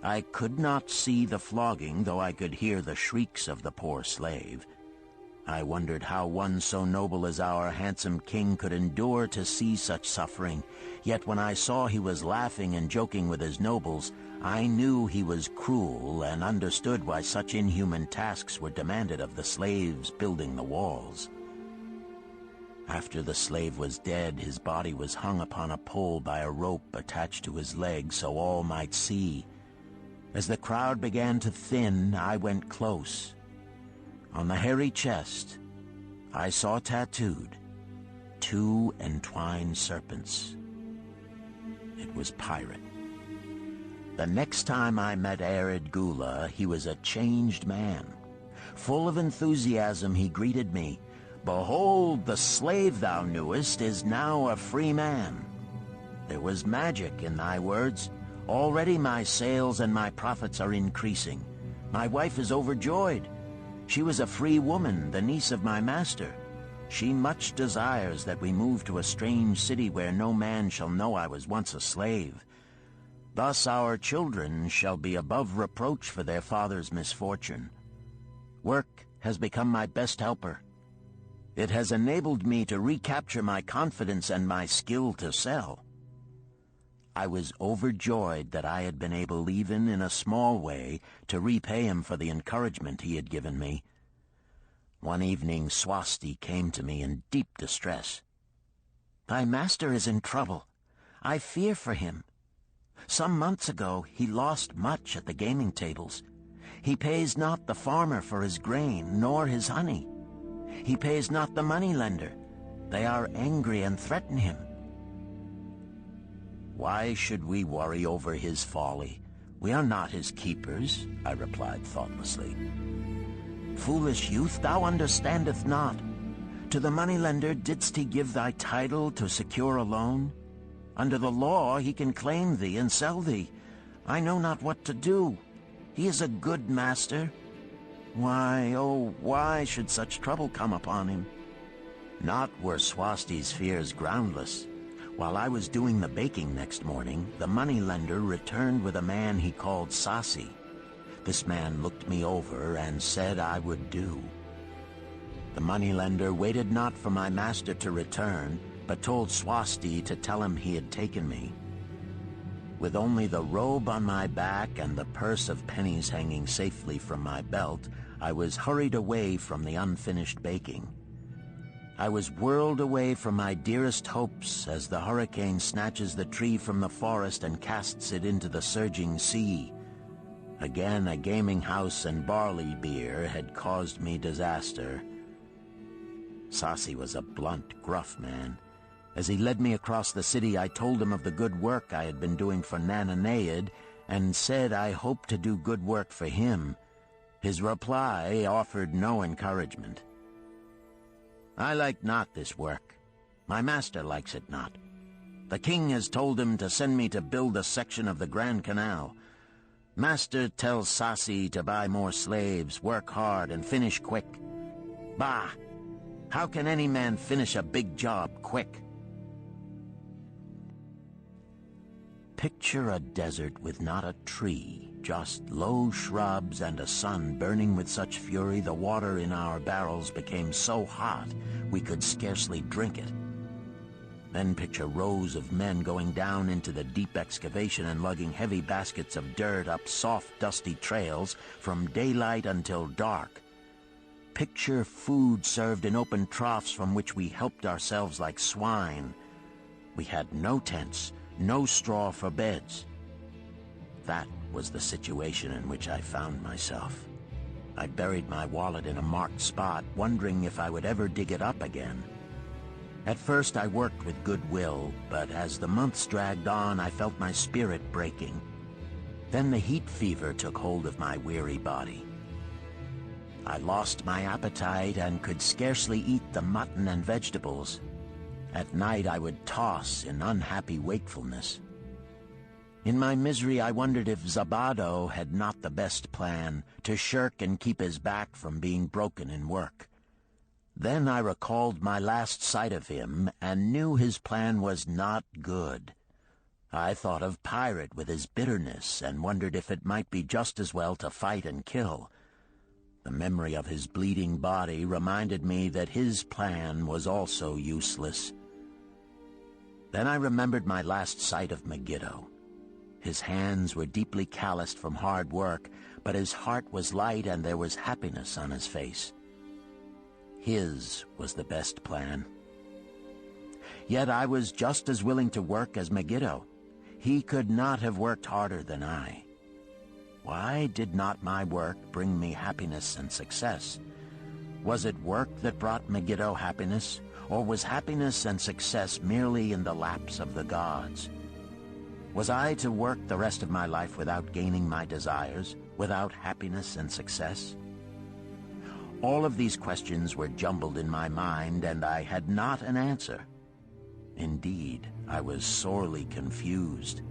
I could not see the flogging, though I could hear the shrieks of the poor slave. I wondered how one so noble as our handsome king could endure to see such suffering, yet when I saw he was laughing and joking with his nobles, I knew he was cruel and understood why such inhuman tasks were demanded of the slaves building the walls. After the slave was dead, his body was hung upon a pole by a rope attached to his leg so all might see. As the crowd began to thin, I went close. On the hairy chest, I saw tattooed 2 entwined serpents. It was Pirate. The next time I met Arkad Gula, he was a changed man. Full of enthusiasm, he greeted me. "Behold, the slave thou knewest is now a free man." There was magic in thy words. Already my sales and my profits are increasing. My wife is overjoyed. She was a free woman, the niece of my master. She much desires that we move to a strange city where no man shall know I was once a slave. Thus our children shall be above reproach for their father's misfortune. Work has become my best helper. It has enabled me to recapture my confidence and my skill to sell. I was overjoyed that I had been able, even in a small way, to repay him for the encouragement he had given me. One evening Swasti came to me in deep distress. "Thy master is in trouble. I fear for him. Some months ago he lost much at the gaming tables. He pays not the farmer for his grain, nor his honey. He pays not the moneylender. They are angry and threaten him." "Why should we worry over his folly? We are not his keepers," I replied thoughtlessly. "Foolish youth, thou understandest not. To the moneylender didst he give thy title to secure a loan? Under the law he can claim thee and sell thee. I know not what to do. He is a good master. Why, oh, why should such trouble come upon him?" Not were Swasti's fears groundless. While I was doing the baking next morning, the moneylender returned with a man he called Sasi. This man looked me over and said I would do. The moneylender waited not for my master to return, but told Swasti to tell him he had taken me. With only the robe on my back and the purse of pennies hanging safely from my belt, I was hurried away from the unfinished baking. I was whirled away from my dearest hopes as the hurricane snatches the tree from the forest and casts it into the surging sea. Again, a gaming house and barley beer had caused me disaster. Sasi was a blunt, gruff man. As he led me across the city, I told him of the good work I had been doing for Nananaid, and said I hoped to do good work for him. His reply offered no encouragement. "I like not this work. My master likes it not. The king has told him to send me to build a section of the Grand Canal. Master tells Sasi to buy more slaves, work hard, and finish quick. Bah! How can any man finish a big job quick?" Picture a desert with not a tree, just low shrubs and a sun burning with such fury the water in our barrels became so hot we could scarcely drink it. Then picture rows of men going down into the deep excavation and lugging heavy baskets of dirt up soft, dusty trails from daylight until dark. Picture food served in open troughs from which we helped ourselves like swine. We had no tents, no straw for beds. That was the situation in which I found myself. I buried my wallet in a marked spot, wondering if I would ever dig it up again. At first I worked with good will, but as the months dragged on, I felt my spirit breaking. Then the heat fever took hold of my weary body. I lost my appetite and could scarcely eat the mutton and vegetables. At night I would toss in unhappy wakefulness. In my misery I wondered if Zabado had not the best plan, to shirk and keep his back from being broken in work. Then I recalled my last sight of him and knew his plan was not good. I thought of Pirate with his bitterness and wondered if it might be just as well to fight and kill. The memory of his bleeding body reminded me that his plan was also useless. Then I remembered my last sight of Megiddo. His hands were deeply calloused from hard work, but his heart was light and there was happiness on his face. His was the best plan. Yet I was just as willing to work as Megiddo. He could not have worked harder than I. Why did not my work bring me happiness and success? Was it work that brought Megiddo happiness, or was happiness and success merely in the laps of the gods? Was I to work the rest of my life without gaining my desires, without happiness and success? All of these questions were jumbled in my mind, and I had not an answer. Indeed, I was sorely confused.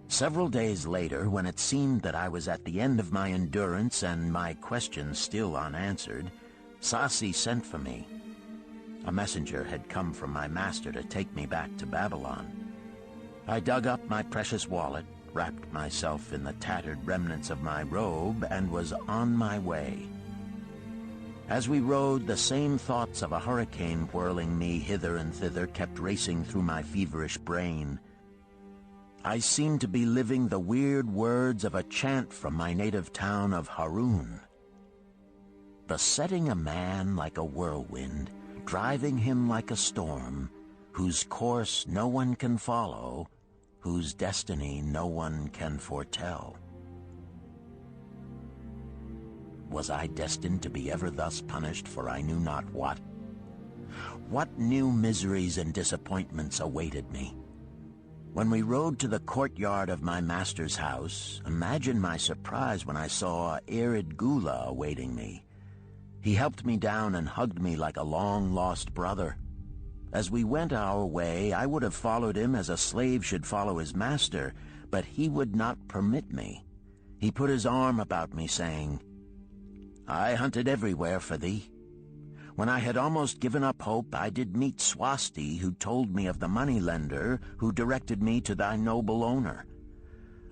Several days later, when it seemed that I was at the end of my endurance and my questions still unanswered, Sasi sent for me. A messenger had come from my master to take me back to Babylon. I dug up my precious wallet, wrapped myself in the tattered remnants of my robe, and was on my way. As we rode, the same thoughts of a hurricane whirling me hither and thither kept racing through my feverish brain. I seemed to be living the weird words of a chant from my native town of Harun. Besetting a man like a whirlwind, driving him like a storm, whose course no one can follow, whose destiny no one can foretell. Was I destined to be ever thus punished for I knew not what? What new miseries and disappointments awaited me? When we rode to the courtyard of my master's house, imagine my surprise when I saw Arkad awaiting me. He helped me down and hugged me like a long-lost brother. As we went our way, I would have followed him as a slave should follow his master, but he would not permit me. He put his arm about me, saying, "I hunted everywhere for thee. When I had almost given up hope, I did meet Swasti, who told me of the moneylender who directed me to thy noble owner.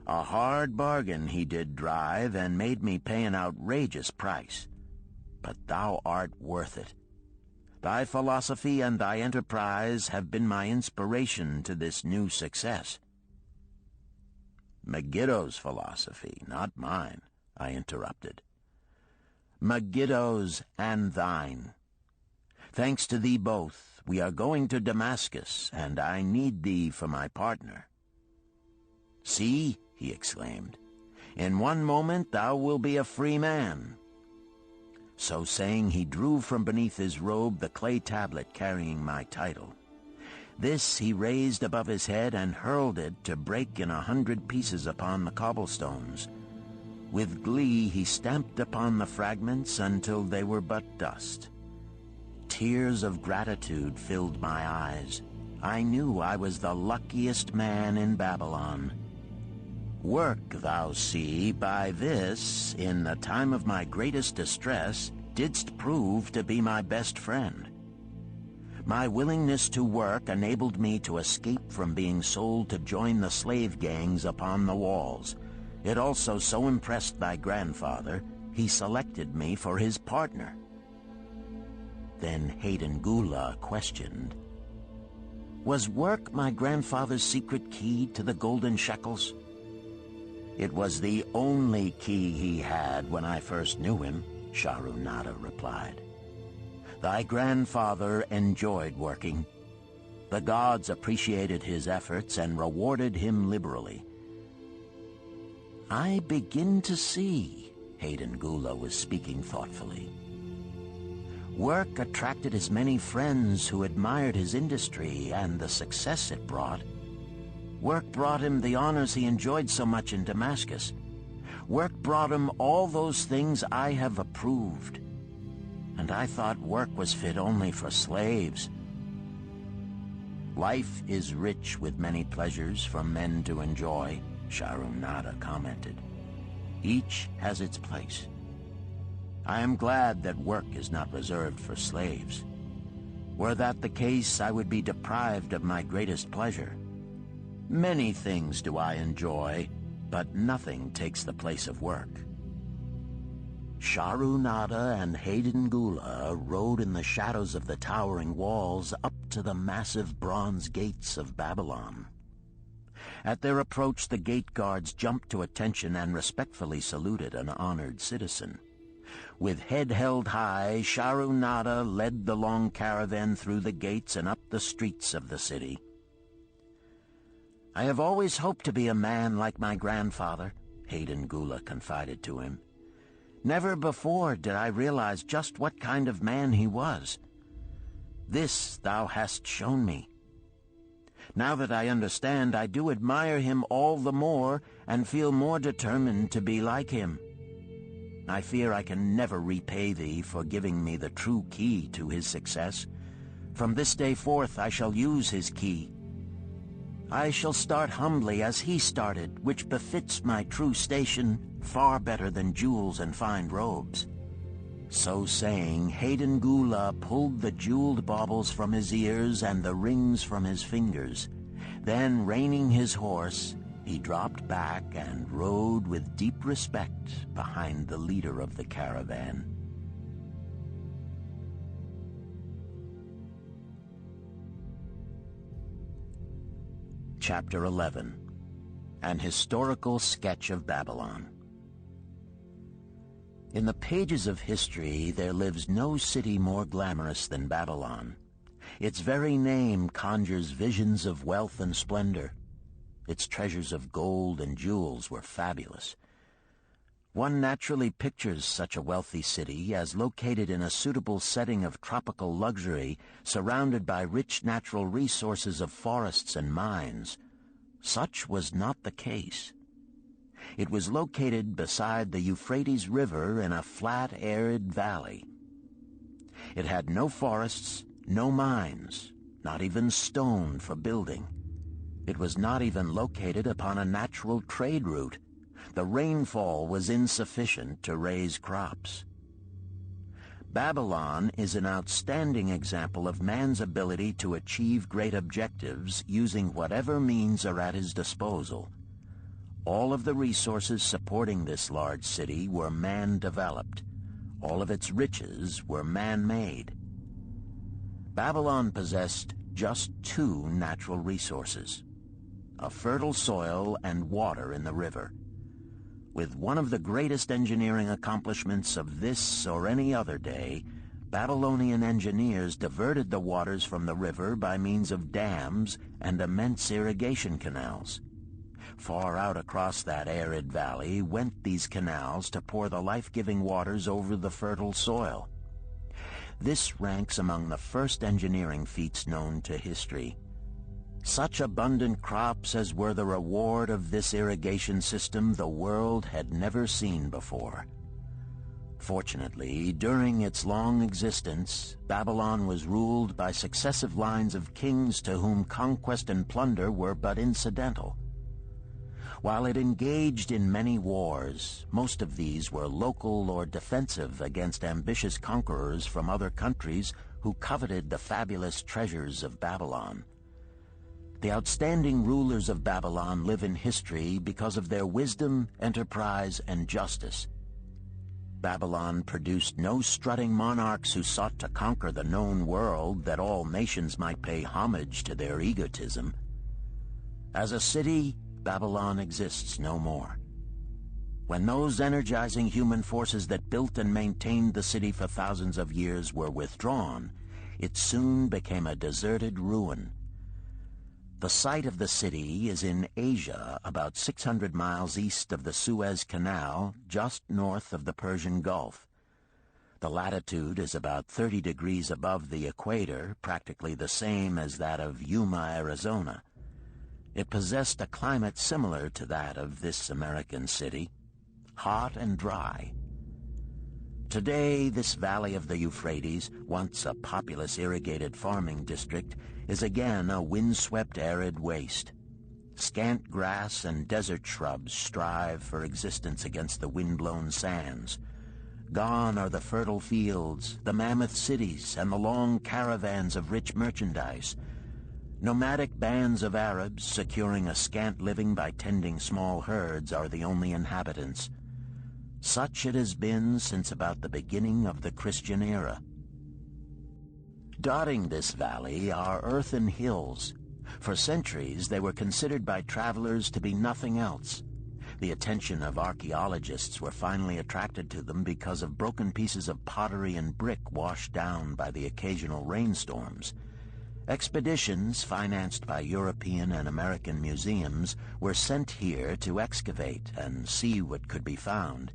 A hard bargain he did drive, and made me pay an outrageous price. But thou art worth it. Thy philosophy and thy enterprise have been my inspiration to this new success." "Megiddo's philosophy, not mine," I interrupted. "Megiddo's and thine. Thanks to thee both, we are going to Damascus, and I need thee for my partner." "See," he exclaimed, "in one moment thou wilt be a free man." So saying, he drew from beneath his robe the clay tablet carrying my title. This he raised above his head and hurled it to break in 100 pieces upon the cobblestones. With glee he stamped upon the fragments until they were but dust. Tears of gratitude filled my eyes. I knew I was the luckiest man in Babylon. Work, thou see, by this, in the time of my greatest distress, didst prove to be my best friend. My willingness to work enabled me to escape from being sold to join the slave gangs upon the walls. It also so impressed thy grandfather, he selected me for his partner. Then Hayden Gula questioned, "Was work my grandfather's secret key to the golden shekels?" "It was the only key he had when I first knew him," Sharunada replied. "Thy grandfather enjoyed working. The gods appreciated his efforts and rewarded him liberally." "I begin to see," Hayden Gula was speaking thoughtfully. "Work attracted his many friends who admired his industry and the success it brought. Work brought him the honors he enjoyed so much in Damascus. Work brought him all those things I have approved. And I thought work was fit only for slaves." "Life is rich with many pleasures for men to enjoy," Sharunada commented. "Each has its place. I am glad that work is not reserved for slaves. Were that the case, I would be deprived of my greatest pleasure. Many things do I enjoy, but nothing takes the place of work." Sharunada and Hayden Gula rode in the shadows of the towering walls up to the massive bronze gates of Babylon. At their approach, the gate guards jumped to attention and respectfully saluted an honored citizen. With head held high, Sharunada led the long caravan through the gates and up the streets of the city. "I have always hoped to be a man like my grandfather," Hayden Gula confided to him. "Never before did I realize just what kind of man he was. This thou hast shown me. Now that I understand, I do admire him all the more and feel more determined to be like him. I fear I can never repay thee for giving me the true key to his success. From this day forth I shall use his key. I shall start humbly as he started, which befits my true station far better than jewels and fine robes." So saying, Hayden Gula pulled the jeweled baubles from his ears and the rings from his fingers. Then, reining his horse, he dropped back and rode with deep respect behind the leader of the caravan. Chapter 11. An Historical Sketch of Babylon. In the pages of history, there lives no city more glamorous than Babylon. Its very name conjures visions of wealth and splendor. Its treasures of gold and jewels were fabulous. One naturally pictures such a wealthy city as located in a suitable setting of tropical luxury, surrounded by rich natural resources of forests and mines. Such was not the case. It was located beside the Euphrates River in a flat, arid valley. It had no forests, no mines, not even stone for building. It was not even located upon a natural trade route. The rainfall was insufficient to raise crops. Babylon is an outstanding example of man's ability to achieve great objectives using whatever means are at his disposal. All of the resources supporting this large city were man-developed. All of its riches were man-made. Babylon possessed just two natural resources: a fertile soil and water in the river. With one of the greatest engineering accomplishments of this or any other day, Babylonian engineers diverted the waters from the river by means of dams and immense irrigation canals. Far out across that arid valley went these canals to pour the life-giving waters over the fertile soil. This ranks among the first engineering feats known to history. Such abundant crops as were the reward of this irrigation system the world had never seen before. Fortunately, during its long existence, Babylon was ruled by successive lines of kings to whom conquest and plunder were but incidental. While it engaged in many wars, most of these were local or defensive against ambitious conquerors from other countries who coveted the fabulous treasures of Babylon. The outstanding rulers of Babylon live in history because of their wisdom, enterprise, and justice. Babylon produced no strutting monarchs who sought to conquer the known world that all nations might pay homage to their egotism. As a city, Babylon exists no more. When those energizing human forces that built and maintained the city for thousands of years were withdrawn, it soon became a deserted ruin. The site of the city is in Asia, about 600 miles east of the Suez Canal, just north of the Persian Gulf. The latitude is about 30 degrees above the equator, practically the same as that of Yuma, Arizona. It possessed a climate similar to that of this American city, hot and dry. Today, this valley of the Euphrates, once a populous irrigated farming district, is again a windswept arid waste. Scant grass and desert shrubs strive for existence against the wind-blown sands. Gone are the fertile fields, the mammoth cities, and the long caravans of rich merchandise. Nomadic bands of Arabs, securing a scant living by tending small herds, are the only inhabitants. Such it has been since about the beginning of the Christian era. Dotting this valley are earthen hills. For centuries they were considered by travelers to be nothing else. The attention of archaeologists were finally attracted to them because of broken pieces of pottery and brick washed down by the occasional rainstorms. Expeditions, financed by European and American museums, were sent here to excavate and see what could be found.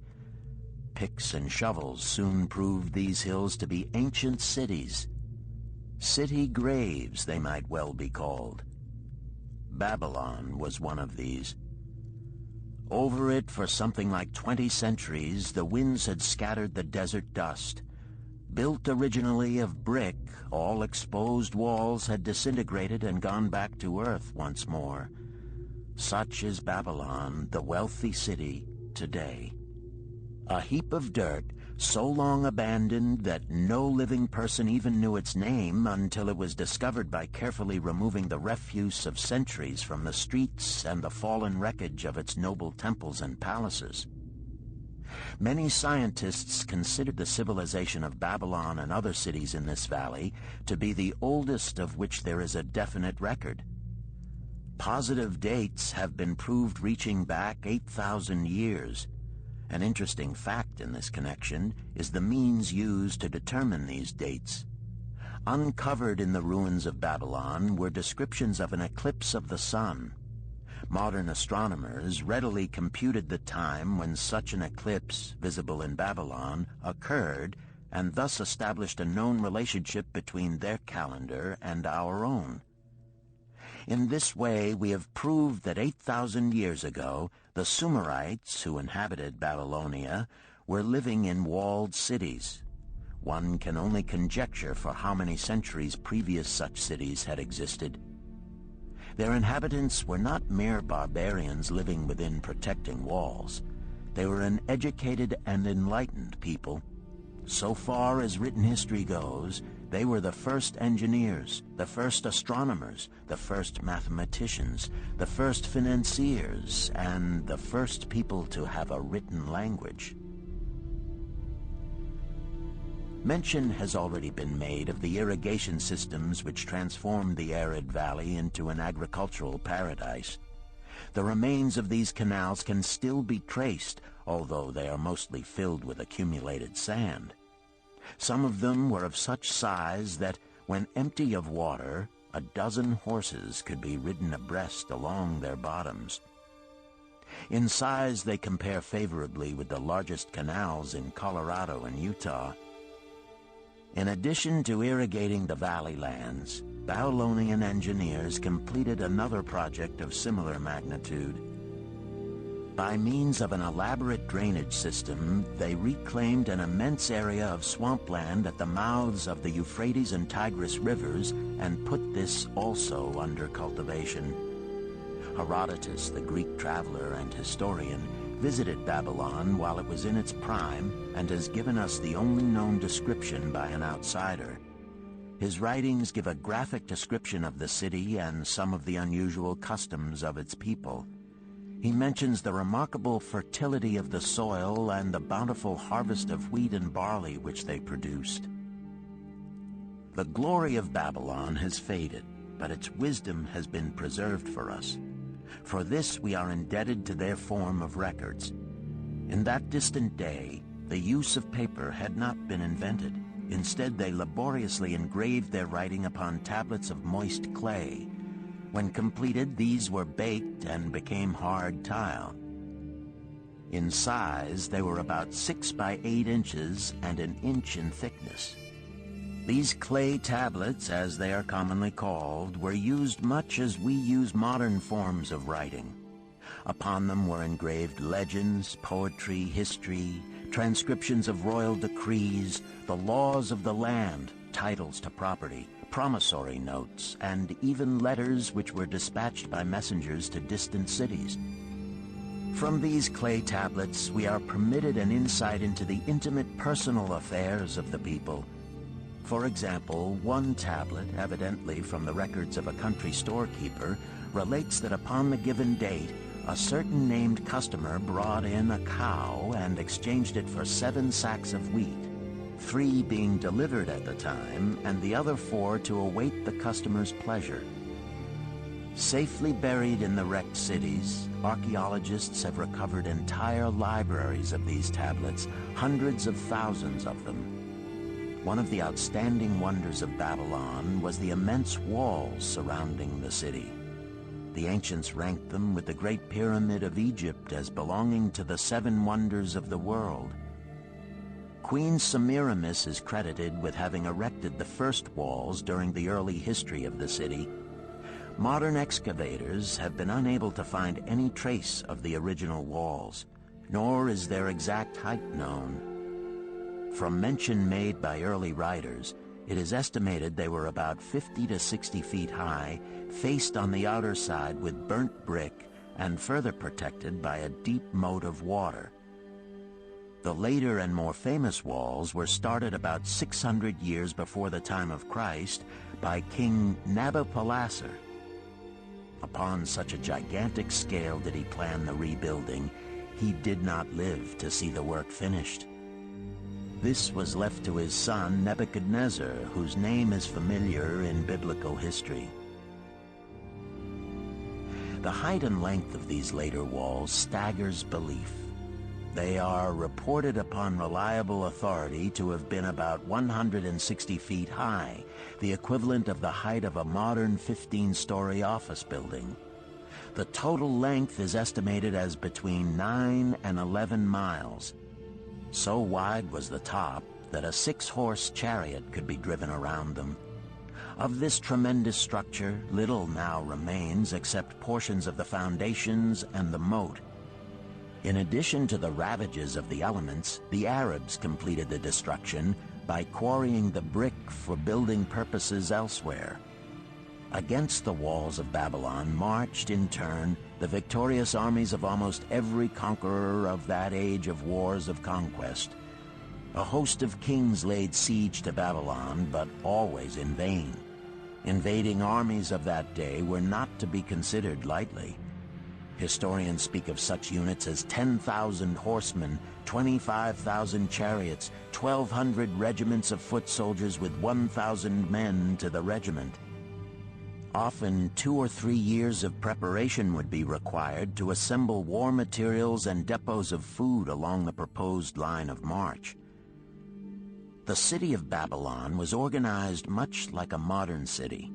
Picks and shovels soon proved these hills to be ancient cities. City graves, they might well be called. Babylon was one of these. Over it for something like 20 centuries, the winds had scattered the desert dust. Built originally of brick, all exposed walls had disintegrated and gone back to earth once more. Such is Babylon, the wealthy city, today. A heap of dirt, so long abandoned that no living person even knew its name until it was discovered by carefully removing the refuse of centuries from the streets and the fallen wreckage of its noble temples and palaces. Many scientists considered the civilization of Babylon and other cities in this valley to be the oldest of which there is a definite record. Positive dates have been proved reaching back 8,000 years. An interesting fact in this connection is the means used to determine these dates. Uncovered in the ruins of Babylon were descriptions of an eclipse of the sun. Modern astronomers readily computed the time when such an eclipse, visible in Babylon, occurred, and thus established a known relationship between their calendar and our own. In this way, we have proved that 8,000 years ago, the Sumerites who inhabited Babylonia were living in walled cities. One can only conjecture for how many centuries previous such cities had existed. Their inhabitants were not mere barbarians living within protecting walls. They were an educated and enlightened people. So far as written history goes, they were the first engineers, the first astronomers, the first mathematicians, the first financiers, and the first people to have a written language. Mention has already been made of the irrigation systems which transformed the arid valley into an agricultural paradise. The remains of these canals can still be traced, although they are mostly filled with accumulated sand. Some of them were of such size that, when empty of water, a dozen horses could be ridden abreast along their bottoms. In size, they compare favorably with the largest canals in Colorado and Utah. In addition to irrigating the valley lands, Babylonian engineers completed another project of similar magnitude. By means of an elaborate drainage system, they reclaimed an immense area of swampland at the mouths of the Euphrates and Tigris rivers and put this also under cultivation. Herodotus, the Greek traveler and historian, visited Babylon while it was in its prime and has given us the only known description by an outsider. His writings give a graphic description of the city and some of the unusual customs of its people. He mentions the remarkable fertility of the soil and the bountiful harvest of wheat and barley which they produced. The glory of Babylon has faded, but its wisdom has been preserved for us. For this we are indebted to their form of records. In that distant day, the use of paper had not been invented. Instead, they laboriously engraved their writing upon tablets of moist clay. When completed, these were baked and became hard tile. In size, they were about 6 by 8 inches and an inch in thickness. These clay tablets, as they are commonly called, were used much as we use modern forms of writing. Upon them were engraved legends, poetry, history, transcriptions of royal decrees, the laws of the land, titles to property, promissory notes, and even letters which were dispatched by messengers to distant cities. From these clay tablets, we are permitted an insight into the intimate personal affairs of the people. For example, one tablet, evidently from the records of a country storekeeper, relates that upon the given date, a certain named customer brought in a cow and exchanged it for 7 sacks of wheat, 3 being delivered at the time, and the other 4 to await the customer's pleasure. Safely buried in the wrecked cities, archaeologists have recovered entire libraries of these tablets, hundreds of thousands of them. One of the outstanding wonders of Babylon was the immense walls surrounding the city. The ancients ranked them with the Great Pyramid of Egypt as belonging to the 7 wonders of the world. Queen Semiramis is credited with having erected the first walls during the early history of the city. Modern excavators have been unable to find any trace of the original walls, nor is their exact height known. From mention made by early writers, it is estimated they were about 50 to 60 feet high, faced on the outer side with burnt brick, and further protected by a deep moat of water. The later and more famous walls were started about 600 years before the time of Christ by King Nabopolassar. Upon such a gigantic scale did he plan the rebuilding, he did not live to see the work finished. This was left to his son Nebuchadnezzar, whose name is familiar in biblical history. The height and length of these later walls staggers belief. They are reported upon reliable authority to have been about 160 feet high, the equivalent of the height of a modern 15-story office building. The total length is estimated as between 9 and 11 miles. So wide was the top that a 6-horse chariot could be driven around them. Of this tremendous structure, little now remains except portions of the foundations and the moat. In addition to the ravages of the elements, the Arabs completed the destruction by quarrying the brick for building purposes elsewhere. Against the walls of Babylon marched, in turn, the victorious armies of almost every conqueror of that age of wars of conquest. A host of kings laid siege to Babylon, but always in vain. Invading armies of that day were not to be considered lightly. Historians speak of such units as 10,000 horsemen, 25,000 chariots, 1,200 regiments of foot soldiers with 1,000 men to the regiment. Often 2 or 3 years of preparation would be required to assemble war materials and depots of food along the proposed line of march. The city of Babylon was organized much like a modern city.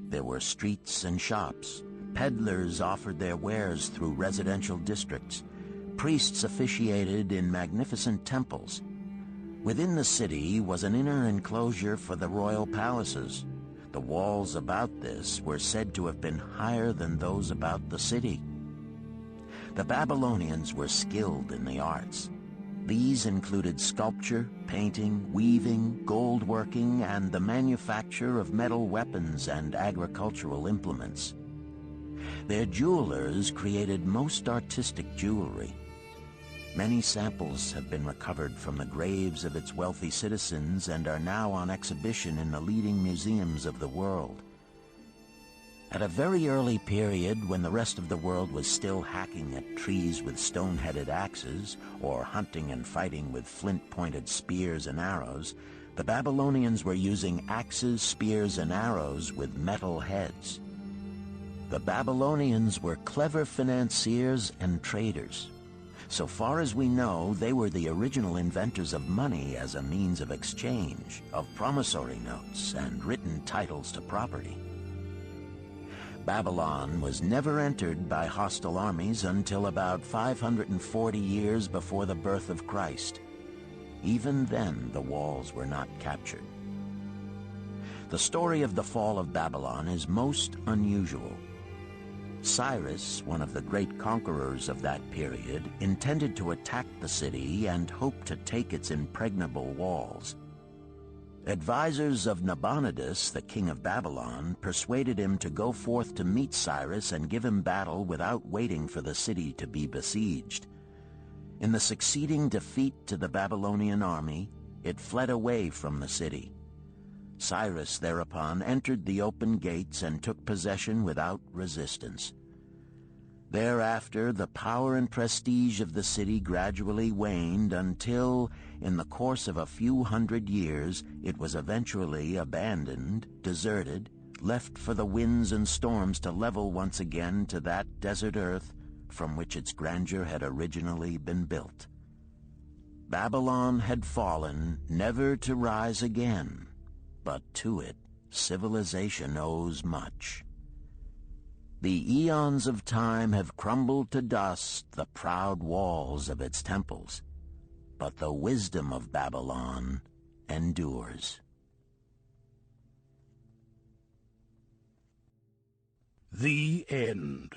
There were streets and shops. Peddlers offered their wares through residential districts. Priests officiated in magnificent temples. Within the city was an inner enclosure for the royal palaces. The walls about this were said to have been higher than those about the city. The Babylonians were skilled in the arts. These included sculpture, painting, weaving, gold working, and the manufacture of metal weapons and agricultural implements. Their jewelers created most artistic jewelry. Many samples have been recovered from the graves of its wealthy citizens and are now on exhibition in the leading museums of the world. At a very early period, when the rest of the world was still hacking at trees with stone-headed axes, or hunting and fighting with flint-pointed spears and arrows, the Babylonians were using axes, spears, and arrows with metal heads. The Babylonians were clever financiers and traders. So far as we know, they were the original inventors of money as a means of exchange, of promissory notes, and written titles to property. Babylon was never entered by hostile armies until about 540 years before the birth of Christ. Even then, the walls were not captured. The story of the fall of Babylon is most unusual. Cyrus, one of the great conquerors of that period, intended to attack the city and hoped to take its impregnable walls. Advisors of Nabonidus, the king of Babylon, persuaded him to go forth to meet Cyrus and give him battle without waiting for the city to be besieged. In the succeeding defeat to the Babylonian army, it fled away from the city. Cyrus thereupon entered the open gates and took possession without resistance. Thereafter, the power and prestige of the city gradually waned until, in the course of a few hundred years, it was eventually abandoned, deserted, left for the winds and storms to level once again to that desert earth from which its grandeur had originally been built. Babylon had fallen, never to rise again, but to it civilization owes much. The eons of time have crumbled to dust the proud walls of its temples, but the wisdom of Babylon endures. The End.